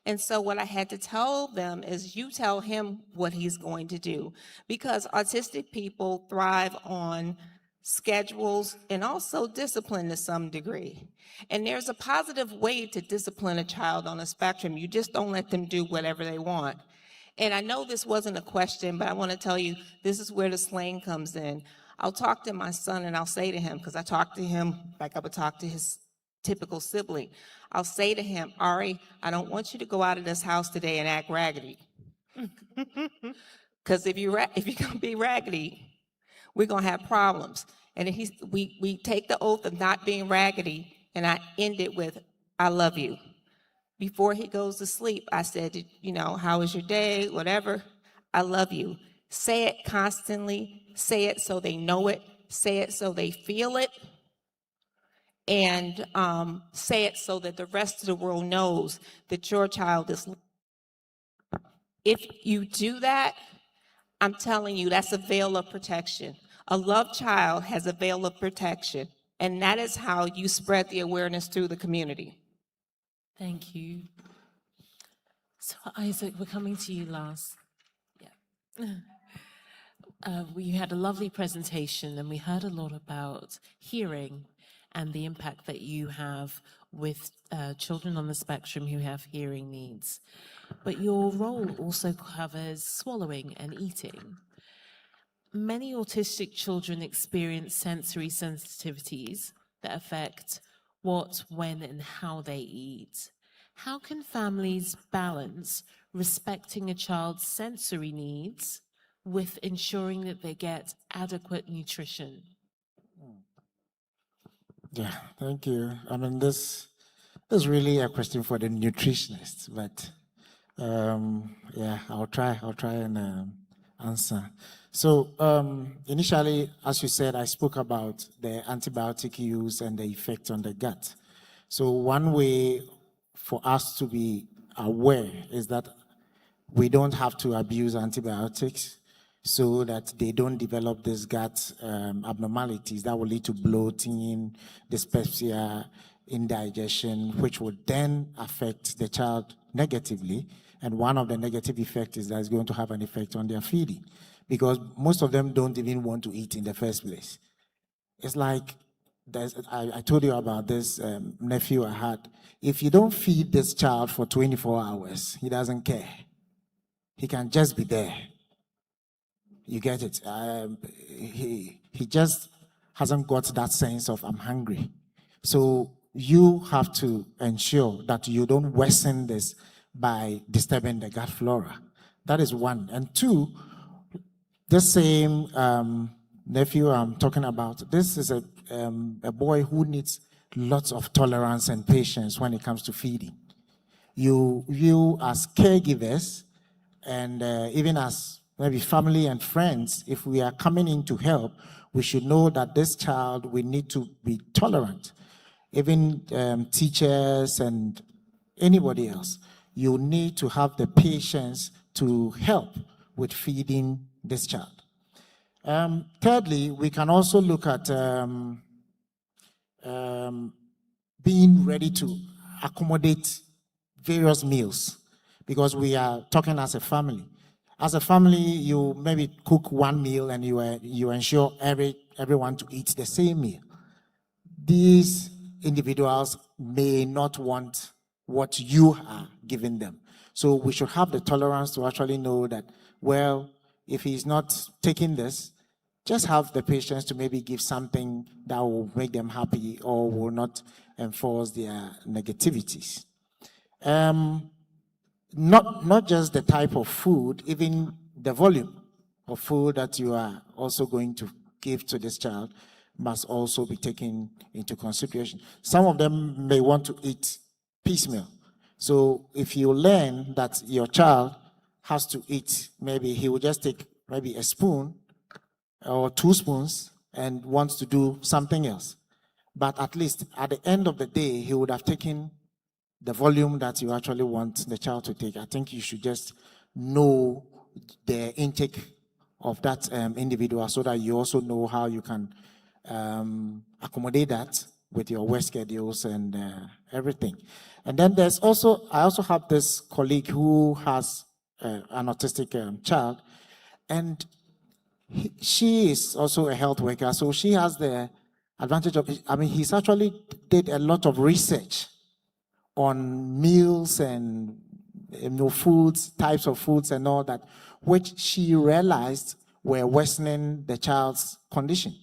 And so what I had to tell them is, you tell him what he's going to do, because autistic people thrive on schedules and also discipline to some degree. And there's a positive way to discipline a child on a spectrum. You just don't let them do whatever they want. And I know this wasn't a question, but I want to tell you, this is where the slang comes in. I'll talk to my son and I'll say to him, because I talk to him like I would talk to his typical sibling. I'll say to him, Ari, I don't want you to go out of this house today and act raggedy. Because if you're going to be raggedy, we're going to have problems. And then we take the oath of not being raggedy, and I end it with, I love you. Before he goes to sleep, I said, you know, how was your day, whatever, I love you. Say it constantly, say it so they know it, say it so they feel it, and say it so that the rest of the world knows that your child is. If you do that, I'm telling you, that's a veil of protection. A loved child has a veil of protection, and that is how you spread the awareness through the community. Thank you. So, Isaac, we're coming to you last. Yeah. We had a lovely presentation, and we heard a lot about hearing and the impact that you have with children on the spectrum who have hearing needs. But your role also covers swallowing and eating. Many autistic children experience sensory sensitivities that affect what, when, and how they eat. How can families balance respecting a child's sensory needs with ensuring that they get adequate nutrition? Yeah, thank you. I mean, this is really a question for the nutritionists, but yeah, I'll try and answer. So initially, as you said, I spoke about the antibiotic use and the effect on the gut. So one way for us to be aware is that we don't have to abuse antibiotics so that they don't develop these gut abnormalities that will lead to bloating, dyspepsia, indigestion, which would then affect the child negatively. And one of the negative effects is that it's going to have an effect on their feeding, because most of them don't even want to eat in the first place. It's like, I told you about this nephew I had. If you don't feed this child for 24 hours, he doesn't care. He can just be there. You get it? He just hasn't got that sense of I'm hungry. So you have to ensure that you don't worsen this by disturbing the gut flora. That is one. And two, the same nephew I'm talking about, this is a boy who needs lots of tolerance and patience when it comes to feeding. You as caregivers and even as maybe family and friends, if we are coming in to help, we should know that this child, we need to be tolerant. Even teachers and anybody else, you need to have the patience to help with feeding this child. Thirdly, we can also look at being ready to accommodate various meals, because we are talking as a family. As a family, you maybe cook one meal and you ensure everyone to eat the same meal. These individuals may not want what you are giving them. So we should have the tolerance to actually know that, well, if he's not taking this, just have the patience to maybe give something that will make them happy or will not enforce their negativities. Not just the type of food, even the volume of food that you are also going to give to this child must also be taken into consideration. Some of them may want to eat piecemeal. So if you learn that your child has to eat, maybe he will just take maybe a spoon or 2 spoons and wants to do something else. But at least at the end of the day, he would have taken the volume that you actually want the child to take. I think you should just know the intake of that individual so that you also know how you can accommodate that with your work schedules and everything. And then I also have this colleague who has an autistic child, and she is also a health worker, so she has the advantage of, he's actually did a lot of research on meals and foods, types of foods and all that, which she realized were worsening the child's condition.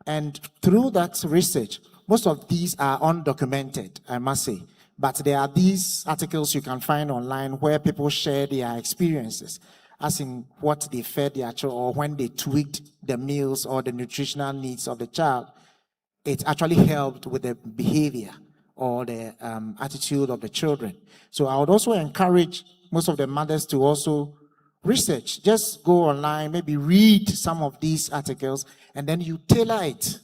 And through that research, most of these are undocumented, I must say. But there are these articles you can find online where people share their experiences, as in what they fed their child or when they tweaked the meals or the nutritional needs of the child. It actually helped with the behavior or the attitude of the children. So I would also encourage most of the mothers to also research. Just go online, maybe read some of these articles, and then you tailor it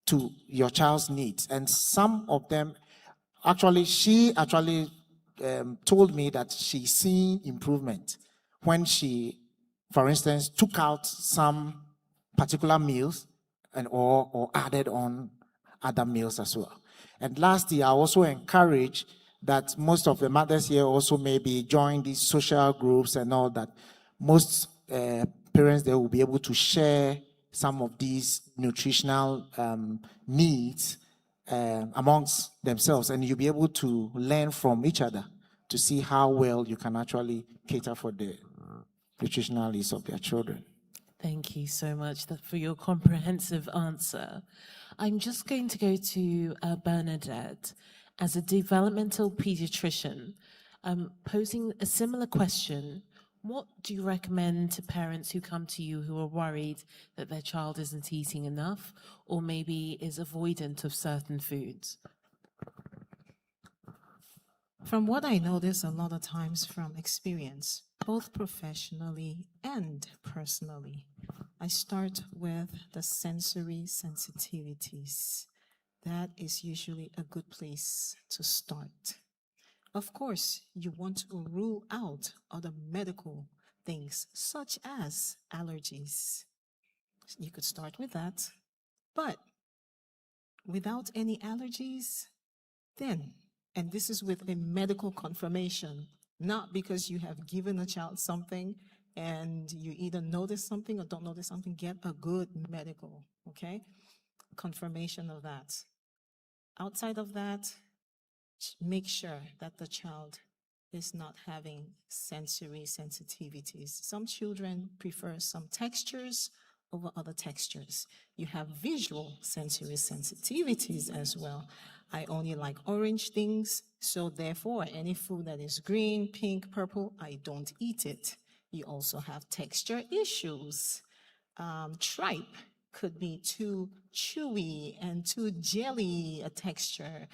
to your child's needs. And some of them, she actually told me that she's seen improvement when she, for instance, took out some particular meals and or added on other meals as well. And lastly, I also encourage that most of the mothers here also maybe join these social groups and all that. Most parents, they will be able to share some of these nutritional needs amongst themselves, and you'll be able to learn from each other to see how well you can actually cater for the nutritional needs of their children. Thank you so much for your comprehensive answer. I'm just going to go to Bernadette. As a developmental pediatrician, posing a similar question, what do you recommend to parents who come to you who are worried that their child isn't eating enough or maybe is avoidant of certain foods? From what I notice a lot of times from experience, both professionally and personally, I start with the sensory sensitivities. That is usually a good place to start. Of course, you want to rule out other medical things such as allergies. You could start with that. But without any allergies, then, and this is with a medical confirmation, not because you have given a child something and you either notice something or don't notice something, get a good medical, okay, confirmation of that. Outside of that, make sure that the child is not having sensory sensitivities. Some children prefer some textures over other textures. You have visual sensory sensitivities as well. I only like orange things, so therefore any food that is green, pink, purple, I don't eat it. You also have texture issues. Tripe could be too chewy and too jelly a texture.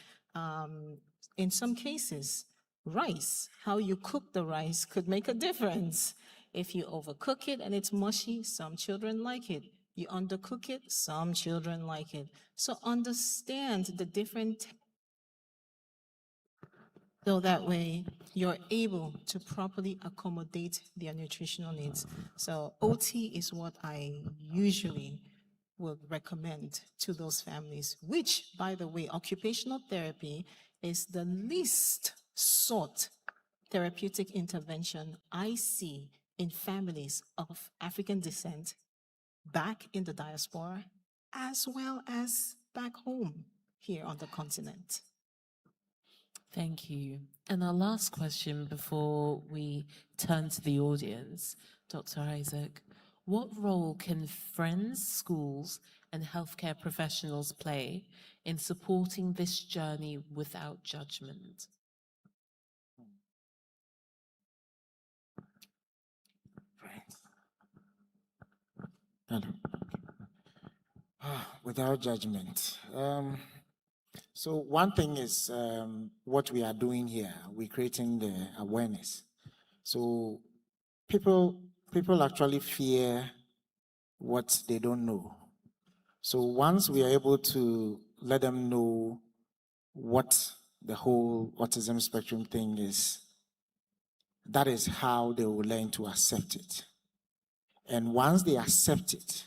In some cases, rice, how you cook the rice could make a difference. If you overcook it and it's mushy, some children like it. You undercook it, some children like it. So understand the different, so that way you're able to properly accommodate their nutritional needs. So OT is what I usually would recommend to those families, which, by the way, occupational therapy is the least sought therapeutic intervention I see in families of African descent back in the diaspora, as well as back home here on the continent. Thank you. And our last question before we turn to the audience, Dr. Isaac, what role can friends, schools, and healthcare professionals play in supporting this journey without judgment? Without judgment. So one thing is what we are doing here. We're creating the awareness. So people actually fear what they don't know. So once we are able to let them know what the whole autism spectrum thing is, that is how they will learn to accept it. And once they accept it,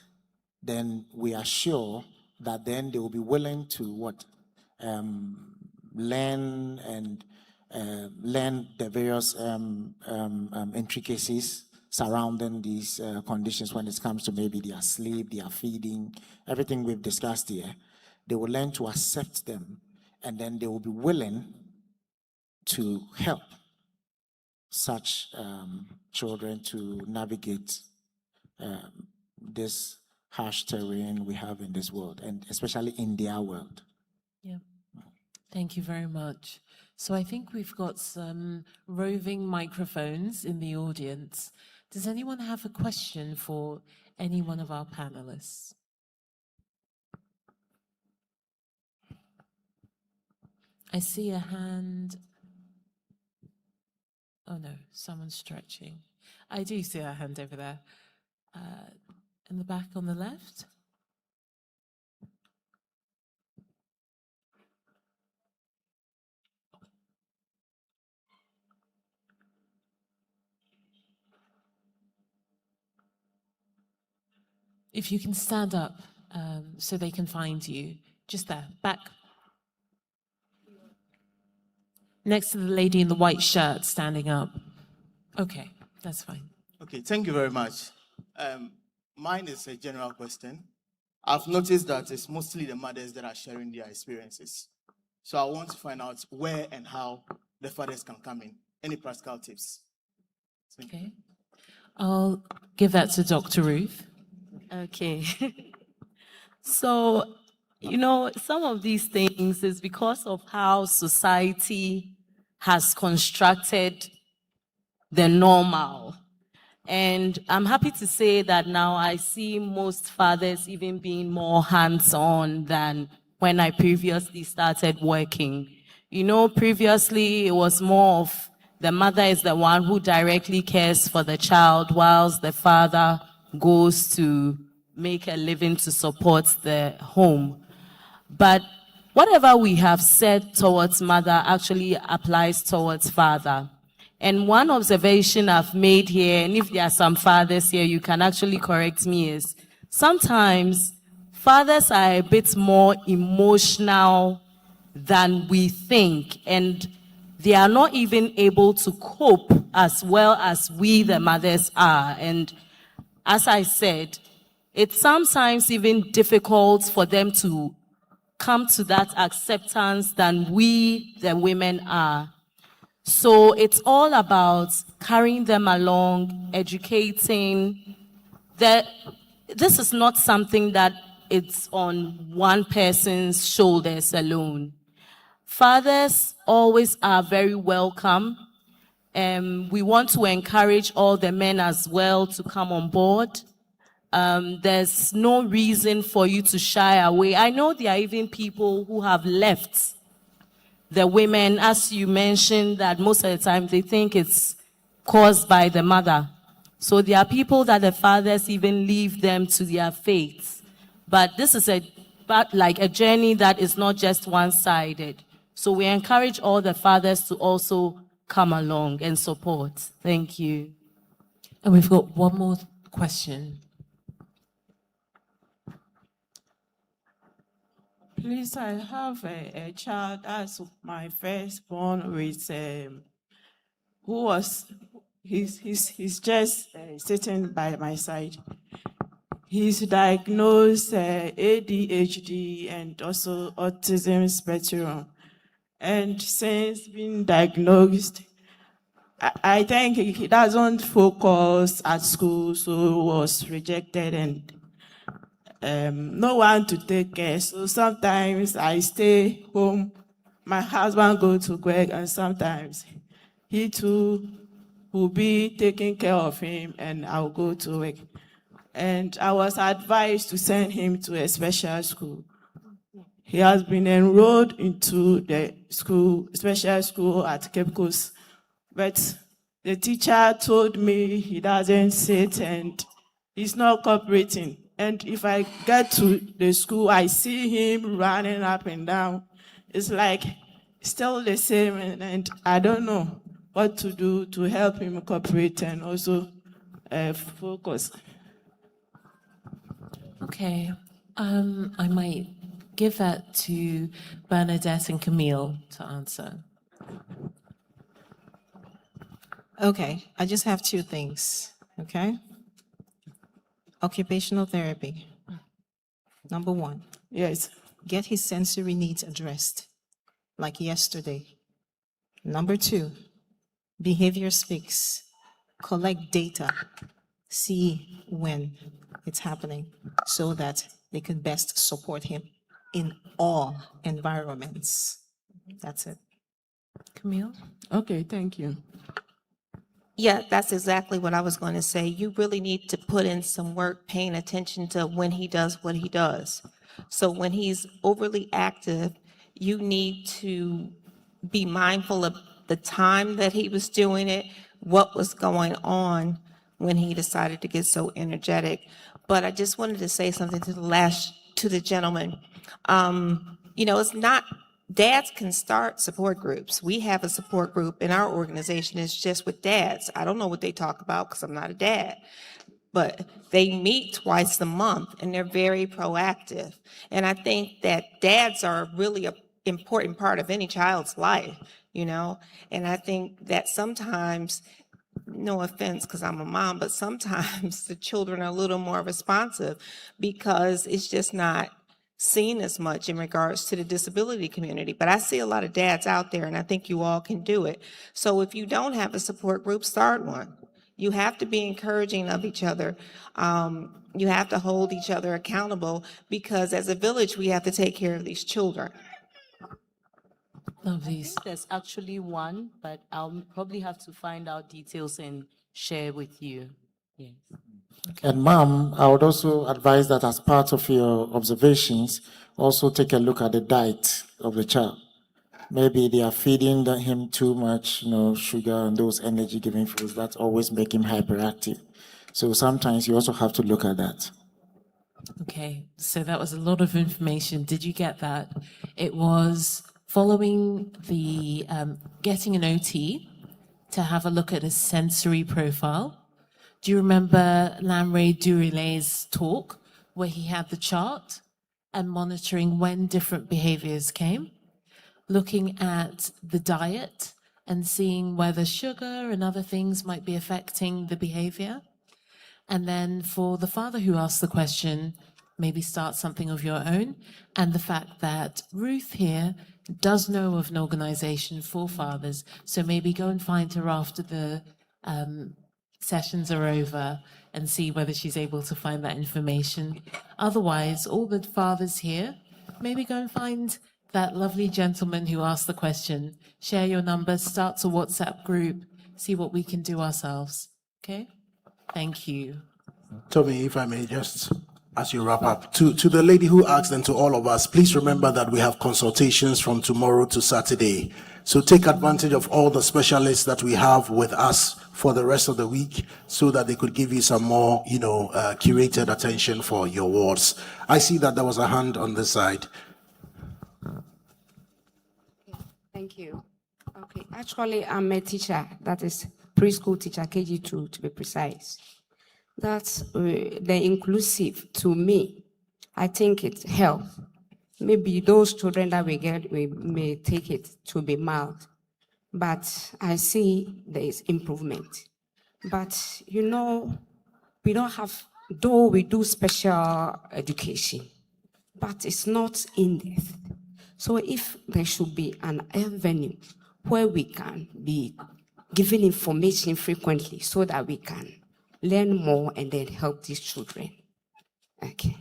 then we are sure that then they will be willing to learn and learn the various intricacies surrounding these conditions when it comes to maybe their sleep, their feeding, everything we've discussed here. They will learn to accept them, and then they will be willing to help such children to navigate this harsh terrain we have in this world, and especially in their world. Yeah. Thank you very much. So I think we've got some roving microphones in the audience. Does anyone have a question for any one of our panelists? I see a hand. Oh no, someone's stretching. I do see a hand over there. In the back on the left. If you can stand up so they can find you. Just there, back. Next to the lady in the white shirt standing up. Okay, that's fine. Okay, thank you very much. Mine is a general question. I've noticed that it's mostly the mothers that are sharing their experiences. So I want to find out where and how the fathers can come in. Any practical tips? Okay. I'll give that to Dr. Ruth. Okay. So, you know, some of these things is because of how society has constructed the normal. And I'm happy to say that now I see most fathers even being more hands-on than when I previously started working. You know, previously it was more of the mother is the one who directly cares for the child, whilst the father goes to make a living to support the home. But whatever we have said towards mother actually applies towards father. And one observation I've made here, and if there are some fathers here, you can actually correct me, is sometimes fathers are a bit more emotional than we think, and they are not even able to cope as well as we, the mothers, are. And as I said, it's sometimes even difficult for them to come to that acceptance than we, the women, are. So it's all about carrying them along, educating. This is not something that it's on one person's shoulders alone. Fathers always are very welcome. We want to encourage all the men as well to come on board. There's no reason for you to shy away. I know there are even people who have left the women, as you mentioned, that most of the time they think it's caused by the mother. So there are people that the fathers even leave them to their fates. But this is like a journey that is not just one-sided. So we encourage all the fathers to also come along and support. Thank you. And we've got one more question. Please, I have a child as my firstborn with he's just sitting by my side. He's diagnosed ADHD and also Autism Spectrum. And since being diagnosed, I think he doesn't focus at school, so was rejected and no one to take care. So sometimes I stay home, my husband go to work, and sometimes he too will be taking care of him and I'll go to work. And I was advised to send him to a special school. He has been enrolled into the school, special school at Cape Coast, but the teacher told me he doesn't sit and he's not cooperating. And if I get to the school, I see him running up and down. It's like still the same, and I don't know what to do to help him cooperate and also focus. Okay, I might give that to Bernadette and Camille to answer. Okay, I just have two things, okay? Occupational therapy. Number one. Yes. Get his sensory needs addressed, like yesterday. Number two, behavior speaks. Collect data, see when it's happening, so that they can best support him in all environments. That's it. Camille? Okay, thank you. Yeah, that's exactly what I was going to say. You really need to put in some work paying attention to when he does what he does. So when he's overly active, you need to be mindful of the time that he was doing it, what was going on when he decided to get so energetic. But I just wanted to say something to the gentleman. It's not, dads can start support groups. We have a support group in our organization. It's just with dads. I don't know what they talk about because I'm not a dad. But they meet twice a month and they're very proactive. And I think that dads are really an important part of any child's life, And I think that sometimes, no offense because I'm a mom, but sometimes the children are a little more responsive because it's just not seen as much in regards to the disability community. But I see a lot of dads out there and I think you all can do it. So if you don't have a support group, start one. You have to be encouraging of each other. You have to hold each other accountable because as a village, we have to take care of these children. Lovely. There's actually one, but I'll probably have to find out details and share with you. Yes. And ma'am, I would also advise that as part of your observations, also take a look at the diet of the child. Maybe they are feeding him too much, sugar and those energy-giving foods that always make him hyperactive. So sometimes you also have to look at that. Okay, so that was a lot of information. Did you get that? It was following the getting an OT to have a look at his sensory profile. Do you remember Lamre Durilay's talk where he had the chart and monitoring when different behaviors came? Looking at the diet and seeing whether sugar and other things might be affecting the behavior. And then for the father who asked the question, maybe start something of your own. And the fact that Ruth here does know of an organization for fathers. So maybe go and find her after the sessions are over and see whether she's able to find that information. Otherwise, all the fathers here, maybe go and find that lovely gentleman who asked the question, share your number, start a WhatsApp group, see what we can do ourselves. Okay? Thank you. Tommy, if I may just, as you wrap up, to the lady who asked and to all of us, please remember that we have consultations from tomorrow to Saturday. So take advantage of all the specialists that we have with us for the rest of the week so that they could give you some more, curated attention for your wards. I see that there was a hand on this side. Thank you. Okay, actually, I'm a teacher, that is preschool teacher, KG2 to be precise. That's the inclusive to me. I think it helps. Maybe those children that we get, we may take it to be mild, but I see there is improvement. But we don't have, though we do special education, but it's not in depth. So if there should be an avenue where we can be given information frequently so that we can learn more and then help these children. Okay.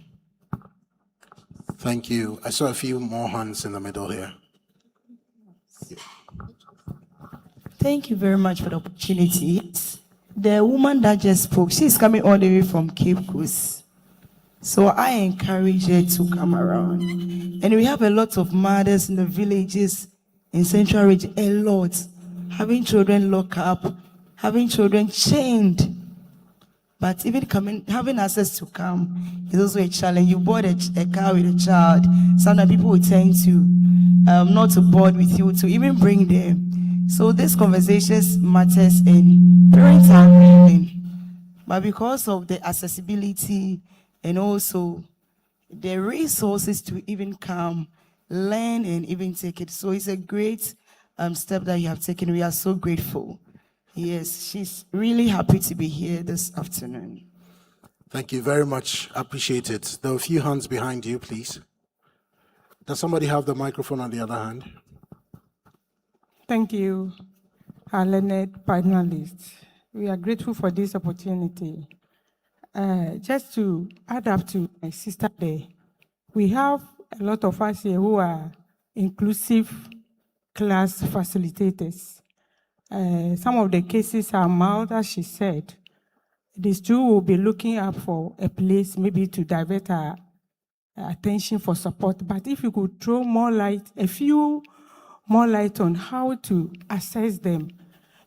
Thank you. I saw a few more hands in the middle here. Thank you very much for the opportunity. The woman that just spoke, she's coming all the way from Cape Coast. So I encourage her to come around. And we have a lot of mothers in the villages in Central Region, a lot, having children locked up, having children chained. But even having access to come is also a challenge. You board a car with a child. Sometimes people will tend to not to board with you, to even bring them. So these conversations matters and parents are willing. But because of the accessibility and also the resources to even come, learn and even take it. So it's a great step that you have taken. We are so grateful. Yes, she's really happy to be here this afternoon. Thank you very much. Appreciate it. There are a few hands behind you, please. Does somebody have the microphone on the other hand? Thank you, our learned panelists. We are grateful for this opportunity. Just to add up to my sister there, we have a lot of us here who are inclusive class facilitators. Some of the cases are mild, as she said. These two will be looking up for a place maybe to divert our attention for support. But if you could throw a few more light on how to assess them.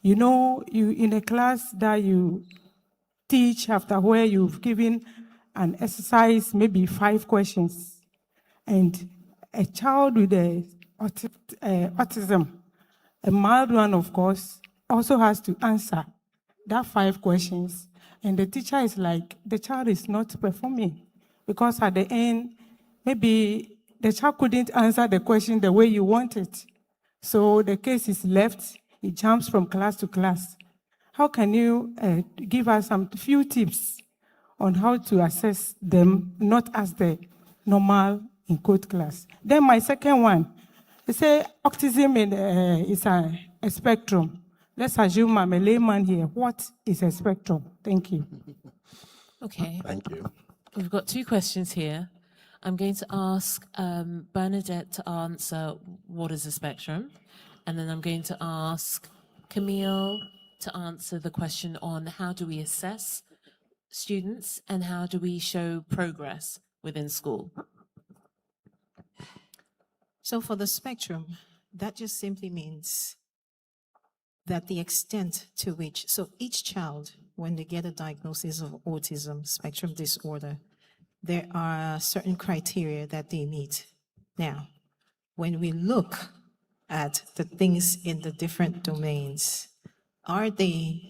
You know, you in a class that you teach after where you've given an exercise, maybe 5 questions, and a child with autism, a mild one, of course, also has to answer that 5 questions. And the teacher is like, the child is not performing because at the end, maybe the child couldn't answer the question the way you want it. So the case is left, it jumps from class to class. How can you give us some few tips on how to assess them, not as the normal in code class? Then my second one, they say autism is a spectrum. Let's assume I'm a layman here. What is a spectrum? Thank you. Okay. Thank you. We've got 2 questions here. I'm going to ask Bernadette to answer what is a spectrum, and then I'm going to ask Camille to answer the question on how do we assess students and how do we show progress within school. So for the spectrum, that just simply means that the extent to which, so each child, when they get a diagnosis of autism spectrum disorder, there are certain criteria that they meet. Now, when we look at the things in the different domains, are they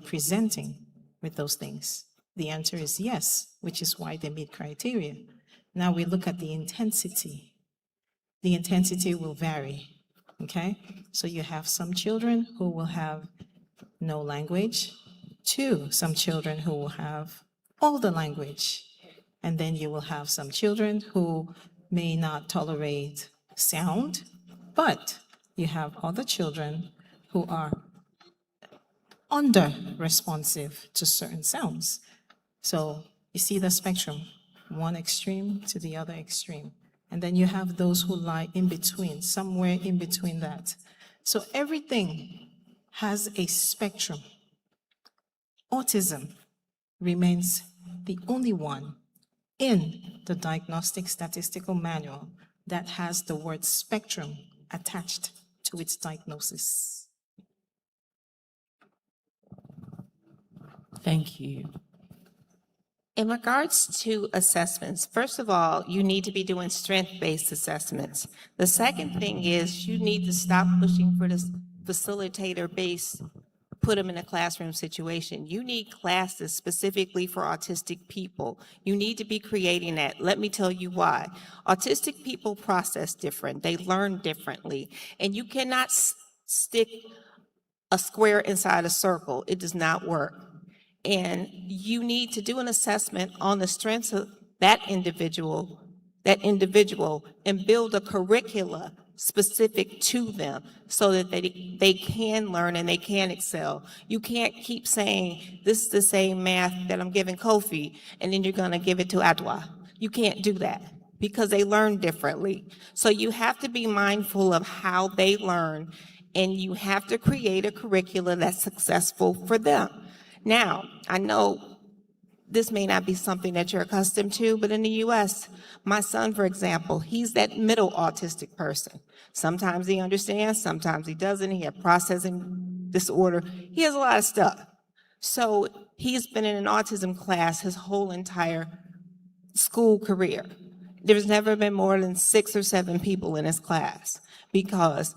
presenting with those things? The answer is yes, which is why they meet criteria. Now we look at the intensity. The intensity will vary, okay? So you have some children who will have no language, to some children who will have all the language. And then you will have some children who may not tolerate sound, but you have other children who are under-responsive to certain sounds. So you see the spectrum, one extreme to the other extreme. And then you have those who lie in between, somewhere in between that. So everything has a spectrum. Autism remains the only one in the Diagnostic Statistical Manual that has the word spectrum attached to its diagnosis. Thank you. In regards to assessments, first of all, you need to be doing strength-based assessments. The second thing is you need to stop pushing for this facilitator-based, put them in a classroom situation. You need classes specifically for autistic people. You need to be creating that. Let me tell you why. Autistic people process different. They learn differently. And you cannot stick a square inside a circle. It does not work. And you need to do an assessment on the strengths of that individual, and build a curricula specific to them so that they can learn and they can excel. You can't keep saying, this is the same math that I'm giving Kofi, and then you're gonna give it to Adwa. You can't do that because they learn differently. So you have to be mindful of how they learn, and you have to create a curricula that's successful for them. Now, I know this may not be something that you're accustomed to, but in the US, my son, for example, he's that middle autistic person. Sometimes he understands, sometimes he doesn't. He has processing disorder. He has a lot of stuff. So he's been in an autism class his whole entire school career. There's never been more than 6 or 7 people in his class, because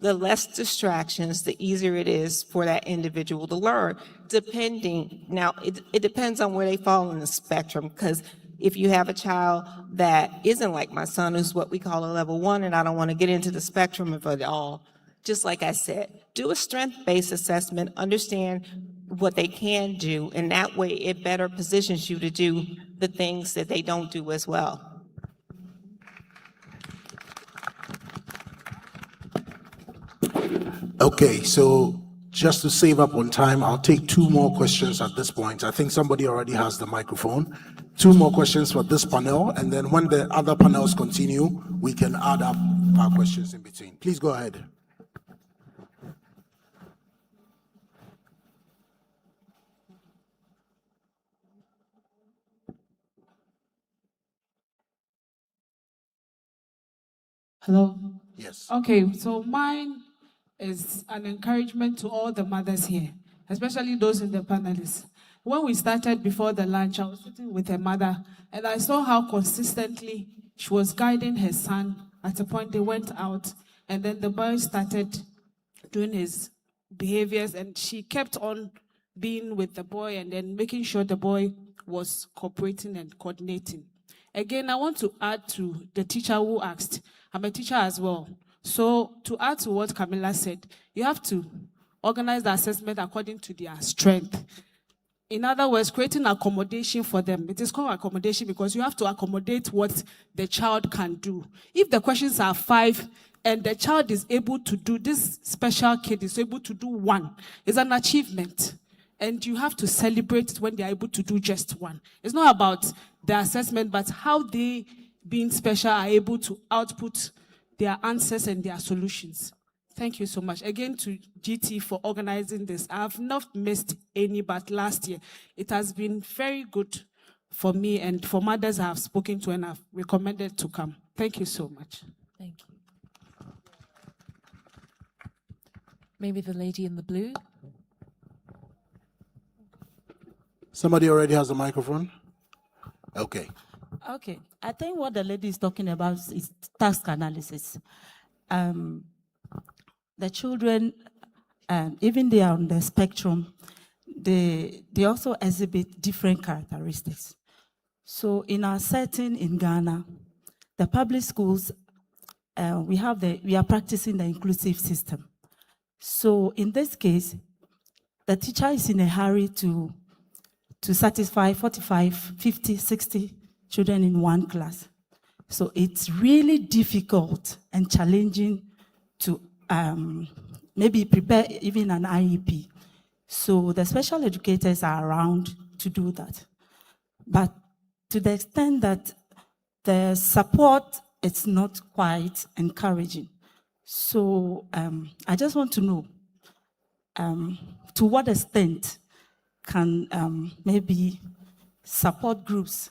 the less distractions, the easier it is for that individual to learn, depending. Now, it depends on where they fall in the spectrum, because if you have a child that isn't like my son, who's what we call a level 1, and I don't want to get into the spectrum of it all, just like I said, do a strength-based assessment, understand what they can do, and that way it better positions you to do the things that they don't do as well. Okay, so just to save up on time, I'll take 2 more questions at this point. I think somebody already has the microphone. 2 more questions for this panel, and then when the other panels continue, we can add up our questions in between. Please go ahead. Hello? Yes. Okay, so mine is an encouragement to all the mothers here, especially those in the panelists. When we started before the lunch, I was sitting with a mother, and I saw how consistently she was guiding her son. At a point, they went out, and then the boy started doing his behaviors, and she kept on being with the boy and then making sure the boy was cooperating and coordinating. Again, I want to add to the teacher who asked. I'm a teacher as well. So to add to what Camilla said, you have to organize the assessment according to their strength. In other words, creating accommodation for them. It is called accommodation because you have to accommodate what the child can do. If the questions are 5 and the child is able to do, this special kid is able to do 1, it's an achievement. And you have to celebrate it when they are able to do just 1. It's not about the assessment, but how they, being special, are able to output their answers and their solutions. Thank you so much. Again, to GT for organizing this. I have not missed any, but last year, it has been very good for me and for mothers I have spoken to and I've recommended to come. Thank you so much. Thank you. Maybe the lady in the blue? Somebody already has a microphone? Okay. Okay, I think what the lady is talking about is task analysis. The children, even they are on the spectrum, they also exhibit different characteristics. So in our setting in Ghana, the public schools, we are practicing the inclusive system. So in this case, the teacher is in a hurry to satisfy 45, 50, 60 children in one class. So it's really difficult and challenging to maybe prepare even an IEP. So the special educators are around to do that. But to the extent that the support is not quite encouraging. So I just want to know to what extent can maybe support groups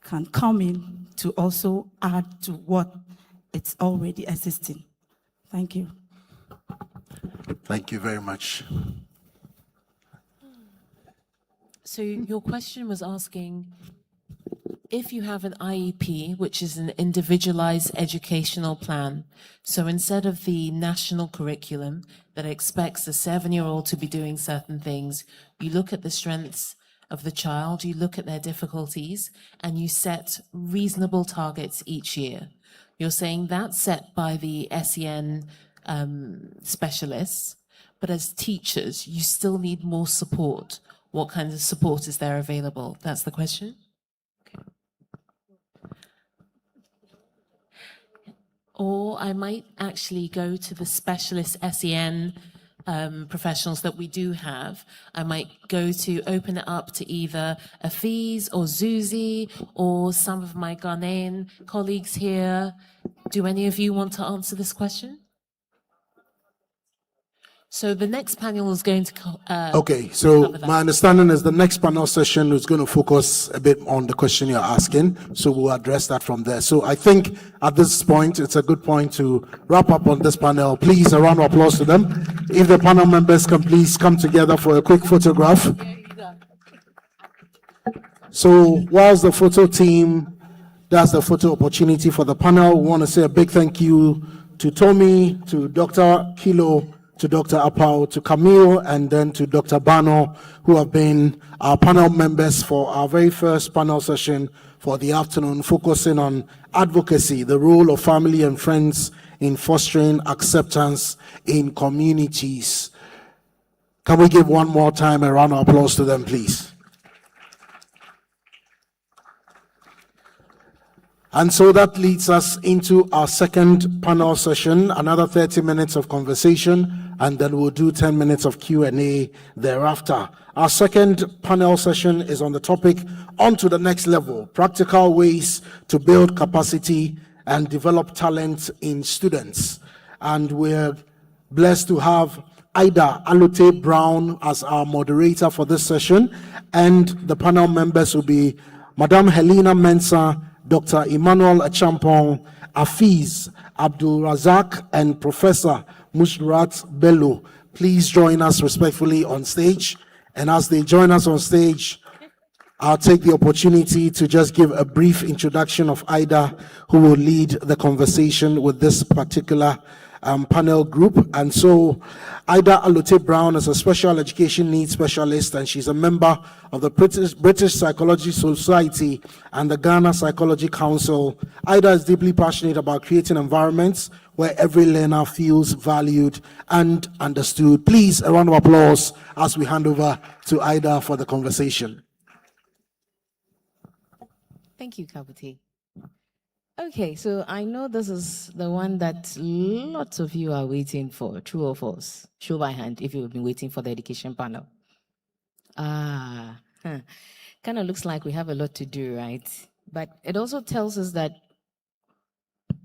can come in to also add to what it's already existing. Thank you. Thank you very much. So your question was asking if you have an IEP, which is an individualized educational plan. So instead of the national curriculum that expects a 7-year-old to be doing certain things, you look at the strengths of the child, you look at their difficulties, and you set reasonable targets each year. You're saying that's set by the SEN specialists, but as teachers, you still need more support. What kind of support is there available? That's the question? Okay. Or I might actually go to the specialist SEN professionals that we do have. I might go to open it up to either Afiz or Zuzi or some of my Ghanaian colleagues here. Do any of you want to answer this question? So the next panel is going to Okay, so cover that. my understanding is the next panel session is going to focus a bit on the question you're asking, so we'll address that from there. So I think at this point, it's a good point to wrap up on this panel. Please, a round of applause to them. If the panel members can please come together for a quick photograph. So whilst the photo team does the photo opportunity for the panel, we want to say a big thank you to Tommy, to Dr. Kilo, to Dr. Apau, to Camille, and then to Dr. Bano, who have been our panel members for our very first panel session for the afternoon, focusing on advocacy, the role of family and friends in fostering acceptance in communities. Can we give one more time a round of applause to them, please? And so that leads us into our second panel session, another 30 minutes of conversation, and then we'll do 10 minutes of Q&A thereafter. Our second panel session is on the topic, On to the Next Level, practical ways to build capacity and develop talent in students. And we're blessed to have Ida Alute Brown as our moderator for this session, and the panel members will be Madame Helena Mensah, Dr. Emmanuel Achampong, Afiz Abdul Razak, and Professor Mushrat Bello. Please join us respectfully on stage. And as they join us on stage, I'll take the opportunity to just give a brief introduction of Ida, who will lead the conversation with this particular panel group. And so Ida Alute Brown is a special education needs specialist, and she's a member of the British Psychology Society and the Ghana Psychology Council. Ida is deeply passionate about creating environments where every learner feels valued and understood. Please, a round of applause as we hand over to Ida for the conversation. Thank you, Kabuti. Okay, so I know this is the one that lots of you are waiting for, true or false? Show by hand if you've been waiting for the education panel. Kind of looks like we have a lot to do, right? But it also tells us that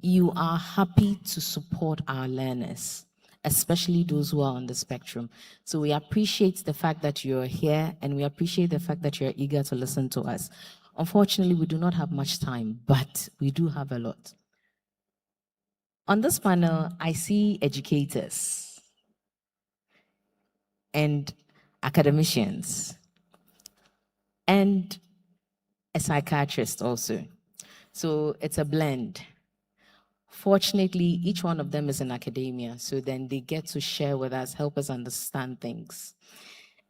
you are happy to support our learners, especially those who are on the spectrum. So we appreciate the fact that you're here, and we appreciate the fact that you're eager to listen to us. Unfortunately, we do not have much time, but we do have a lot. On this panel, I see educators and academicians and a psychiatrist also. So it's a blend. Fortunately, each one of them is in academia, so then they get to share with us, help us understand things.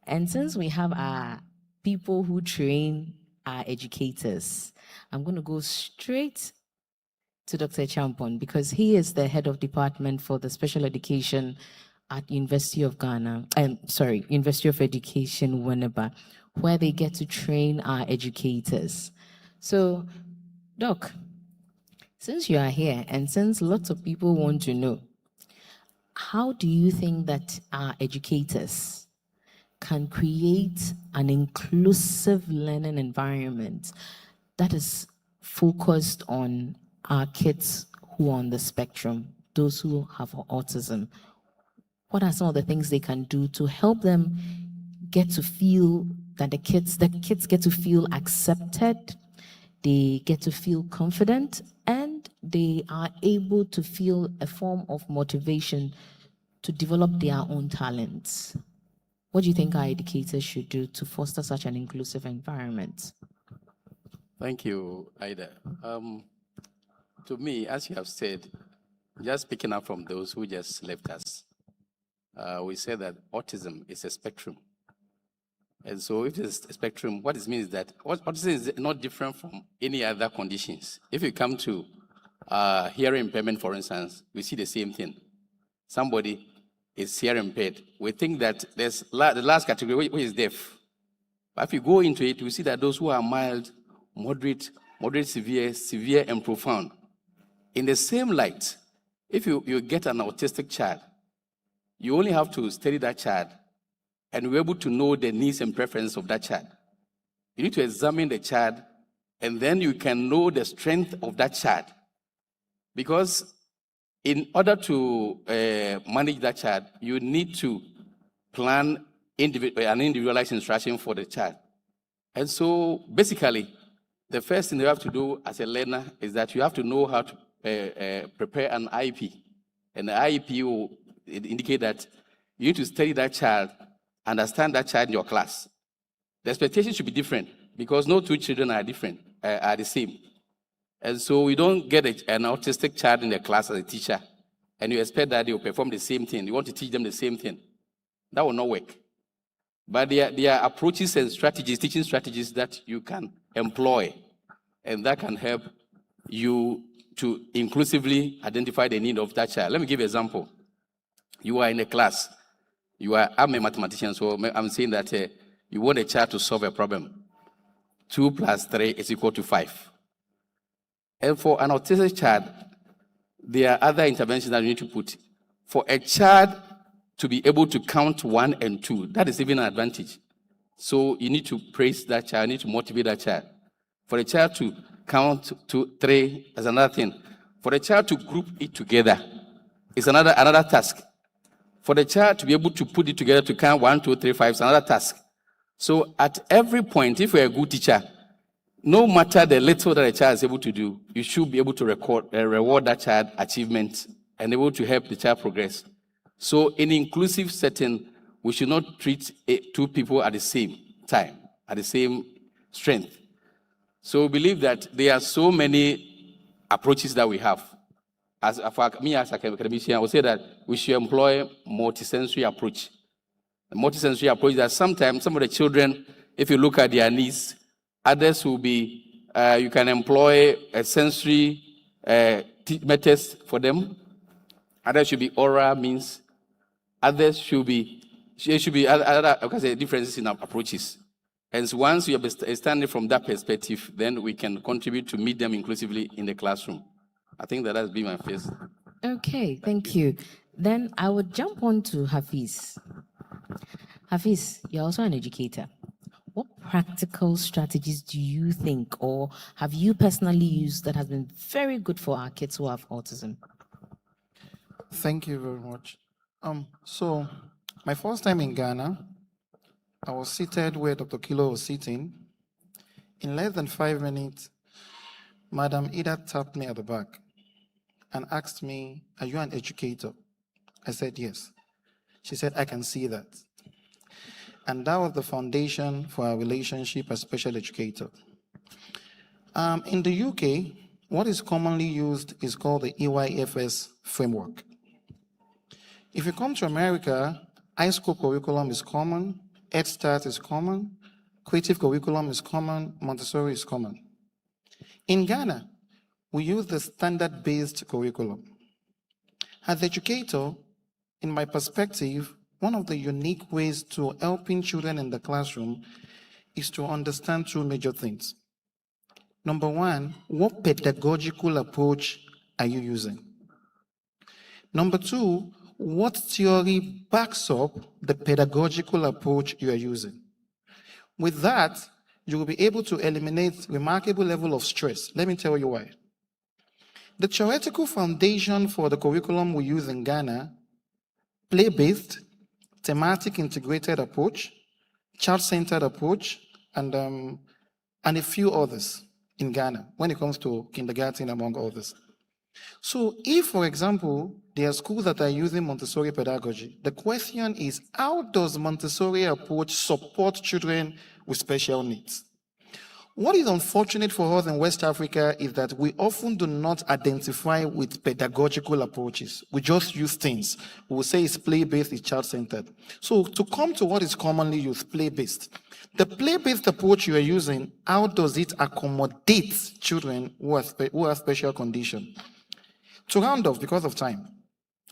And since we have our people who train our educators, I'm going to go straight to Dr. Champon, because he is the head of department for the special education at University of Ghana, University of Education, Winneba, where they get to train our educators. So, Doc, since you are here and since lots of people want to know, how do you think that our educators can create an inclusive learning environment that is focused on our kids who are on the spectrum, those who have autism? What are some of the things they can do to help them get to feel that the kids get to feel accepted, they get to feel confident, and they are able to feel a form of motivation to develop their own talents? What do you think our educators should do to foster such an inclusive environment? Thank you, Ida. To me, as you have said, just picking up from those who just left us, we say that autism is a spectrum. And so if it's a spectrum, what it means is that autism is not different from any other conditions. If you come to hearing impairment, for instance, we see the same thing. Somebody is hearing impaired. We think that there's the last category, which is deaf. But if you go into it, we see that those who are mild, moderate, severe, and profound. In the same light, if you get an autistic child, you only have to study that child and be able to know the needs and preferences of that child. You need to examine the child, and then you can know the strength of that child. Because in order to manage that child, you need to plan an individualized instruction for the child. And so basically, the first thing you have to do as a learner is that you have to know how to prepare an IEP. And the IEP will indicate that you need to study that child, understand that child in your class. The expectation should be different because no two children are different, are the same. And so we don't get an autistic child in the class as a teacher and you expect that they will perform the same thing. You want to teach them the same thing. That will not work. But there are approaches and strategies, teaching strategies that you can employ, and that can help you to inclusively identify the need of that child. Let me give you an example. You are in a class. I'm a mathematician, so I'm saying that you want a child to solve a problem. 2 + 3 is equal to 5. And for an autistic child, there are other interventions that you need to put. For a child to be able to count 1 and 2, that is even an advantage. So you need to praise that child, you need to motivate that child. For a child to count 2, 3 is another thing. For a child to group it together is another task. For the child to be able to put it together to count 1, 2, 3, 5 is another task. So at every point, if you're a good teacher, no matter the little that a child is able to do, you should be able to reward that child achievement and able to help the child progress. So in inclusive setting, we should not treat 2 people at the same time, at the same strength. So we believe that there are so many approaches that we have. As for me as an academician, I would say that we should employ multisensory approach. The multisensory approach that sometimes some of the children, if you look at their needs, others will be, you can employ a sensory methods for them. Others should be oral means. Others should be, other differences in our approaches. And so once you are standing from that perspective, then we can contribute to meet them inclusively in the classroom. I think that has been my first. Okay, thank you. Then I would jump on to Hafiz. Hafiz, you're also an educator. What practical strategies do you think or have you personally used that has been very good for our kids who have autism? Thank you very much. So my first time in Ghana, I was seated where Dr. Kilo was sitting. In less than 5 minutes, Madam Ida tapped me at the back and asked me, "Are you an educator?" I said, "Yes." She said, "I can see that." And that was the foundation for our relationship as special educator. In the UK, what is commonly used is called the EYFS framework. If you come to America, high school curriculum is common, Head Start is common, creative curriculum is common, Montessori is common. In Ghana, we use the standard-based curriculum. As an educator, in my perspective, one of the unique ways to helping children in the classroom is to understand 2 major things. Number 1, what pedagogical approach are you using? Number 2, what theory backs up the pedagogical approach you are using? With that, you will be able to eliminate remarkable level of stress. Let me tell you why. The theoretical foundation for the curriculum we use in Ghana, play-based, thematic integrated approach, child-centered approach, and a few others in Ghana when it comes to kindergarten, among others. So if, for example, there are schools that are using Montessori pedagogy, the question is, how does Montessori approach support children with special needs? What is unfortunate for us in West Africa is that we often do not identify with pedagogical approaches. We just use things. We will say it's play-based, it's child-centered. So to come to what is commonly used, play-based. The play-based approach you are using, how does it accommodate children who have special conditions? To round off, because of time,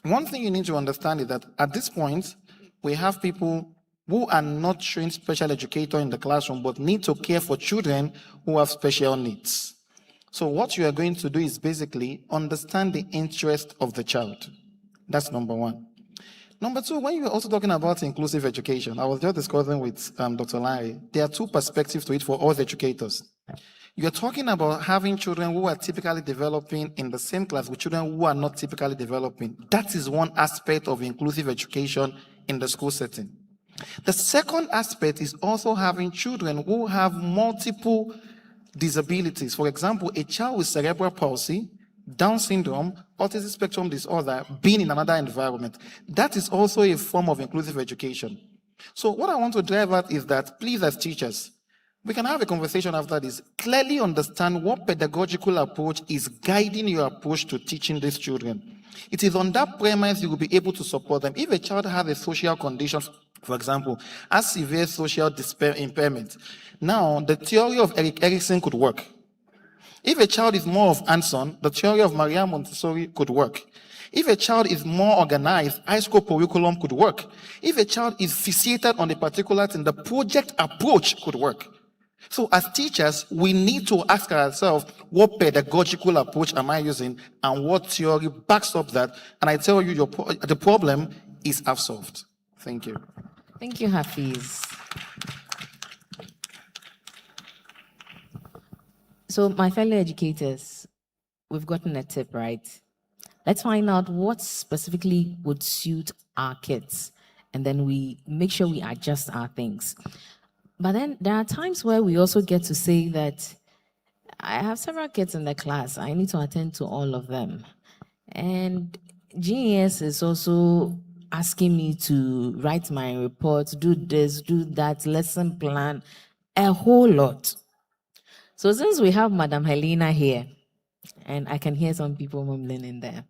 one thing you need to understand is that at this point, we have people who are not trained special educator in the classroom, but need to care for children who have special needs. So what you are going to do is basically understand the interest of the child. That's number 1. Number 2, when you're also talking about inclusive education, I was just discussing with Dr. Larry, there are 2 perspectives to it for all educators. You're talking about having children who are typically developing in the same class with children who are not typically developing. That is one aspect of inclusive education in the school setting. The second aspect is also having children who have multiple disabilities. For example, a child with cerebral palsy, Down syndrome, autism spectrum disorder, being in another environment. That is also a form of inclusive education. So what I want to drive at is that, please, as teachers, we can have a conversation after this. Clearly understand what pedagogical approach is guiding your approach to teaching these children. It is on that premise you will be able to support them. If a child has a social condition, for example, has severe social impairment, now the theory of Erik Erikson could work. If a child is more of Anson, the theory of Maria Montessori could work. If a child is more organized, high school curriculum could work. If a child is fixated on a particular thing, the project approach could work. So as teachers, we need to ask ourselves, what pedagogical approach am I using and what theory backs up that? And I tell you, the problem is half solved. Thank you. Thank you, Hafiz. So, my fellow educators, we've gotten a tip, right? Let's find out what specifically would suit our kids, and then we make sure we adjust our things. But then there are times where we also get to say that I have several kids in the class. I need to attend to all of them. And GES is also asking me to write my report, do this, do that, lesson plan, a whole lot. So since we have Madam Helena here, and I can hear some people mumbling in there.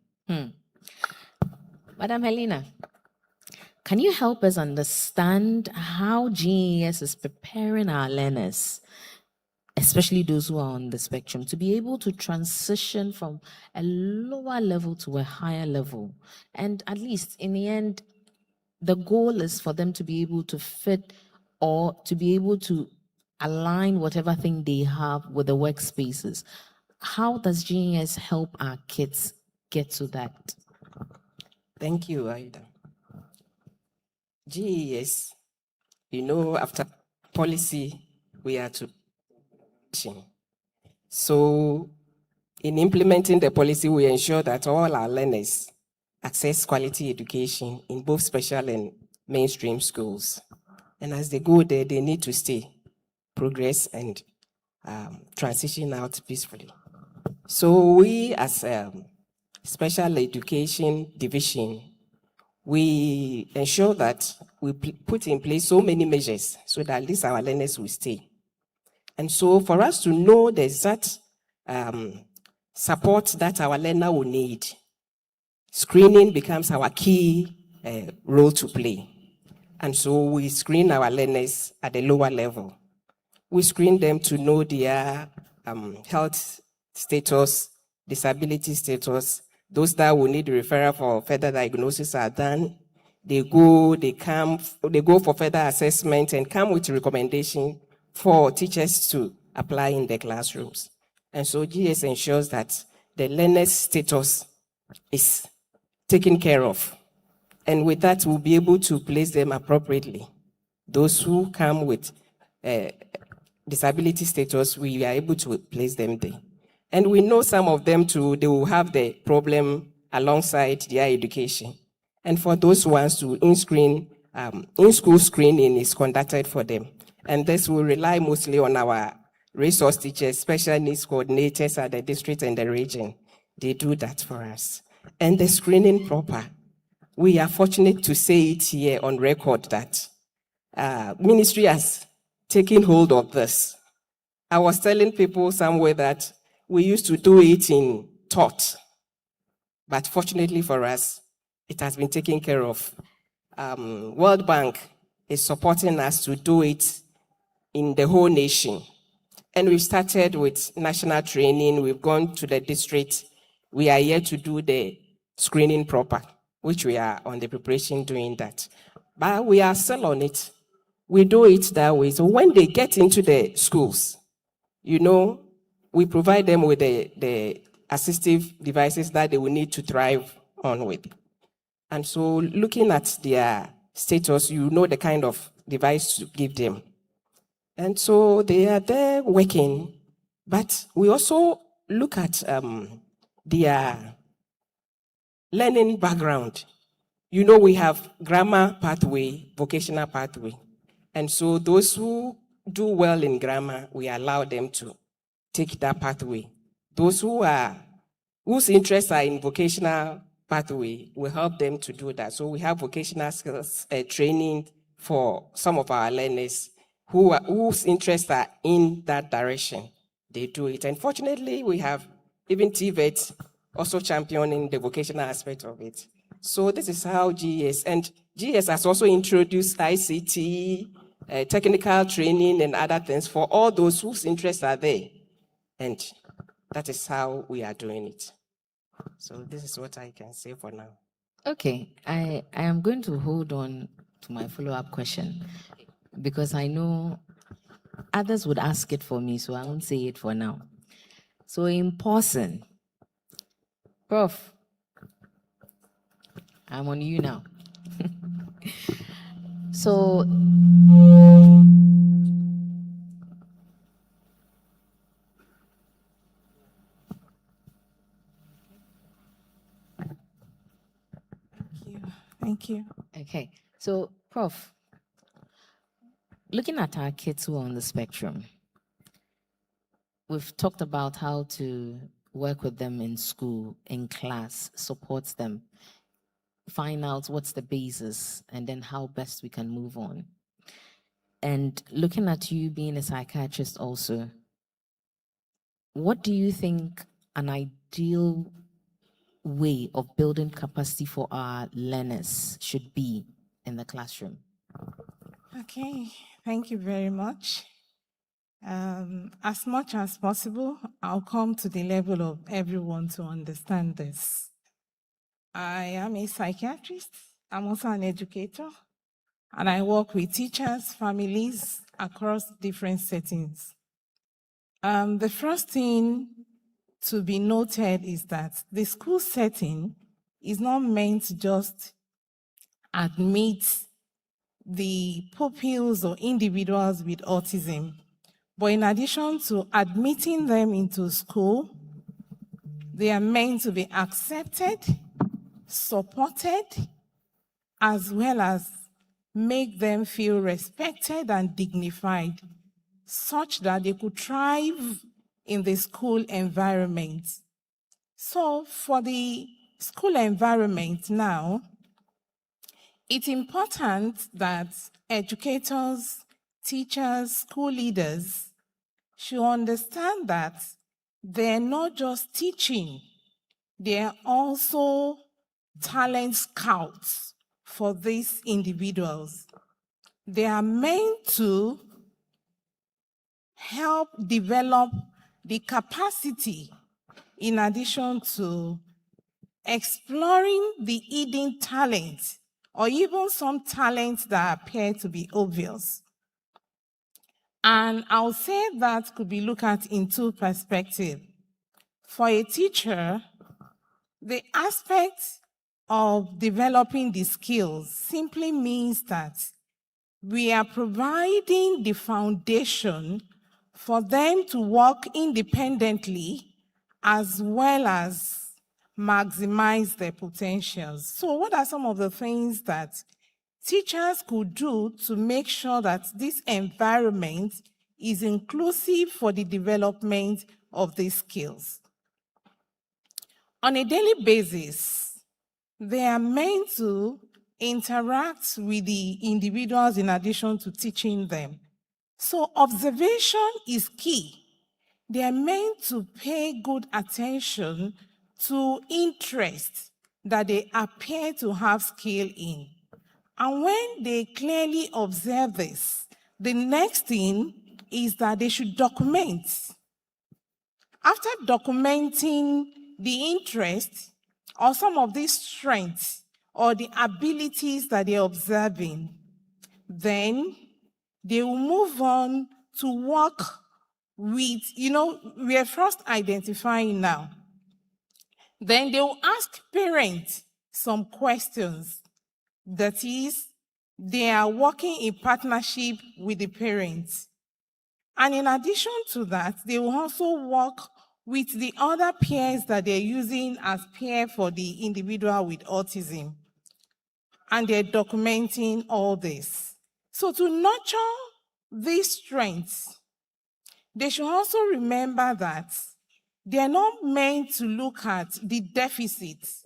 Madam Helena, can you help us understand how GES is preparing our learners, especially those who are on the spectrum, to be able to transition from a lower level to a higher level? And at least in the end, the goal is for them to be able to fit or to be able to align whatever thing they have with the workspaces. How does GES help our kids get to that? Thank you, Aida. GES, after policy, we are to. So, in implementing the policy, we ensure that all our learners access quality education in both special and mainstream schools. And as they go there, they need to stay, progress, and transition out peacefully. So we, as Special Education Division, we ensure that we put in place so many measures so that at least our learners will stay. And so for us to know the exact support that our learner will need, screening becomes our key role to play. And so we screen our learners at the lower level. We screen them to know their health status, disability status. Those that will need referral for further diagnosis are done. They go for further assessment and come with recommendation for teachers to apply in their classrooms. And so GS ensures that the learner's status is taken care of. And with that, we'll be able to place them appropriately. Those who come with disability status, we are able to place them there. And we know some of them too, they will have the problem alongside their education. And for those ones to in-school screening is conducted for them. And this will rely mostly on our resource teachers, special needs coordinators at the district and the region. They do that for us. And the screening proper. We are fortunate to say it here on record that ministry has taken hold of this. I was telling people somewhere that we used to do it in thought, but fortunately for us, it has been taken care of. World Bank is supporting us to do it in the whole nation. And we've started with national training. We've gone to the district. We are here to do the screening proper, which we are on the preparation doing that. But we are still on it. We do it that way. So when they get into the schools, we provide them with the assistive devices that they will need to thrive on with. And so looking at their status, the kind of device to give them. And so they are there working, but we also look at their learning background. you know, we have grammar pathway, vocational pathway. And so those who do well in grammar, we allow them to take that pathway. Those whose interests are in vocational pathway, we help them to do that. So we have vocational skills training for some of our learners whose interests are in that direction. They do it. And fortunately, we have even TVET also championing the vocational aspect of it. So this is how GES, and GES has also introduced ICT, technical training and other things for all those whose interests are there. And that is how we are doing it. So this is what I can say for now. Okay, I am going to hold on to my follow-up question because I know others would ask it for me, so I won't say it for now. So in person, Prof, I'm on you now. So Thank you. okay, so Prof, looking at our kids who are on the spectrum, we've talked about how to work with them in school, in class, support them, find out what's the basis, and then how best we can move on. And looking at you being a psychiatrist also, what do you think an ideal way of building capacity for our learners should be in the classroom? Okay, thank you very much. As much as possible, I'll come to the level of everyone to understand this. I am a psychiatrist. I'm also an educator, and I work with teachers, families across different settings. The first thing to be noted is that the school setting is not meant to just admit the pupils or individuals with autism, but in addition to admitting them into school, they are meant to be accepted, supported, as well as make them feel respected and dignified, such that they could thrive in the school environment. So for the school environment now, it's important that educators, teachers, school leaders should understand that they're not just teaching, they're also talent scouts for these individuals. They are meant to help develop the capacity in addition to exploring the hidden talents or even some talents that appear to be obvious. And I'll say that could be looked at in two perspectives. For a teacher, the aspect of developing the skills simply means that we are providing the foundation for them to work independently as well as maximize their potentials. So what are some of the things that teachers could do to make sure that this environment is inclusive for the development of these skills? On a daily basis, they are meant to interact with the individuals in addition to teaching them. So observation is key. They are meant to pay good attention to interests that they appear to have skill in. And when they clearly observe this, the next thing is that they should document. After documenting the interest or some of these strengths or the abilities that they're observing, then they will move on to work with, we are first identifying now. Then they will ask parents some questions. That is, they are working in partnership with the parents. And in addition to that, they will also work with the other peers that they're using as peer for the individual with autism. and they're documenting all this. So to nurture these strengths, they should also remember that they are not meant to look at the deficits.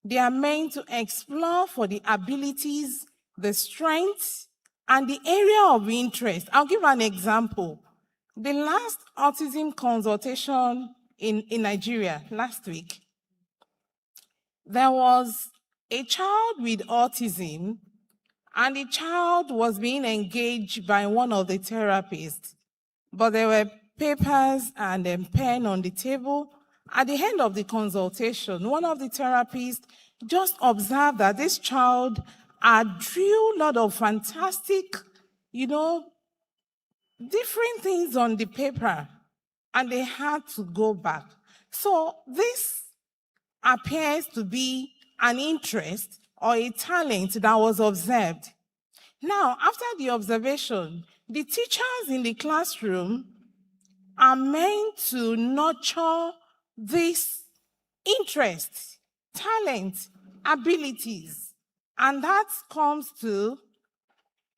They are meant to explore for the abilities, the strengths, and the area of interest. I'll give an example. The last autism consultation in Nigeria last week, there was a child with autism, and the child was being engaged by one of the therapists. But there were papers and a pen on the table. At the end of the consultation, one of the therapists just observed that this child had drew a lot of fantastic, different things on the paper, and they had to go back. So this appears to be an interest or a talent that was observed. Now, after the observation, the teachers in the classroom are meant to nurture this interest, talent, abilities, and that comes to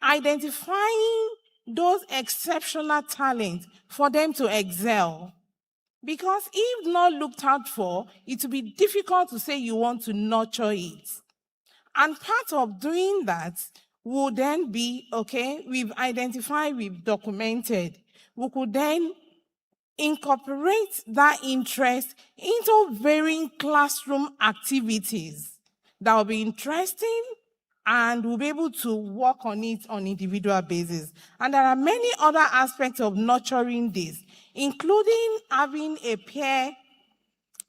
identifying those exceptional talents for them to excel. Because if not looked out for, it will be difficult to say you want to nurture it. And part of doing that would then be, okay, we've identified, we've documented. We could then incorporate that interest into varying classroom activities that will be interesting, and we'll be able to work on it on an individual basis. And there are many other aspects of nurturing this, including having a peer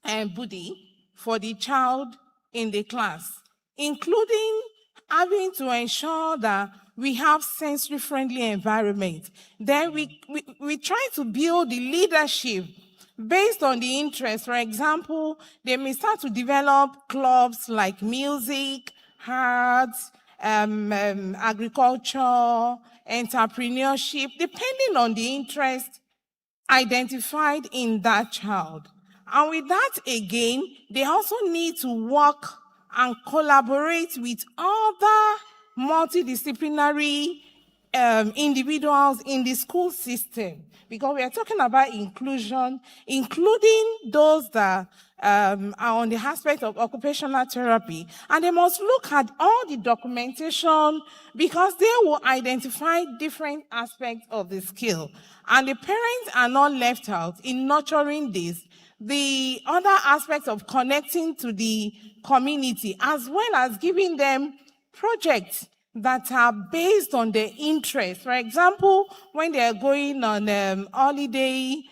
buddy for the child in the class, including having to ensure that we have sensory-friendly environment. Then we try to build the leadership based on the interest. For example, they may start to develop clubs like music, arts, agriculture, entrepreneurship, depending on the interest identified in that child. And with that, again, they also need to work and collaborate with other multidisciplinary individuals in the school system, because we are talking about inclusion, including those that are on the aspect of occupational therapy. And they must look at all the documentation, because they will identify different aspects of the skill. And the parents are not left out in nurturing this. The other aspects of connecting to the community, as well as giving them projects that are based on their interest. For example, when they are going on holiday,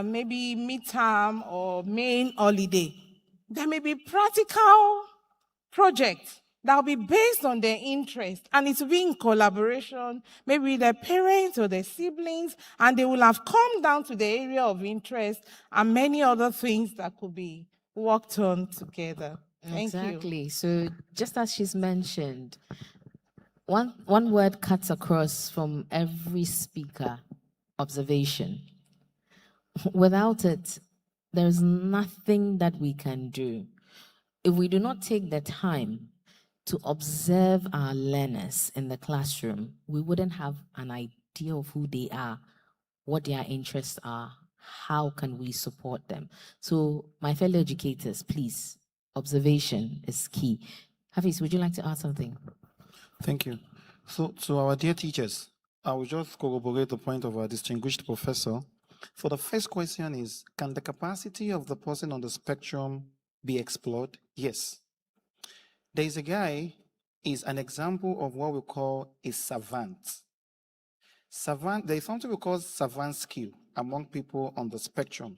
maybe midterm or main holiday, there may be practical projects that will be based on their interest, and it will be in collaboration, maybe with their parents or their siblings, and they will have come down to the area of interest and many other things that could be worked on together. Thank you. Exactly. So just as she's mentioned, one word cuts across from every speaker: observation. Without it, there's nothing that we can do. If we do not take the time to observe our learners in the classroom, we wouldn't have an idea of who they are, what their interests are, how can we support them. So my fellow educators, please, observation is key. Hafiz, would you like to add something? Thank you. So, to our dear teachers, I will just corroborate the point of our distinguished professor. For the first question is, can the capacity of the person on the spectrum be explored? Yes. There is a guy, is an example of what we call a savant. There is something we call savant skill among people on the spectrum.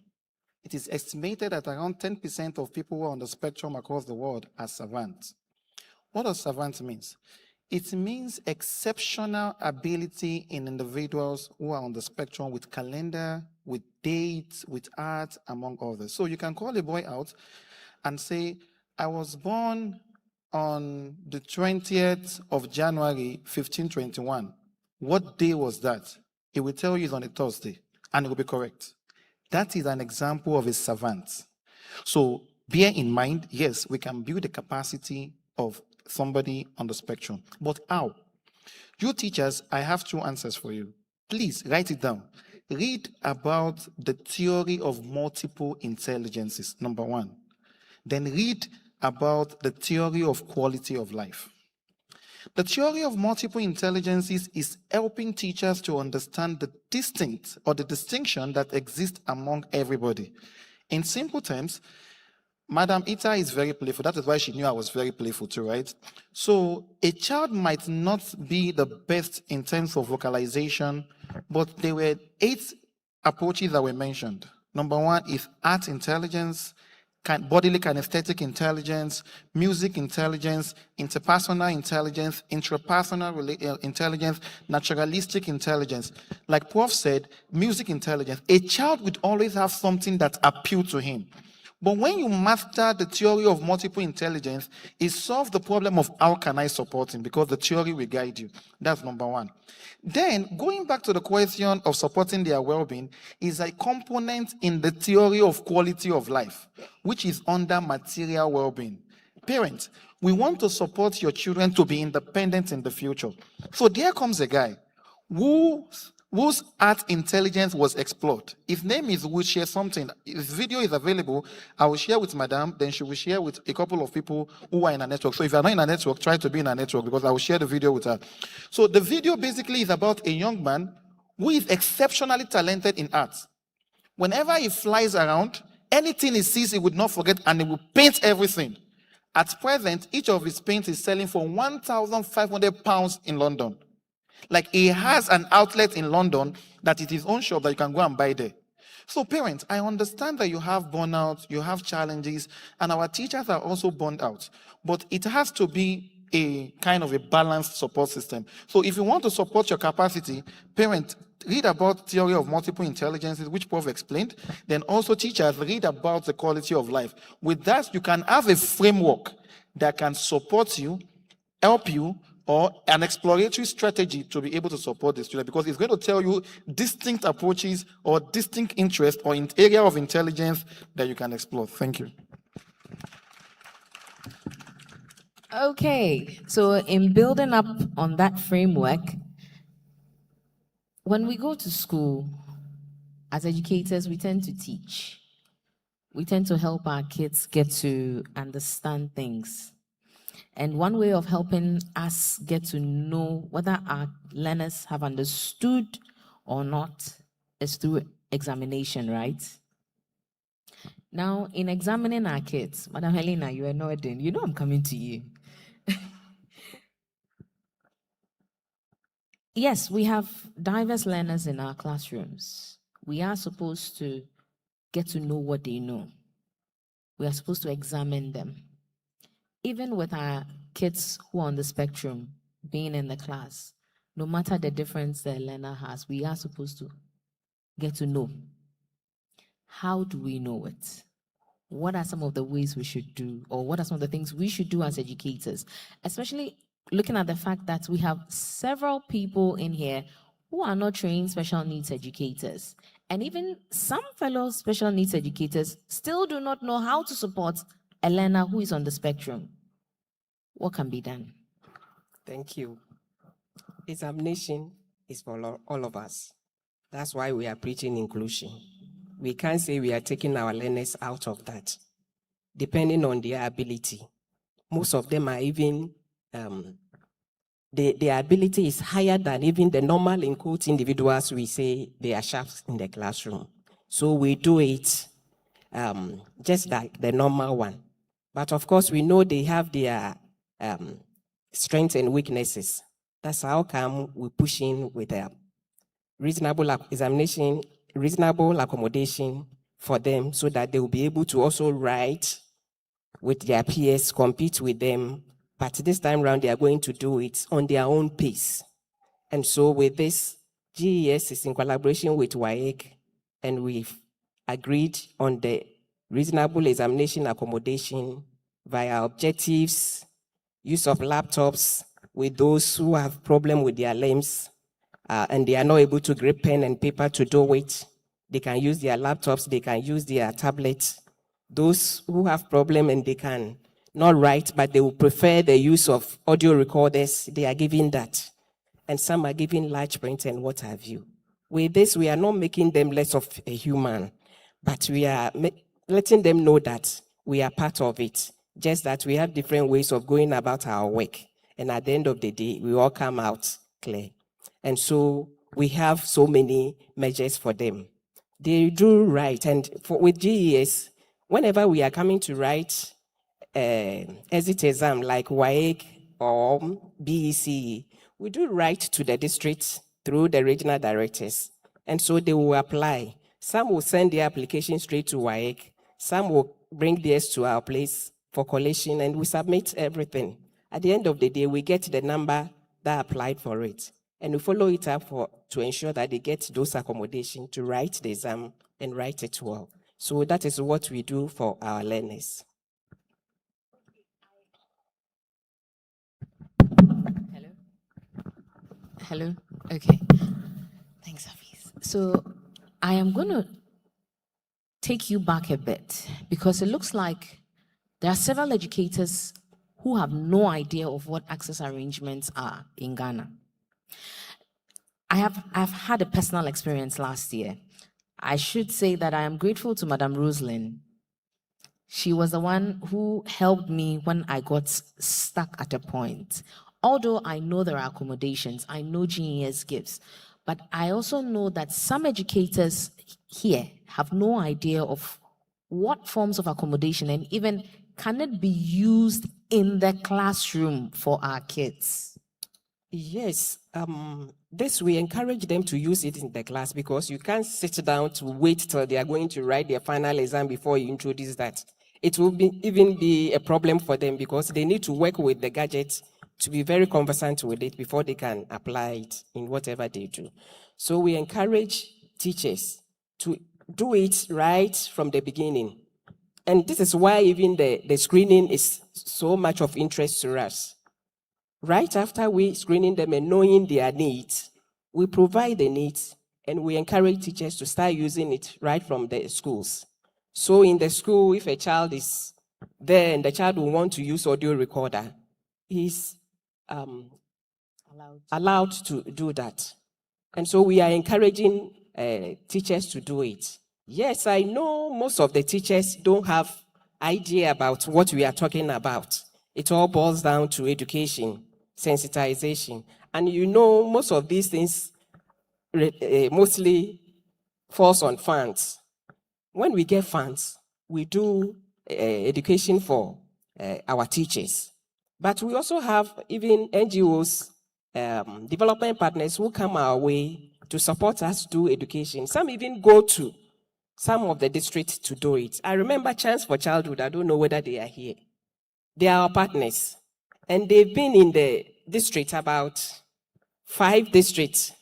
It is estimated that around 10% of people who are on the spectrum across the world are savants. What does savant means? It means exceptional ability in individuals who are on the spectrum with calendar, with dates, with art, among others. So you can call a boy out and say, I was born on the 20th of January, 1521. What day was that? He will tell you it's on a Thursday, and it will be correct. That is an example of a savant. So bear in mind, yes, we can build the capacity of somebody on the spectrum. But how? You teachers, I have 2 answers for you. Please write it down. Read about the theory of multiple intelligences, number 1. Then read about the theory of quality of life. The theory of multiple intelligences is helping teachers to understand the distinction that exists among everybody. In simple terms, Madam Ita is very playful. That is why she knew I was very playful too, right? So a child might not be the best in terms of vocalization, but there were 8 approaches that were mentioned. Number 1 is art intelligence, bodily kinesthetic intelligence, music intelligence, interpersonal intelligence, intrapersonal intelligence, naturalistic intelligence. Like Prof said, music intelligence. A child would always have something that appeals to him. But when you master the theory of multiple intelligence, it solves the problem of how can I support him, because the theory will guide you. That's number 1. Then, going back to the question of supporting their well-being, is a component in the theory of quality of life, which is under material well-being. Parents, we want to support your children to be independent in the future. So there comes a guy whose art intelligence was explored. His name is Will Share Something. His video is available. I will share with Madam, then she will share with a couple of people who are in a network. So if you're not in a network, try to be in a network, because I will share the video with her. So the video basically is about a young man who is exceptionally talented in art. Whenever he flies around, anything he sees, he would not forget, and he will paint everything. At present, each of his paints is selling for £1,500 in London. Like, he has an outlet in London that is his own shop that you can go and buy there. So parents, I understand that you have burnout, you have challenges, and our teachers are also burned out. But it has to be a kind of a balanced support system. So if you want to support your capacity, parents, read about theory of multiple intelligences, which Prof explained. Then also teachers, read about the quality of life. With that, you can have a framework that can support you, help you, or an exploratory strategy to be able to support the student, because it's going to tell you distinct approaches or distinct interests or in area of intelligence that you can explore. Thank you. Okay, so in building up on that framework, when we go to school, as educators, we tend to teach. We tend to help our kids get to understand things. And one way of helping us get to know whether our learners have understood or not is through examination, right? Now, in examining our kids, Madam Helena, you are nodding. You know I'm coming to you. Yes, we have diverse learners in our classrooms. We are supposed to get to know what they know. We are supposed to examine them. Even with our kids who are on the spectrum being in the class, no matter the difference the learner has, we are supposed to get to know. How do we know it? What are some of the ways we should do, or what are some of the things we should do as educators? Especially looking at the fact that we have several people in here who are not trained special needs educators. And even some fellow special needs educators still do not know how to support a learner who is on the spectrum. What can be done? Thank you. Examination is for all of us. That's why we are preaching inclusion. We can't say we are taking our learners out of that, depending on their ability. Most of them are even, their ability is higher than even the normal, in quotes, individuals we say they are sharp in the classroom. So we do it just like the normal one. But of course, we know they have their strengths and weaknesses. That's how come we push in with a reasonable examination, reasonable accommodation for them, so that they will be able to also write with their peers, compete with them. But this time around, they are going to do it on their own pace. And so with this, GES is in collaboration with WAEC, and we've agreed on the reasonable examination accommodation via objectives, use of laptops with those who have problem with their limbs and they are not able to grip pen and paper to do it. They can use their laptops, they can use their tablets. Those who have problem and they can not write, but they will prefer the use of audio recorders. They are giving that. And some are giving large print and what have you. With this, we are not making them less of a human, but we are letting them know that we are part of it. Just that we have different ways of going about our work. And at the end of the day, we all come out clear. And so we have so many measures for them. They do write. And with GES, whenever we are coming to write exit exam like WAEC or BECE, we do write to the district through the regional directors. And so they will apply. Some will send their application straight to WAEC. Some will bring theirs to our place for collation, and we submit everything. At the end of the day, we get the number that applied for it. And we follow it up to ensure that they get those accommodations to write the exam and write it well. So that is what we do for our learners. Hello? Okay. Thanks, Hafiz. So I am going to take you back a bit because it looks like there are several educators who have no idea of what access arrangements are in Ghana. I've had a personal experience last year. I should say that I am grateful to Madam Roslyn. She was the one who helped me when I got stuck at a point. Although I know there are accommodations, I know GES gives, but I also know that some educators here have no idea of what forms of accommodation and even can it be used in the classroom for our kids? Yes, this we encourage them to use it in the class because you can't sit down to wait till they are going to write their final exam before you introduce that. It will even be a problem for them because they need to work with the gadgets to be very conversant with it before they can apply it in whatever they do. So we encourage teachers to do it right from the beginning. And this is why even the screening is so much of interest to us. Right after we screening them and knowing their needs, we provide the needs and we encourage teachers to start using it right from the schools. So in the school, if a child is there and the child will want to use audio recorder, he's allowed to do that. And so we are encouraging teachers to do it. Yes, I know most of the teachers don't have idea about what we are talking about. It all boils down to education, sensitization. And you know, most of these things mostly falls on funds. When we get funds, we do education for our teachers. But we also have even NGOs, development partners who come our way to support us do education. Some even go to some of the districts to do it. I remember Chance for Childhood. I don't know whether they are here. They are our partners. And they've been in the district, about 5 districts.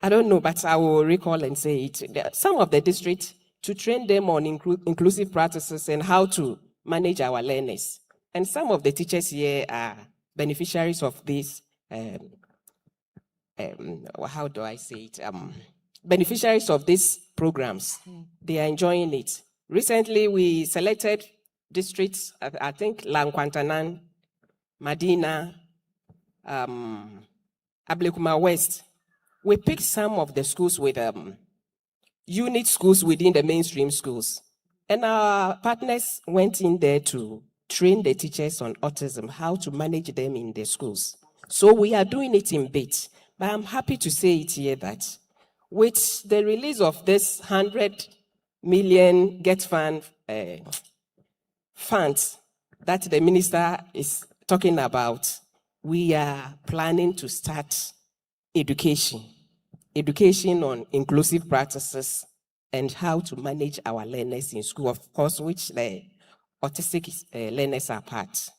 I don't know, but I will recall and say it. Some of the districts to train them on inclusive practices and how to manage our learners. And some of the teachers here are beneficiaries of this, how do I say it? Beneficiaries of these programs. They are enjoying it. Recently, we selected districts, I think Lankwantanan, Madina, Ablekuma West. We picked some of the schools with unit schools within the mainstream schools. And our partners went in there to train the teachers on autism, how to manage them in the schools. So we are doing it in bits. But I'm happy to say it here that with the release of this 100 million Get Fund funds that the minister is talking about, we are planning to start education on inclusive practices and how to manage our learners in school, of course, which the autistic learners are part.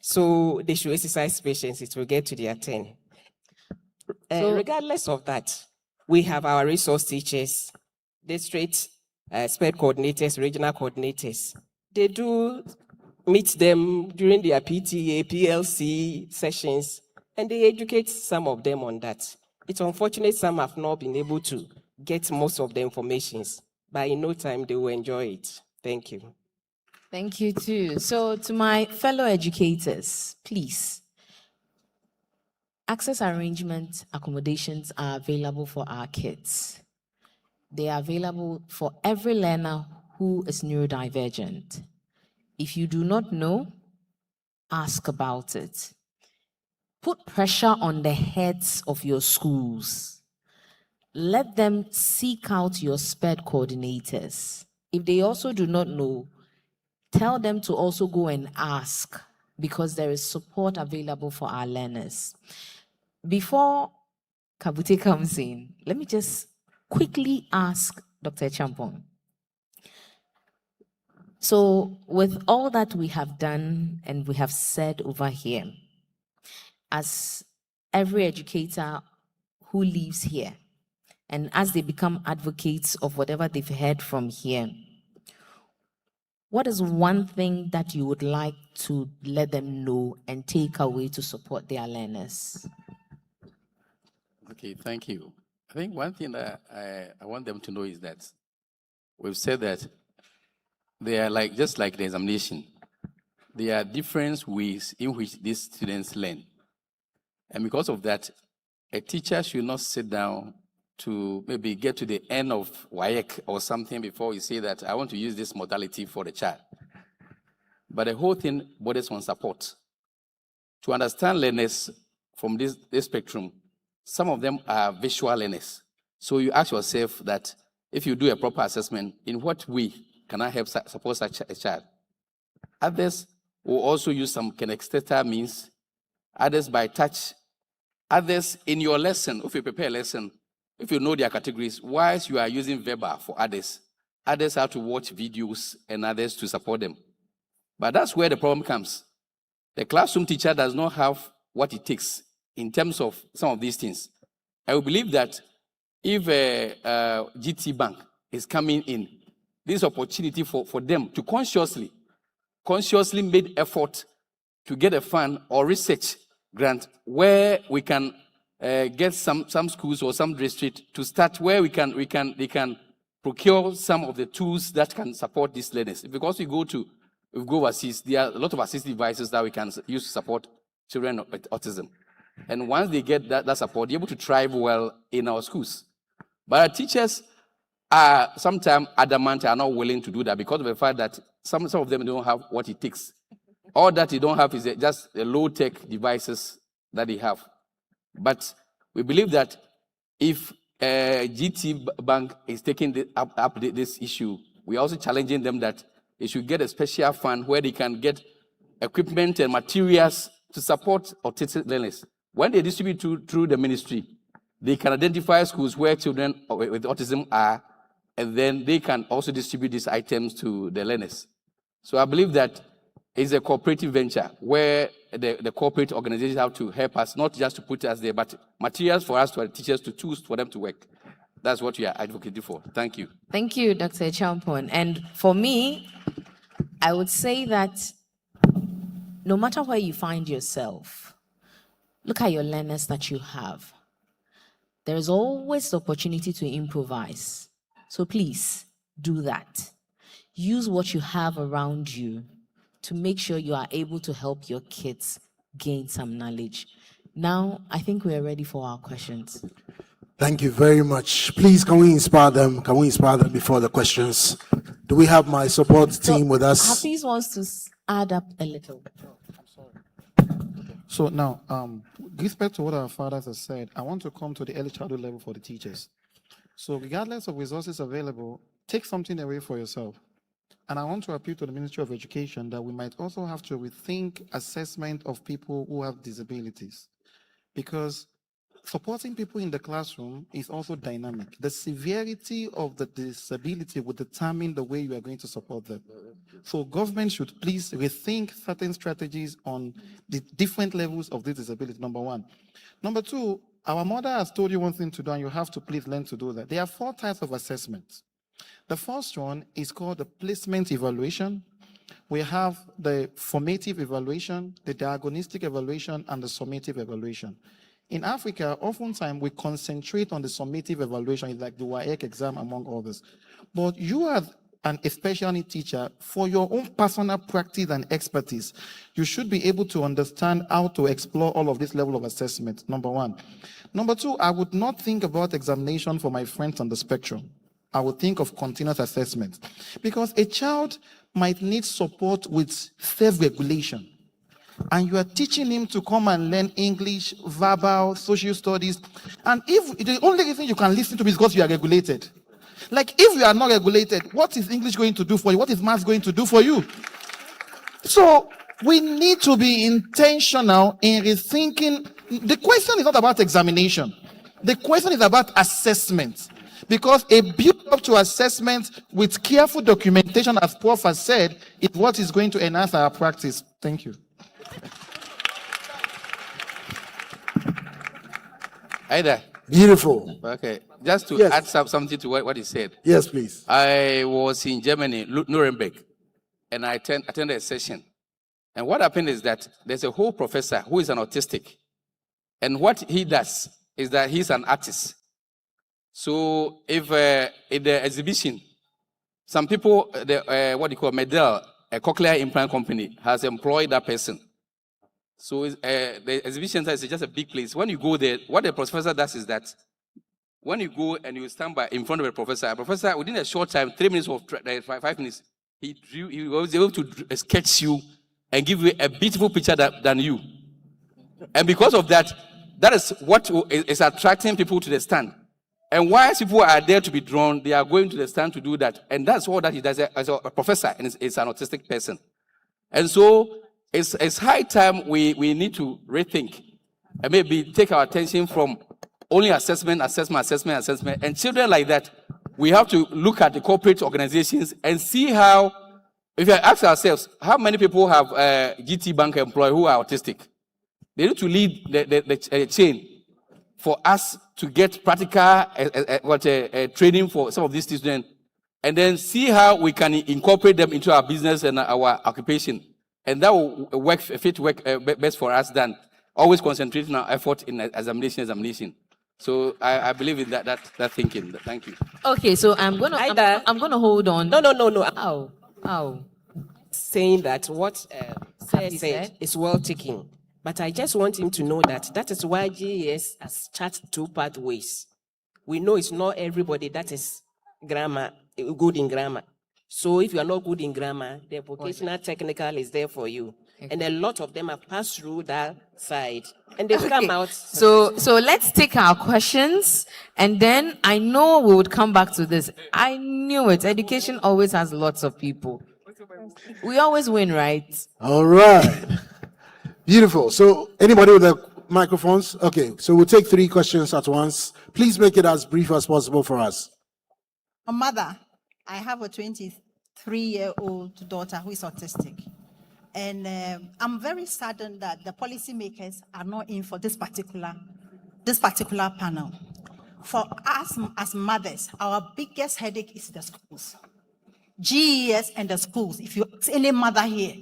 So they should exercise patience, it will get to their turn. Regardless of that, we have our resource teachers, district SPED coordinators, regional coordinators. They do meet them during their PTA, PLC sessions, and they educate some of them on that. It's unfortunate some have not been able to get most of the information, but in no time they will enjoy it. Thank you. Thank you too. So to my fellow educators, please, access arrangement accommodations are available for our kids. They are available for every learner who is neurodivergent. If you do not know, ask about it. Put pressure on the heads of your schools. Let them seek out your SPED coordinators. If they also do not know, tell them to also go and ask, because there is support available for our learners. Before Kabute comes in, let me just quickly ask Dr. Champon. So with all that we have done and we have said over here, as every educator who lives here, and as they become advocates of whatever they've heard from here, what is one thing that you would like to let them know and take away to support their learners? Okay, thank you. I think one thing that I want them to know is that we've said that they are like, just like the examination, there are different ways in which these students learn. And because of that, a teacher should not sit down to maybe get to the end of WAEC or something before you say that I want to use this modality for the child. But the whole thing borders on support. To understand learners from this spectrum, some of them are visual learners. So you ask yourself that if you do a proper assessment, in what way can I help support such a child? Others will also use some kinesthetic means, others by touch, others in your lesson, if you prepare a lesson, if you know their categories, whilst you are using verbal for others, others have to watch videos and others to support them. But that's where the problem comes. The classroom teacher does not have what it takes in terms of some of these things. I will believe that if GTBank is coming in, this opportunity for them to consciously make effort to get a fund or research grant where we can get some schools or some district to start where they can procure some of the tools that can support these learners. Because we go overseas, there are a lot of assistive devices that we can use to support children with autism. And once they get that support, they're able to thrive well in our schools. But our teachers are sometimes adamant, are not willing to do that because of the fact that some of them don't have what it takes. All that they don't have is just the low-tech devices that they have. But we believe that if GTBank is taking up this issue, we're also challenging them that they should get a special fund where they can get equipment and materials to support autistic learners. When they distribute through the ministry, they can identify schools where children with autism are, and then they can also distribute these items to the learners. So I believe that it's a cooperative venture where the corporate organizations have to help us, not just to put us there, but materials for us, to our teachers, to choose for them to work. That's what we are advocating for. Thank you. Thank you, Dr. Champon. And for me, I would say that no matter where you find yourself, look at your learners that you have. There is always the opportunity to improvise. So please do that. Use what you have around you to make sure you are able to help your kids gain some knowledge. Now, I think we are ready for our questions. Thank you very much. Please, can we inspire them? Can we inspire them before the questions? Do we have my support team with us? Hafiz wants to add up a little. So now, with respect to what our fathers have said, I want to come to the early childhood level for the teachers. So regardless of resources available, take something away for yourself. And I want to appeal to the Ministry of Education that we might also have to rethink assessment of people who have disabilities. Because supporting people in the classroom is also dynamic. The severity of the disability will determine the way you are going to support them. So government should please rethink certain strategies on the different levels of this disability, number one. Number two, our mother has told you one thing to do, and you have to please learn to do that. There are 4 types of assessments. The first one is called the placement evaluation. We have the formative evaluation, the diagnostic evaluation, and the summative evaluation. In Africa, oftentimes we concentrate on the summative evaluation, like the WAEC exam, among others. But you are and a special needs teacher, for your own personal practice and expertise, you should be able to understand how to explore all of this level of assessment, number one. Number two, I would not think about examination for my friends on the spectrum. I would think of continuous assessment, because a child might need support with self-regulation, and you are teaching him to come and learn English, verbal, social studies, and if the only reason you can listen to me is because you are regulated. Like, if you are not regulated, what is English going to do for you? What is math going to do for you? So we need to be intentional in rethinking. The question is not about examination. The question is about assessment. Because a build-up to assessment with careful documentation, as Prof has said, is what is going to enhance our practice. Thank you. Either. Beautiful. Okay. Just to add something to what he said. Yes, please. I was in Germany, Nuremberg, and I attended a session. And what happened is that there's a whole professor who is an autistic. And what he does is that he's an artist. So if in the exhibition, some people, what you call Medel, a cochlear implant company, has employed that person. So the exhibition center is just a big place. When you go there, what the professor does is that when you go and you stand in front of a professor, within a short time, 3 minutes or 5 minutes, he was able to sketch you and give you a beautiful picture than you. And because of that, that is what is attracting people to the stand. And while people are there to be drawn, they are going to the stand to do that. And that's all that he does as a professor, and it's an autistic person. And so it's high time we need to rethink and maybe take our attention from only assessment. And children like that, we have to look at the corporate organizations and see how, if you ask ourselves, how many people have GTBank employees who are autistic? They need to lead the chain for us to get practical training for some of these students, and then see how we can incorporate them into our business and our occupation. And that will work best for us than always concentrating our effort in examination. So I believe in that thinking. Thank you. Okay, so I'm gonna hold on. No. Ow. Saying that what Sir said is well taken. But I just want him to know that is why GES has charted 2 pathways. We know it's not everybody that is good in grammar. So if you are not good in grammar, the vocational technical is there for you. Okay. And a lot of them have passed through that side. And they've come out. So let's take our questions, and then I know we would come back to this. I knew it. Education always has lots of people. We always win, right? All right. Beautiful. So anybody with the microphones? Okay, so we'll take 3 questions at once. Please make it as brief as possible for us. A mother, I have a 23-year-old daughter who is autistic. And I'm very saddened that the policymakers are not in for this particular panel. For us as mothers, our biggest headache is the schools. GES and the schools. If you ask any mother here,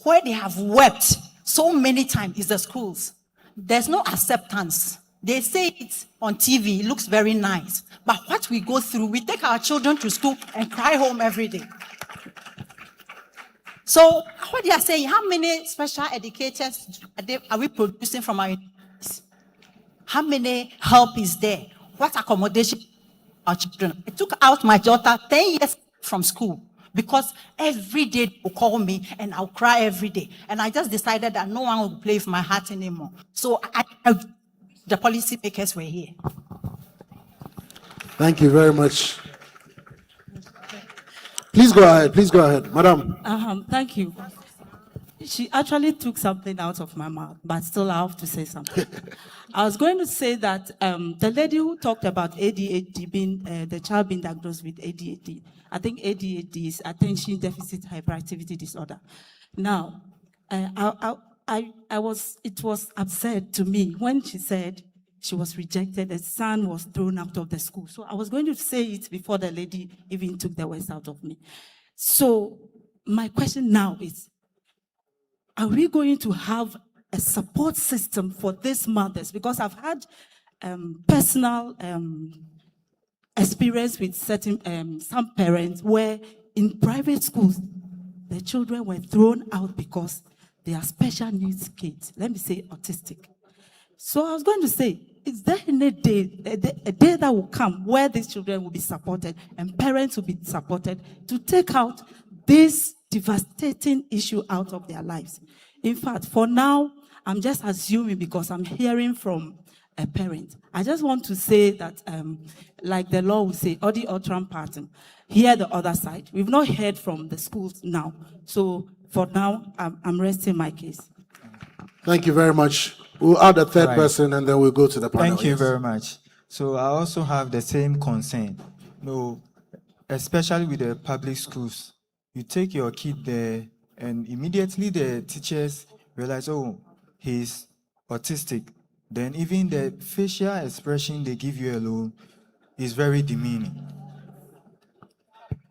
where they have wept so many times is the schools. There's no acceptance. They say it on TV, it looks very nice. But what we go through, we take our children to school and cry home every day. So what they are saying, how many special educators are we producing from our universities? How many help is there? What accommodation our children? I took out my daughter 10 years from school, because every day they will call me and I'll cry every day. And I just decided that no one will play with my heart anymore. So the policymakers were here. Thank you very much. Please go ahead. Madam. Thank you. She actually took something out of my mouth, but still I have to say something. I was going to say that the lady who talked about ADHD, the child being diagnosed with ADHD, I think ADHD is attention deficit hyperactivity disorder. Now, it was absurd to me when she said she was rejected, the son was thrown out of the school. So I was going to say it before the lady even took the words out of me. So my question now is, are we going to have a support system for these mothers? Because I've had personal experience with some parents where in private schools, the children were thrown out because they are special needs kids. Let me say autistic. So I was going to say, is there any day, a day that will come where these children will be supported and parents will be supported to take out this devastating issue out of their lives? In fact, for now, I'm just assuming because I'm hearing from a parent. I just want to say that, like the law will say, Auditorium partum, hear the other side. We've not heard from the schools now. So for now, I'm resting my case. Thank you very much. We'll add a third person and then we'll go to the panel. Thank you Yes. very much. So I also have the same concern. No, especially with the public schools. You take your kid there and immediately the teachers realize, oh, he's autistic. Then even the facial expression they give you alone is very demeaning.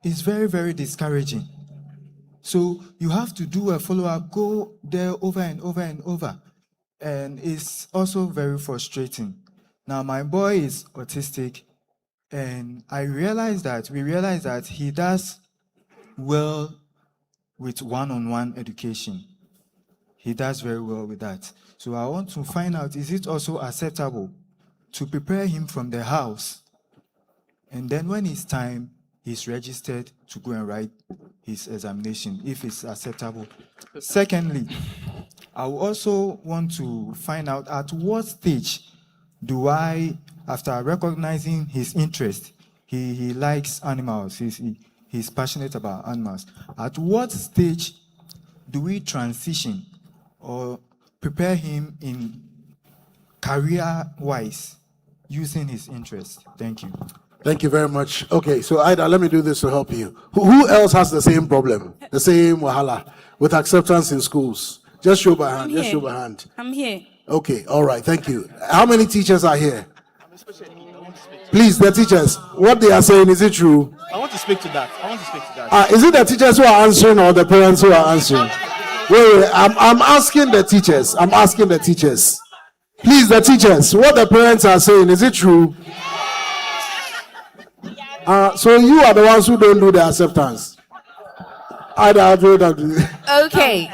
It's very, very discouraging. So you have to do a follow-up, go there over and over and over. And it's also very frustrating. Now, my boy is autistic, and we realize that he does well with one-on-one education. He does very well with that. So I want to find out, is it also acceptable to prepare him from the house? And then when it's time, he's registered to go and write his examination, if it's acceptable. Secondly, I also want to find out at what stage do I, after recognizing his interest, he likes animals, he's passionate about animals. At what stage do we transition or prepare him in career-wise using his interest? Thank you. Thank you very much. Okay, so Ida, let me do this to help you. Who else has the same problem, the same wahala with acceptance in schools? Just show by hand. Just show by hand. I'm here. Okay, all right, thank you. How many teachers are here? Please, the teachers, what they are saying, is it true? I want to speak to that. Is it the teachers who are answering or the parents who are answering? Wait, I'm asking the teachers. I'm asking the teachers. Please, the teachers, what the parents are saying, is it true? So you are the ones who don't do the acceptance. Okay.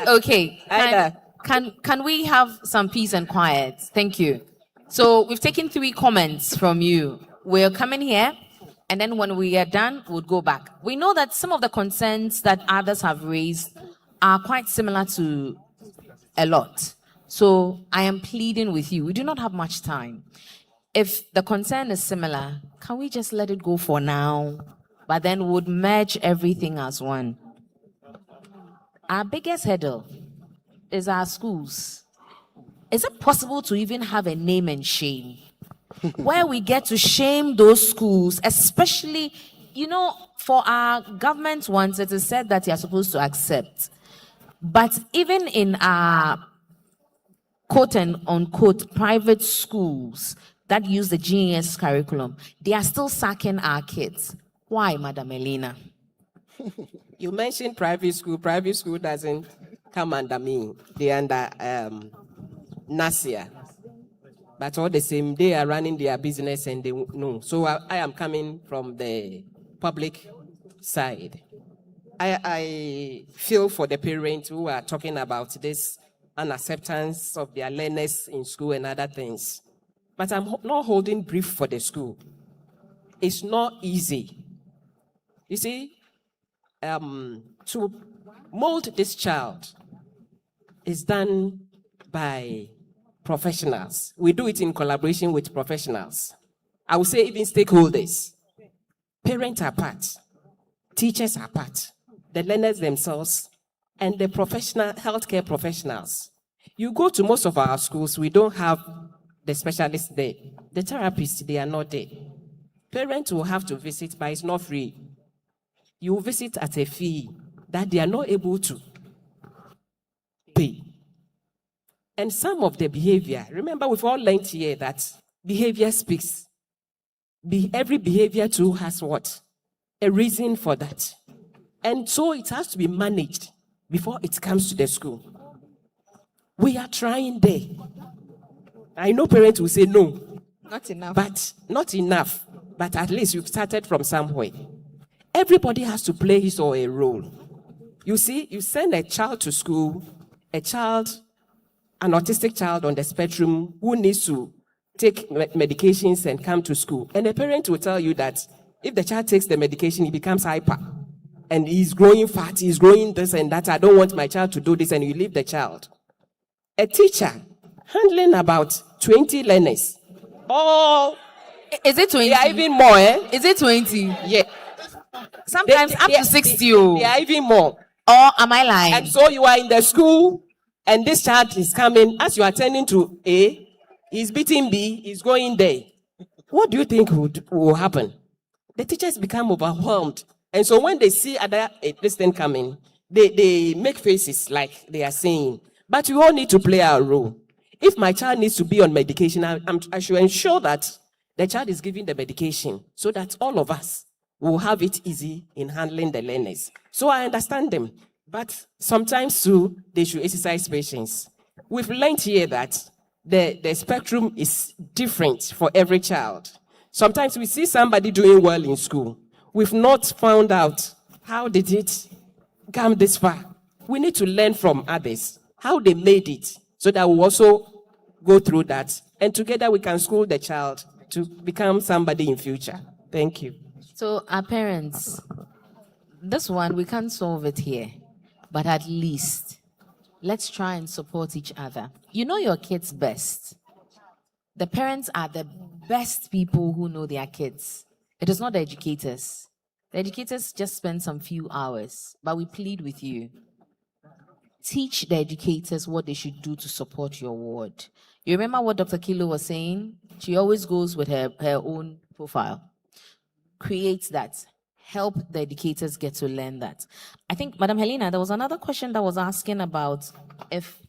Can we have some peace and quiet? Thank you. So we've taken 3 comments from you. We're coming here, and then when we are done, we'll go back. We know that some of the concerns that others have raised are quite similar to a lot. So I am pleading with you. We do not have much time. If the concern is similar, can we just let it go for now? But then we'll merge everything as one. Our biggest hurdle is our schools. Is it possible to even have a name and shame? Where we get to shame those schools, especially, for our government ones, it is said that you are supposed to accept. But even in our quote and unquote private schools that use the GES curriculum, they are still sacking our kids. Why, Madam Elena? You mentioned private school. Private school doesn't come under me. They're under NASIA. But all the same, they are running their business and they know. So I am coming from the public side. I feel for the parents who are talking about this unacceptance of their learners in school and other things. But I'm not holding brief for the school. It's not easy. You see, to mold this child is done by professionals. We do it in collaboration with professionals. I would say even stakeholders. Parents are part. Teachers are part. The learners themselves and the professional healthcare professionals. You go to most of our schools, we don't have the specialists there. The therapists, they are not there. Parents will have to visit, but it's not free. You visit at a fee that they are not able to pay. And some of the behavior, remember we've all learned here that behavior speaks. Every behavior too has what? A reason for that. And so it has to be managed before it comes to the school. We are trying there. I know parents will say no. Not enough. But not enough. But at least you've started from somewhere. Everybody has to play his or her role. You see, you send a child to school, an autistic child on the spectrum who needs to take medications and come to school. And a parent will tell you that if the child takes the medication, he becomes hyper. And he's growing fat, he's growing this and that. I don't want my child to do this, and you leave the child. A teacher handling about 20 learners. Oh, is it 20? Yeah, even more, eh? Is it 20? Yeah. Sometimes up to 60. Oh. They are even more. Or am I lying? And so you are in the school, and this child is coming. As you are attending to A, he's beating B, he's going there. What do you think will happen? The teachers become overwhelmed. And so when they see this thing coming, they make faces like they are saying, but we all need to play our role. If my child needs to be on medication, I should ensure that the child is given the medication so that all of us will have it easy in handling the learners. So I understand them, but sometimes too, they should exercise patience. We've learned here that the spectrum is different for every child. Sometimes we see somebody doing well in school. We've not found out how did it come this far. We need to learn from others, how they made it, so that we'll also go through that. And together we can school the child to become somebody in future. Thank you. So our parents, this one, we can't solve it here, but at least let's try and support each other. You know your kids best. The parents are the best people who know their kids. It is not the educators. The educators just spend some few hours, but we plead with you. Teach the educators what they should do to support your ward. You remember what Dr. Kilo was saying? She always goes with her own profile. Create that. Help the educators get to learn that. I think, Madam Helena, there was another question that was asking about if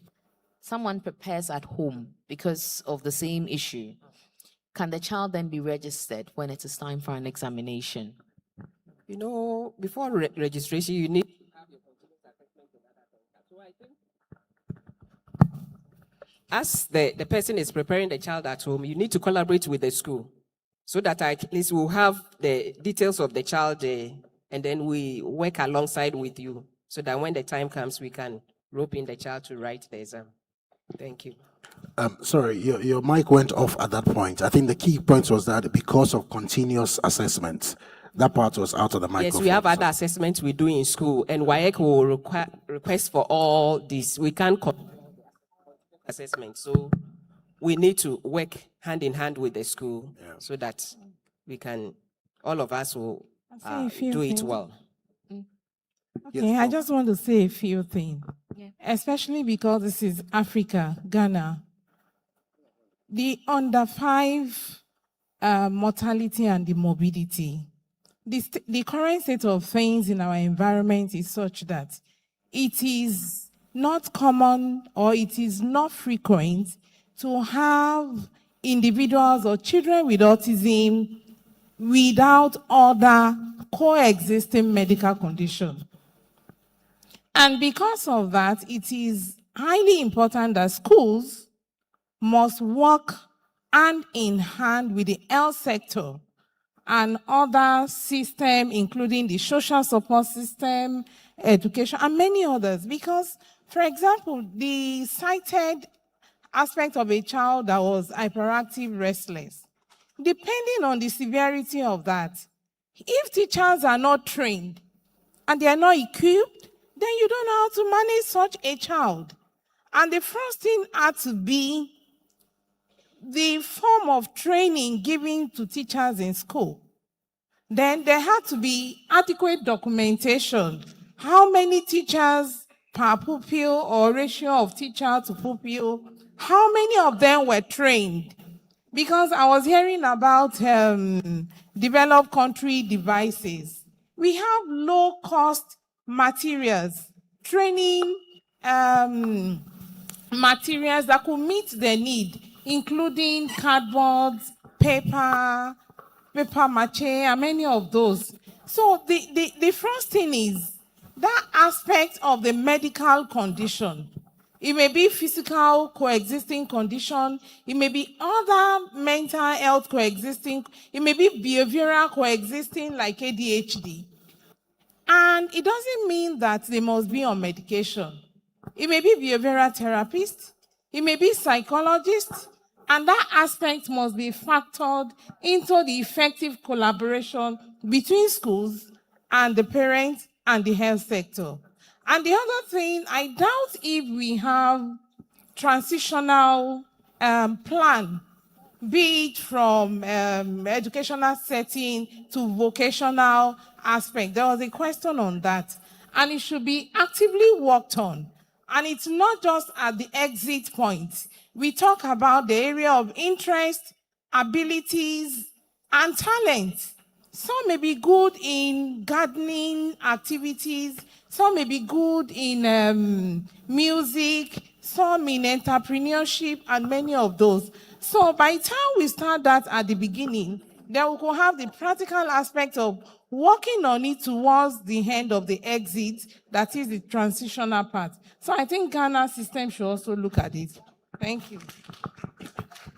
someone prepares at home because of the same issue, can the child then be registered when it is time for an examination? You know, before registration, you need to have your continuous assessment with other doctors. So I think as the person is preparing the child at home, you need to collaborate with the school so that at least we'll have the details of the child there, and then we work alongside with you so that when the time comes, we can rope in the child to write the exam. Thank you. Sorry, your mic went off at that point. I think the key point was that because of continuous assessment, that part was out of the microphone. Yes, we have other assessments we do in school, and WAEC will request for all this. We can't assessment, so we need to work hand in hand with the school so that we can, all of us will do it well. Okay, I just want to say a few things, especially because this is Africa, Ghana. The under 5 mortality and the morbidity. The current state of things in our environment is such that it is not common or it is not frequent to have individuals or children with autism without other coexisting medical conditions. And because of that, it is highly important that schools must work hand in hand with the health sector and other systems, including the social support system, education, and many others. Because, for example, the cited aspect of a child that was hyperactive, restless, depending on the severity of that, if teachers are not trained and they are not equipped, then you don't know how to manage such a child. And the first thing had to be the form of training given to teachers in school. Then there had to be adequate documentation. How many teachers per pupil or ratio of teacher to pupil, how many of them were trained? Because I was hearing about developed country devices. We have low-cost materials, training materials that could meet the need, including cardboard, paper mache, and many of those. So the first thing is that aspect of the medical condition. It may be physical coexisting condition. It may be other mental health coexisting. It may be behavioral coexisting like ADHD. And it doesn't mean that they must be on medication. It may be behavioral therapist, it may be psychologist, and that aspect must be factored into the effective collaboration between schools and the parents and the health sector. And the other thing, I doubt if we have transitional plan, be it from educational setting to vocational aspect. There was a question on that, and it should be actively worked on. And it's not just at the exit point. We talk about the area of interest, abilities, and talent. Some may be good in gardening activities, some may be good in music, some in entrepreneurship, and many of those. So by the time we start that at the beginning, then we will have the practical aspect of working on it towards the end of the exit, that is the transitional part. So I think Ghana's system should also look at it. Thank you.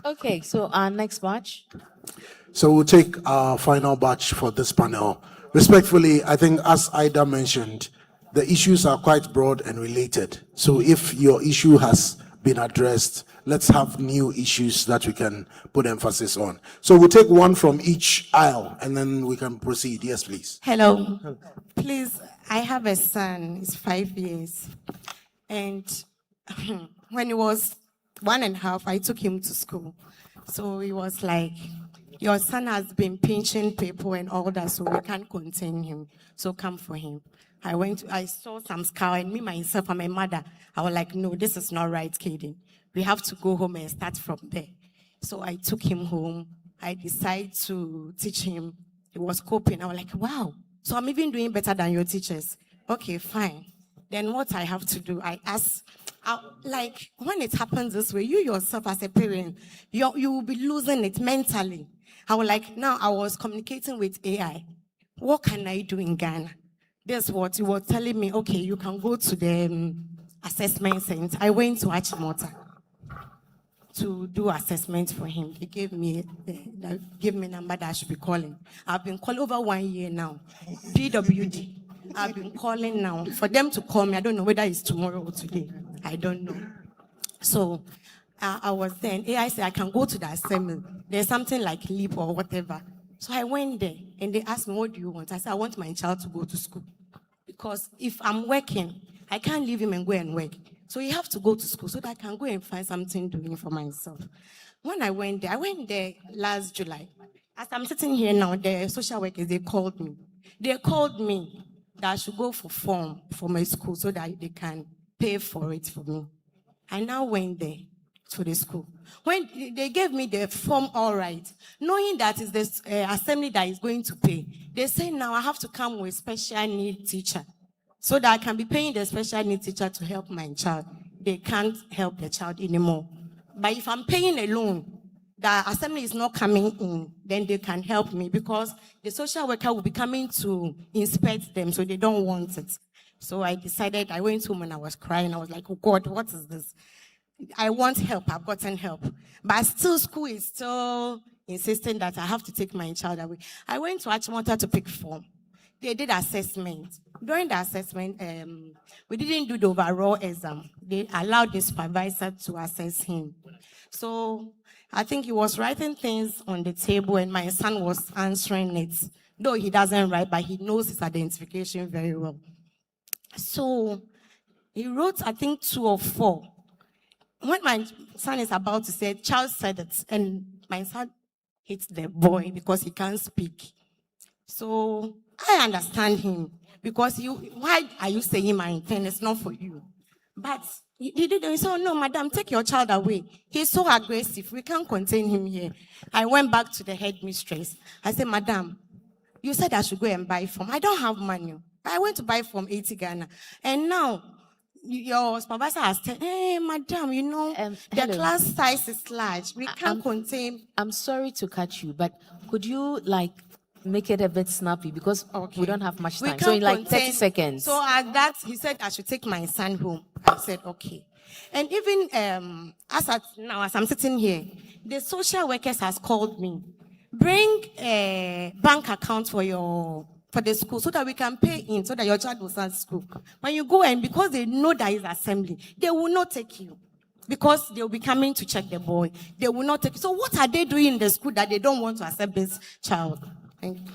Okay, so our next batch. So we'll take our final batch for this panel. Respectfully, I think as Ida mentioned, the issues are quite broad and related. So if your issue has been addressed, let's have new issues that we can put emphasis on. So we'll take one from each aisle and then we can proceed. Yes, please. Hello. Please, I have a son, he's 5 years. And when he was 1.5, I took him to school. So he was like, your son has been pinching people and all that, so we can't contain him. So come for him. I saw some scar, and me, myself, I'm a mother. I was like, no, this is not right, Kaden. We have to go home and start from there. So I took him home. I decided to teach him. He was coping. I was like, wow. So I'm even doing better than your teachers. Okay, fine. Then what I have to do, I ask, like, when it happens this way, you yourself as a parent, you will be losing it mentally. I was like, now I was communicating with AI. What can I do in Ghana? That's what he was telling me. Okay, you can go to the assessment center. I went to Achimota to do assessment for him. They gave me a number that I should be calling. I've been calling over 1 year now. PWD. I've been calling now for them to call me. I don't know whether it's tomorrow or today. I don't know. So I was there, and AI said I can go to the assembly. There's something like LEAP or whatever. So I went there, and they asked me, what do you want? I said, I want my child to go to school. Because if I'm working, I can't leave him and go and work. So you have to go to school so that I can go and find something doing for myself. When I went there last July. As I'm sitting here now, the social workers, they called me. They called me that I should go for form for my school so that they can pay for it for me. I now went there to the school. When they gave me the form, all right, knowing that it's the assembly that is going to pay, they say now I have to come with special need teacher so that I can be paying the special need teacher to help my child. They can't help the child anymore. But if I'm paying alone, the assembly is not coming in, then they can help me because the social worker will be coming to inspect them, so they don't want it. So I decided, I went home and I was crying. I was like, oh God, what is this? I want help. I've gotten help. But still, school is still insisting that I have to take my child away. I went to Achimota to pick form. They did assessment. During the assessment, we didn't do the overall exam. They allowed the supervisor to assess him. So I think he was writing things on the table and my son was answering it. Though he doesn't write, but he knows his identification very well. So he wrote, I think, 2 or 4. When my son is about to say, child said it, and my son hits the boy because he can't speak. So I understand him because why are you saying my intent? It's not for you. But he didn't. He said, no, madam, take your child away. He's so aggressive. We can't contain him here. I went back to the headmistress. I said, madam, you said I should go and buy form. I don't have money. I went to buy from 80 Ghana. And now, your supervisor has said, hey, madam, you know, the class size is large. We can't contain. I'm sorry to cut you, but could you, make it a bit snappy because we don't have much time. So in 30 seconds. So at that, he said I should take my son home. I said, okay. And even as I'm sitting here, the social workers has called me. Bring a bank account for your for the school so that we can pay in so that your child will start school. When you go and because they know that is assembly, they will not take you. Because they will be coming to check the boy. They will not take you. So what are they doing in the school that they don't want to accept this child? Thank you.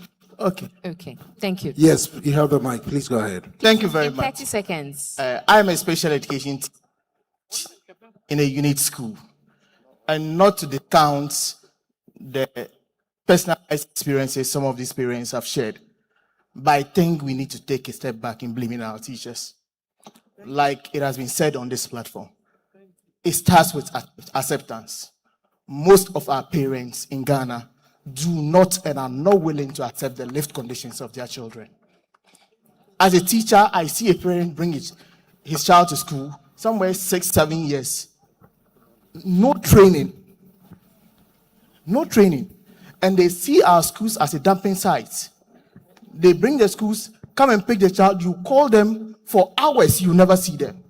Okay. Thank you. Yes, you have the mic. Please go ahead. Thank you very In much. 30 seconds. I'm a special education teacher in a unit school. And not to discount the personalized experiences some of these parents have shared. But I think we need to take a step back in blaming our teachers. Like it has been said on this platform. It starts with acceptance. Most of our parents in Ghana do not and are not willing to accept the lived conditions of their children. As a teacher, I see a parent bring his child to school, somewhere 6-7 years. No training. And they see our schools as a dumping site. They bring the schools, come and pick the child, you call them for hours, you never see them.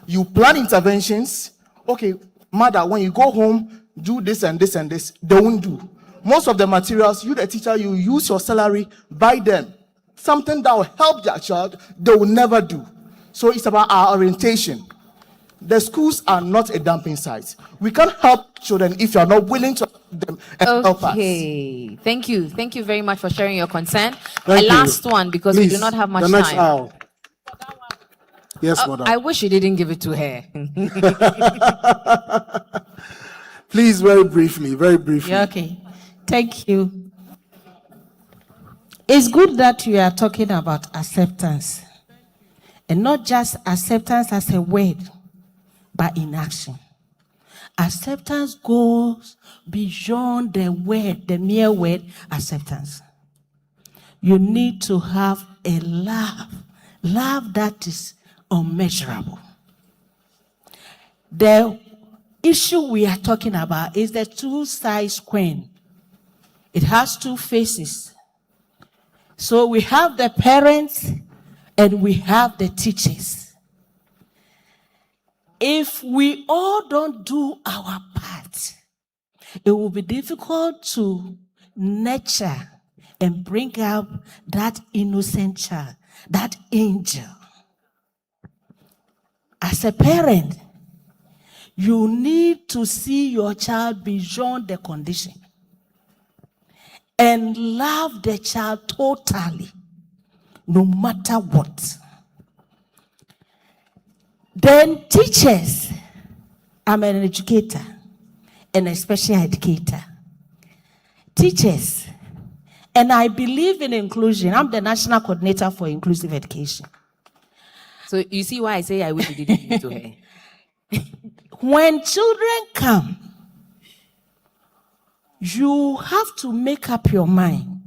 You plan interventions. Okay, mother, when you go home, do this and this and this. They won't do. Most of the materials, you the teacher, you use your salary, buy them. Something that will help their child, they will never do. So it's about our orientation. The schools are not a dumping site. We can't help children if you are not willing to help them and help us. Okay. Thank you. Thank you very much for sharing your concern. Thank A you. last one because we Please, do not have much the next time. hour. Yes, madam. I wish you didn't give it to her. Please, very briefly. Yeah, okay. Thank you. It's good that you are talking about acceptance. And not just acceptance as a word, but in action. Acceptance goes beyond the word, the mere word acceptance. You need to have a love that is unmeasurable. The issue we are talking about is the two-sided coin. It has two faces. So we have the parents and we have the teachers. If we all don't do our part, it will be difficult to nurture and bring up that innocent child, that angel. As a parent, you need to see your child beyond the condition and love the child totally, no matter what. Then teachers, I'm an educator and a special educator. Teachers, and I believe in inclusion. I'm the national coordinator for inclusive education. So you see why I say I wish you didn't give it to her. When children come, you have to make up your mind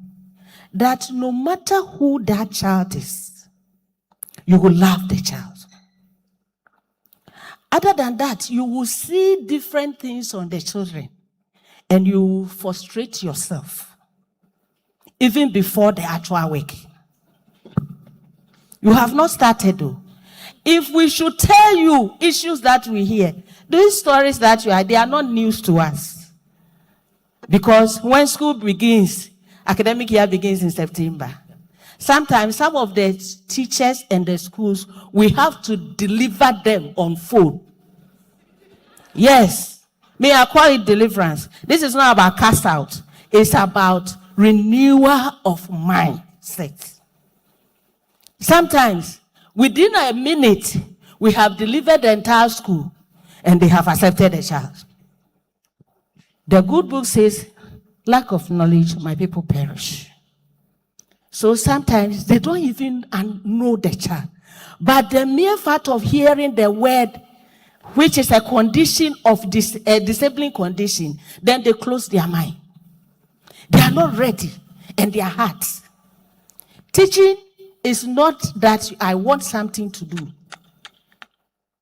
that no matter who that child is, you will love the child. Other than that, you will see different things on the children and you will frustrate yourself even before the actual work. You have not started though. If we should tell you issues that we hear, these stories that you are, they are not news to us. Because when school begins, academic year begins in September. Sometimes some of the teachers and the schools, we have to deliver them on phone. Yes, may I call it deliverance. This is not about cast out. It's about renewal of mindset. Sometimes, within a minute, we have delivered the entire school and they have accepted the child. The good book says, lack of knowledge, my people perish. So sometimes they don't even know the child. But the mere fact of hearing the word, which is a condition of a disabling condition, then they close their mind. They are not ready and their hearts. Teaching is not that I want something to do.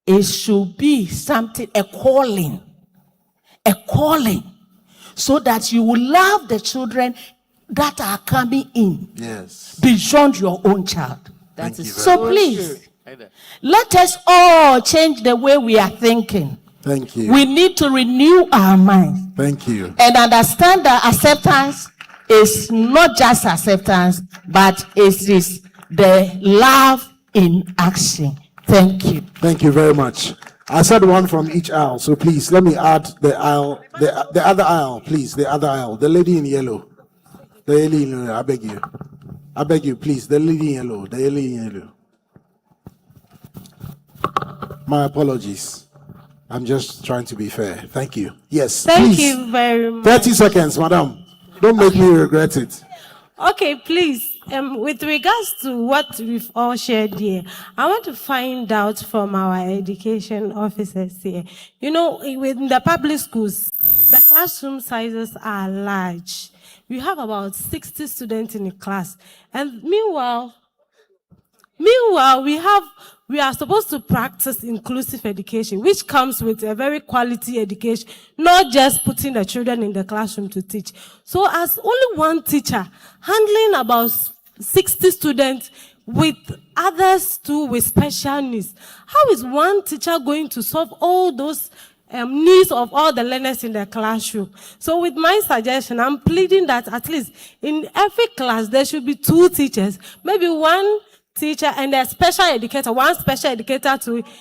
It should be something, a calling, so that you will love the children that are coming in. Yes. Beyond your own child. That is so please, let us all change the way we are thinking. Thank you. We need to renew our minds. Thank you. And understand that acceptance is not just acceptance, but it is the love in action. Thank you. Thank you very much. I said one from each aisle, so please let me add the aisle, the other aisle, please, the other aisle, the lady in yellow. The lady in yellow, I beg you. I beg you, please, the lady in yellow, the lady in yellow. My apologies. I'm just trying to be fair. Thank you. Yes, Thank please. you very much. 30 seconds, madam. Don't make me regret it. Okay, please. With regards to what we've all shared here, I want to find out from our education officers here. You know, within the public schools, the classroom sizes are large. We have about 60 students in a class. And meanwhile, we are supposed to practice inclusive education, which comes with a very quality education, not just putting the children in the classroom to teach. So as only one teacher handling about 60 students with others too with special needs, how is one teacher going to solve all those needs of all the learners in the classroom? So with my suggestion, I'm pleading that at least in every class there should be 2 teachers, maybe one teacher and a special educator, one special educator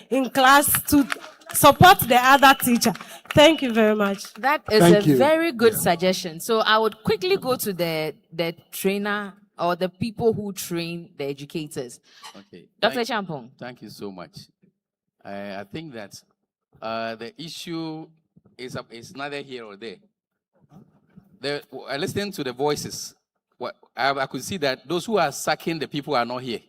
in class to support the other teacher. Thank you very much. That is very good suggestion. So I would quickly go to the trainer or the people who train the educators. Okay. Dr. Champong. Thank you so much. I think that the issue is neither here or there. Listening to the voices, I could see that those who are sacking the people are not here.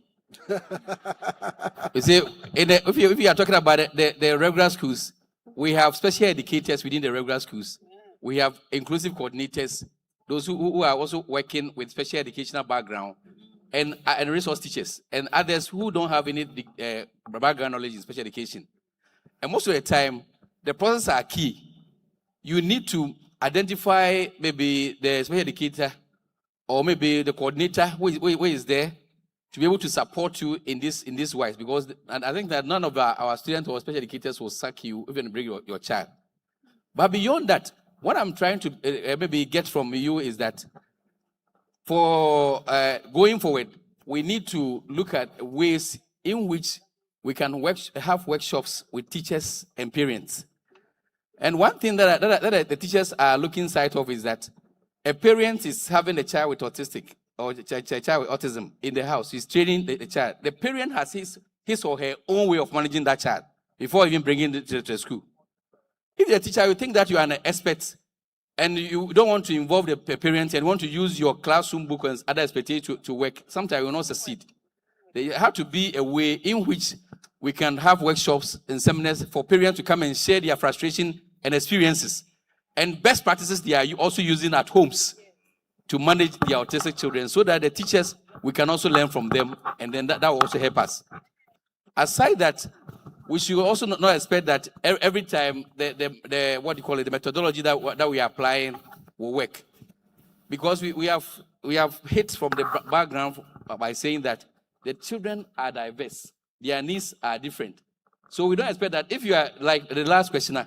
You see, if you are talking about the regular schools, we have special educators within the regular schools. We have inclusive coordinators, those who are also working with special educational background, and resource teachers, and others who don't have any background knowledge in special education. And most of the time, the processes are key. You need to identify maybe the special educator or maybe the coordinator who is there to be able to support you in this wise, because and I think that none of our students or special educators will sack you even bring your child. But beyond that, what I'm trying to maybe get from you is that for going forward, we need to look at ways in which we can have workshops with teachers and parents. And one thing that the teachers are looking sight of is that a parent is having a child with autistic or a child with autism in the house. He's training the child. The parent has his or her own way of managing that child before even bringing it to the school. If you're a teacher, you think that you are an expert and you don't want to involve the parent and want to use your classroom book and other expectations to work, sometimes you will not succeed. There has to be a way in which we can have workshops and seminars for parents to come and share their frustration and experiences. And best practices they are also using at homes to manage their autistic children, so that the teachers, we can also learn from them, and then that will also help us. Aside that, we should also not expect that every time the what do you call it, the methodology that we are applying will work. Because we have hit from the background by saying that the children are diverse, their needs are different. So we don't expect that if you are like the last questioner,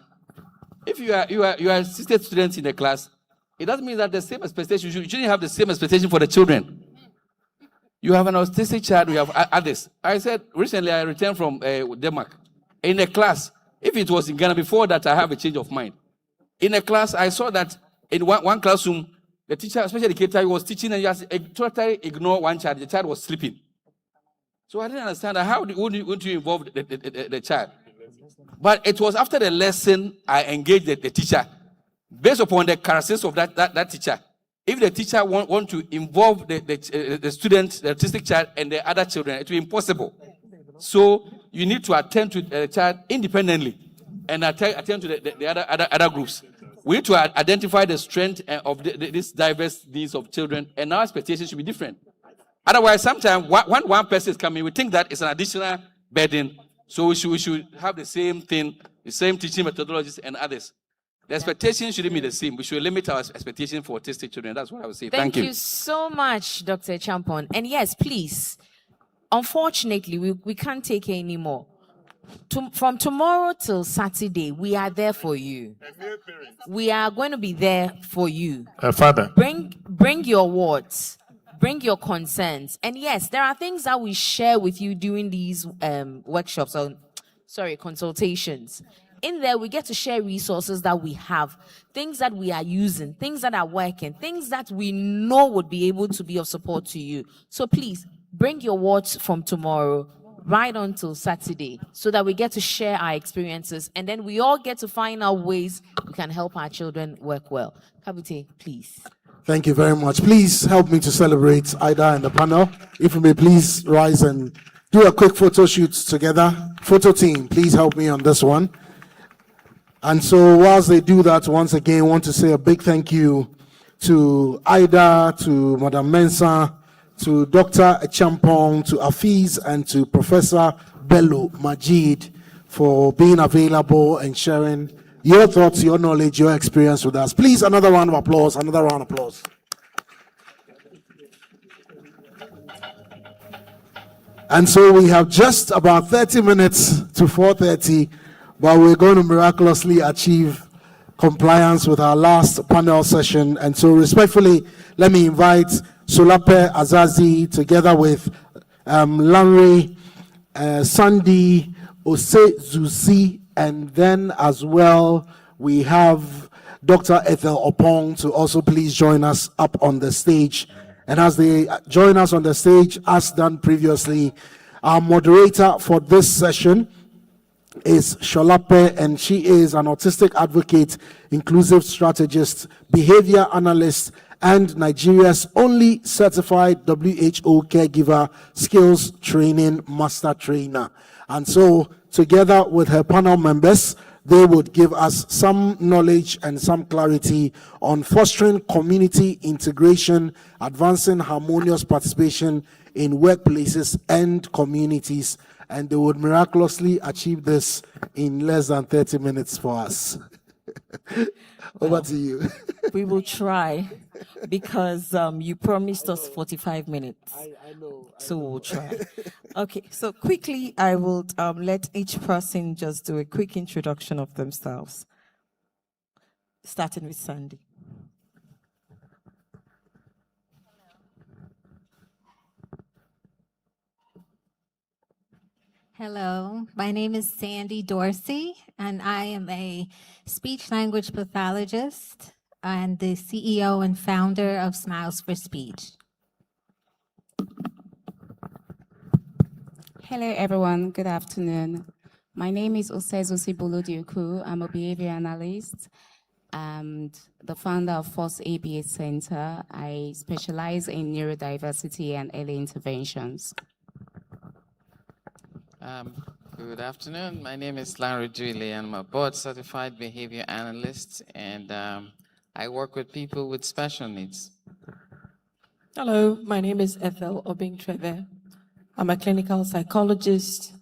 if you are 60 students in the class, it doesn't mean that the same expectation, you shouldn't have the same expectation for the children. You have an autistic child, we have others. I said, recently I returned from Denmark. In a class, if it was in Ghana before that, I have a change of mind. In a class, I saw that in one classroom, the teacher, special educator, was teaching and just totally ignored one child. The child was sleeping. So I didn't understand how would you involve the child. But it was after the lesson I engaged the teacher, based upon the characteristics of that teacher. If the teacher want to involve the student, the autistic child, and the other children, it will be impossible. So you need to attend to the child independently and attend to the other groups. We need to identify the strength of these diverse needs of children, and our expectations should be different. Otherwise, sometimes when one person is coming, we think that it's an additional burden. So we should have the same thing, the same teaching methodologies and others. The expectations shouldn't be the same. We should limit our expectation for autistic children. That's what I would say. Thank you. Thank you so much, Dr. Champon. And yes, please, unfortunately, we can't take any more. From tomorrow till Saturday, we are there for you. We are going to be there for you. Father. Bring your words, bring your concerns. And yes, there are things that we share with you during these workshops, consultations. In there, we get to share resources that we have, things that we are using, things that are working, things that we know would be able to be of support to you. So please, bring your words from tomorrow right on till Saturday so that we get to share our experiences and then we all get to find out ways we can help our children work well. Kabute, please. Thank you very much. Please help me to celebrate Ida and the panel. If you may please rise and do a quick photo shoot together. Photo team, please help me on this one. And so whilst they do that, once again, I want to say a big thank you to Ida, to Madam Mensah, to Dr. Champong, to Afiz, and to Professor Bello Majid for being available and sharing your thoughts, your knowledge, your experience with us. Please, another round of applause, another round of applause. And so we have just about 30 minutes to 4:30, but we're going to miraculously achieve compliance with our last panel session. And so respectfully, let me invite Solape Azazi together with Lanre, Sandy, Ose Zusi, and then as well we have Dr. Ethel Opong to also please join us up on the stage. And as they join us on the stage, as done previously, our moderator for this session is Sholape, and she is an autistic advocate, inclusive strategist, behavior analyst, and Nigeria's only certified WHO caregiver skills training master trainer. And so, together with her panel members, they would give us some knowledge and some clarity on fostering community integration, advancing harmonious participation in workplaces and communities. And they would miraculously achieve this in less than 30 minutes for us. Over to you. We will try because you promised us 45 minutes. I know. So we'll try. Okay, so quickly, I will let each person just do a quick introduction of themselves. Starting with Sandy. Hello, my name is Sandy Dorsey, and I am a speech-language pathologist and the CEO and founder of Smiles for Speech. Hello, everyone. Good afternoon. My name is Osezusi Bolodioku. I'm a behavior analyst and the founder of Force ABA Center. I specialize in neurodiversity and early interventions. Good afternoon. My name is Larry Julie. I'm a board-certified behavior analyst, and I work with people with special needs. Hello, my name is Ethel Obing-Treve. I'm a clinical psychologist,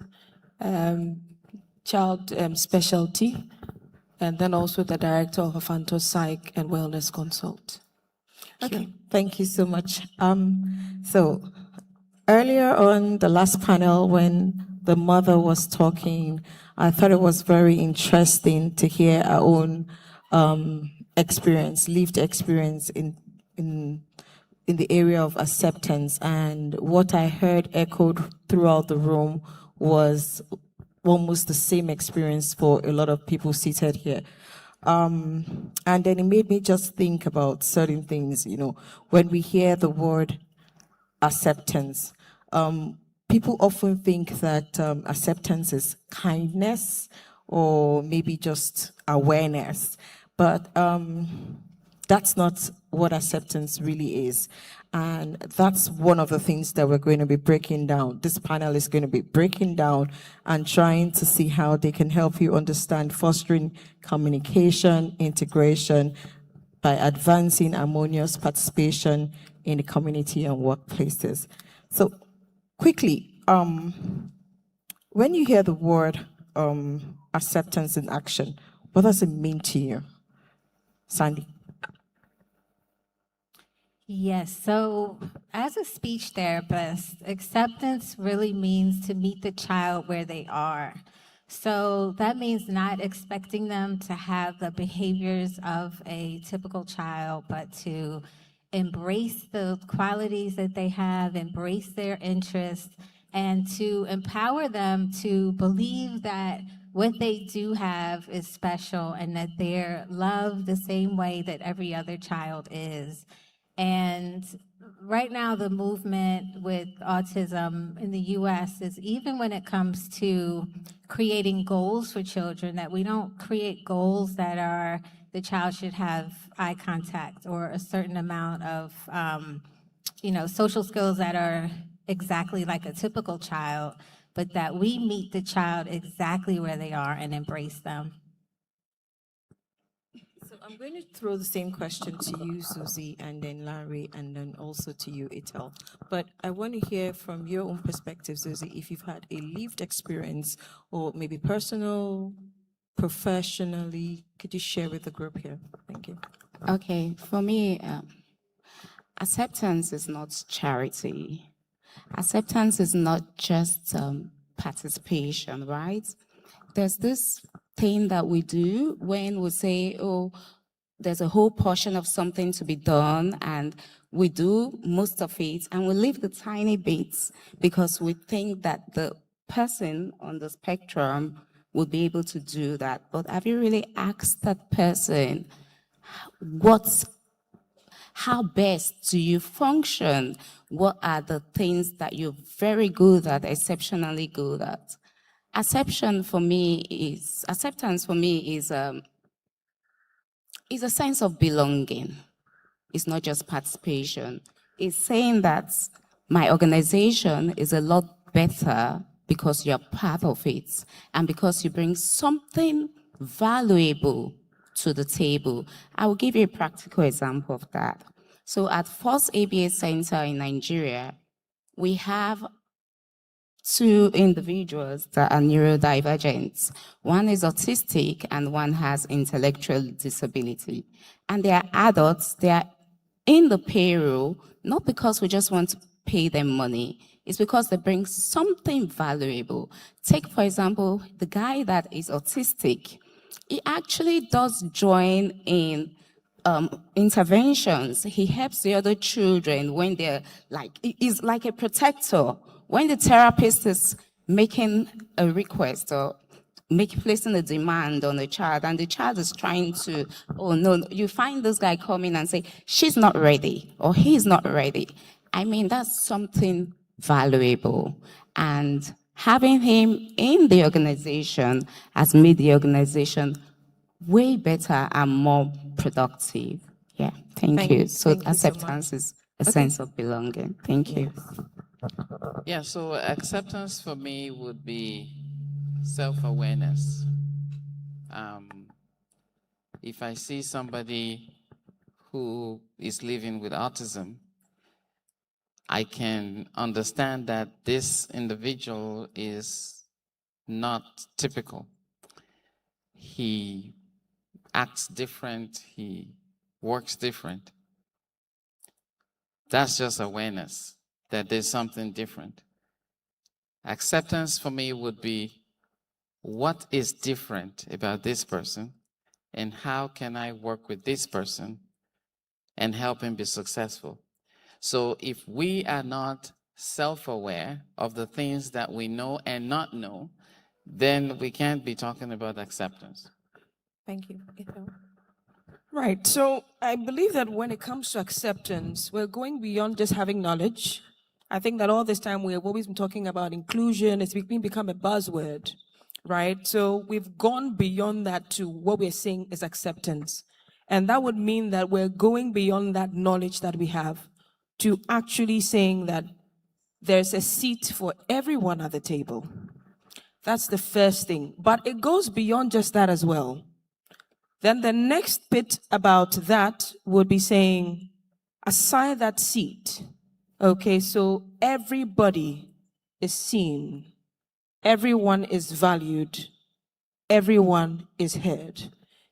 child specialty, and then also the director of Afanto Psych and Wellness Consult. Okay, thank you so much. So earlier on the last panel, when the mother was talking, I thought it was very interesting to hear our own experience, lived experience in the area of acceptance. And what I heard echoed throughout the room was almost the same experience for a lot of people seated here. And then it made me just think about certain things, you know, when we hear the word acceptance, people often think that acceptance is kindness or maybe just awareness, but that's not what acceptance really is. And that's one of the things that we're going to be breaking down. This panel is going to be breaking down and trying to see how they can help you understand fostering communication, integration by advancing harmonious participation in the community and workplaces. So quickly, when you hear the word acceptance in action, what does it mean to you? Sandy? Yes, so as a speech therapist, acceptance really means to meet the child where they are. So that means not expecting them to have the behaviors of a typical child, but to embrace the qualities that they have, embrace their interests, and to empower them to believe that what they do have is special and that they're loved the same way that every other child is. And right now, the movement with autism in the US is, even when it comes to creating goals for children, that we don't create goals that are the child should have eye contact or a certain amount of social skills that are exactly like a typical child, but that we meet the child exactly where they are and embrace them. So I'm going to throw the same question to you, Susie, and then Larry, and then also to you, Itel. But I want to hear from your own perspective, Susie, if you've had a lived experience or maybe personal, professionally, could you share with the group here? Thank you. Okay, for me, acceptance is not charity. Acceptance is not just participation, right? There's this thing that we do when we say, oh, there's a whole portion of something to be done, and we do most of it, and we leave the tiny bits because we think that the person on the spectrum will be able to do that. But have you really asked that person, how best do you function? What are the things that you're very good at, exceptionally good at? Acceptance for me is a sense of belonging. It's not just participation. It's saying that my organization is a lot better because you're part of it and because you bring something valuable to the table. I will give you a practical example of that. So at First ABA Center in Nigeria, we have two individuals that are neurodivergent. One is autistic and one has intellectual disability. And they are adults, they are in the payroll, not because we just want to pay them money, it's because they bring something valuable. Take, for example, the guy that is autistic. He actually does join in interventions. He helps the other children when they're he's like a protector. When the therapist is making a request or placing a demand on a child, and the child is trying to, oh no, you find this guy coming and say, she's not ready, or he's not ready. I mean, that's something valuable. And having him in the organization has made the organization way better and more productive. Yeah, thank you. So acceptance is a sense of belonging. Thank you. Yeah, so acceptance for me would be self-awareness. If I see somebody who is living with autism, I can understand that this individual is not typical. He acts different, he works different. That's just awareness that there's something different. Acceptance for me would be, what is different about this person, and how can I work with this person and help him be successful? So if we are not self-aware of the things that we know and not know, then we can't be talking about acceptance. Thank you. Right. So I believe that when it comes to acceptance, we're going beyond just having knowledge. I think that all this time we have always been talking about inclusion. It's become a buzzword, right? So we've gone beyond that to what we're saying is acceptance. And that would mean that we're going beyond that knowledge that we have to actually saying that there's a seat for everyone at the table. That's the first thing. But it goes beyond just that as well. Then the next bit about that would be saying, assign that seat. Okay, so everybody is seen. Everyone is valued. Everyone is heard.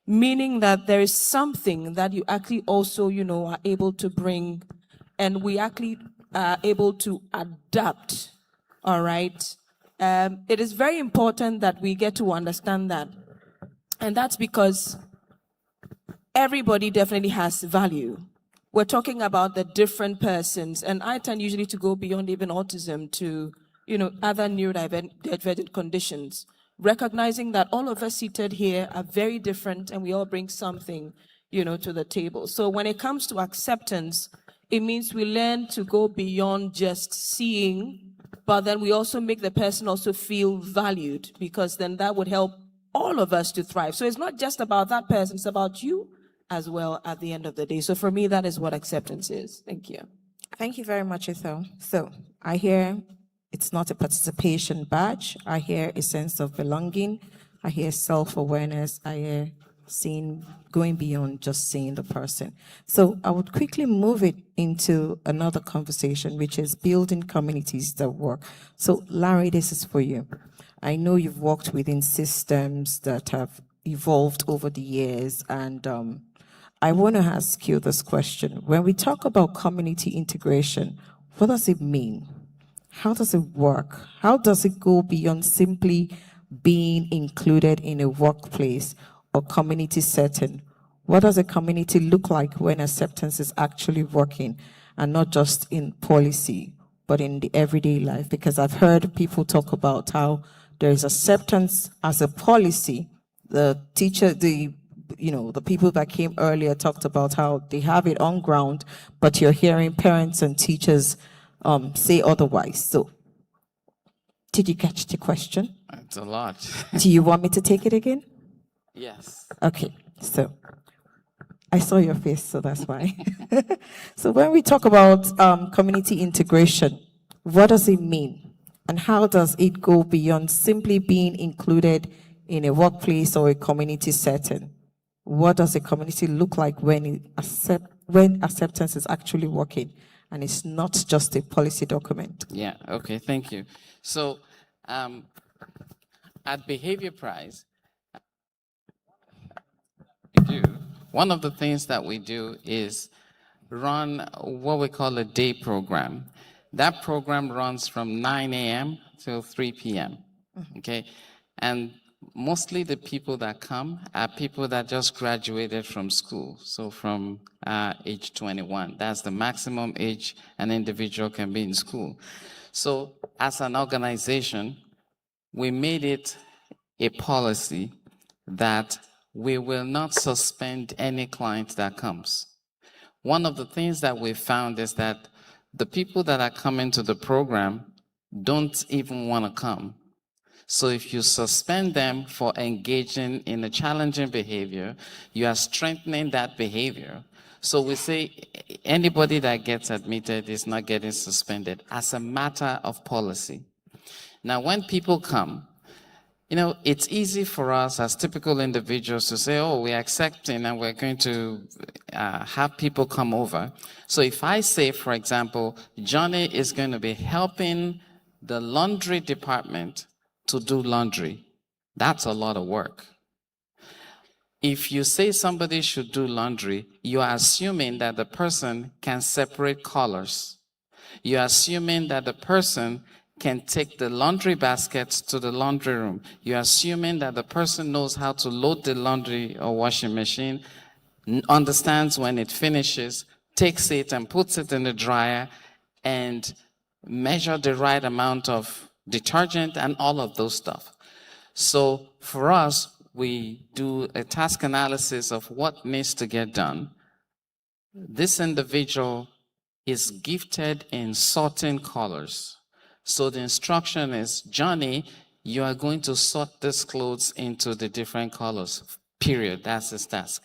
Meaning that there is something that you actually also, are able to bring, and we actually are able to adapt, all right? it is very important that we get to understand that. And that's because everybody definitely has value. We're talking about the different persons, and I tend usually to go beyond even autism to, other neurodivergent conditions, recognizing that all of us seated here are very different and we all bring something, to the table. So when it comes to acceptance, it means we learn to go beyond just seeing, but then we also make the person also feel valued, because then that would help all of us to thrive. So it's not just about that person, it's about you as well at the end of the day. So for me, that is what acceptance is. Thank you. Thank you very much, Ethel. So I hear it's not a participation badge. I hear a sense of belonging. I hear self-awareness. I hear going beyond just seeing the person. So I would quickly move it into another conversation, which is building communities that work. So Larry, this is for you. I know you've worked within systems that have evolved over the years, and I want to ask you this question. When we talk about community integration, what does it mean? How does it work? How does it go beyond simply being included in a workplace or community setting? What does a community look like when acceptance is actually working, and not just in policy, but in the everyday life? Because I've heard people talk about how there is acceptance as a policy. The people that came earlier talked about how they have it on ground, but you're hearing parents and teachers say otherwise. So, did you catch the question? It's a lot. Do you want me to take it again? Yes. Okay, so I saw your face, so that's why. So when we talk about community integration, what does it mean? And how does it go beyond simply being included in a workplace or a community setting? What does a community look like when acceptance is actually working and it's not just a policy document? Yeah, okay, thank you. So at Behavior Prize, one of the things that we do is run what we call a day program. That program runs from 9 a.m. till 3 p.m. Okay, and mostly the people that come are people that just graduated from school. So from age 21, that's the maximum age an individual can be in school. So as an organization, we made it a policy that we will not suspend any client that comes. One of the things that we found is that the people that are coming to the program don't even want to come. So if you suspend them for engaging in a challenging behavior, you are strengthening that behavior. So we say anybody that gets admitted is not getting suspended as a matter of policy. Now, when people come, it's easy for us as typical individuals to say, oh, we're accepting and we're going to have people come over. So if I say, for example, Johnny is going to be helping the laundry department to do laundry, that's a lot of work. If you say somebody should do laundry, you are assuming that the person can separate colors. You're assuming that the person can take the laundry baskets to the laundry room. You're assuming that the person knows how to load the laundry or washing machine, understands when it finishes, takes it and puts it in the dryer, and measure the right amount of detergent and all of those stuff. So for us, we do a task analysis of what needs to get done. This individual is gifted in sorting colors. So the instruction is, Johnny, you are going to sort these clothes into the different colors, period. That's his task.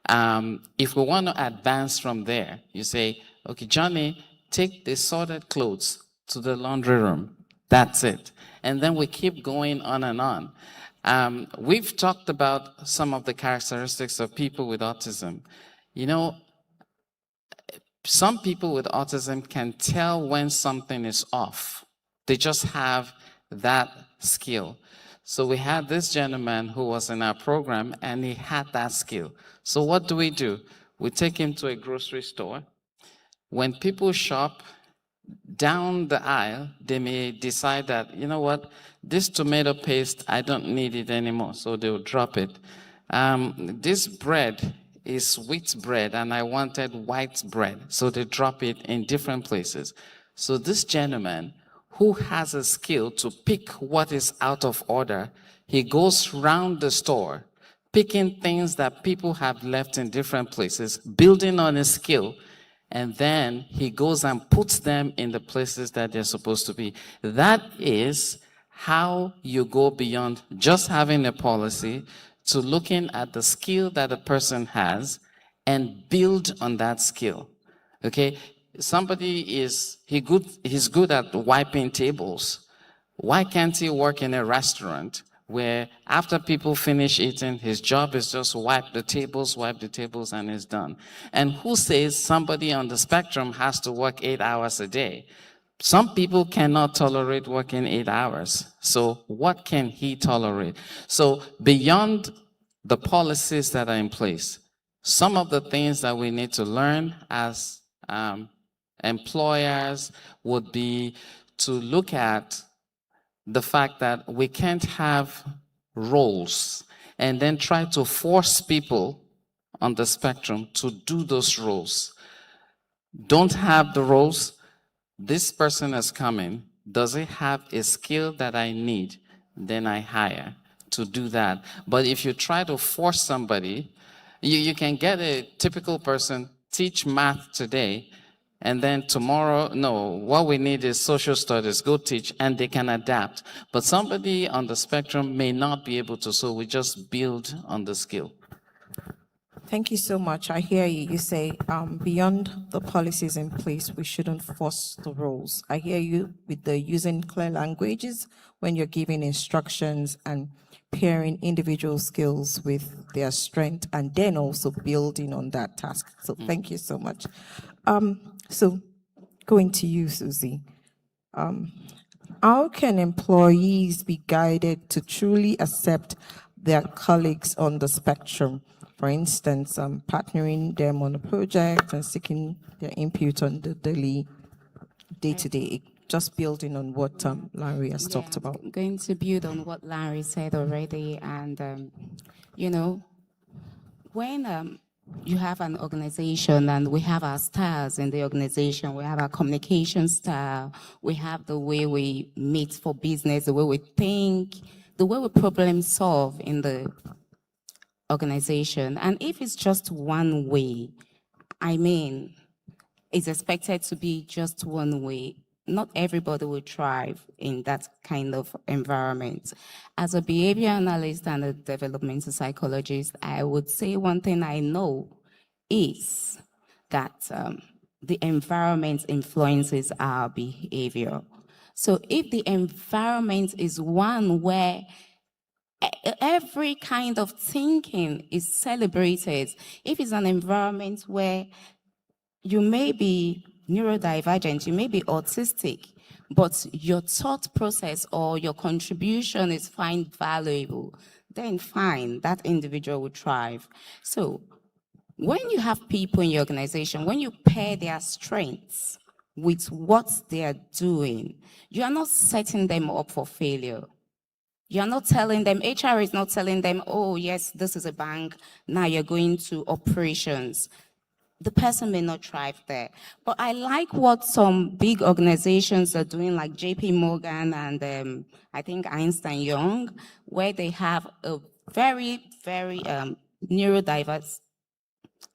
If we want to advance from there, you say, okay, Johnny, take the sorted clothes to the laundry room. That's it. And then we keep going on and on. We've talked about some of the characteristics of people with autism. Some people with autism can tell when something is off. They just have that skill. So we had this gentleman who was in our program, and he had that skill. So what do? We take him to a grocery store. When people shop, down the aisle, they may decide that, you know what, this tomato paste, I don't need it anymore, so they'll drop it. This bread is wheat bread, and I wanted white bread, so they drop it in different places. So this gentleman, who has a skill to pick what is out of order, he goes round the store, picking things that people have left in different places, building on his skill, and then he goes and puts them in the places that they're supposed to be. That is how you go beyond just having a policy to looking at the skill that a person has and build on that skill. Okay? Somebody he's good at wiping tables. Why can't he work in a restaurant where after people finish eating, his job is just wipe the tables, and it's done? And who says somebody on the spectrum has to work 8 hours a day? Some people cannot tolerate working 8 hours. So what can he tolerate? So beyond the policies that are in place, some of the things that we need to learn as employers would be to look at the fact that we can't have roles and then try to force people on the spectrum to do those roles. Don't have the roles. This person is coming. Does he have a skill that I need? Then I hire to do that. But if you try to force somebody, you can get a typical person, teach math today, and then tomorrow, no, what we need is social studies, go teach, and they can adapt. But somebody on the spectrum may not be able to, so we just build on the skill. Thank you so much. I hear you. You say beyond the policies in place, we shouldn't force the roles. I hear you with the using clear languages when you're giving instructions and pairing individual skills with their strength and then also building on that task. So thank you so much. So going to you, Susie. How can employees be guided to truly accept their colleagues on the spectrum? For instance, partnering them on a project and seeking their input on the daily, day-to-day, just building on what Larry has talked about. I'm going to build on what Larry said already. And, when you have an organization and we have our styles in the organization, we have our communication style, we have the way we meet for business, the way we think, the way we problem solve in the organization. And if it's just one way, it's expected to be just one way. Not everybody will thrive in that kind of environment. As a behavior analyst and a developmental psychologist, I would say one thing I know is that the environment influences our behavior. So if the environment is one where every kind of thinking is celebrated, if it's an environment where you may be neurodivergent, you may be autistic, but your thought process or your contribution is found valuable, then fine, that individual will thrive. So when you have people in your organization, when you pair their strengths with what they are doing, you are not setting them up for failure. You're not telling them, HR is not telling them, oh yes, this is a bank, now you're going to operations. The person may not thrive there. But I like what some big organizations are doing, like JP Morgan and I think Einstein Young, where they have a very, very neurodiverse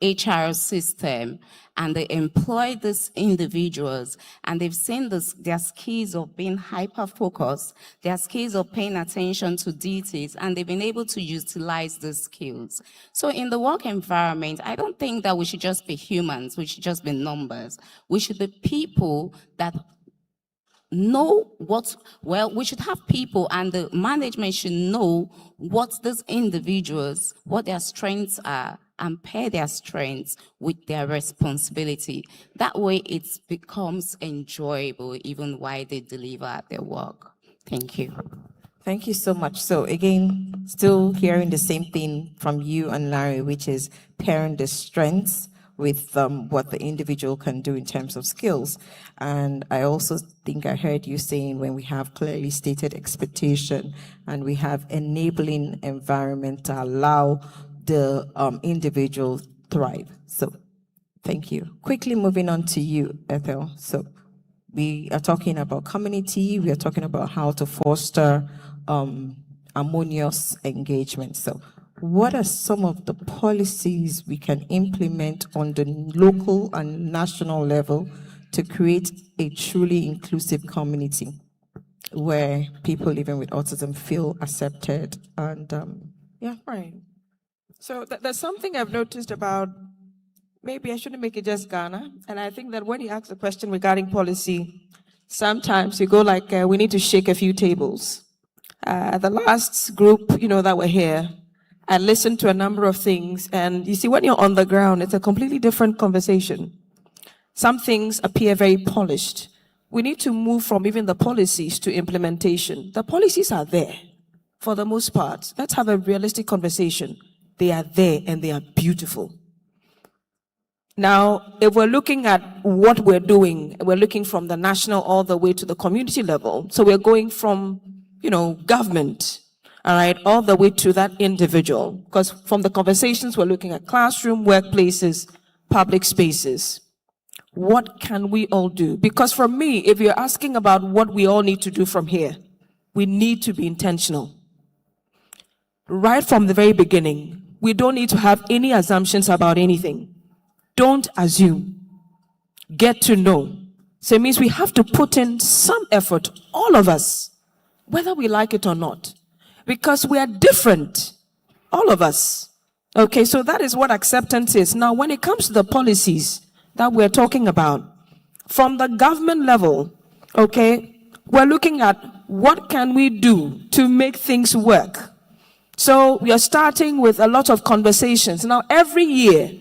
HR system, and they employ these individuals, and they've seen their skills of being hyper-focused, their skills of paying attention to details, and they've been able to utilize these skills. So in the work environment, I don't think that we should just be humans, we should just be numbers. We should be people that know we should have people, and the management should know what these individuals, what their strengths are, and pair their strengths with their responsibility. That way it becomes enjoyable even while they deliver their work. Thank you. Thank you so much. So again, still hearing the same thing from you and Larry, which is pairing the strengths with what the individual can do in terms of skills. And I also think I heard you saying when we have clearly stated expectation and we have enabling environment to allow the individual thrive. So thank you. Quickly moving on to you, Ethel. So we are talking about community, we are talking about how to foster harmonious engagement. So what are some of the policies we can implement on the local and national level to create a truly inclusive community where people living with autism feel accepted and yeah. Right. So there's something I've noticed about, maybe I shouldn't make it just Ghana, and I think that when you ask the question regarding policy, sometimes you go like, we need to shake a few tables. The last group, that were here, I listened to a number of things, and you see, when you're on the ground, it's a completely different conversation. Some things appear very polished. We need to move from even the policies to implementation. The policies are there, for the most part. Let's have a realistic conversation. They are there, and they are beautiful. Now, if we're looking at what we're doing, we're looking from the national all the way to the community level. So we're going from, government, all right, all the way to that individual. Because from the conversations, we're looking at classroom, workplaces, public spaces. What can we all do? Because for me, if you're asking about what we all need to do from here, we need to be intentional. Right from the very beginning, we don't need to have any assumptions about anything. Don't assume. Get to know. So it means we have to put in some effort, all of us, whether we like it or not, because we are different, all of us. Okay, so that is what acceptance is. Now, when it comes to the policies that we're talking about, from the government level, okay, we're looking at what can we do to make things work. So we are starting with a lot of conversations. Now, every year,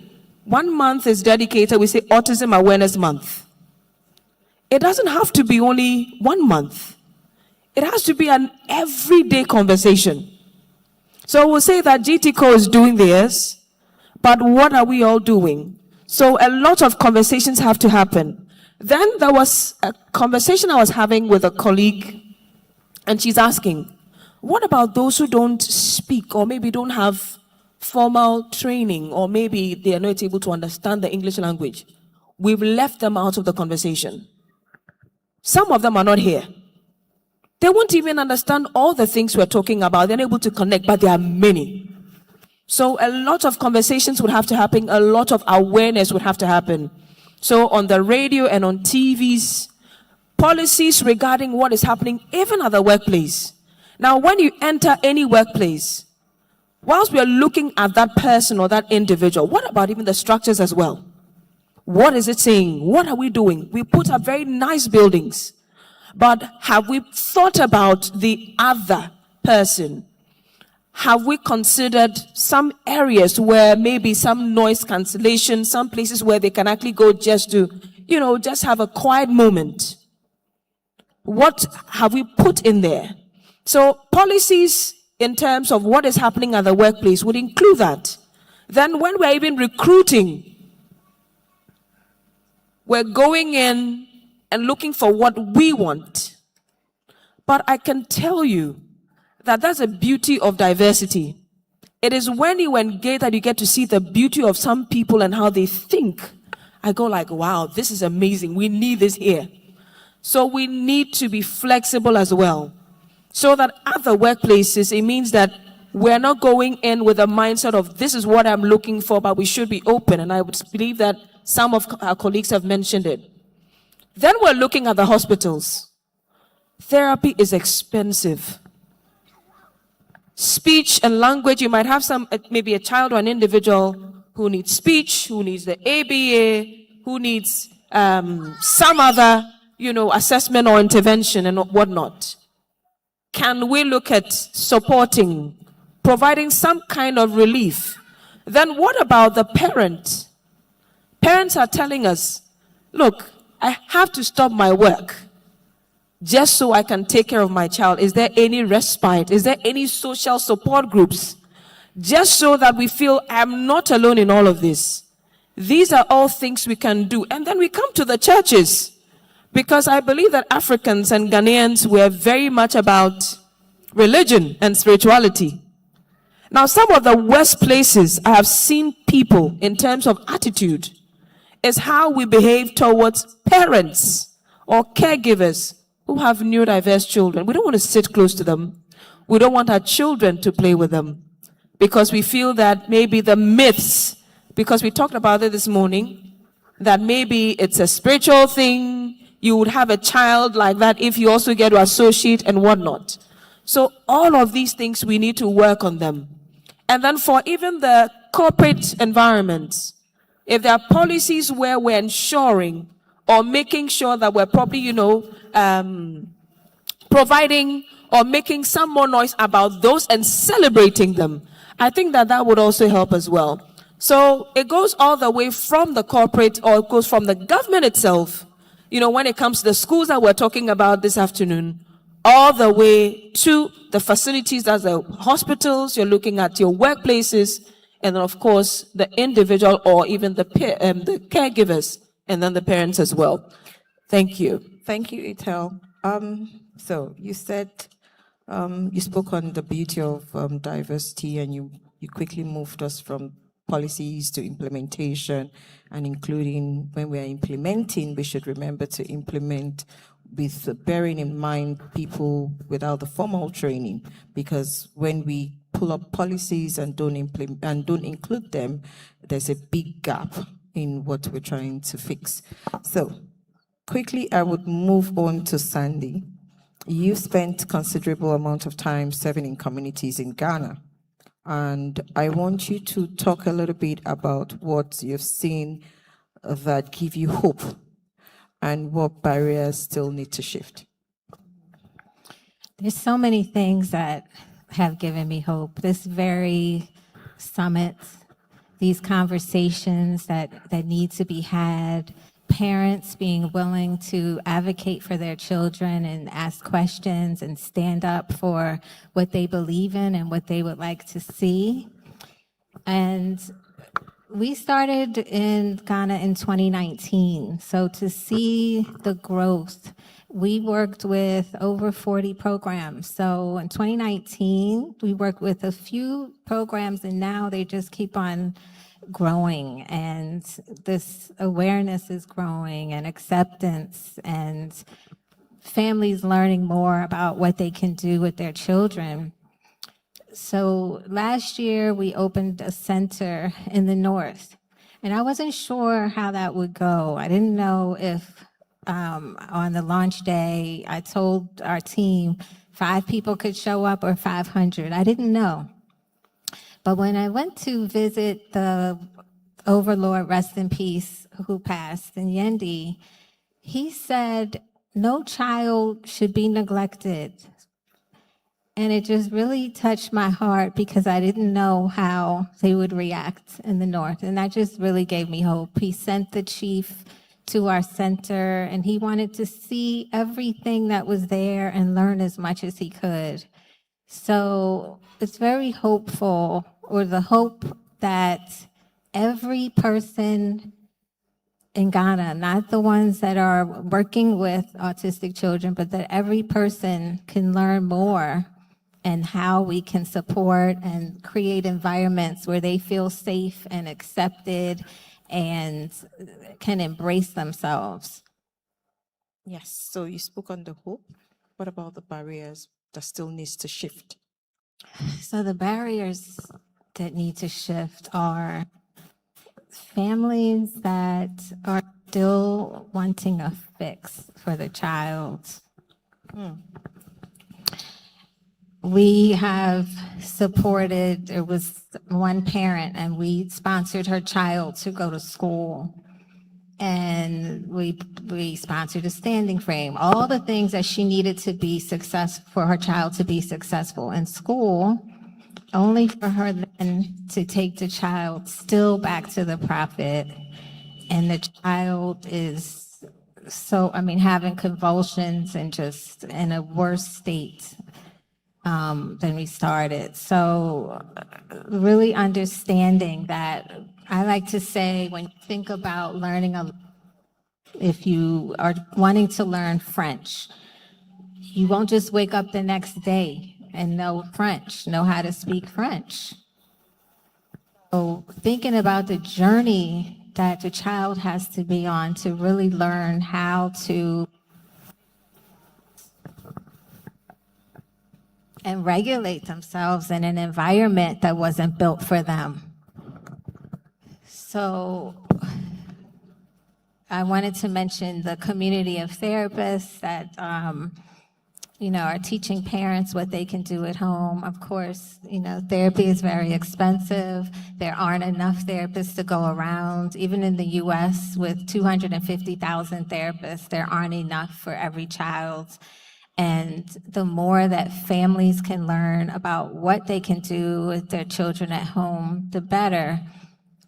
1 month is dedicated, we say Autism Awareness Month. It doesn't have to be only 1 month. It has to be an everyday conversation. So we'll say that GTCO is doing theirs, but what are we all doing? So a lot of conversations have to happen. Then there was a conversation I was having with a colleague, and she's asking, what about those who don't speak or maybe don't have formal training, or maybe they are not able to understand the English language? We've left them out of the conversation. Some of them are not here. They won't even understand all the things we're talking about. They're not able to connect, but there are many. So a lot of conversations would have to happen. A lot of awareness would have to happen. So on the radio and on TVs, policies regarding what is happening even at the workplace. Now, when you enter any workplace, whilst we are looking at that person or that individual, what about even the structures as well? What is it saying? What are we doing? We put up very nice buildings, but have we thought about the other person? Have we considered some areas where maybe some noise cancellation, some places where they can actually go just to, just have a quiet moment? What have we put in there? So policies in terms of what is happening at the workplace would include that. Then when we're even recruiting, we're going in and looking for what we want. But I can tell you that that's a beauty of diversity. It is when you engage that you get to see the beauty of some people and how they think. I go like, wow, this is amazing. We need this here. So we need to be flexible as well. So that at the workplaces, it means that we're not going in with a mindset of this is what I'm looking for, but we should be open. And I would believe that some of our colleagues have mentioned it. Then we're looking at the hospitals. Therapy is expensive. Speech and language, you might have maybe a child or an individual who needs speech, who needs the ABA, who needs some other, assessment or intervention and whatnot. Can we look at supporting, providing some kind of relief? Then what about the parent? Parents are telling us, look, I have to stop my work just so I can take care of my child. Is there any respite? Is there any social support groups? Just so that we feel I'm not alone in all of this. These are all things we can do. And then we come to the churches, because I believe that Africans and Ghanaians were very much about religion and spirituality. Now, some of the worst places I have seen people in terms of attitude is how we behave towards parents or caregivers who have neurodiverse children. We don't want to sit close to them. We don't want our children to play with them, because we feel that maybe the myths, because we talked about it this morning, that maybe it's a spiritual thing, you would have a child like that if you also get to associate and whatnot. So all of these things, we need to work on them. And then for even the corporate environments, if there are policies where we're ensuring or making sure that we're probably, providing or making some more noise about those and celebrating them, I think that that would also help as well. So it goes all the way from the corporate, or it goes from the government itself, when it comes to the schools that we're talking about this afternoon, all the way to the facilities, as the hospitals, you're looking at your workplaces, and then of course the individual or even the caregivers, and then the parents as well. Thank you. Thank you, Itel. So you said, you spoke on the beauty of diversity, and you quickly moved us from policies to implementation, and including when we are implementing, we should remember to implement with bearing in mind people without the formal training, because when we pull up policies and don't include them, there's a big gap in what we're trying to fix. So quickly, I would move on to Sandy. You spent considerable amount of time serving in communities in Ghana, and I want you to talk a little bit about what you've seen that give you hope and what barriers still need to shift. There's so many things that have given me hope. This very summit, these conversations that need to be had, parents being willing to advocate for their children and ask questions and stand up for what they believe in and what they would like to see. And we started in Ghana in 2019. So to see the growth, we worked with over 40 programs. So in 2019, we worked with a few programs, and now they just keep on growing, and this awareness is growing, and acceptance, and families learning more about what they can do with their children. So last year we opened a center in the north, and I wasn't sure how that would go. I didn't know if on the launch day I told our team 5 people could show up or 500. I didn't know. But when I went to visit the overlord, rest in peace, who passed in Yendi, he said, no child should be neglected. And it just really touched my heart, because I didn't know how they would react in the north. And that just really gave me hope. He sent the chief to our center, and he wanted to see everything that was there and learn as much as he could. So it's very hopeful, or the hope that every person in Ghana, not the ones that are working with autistic children, but that every person can learn more, and how we can support and create environments where they feel safe and accepted and can embrace themselves. Yes, so you spoke on the hope. What about the barriers that still needs to shift? So the barriers that need to shift are families that are still wanting a fix for the child. We have supported, there was one parent, and we sponsored her child to go to school. And we sponsored a standing frame, all the things that she needed to be successful, for her child to be successful in school, only for her then to take the child still back to the prophet. And the child is having convulsions and just in a worse state than we started. So really understanding that I like to say, when you think about learning, if you are wanting to learn French, you won't just wake up the next day and know French, know how to speak French. So thinking about the journey that the child has to be on to really learn how to and regulate themselves in an environment that wasn't built for them. So I wanted to mention the community of therapists that are teaching parents what they can do at home. Of course, therapy is very expensive. There aren't enough therapists to go around. Even in the US, with 250,000 therapists, there aren't enough for every child. And the more that families can learn about what they can do with their children at home, the better.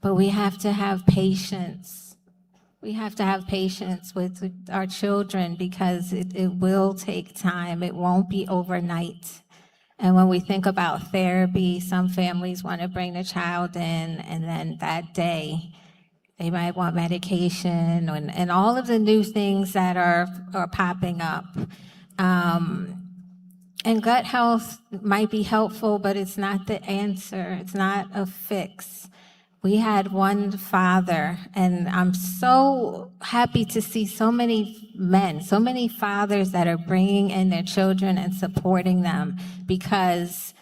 But we have to have patience. We have to have patience with our children because it will take time. It won't be overnight. And when we think about therapy, some families want to bring the child in, and then that day, they might want medication and all of the new things that are popping up. And gut health might be helpful, but it's not the answer. It's not a fix. We had one father, and I'm so happy to see so many men, so many fathers that are bringing in their children and supporting them, because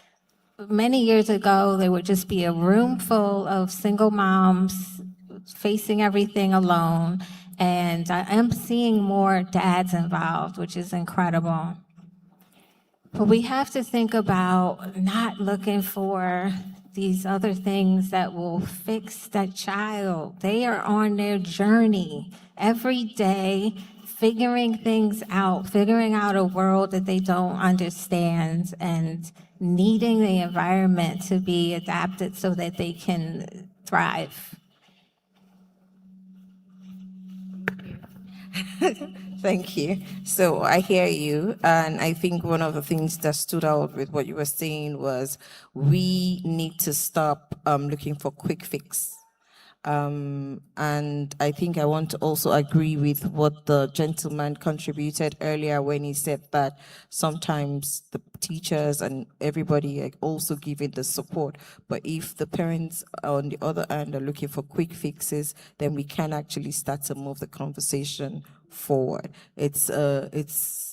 many years ago, there would just be a room full of single moms facing everything alone. And I am seeing more dads involved, which is incredible. But we have to think about not looking for these other things that will fix that child. They are on their journey every day, figuring things out, figuring out a world that they don't understand, and needing the environment to be adapted so that they can thrive. Thank you. So I hear you, and I think one of the things that stood out with what you were saying was we need to stop looking for quick fix. And I think I want to also agree with what the gentleman contributed earlier when he said that sometimes the teachers and everybody are also giving the support. But if the parents on the other end are looking for quick fixes, then we can actually start to move the conversation forward. It's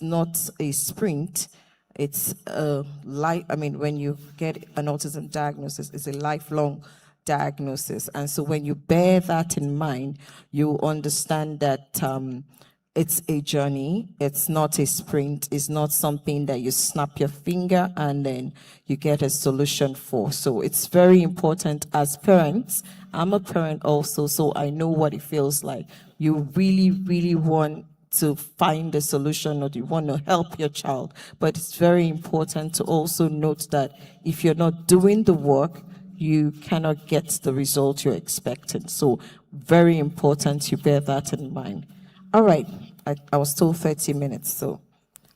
not a sprint. It's when you get an autism diagnosis, it's a lifelong diagnosis. And so when you bear that in mind, you understand that it's a journey. It's not a sprint. It's not something that you snap your finger and then you get a solution for. So it's very important as parents. I'm a parent also, so I know what it feels like. You really, really want to find a solution, or you want to help your child. But it's very important to also note that if you're not doing the work, you cannot get the result you're expecting. So very important you bear that in mind. All right, I was told 30 minutes, so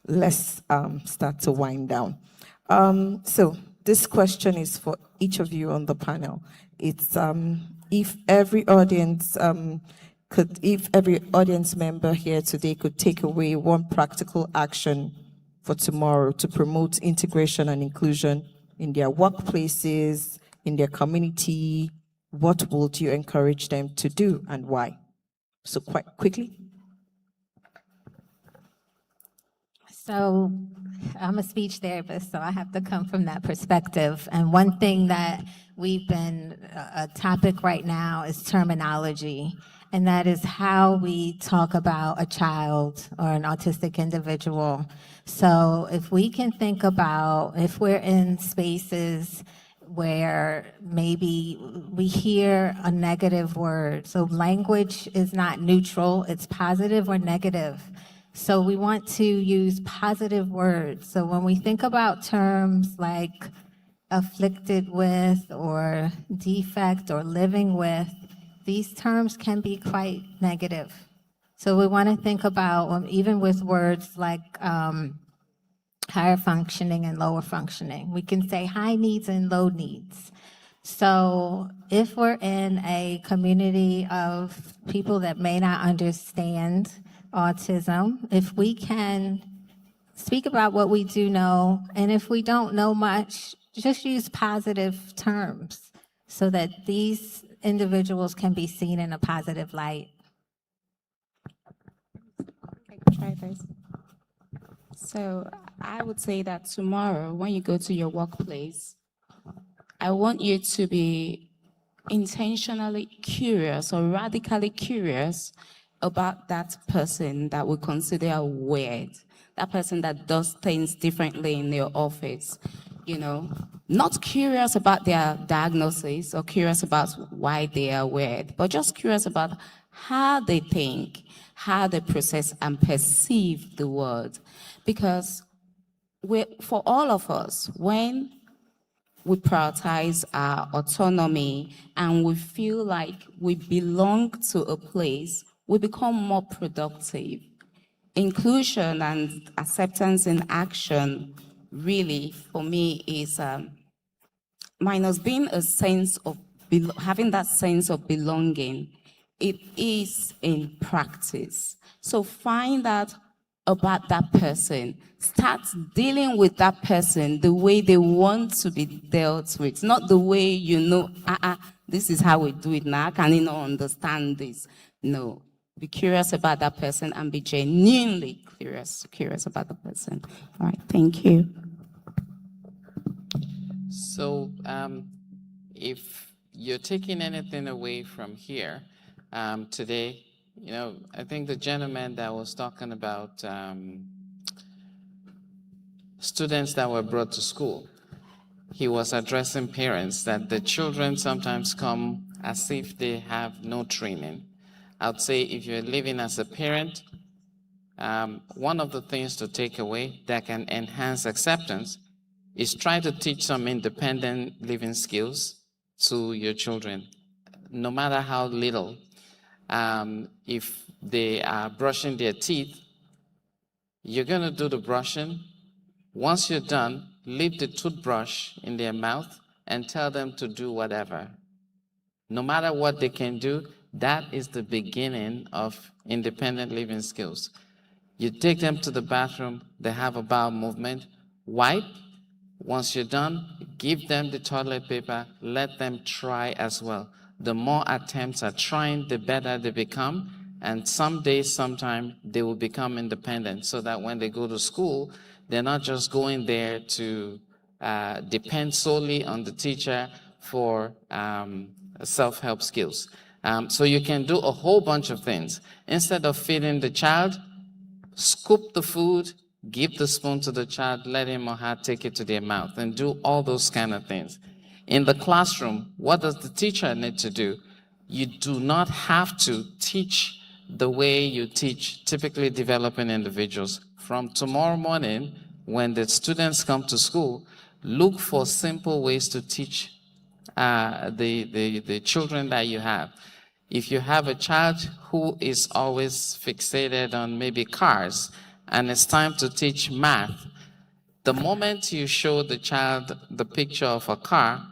let's start to wind down. So this question is for each of you on the panel. It's if every audience member here today could take away one practical action for tomorrow to promote integration and inclusion in their workplaces, in their community, what would you encourage them to do and why? So quite quickly. So I'm a speech therapist, so I have to come from that perspective. And one thing that we've been a topic right now is terminology. And that is how we talk about a child or an autistic individual. So if we can think about, if we're in spaces where maybe we hear a negative word. So language is not neutral, it's positive or negative. So we want to use positive words. So when we think about terms like afflicted with or defect or living with, these terms can be quite negative. So we want to think about, even with words like higher functioning and lower functioning, we can say high needs and low needs. So if we're in a community of people that may not understand autism, if we can speak about what we do know, and if we don't know much, just use positive terms so that these individuals can be seen in a positive light. Try this. So I would say that tomorrow, when you go to your workplace, I want you to be intentionally curious or radically curious about that person that we consider weird, that person that does things differently in your office. You know, not curious about their diagnosis or curious about why they are weird, but just curious about how they think, how they process and perceive the world. Because for all of us, when we prioritize our autonomy and we feel like we belong to a place, we become more productive. Inclusion and acceptance in action really, for me, is minus being a sense of having that sense of belonging. It is in practice. So find out about that person. Start dealing with that person the way they want to be dealt with, not the way you know, this is how we do it now, can you not understand this? No. Be curious about that person and be genuinely curious about the person. All right, thank you. So if you're taking anything away from here today, you know, I think the gentleman that was talking about students that were brought to school, he was addressing parents that the children sometimes come as if they have no training. I would say if you're living as a parent, one of the things to take away that can enhance acceptance is try to teach some independent living skills to your children, no matter how little. If they are brushing their teeth, you're going to do the brushing. Once you're done, leave the toothbrush in their mouth and tell them to do whatever. No matter what they can do, that is the beginning of independent living skills. You take them to the bathroom, they have a bowel movement, wipe. Once you're done, give them the toilet paper, let them try as well. The more attempts at trying, the better they become, and someday, sometime, they will become independent so that when they go to school, they're not just going there to depend solely on the teacher for self-help skills. So you can do a whole bunch of things. Instead of feeding the child, scoop the food, give the spoon to the child, let him or her take it to their mouth, and do all those kind of things. In the classroom, what does the teacher need to do? You do not have to teach the way you teach typically developing individuals. From tomorrow morning, when the students come to school, look for simple ways to teach the children that you have. If you have a child who is always fixated on maybe cars, and it's time to teach math, the moment you show the child the picture of a car,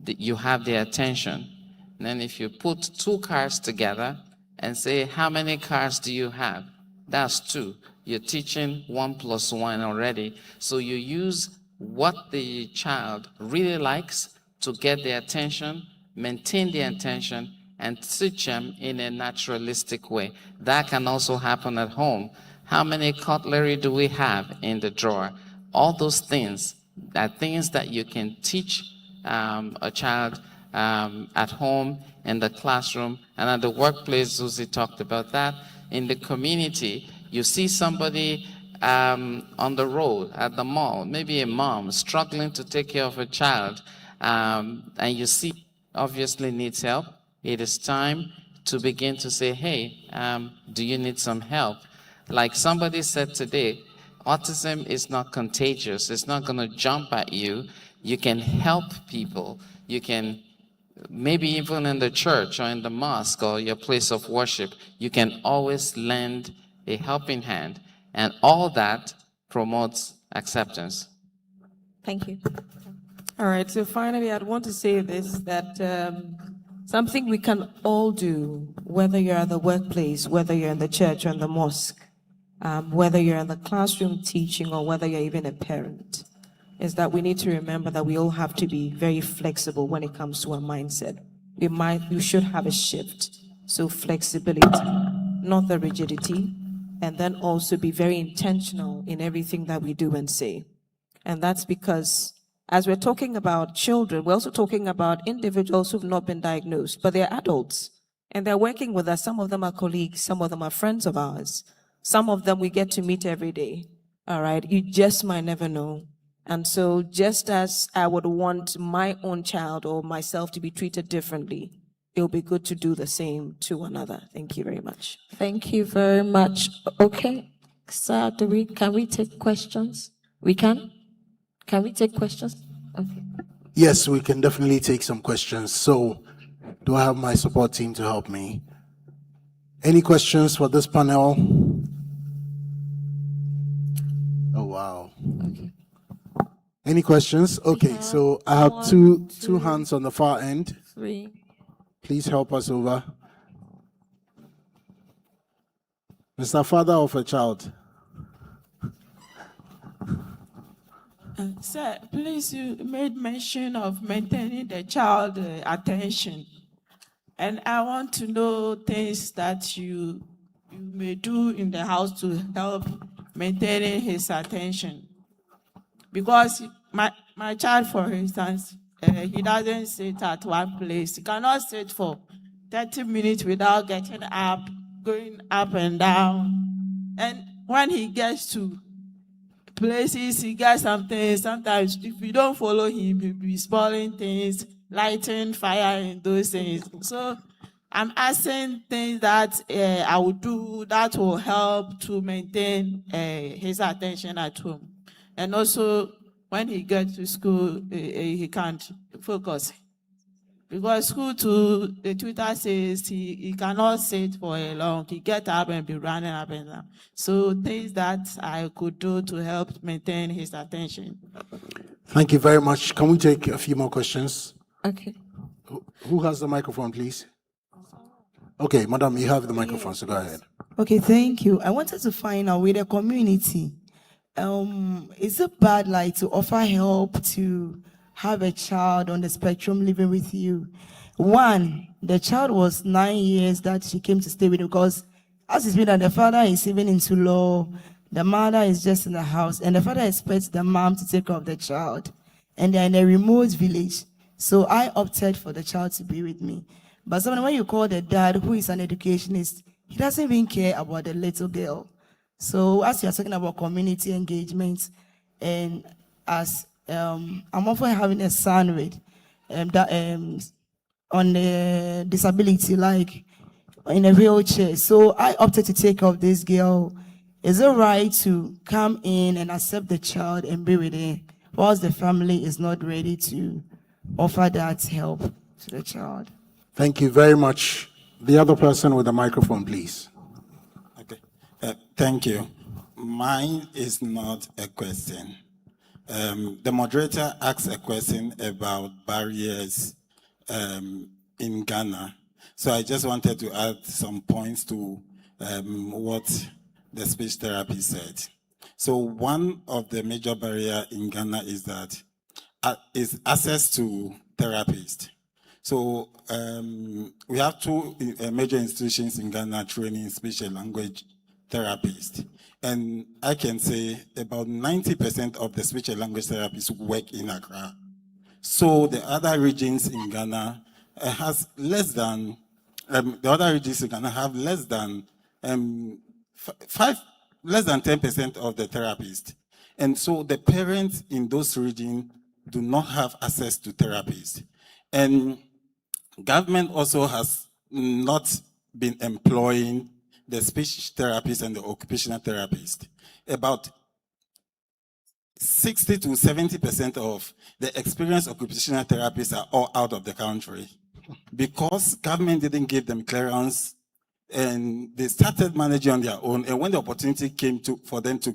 you have their attention. And then if you put two cars together and say, how many cars do you have? That's two. You're teaching 1 + 1 already. So you use what the child really likes to get their attention, maintain their attention, and teach them in a naturalistic way. That can also happen at home. How many cutlery do we have in the drawer? All those things are things that you can teach a child at home, in the classroom, and at the workplace. Susie talked about that. In the community, you see somebody on the road, at the mall, maybe a mom struggling to take care of a child, and you see obviously needs help. It is time to begin to say, hey, do you need some help? Like somebody said today, autism is not contagious. It's not going to jump at you. You can help people. You can, maybe even in the church or in the mosque or your place of worship, you can always lend a helping hand. And all that promotes acceptance. Thank you. All right, so finally, I'd want to say this, that something we can all do, whether you're at the workplace, whether you're in the church or in the mosque, whether you're in the classroom teaching or whether you're even a parent, is that we need to remember that we all have to be very flexible when it comes to our mindset. We should have a shift. So flexibility, not the rigidity, and then also be very intentional in everything that we do and say. And that's because as we're talking about children, we're also talking about individuals who've not been diagnosed, but they're adults and they're working with us. Some of them are colleagues, some of them are friends of ours. Some of them we get to meet every day. All right, you just might never know. And so just as I would want my own child or myself to be treated differently, it'll be good to do the same to another. Thank you very much. Thank you very much. Okay, sir, can we take questions? We can? Can we take questions? Okay. Yes, we can definitely take some questions. So, do I have my support team to help me? Any questions for this panel? Oh, wow. Okay. Any questions? Okay, so I have two hands on the far end. 3. Please help us over. Mr. Father of a child. Sir, please, you made mention of maintaining the child attention. And I want to know things that you may do in the house to help maintaining his attention. Because my child, for instance, he doesn't sit at one place. He cannot sit for 30 minutes without getting up, going up and down. And when he gets to places, he gets something. Sometimes if we don't follow him, he'll be spoiling things, lighting fire and those things. So I'm asking things that I will do that will help to maintain his attention at home. And also, when he gets to school, he can't focus. Because school too, the tutor says he cannot sit for a long, he get up and be running up and down. So things that I could do to help maintain his attention. Thank you very much. Can we take a few more questions? Okay. Who has the microphone, please? Okay, madam, you have the microphone, so go ahead. Okay, thank you. I wanted to find out with the community, is it bad like to offer help to have a child on the spectrum living with you? One, the child was 9 years that she came to stay with you, because as it's been that the father is even into law, the mother is just in the house, and the father expects the mom to take care of the child. And they're in a remote village. So I opted for the child to be with me. But sometimes when you call the dad, who is an educationist, he doesn't even care about the little girl. So as you're talking about community engagement, and as I'm often having a son with on the disability, like in a wheelchair. So I opted to take care of this girl. Is it right to come in and accept the child and be with her, whilst the family is not ready to offer that help to the child? Thank you very much. The other person with the microphone, please. Okay. Thank you. Mine is not a question. The moderator asked a question about barriers in Ghana. So I just wanted to add some points to what the speech therapy said. So one of the major barriers in Ghana is that is access to therapists. So we have two major institutions in Ghana training speech and language therapists. And I can say about 90% of the speech and language therapists work in Accra. So the other regions in Ghana has less than, the other regions in Ghana have less than 10% of the therapists. And so the parents in those regions do not have access to therapists. And government also has not been employing the speech therapists and the occupational therapists. About 60 to 70% of the experienced occupational therapists are all out of the country because government didn't give them clearance and they started managing on their own. And when the opportunity came for them to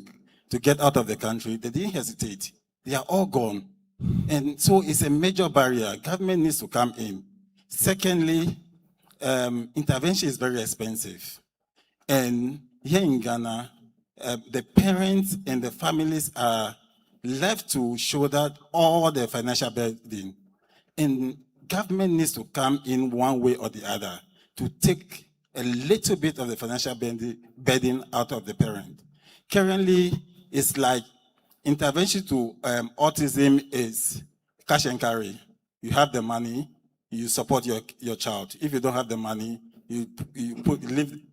get out of the country, they didn't hesitate. They are all gone. And so it's a major barrier. Government needs to come in. Secondly, intervention is very expensive. And here in Ghana, the parents and the families are left to shoulder all the financial burden. And government needs to come in one way or the other to take a little bit of the financial burden out of the parent. Currently, it's like intervention to autism is cash and carry. You have the money, you support your child. If you don't have the money, you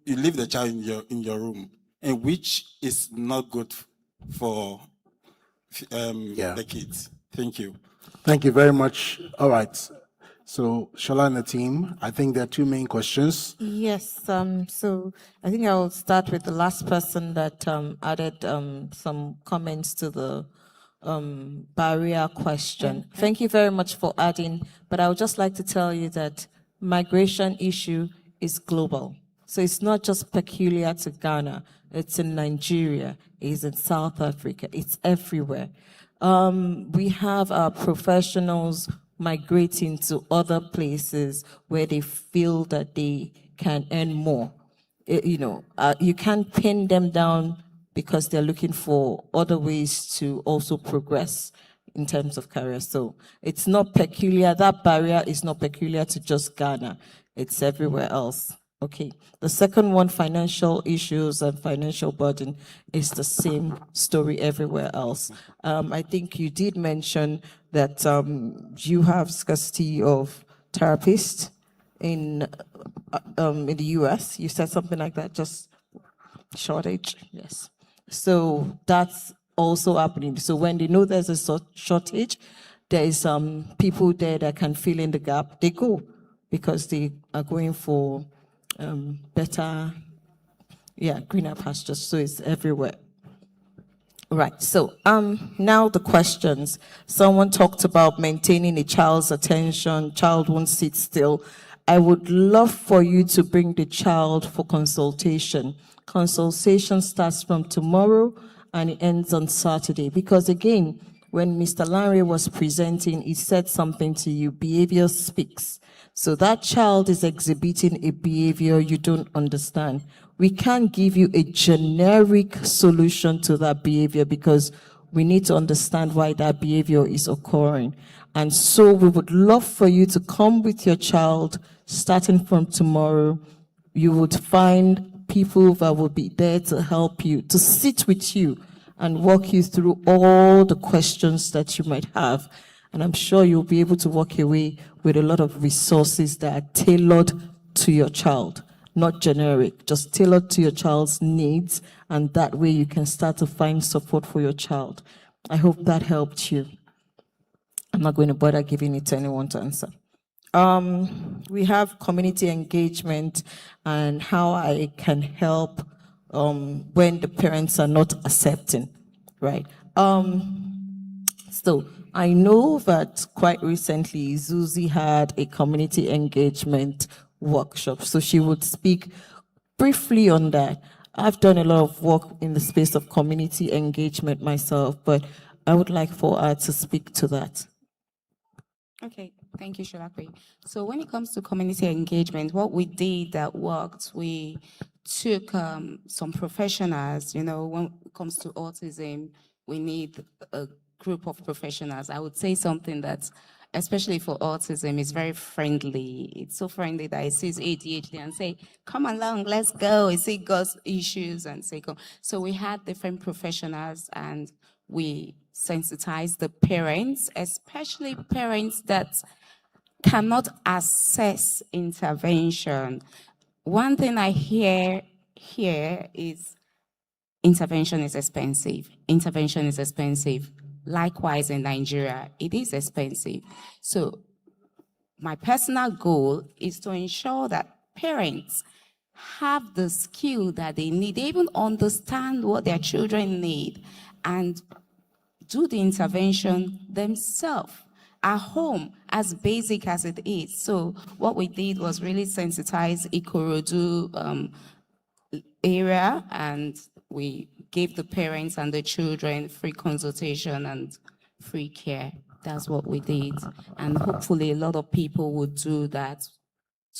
leave the child in your room, and which is not good for the kids. Thank you. Thank you very much. All right. So, Shola and the team, I think there are two main questions. Yes, so I think I'll start with the last person that added some comments to the barrier question. Thank you very much for adding, but I would just like to tell you that migration issue is global. So it's not just peculiar to Ghana, it's in Nigeria, it's in South Africa, it's everywhere. We have our professionals migrating to other places where they feel that they can earn more. You can't pin them down because they're looking for other ways to also progress in terms of career. So it's not peculiar, that barrier is not peculiar to just Ghana, it's everywhere else. Okay, the second one, financial issues and financial burden, is the same story everywhere else. I think you did mention that you have scarcity of therapists in the US. You said something like that, just shortage, yes. So that's also happening. So when they know there's a shortage, there is people there that can fill in the gap. They go because they are going for better, greener pastures. So it's everywhere. Right, so now the questions. Someone talked about maintaining a child's attention, child won't sit still. I would love for you to bring the child for consultation. Consultation starts from tomorrow and it ends on Saturday. Because again, when Mr. Lanre was presenting, he said something to you, behavior speaks. So that child is exhibiting a behavior you don't understand. We can't give you a generic solution to that behavior because we need to understand why that behavior is occurring. And so we would love for you to come with your child starting from tomorrow. You would find people that will be there to help you, to sit with you and walk you through all the questions that you might have. And I'm sure you'll be able to walk away with a lot of resources that are tailored to your child, not generic, just tailored to your child's needs. And that way you can start to find support for your child. I hope that helped you. I'm not going to bother giving it to anyone to answer. We have community engagement and how I can help when the parents are not accepting, right? So I know that quite recently Zuzi had a community engagement workshop, so she would speak briefly on that. I've done a lot of work in the space of community engagement myself, but I would like for her to speak to that. Okay, thank you, Sholakwe. So when it comes to community engagement, what we did that worked, we took some professionals, when it comes to autism, we need a group of professionals. I would say something that, especially for autism, is very friendly. It's so friendly that it sees ADHD and say, come along, let's go. It sees God's issues and say, go. So we had different professionals and we sensitized the parents, especially parents that cannot access intervention. One thing I hear here is intervention is expensive. Intervention is expensive. Likewise, in Nigeria, it is expensive. So my personal goal is to ensure that parents have the skill that they need. They even understand what their children need and do the intervention themselves at home, as basic as it is. So what we did was really sensitize Ikorodu area, and we gave the parents and the children free consultation and free care. That's what we did. And hopefully a lot of people would do that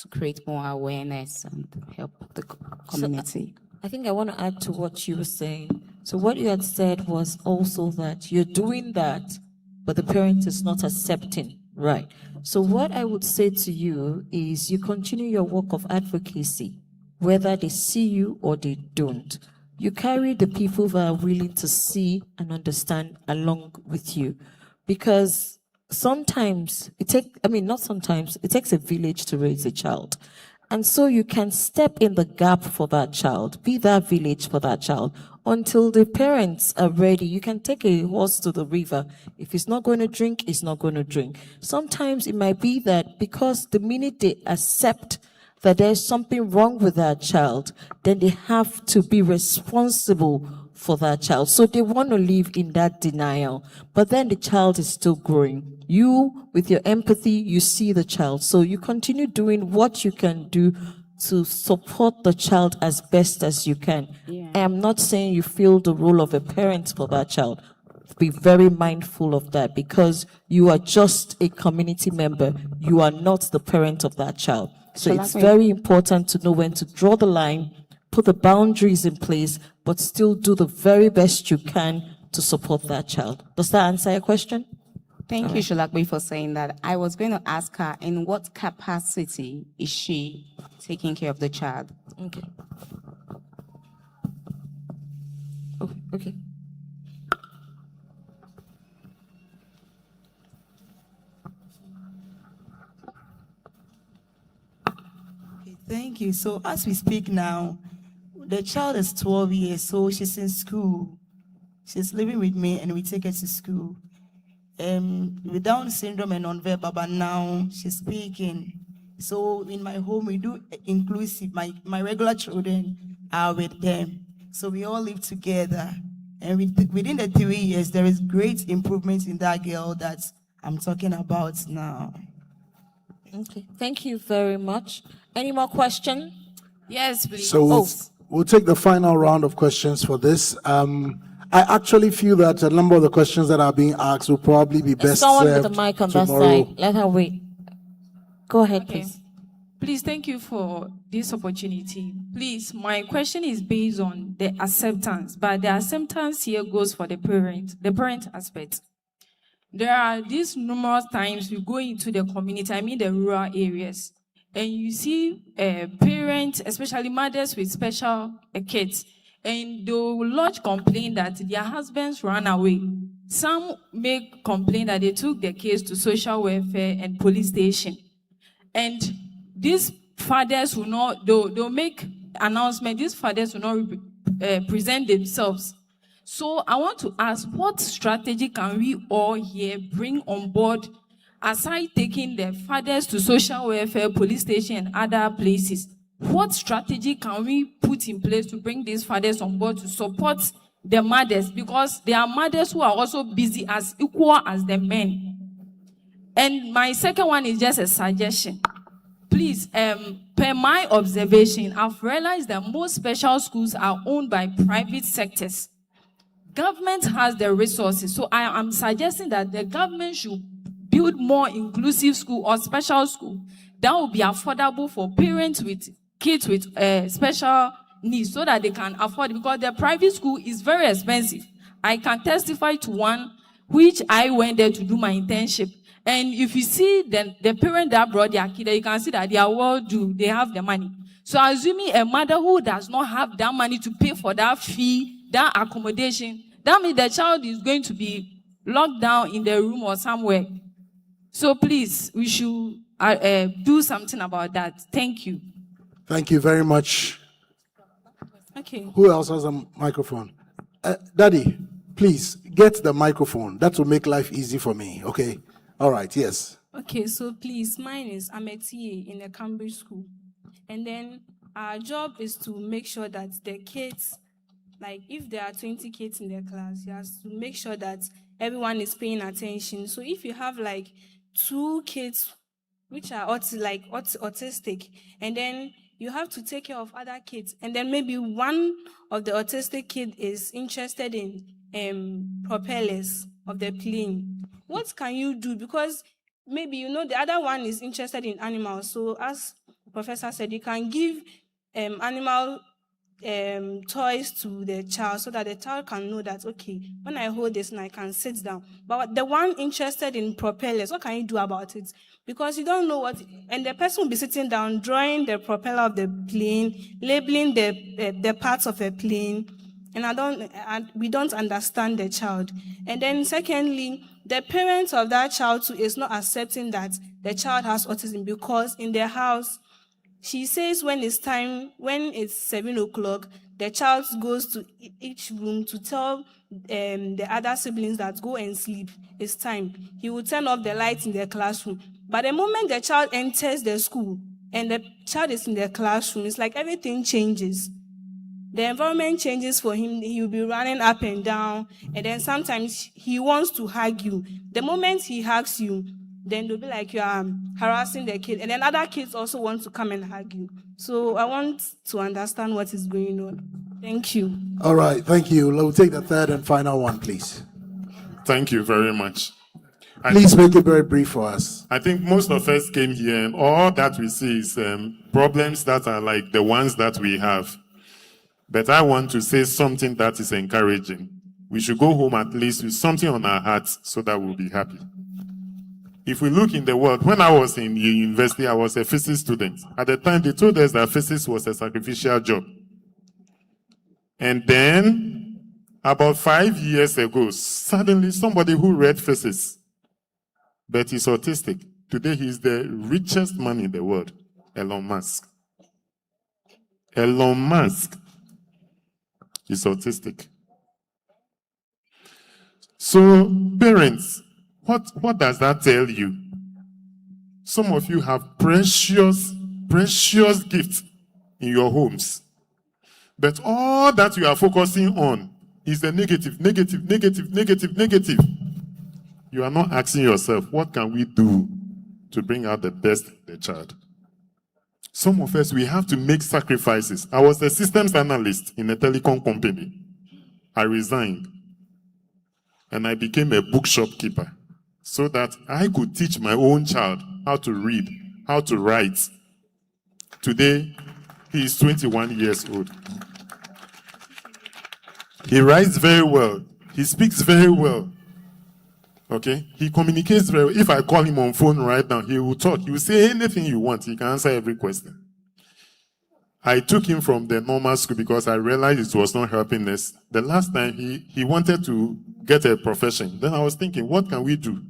to create more awareness and help the community. I think I want to add to what you were saying. So what you had said was also that you're doing that, but the parent is not accepting, right? So what I would say to you is you continue your work of advocacy, whether they see you or they don't. You carry the people that are willing to see and understand along with you. Because sometimes it takes a village to raise a child. And so you can step in the gap for that child, be that village for that child, until the parents are ready. You can take a horse to the river. If it's not going to drink, it's not going to drink. Sometimes it might be that because the minute they accept that there's something wrong with that child, then they have to be responsible for that child. So they want to live in that denial, but then the child is still growing. You, with your empathy, you see the child. So you continue doing what you can do to support the child as best as you can. Yeah. I am not saying you feel the role of a parent for that child. Be very mindful of that, because you are just a community member. You are not the parent of that child. So it's very important to know when to draw the line, put the boundaries in place, but still do the very best you can to support that child. Does that answer your question? Thank you, Sholakwe, for saying that. I was going to ask her, in what capacity is she taking care of the child? Okay. Oh, okay. Thank you. So as we speak now, the child is 12 years, so she's in school. She's living with me, and we take her to school. With Down syndrome and nonverbal, but now she's speaking. So in my home, we do inclusive. My regular children are with them. So we all live together. And within the 3 years, there is great improvement in that girl that I'm talking about now. Okay. Thank you very much. Any more questions? Yes, please. So we'll take the final round of questions for this. I actually feel that a number of the questions that are being asked will probably be best Someone served with the mic on tomorrow. that side. Let her wait. Go ahead, please. Please, thank you for this opportunity. Please, my question is based on the acceptance, but the acceptance here goes for the parent aspect. There are these numerous times we go into the community, I mean the rural areas, and you see parents, especially mothers with special kids, and they will lodge complaint that their husbands ran away. Some make complaint that they took the case to social welfare and police station. And these fathers will not, they'll make announcement, these fathers will not present themselves. So I want to ask, what strategy can we all here bring on board, aside taking the fathers to social welfare, police station, and other places? What strategy can we put in place to bring these fathers on board to support the mothers? Because there are mothers who are also busy as equal as the men. And my second one is just a suggestion. Please, per my observation, I've realized that most special schools are owned by private sectors. Government has the resources, so I am suggesting that the government should build more inclusive school or special school that will be affordable for parents with kids with special needs, so that they can afford it, because the private school is very expensive. I can testify to one which I went there to do my internship. And if you see the parent that brought their kid, you can see that they are well-to-do, they have the money. So assuming a mother who does not have that money to pay for that fee, that accommodation, that means the child is going to be locked down in the room or somewhere. So please, we should do something about that. Thank you. Thank you very much. Okay. Who else has a microphone? Daddy, please get the microphone. That will make life easy for me, okay? All right, yes. Okay, so please, mine is I'm a TA in a Cambridge school. And then our job is to make sure that the kids, like if there are 20 kids in the class, you have to make sure that everyone is paying attention. So if you have like 2 kids which are autistic, and then you have to take care of other kids, and then maybe one of the autistic kid is interested in propellers, of the plane. What can you do? Because maybe, the other one is interested in animals. So as the professor said, you can give animal toys to the child so that the child can know that, okay, when I hold this and I can sit down. But the one interested in propellers, what can you do about it? Because you don't know what, and the person will be sitting down, drawing the propeller of the plane, labeling the parts of a plane, and we don't understand the child. And then secondly, the parents of that child too is not accepting that the child has autism, because in their house, she says when it's 7 o'clock, the child goes to each room to tell the other siblings that go and sleep. It's time. He will turn off the lights in the classroom. But the moment the child enters the school and the child is in the classroom, it's like everything changes. The environment changes for him. He will be running up and down. And then sometimes he wants to hug you. The moment he hugs you, then they'll be like you are harassing the kid. And then other kids also want to come and hug you. So I want to understand what is going on. Thank you. All right, thank you. We'll take the third and final one, please. Thank you very much. Please make it very brief for us. I think most of us came here, and all that we see is problems that are like the ones that we have. But I want to say something that is encouraging. We should go home at least with something on our hearts so that we'll be happy. If we look in the world, when I was in university, I was a physics student. At the time, they told us that physics was a sacrificial job. And then, about 5 years ago, suddenly somebody who read physics, but he's autistic. Today, he's the richest man in the world, Elon Musk. Elon Musk is autistic. So, parents, what does that tell you? Some of you have precious gifts in your homes. But all that you are focusing on is the negative. You are not asking yourself, what can we do to bring out the best in the child? Some of us, we have to make sacrifices. I was a systems analyst in a telecom company. I resigned. And I became a bookshop keeper so that I could teach my own child how to read, how to write. Today, he is 21 years old. He writes very well. He speaks very well. Okay? He communicates very well. If I call him on phone right now, he will talk. He will say anything you want. He can answer every question. I took him from the normal school because I realized it was not helping us. The last time he wanted to get a profession. Then I was thinking, what can we do?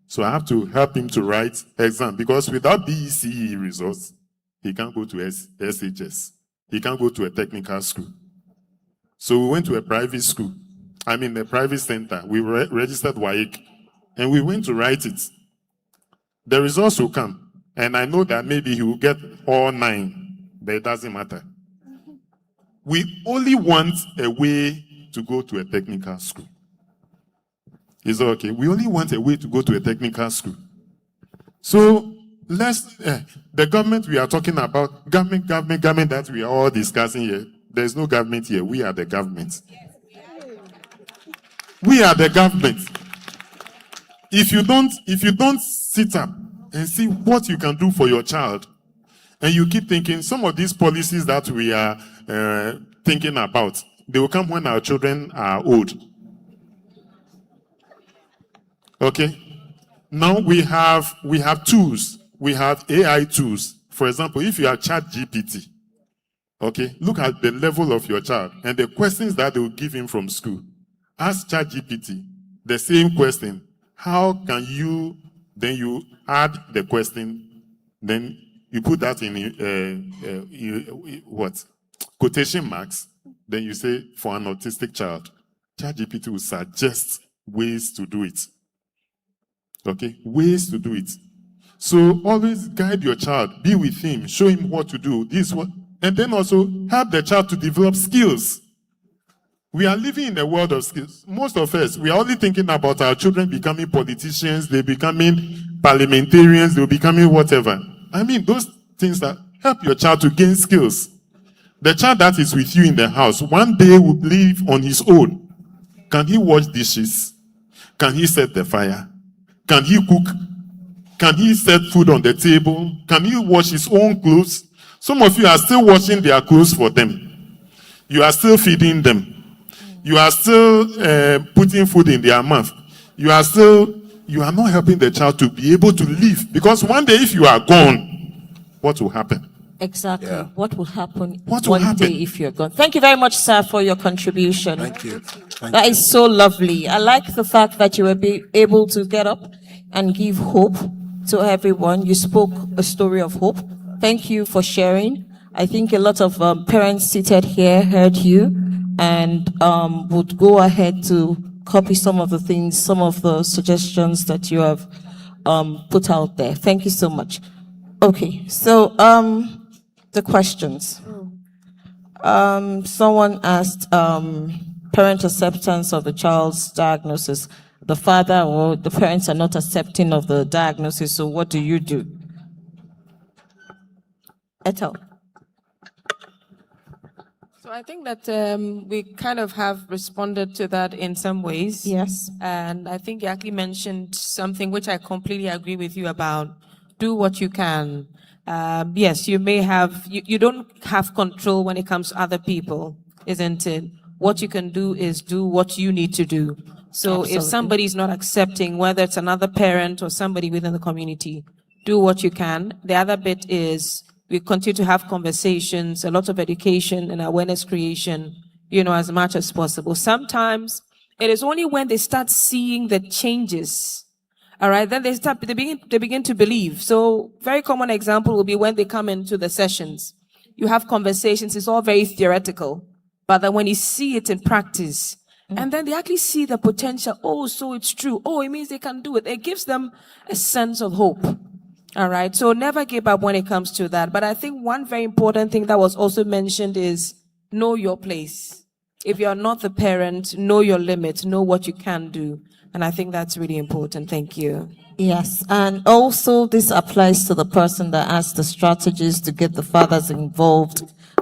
So I have to help him to write exam because without BECE results, he can't go to SHS. He can't go to a technical school. So we went to a private school. I mean, a private center. We registered WAEC. And we went to write it. The results will come. And I know that maybe he will get all 9, but it doesn't matter. We only want a way to go to a technical school. Is that okay? We only want a way to go to a technical school. So the government we are talking about, government that we are all discussing here, there's no government here. We are the government. We are the government. If you don't sit up and see what you can do for your child, and you keep thinking some of these policies that we are thinking about, they will come when our children are old. Okay? Now we have tools. We have AI tools. For example, if you are ChatGPT, okay, look at the level of your child and the questions that they will give him from school. Ask ChatGPT the same question. How can you, then you add the question, then you put that in quotation marks, then you say, for an autistic child. ChatGPT will suggest ways to do it. Okay? Ways to do it. So always guide your child. Be with him. Show him what to do. And then also help the child to develop skills. We are living in a world of skills. Most of us, we are only thinking about our children becoming politicians, they're becoming parliamentarians, they're becoming whatever. I mean, those things that help your child to gain skills. The child that is with you in the house, one day will live on his own. Can he wash dishes? Can he set the fire? Can he cook? Can he set food on the table? Can he wash his own clothes? Some of you are still washing their clothes for them. You are still feeding them. You are still putting food in their mouth. You are not helping the child to be able to live. Because one day if you are gone, what will happen? Exactly. Yeah. What will happen What will happen? day if you're gone? Thank you very much, sir, for your contribution. Thank you. That is so lovely. I like the fact that you were able to get up and give hope to everyone. You spoke a story of hope. Thank you for sharing. I think a lot of parents seated here heard you and would go ahead to copy some of the things, some of the suggestions that you have put out there. Thank you so much. Okay, so the questions. Someone asked parent acceptance of the child's diagnosis. The father or the parents are not accepting of the diagnosis, so what do you do? Ethel. So I think that we kind of have responded to that in some ways. Yes. And I think you actually mentioned something which I completely agree with you about. Do what you can. Yes, you may have, you don't have control when it comes to other people, isn't it? What you can do is do what you need to do. So Absolutely. if somebody is not accepting, whether it's another parent or somebody within the community, do what you can. The other bit is we continue to have conversations, a lot of education and awareness creation, as much as possible. Sometimes it is only when they start seeing the changes, all right, then they begin to believe. So very common example will be when they come into the sessions. You have conversations, it's all very theoretical, but then when you see it in practice, and then they actually see the potential. Oh, so it's true. Oh, it means they can do it. It gives them a sense of hope. All right. So never give up when it comes to that. But I think one very important thing that was also mentioned is know your place. If you're not the parent, know your limits, know what you can do. And I think that's really important. Thank you. Yes, and also this applies to the person that has the strategies to get the fathers involved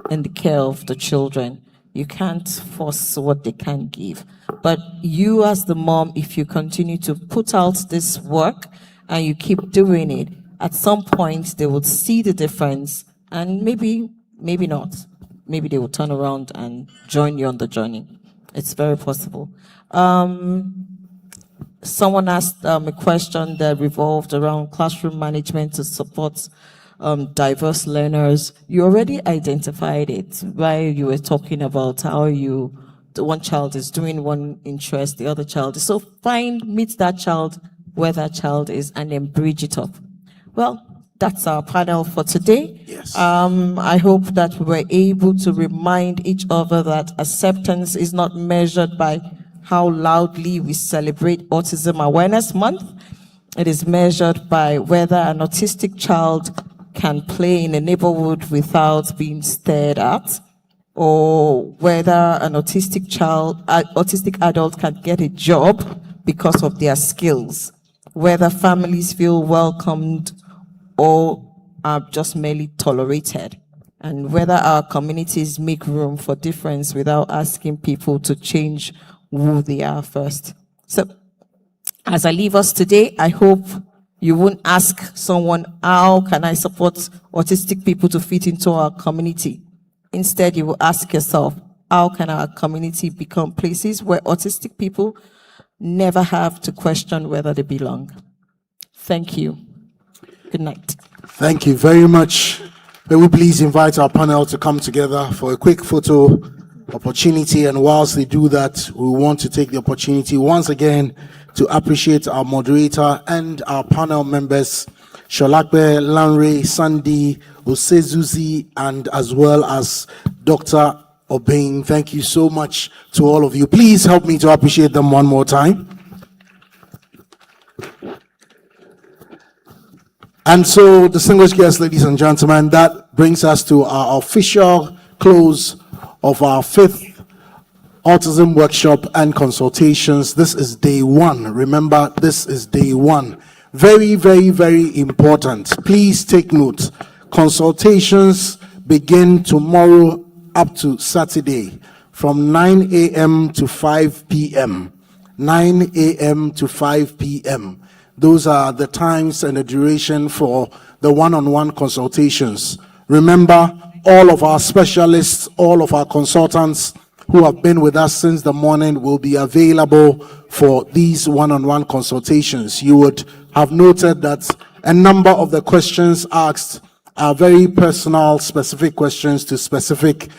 in the care of the children. You can't force what they can give. But you as the mom, if you continue to put out this work and you keep doing it, at some point they will see the difference and maybe not. Maybe they will turn around and join you on the journey. It's very possible. Someone asked a question that revolved around classroom management to support diverse learners. You already identified it while you were talking about how the one child is doing one interest, the other child is. So meet that child where that child is and then bridge it up. Well, that's our panel for today. Yes. I hope that we were able to remind each other that acceptance is not measured by how loudly we celebrate Autism Awareness Month. It is measured by whether an autistic child can play in a neighborhood without being stared at, or whether an autistic adult can get a job because of their skills, whether families feel welcomed or are just merely tolerated, and whether our communities make room for difference without asking people to change who they are first. So, as I leave us today, I hope you won't ask someone, how can I support autistic people to fit into our community? Instead, you will ask yourself, how can our community become places where autistic people never have to question whether they belong? Thank you. Good night. Thank you very much. May we please invite our panel to come together for a quick photo opportunity, and whilst they do that, we want to take the opportunity once again to appreciate our moderator and our panel members, Sholakbe, Lanre, Sandy, Osezuzi, and as well as Dr. Obeng. Thank you so much to all of you. Please help me to appreciate them one more time. And so, distinguished guests, ladies and gentlemen, that brings us to our official close of our 5th Autism Workshop and Consultations. This is day 1. Remember, this is day 1. Very, very, very important. Please take note. Consultations begin tomorrow up to Saturday from 9 a.m. to 5 p.m. 9 a.m. to 5 p.m. Those are the times and the duration for the one-on-one consultations. Remember, all of our specialists, all of our consultants who have been with us since the morning will be available for these one-on-one consultations. You would have noted that a number of the questions asked are very personal, specific questions to specific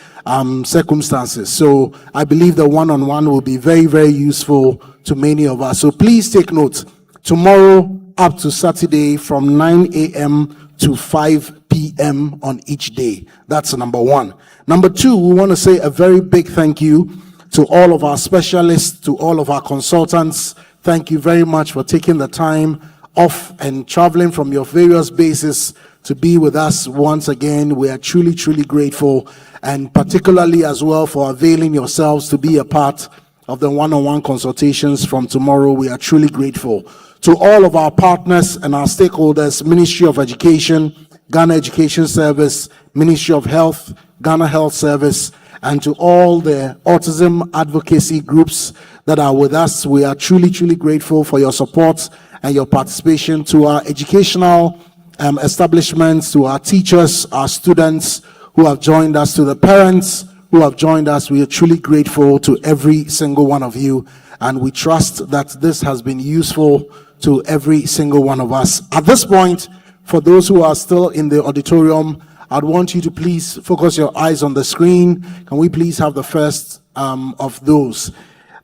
circumstances. So I believe the one-on-one will be very, very useful to many of us. So please take note. Tomorrow up to Saturday from 9 a.m. to 5 p.m. on each day. That's number one. Number two, we want to say a very big thank you to all of our specialists, to all of our consultants. Thank you very much for taking the time off and traveling from your various bases to be with us once again. We are truly, truly grateful, and particularly as well for availing yourselves to be a part of the one-on-one consultations from tomorrow. We are truly grateful. To all of our partners and our stakeholders, Ministry of Education, Ghana Education Service, Ministry of Health, Ghana Health Service, and to all the autism advocacy groups that are with us, we are truly, truly grateful for your support and your participation. To our educational establishments, to our teachers, our students who have joined us, to the parents who have joined us, we are truly grateful to every single one of you, and we trust that this has been useful to every single one of us. At this point, for those who are still in the auditorium, I'd want you to please focus your eyes on the screen. Can we please have the first of those?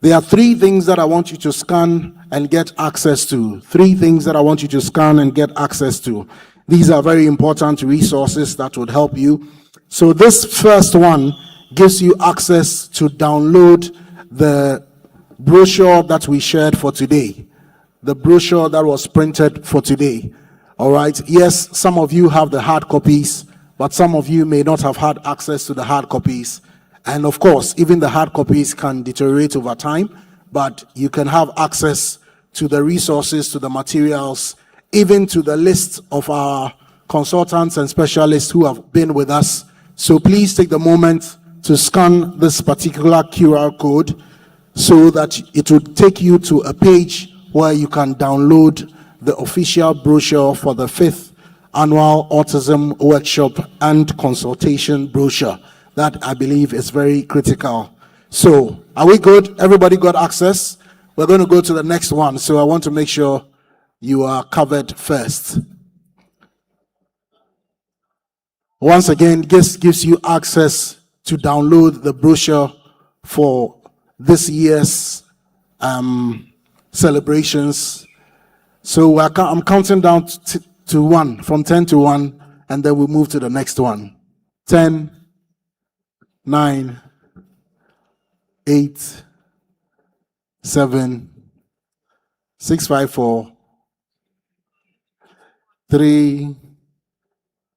There are three things that I want you to scan and get access to. Three things that I want you to scan and get access to. These are very important resources that would help you. So this first one gives you access to download the brochure that we shared for today. The brochure that was printed for today. All right. Yes, some of you have the hard copies, but some of you may not have had access to the hard copies. And of course, even the hard copies can deteriorate over time, but you can have access to the resources, to the materials, even to the list of our consultants and specialists who have been with us. So please take the moment to scan this particular QR code so that it would take you to a page where you can download the official brochure for the 5th annual autism workshop and consultation brochure. That I believe is very critical. So are we good? Everybody got access? We're going to go to the next one. So I want to make sure you are covered first. Once again, this gives you access to download the brochure for this year's celebrations. So I'm counting down to 1, from 10 to 1, and then we'll move to the next one. 10, 9, 8, 7, 6, 5, 4, 3,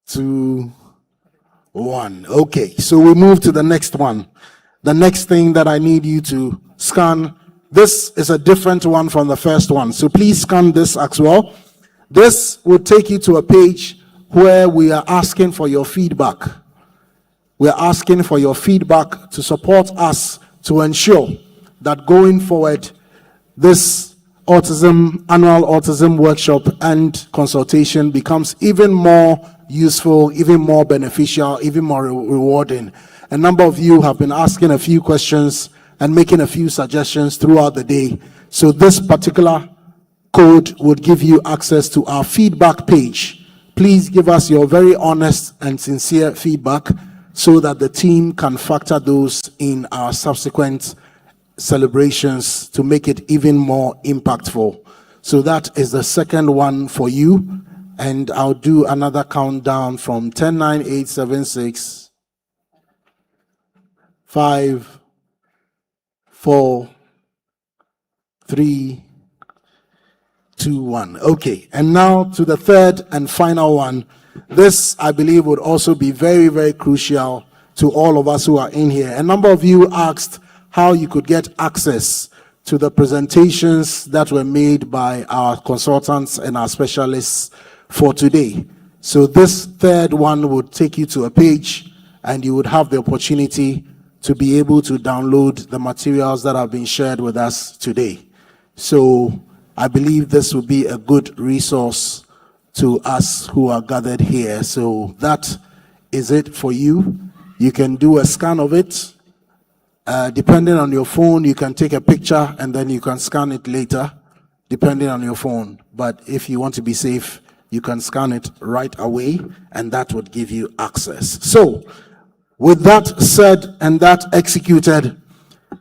2, 1. Okay, so we move to the next one. The next thing that I need you to scan, this is a different one from the first one. So please scan this as well. This will take you to a page where we are asking for your feedback. We are asking for your feedback to support us to ensure that going forward, this annual autism workshop and consultation becomes even more useful, even more beneficial, even more rewarding. A number of you have been asking a few questions and making a few suggestions throughout the day. So this particular code would give you access to our feedback page. Please give us your very honest and sincere feedback so that the team can factor those in our subsequent celebrations to make it even more impactful. So that is the second one for you. And I'll do another countdown from 10, 9, 8, 7, 6, 5, 4, 3, 2, 1. Okay, and now to the third and final one. This, I believe, would also be very, very crucial to all of us who are in here. A number of you asked how you could get access to the presentations that were made by our consultants and our specialists for today. So this third one would take you to a page and you would have the opportunity to be able to download the materials that have been shared with us today. So I believe this will be a good resource to us who are gathered here. So that is it for you. You can do a scan of it. Depending on your phone, you can take a picture and then you can scan it later, depending on your phone. But if you want to be safe, you can scan it right away, and that would give you access. So, with that said and that executed,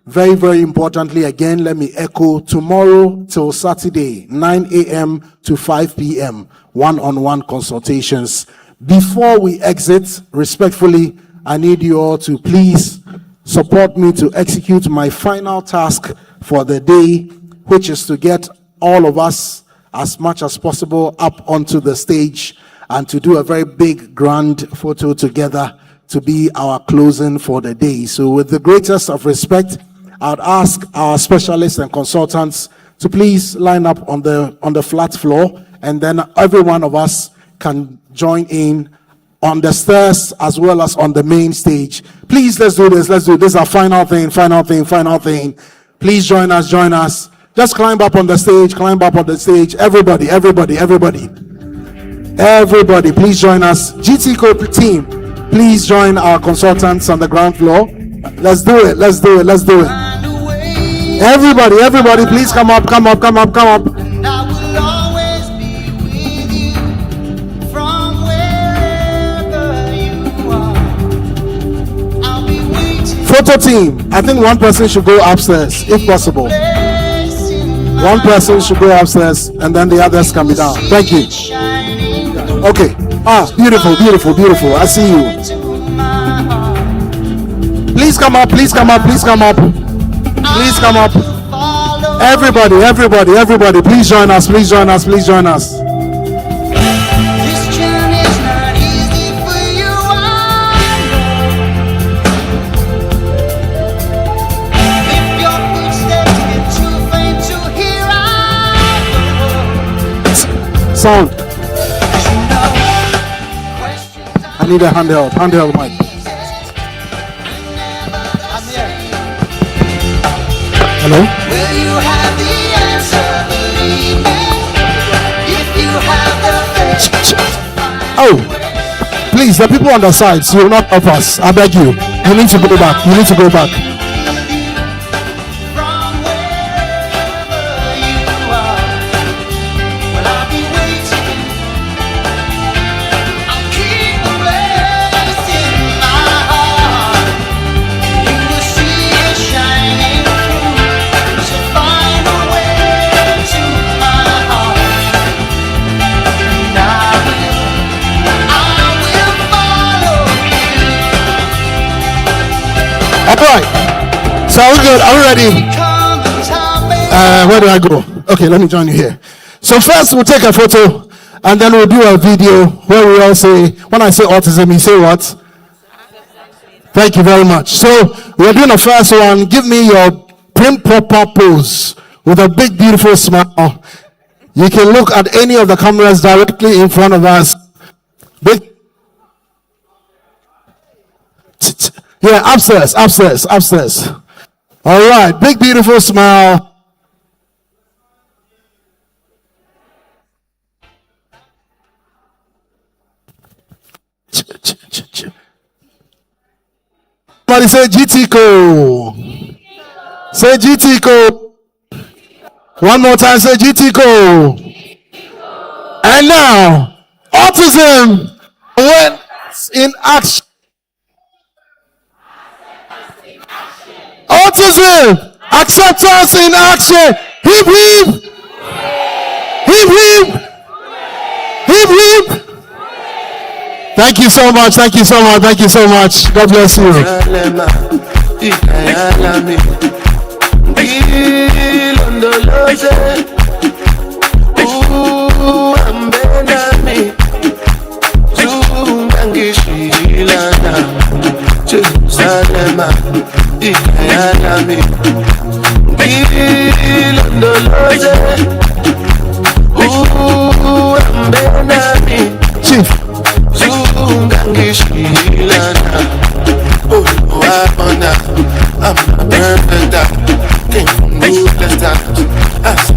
very, very importantly, again, let me echo, tomorrow till Saturday, 9 a.m. to 5 p.m., one-on-one consultations. Before we exit, respectfully, I need you all to please support me to execute my final task for the day, which is to get all of us as much as possible up onto the stage and to do a very big, grand photo together to be our closing for the day. So with the greatest of respect, I'd ask our specialists and consultants to please line up on the flat floor, and then every one of us can join in on the stairs as well as on the main stage. Please, let's do this. This is our final thing. Please join us. Just climb up on the stage. Everybody, please join us. GTCO team, please join our consultants on the ground floor. Let's do it. Everybody, please come up. Photo team, I think one person should go upstairs, if possible. One person should go upstairs, and then the others can be down. Thank you. Okay. Beautiful. I see you. Please come up. Everybody, please join us. Sound. I need a handheld mic. Hello? Will you have the answer, believe me? If you have the faith. Oh, please, the people on the sides, you will not help us. I beg you. You need to go back. Alright, so are we good? Are we ready? Where do I go? Okay, let me join you here. So first we'll take a photo and then we'll do a video where we all say, when I say autism, you say what? Thank you very much. So we're doing the first one. Give me your prim proper pose with a big beautiful smile. You can look at any of the cameras directly in front of us. Big. Yeah, upstairs. All right, big beautiful smile. Somebody say GTCO. Say GTCO. One more time, say GTCO. And now, autism when in action. Autism, acceptance in action. Hip hip. Hip hip. Hip hip. Thank you so much. God bless you. Chief. I'm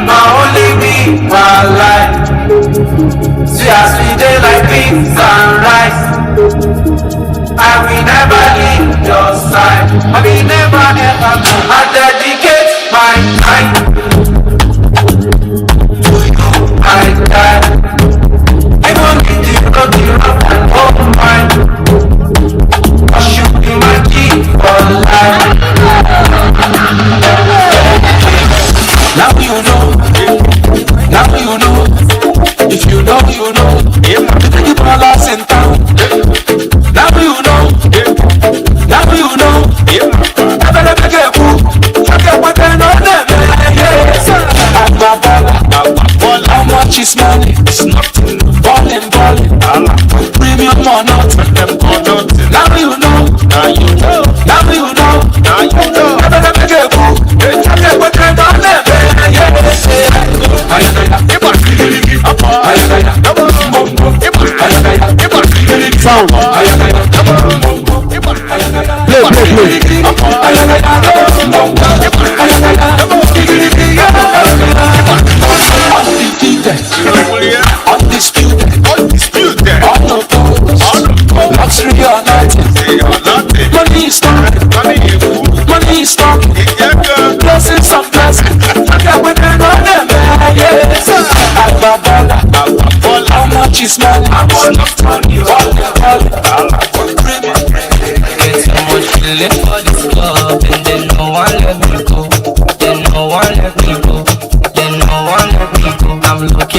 My only be my life. See as we dey like beans and rice. I will never leave your side. I will never ever go. I dedicate my time to you, my dad. Even if the road is rough and open mine, I should be my key for life. Now you know. Now you know. If you know, you know. You take it all us in town. Now you know. Now you know. Never let get fool. Forget what they know. Yes. How much is money? It's nothing. Balling. Premium or not. Now you know. Now you know. Now you know. Now you know. Never let get fool. Forget what they know. Yes. Sound. Undisputed, unopposed, luxury or nothing. Money is talking, money is talking. Blessings and blessings. Yeah, we can run them, yes. How much is money? I want to tell you all. Get so much feeling for this club, and then no one let me go. Then no one let me go. Then no one let me go. I'm looking.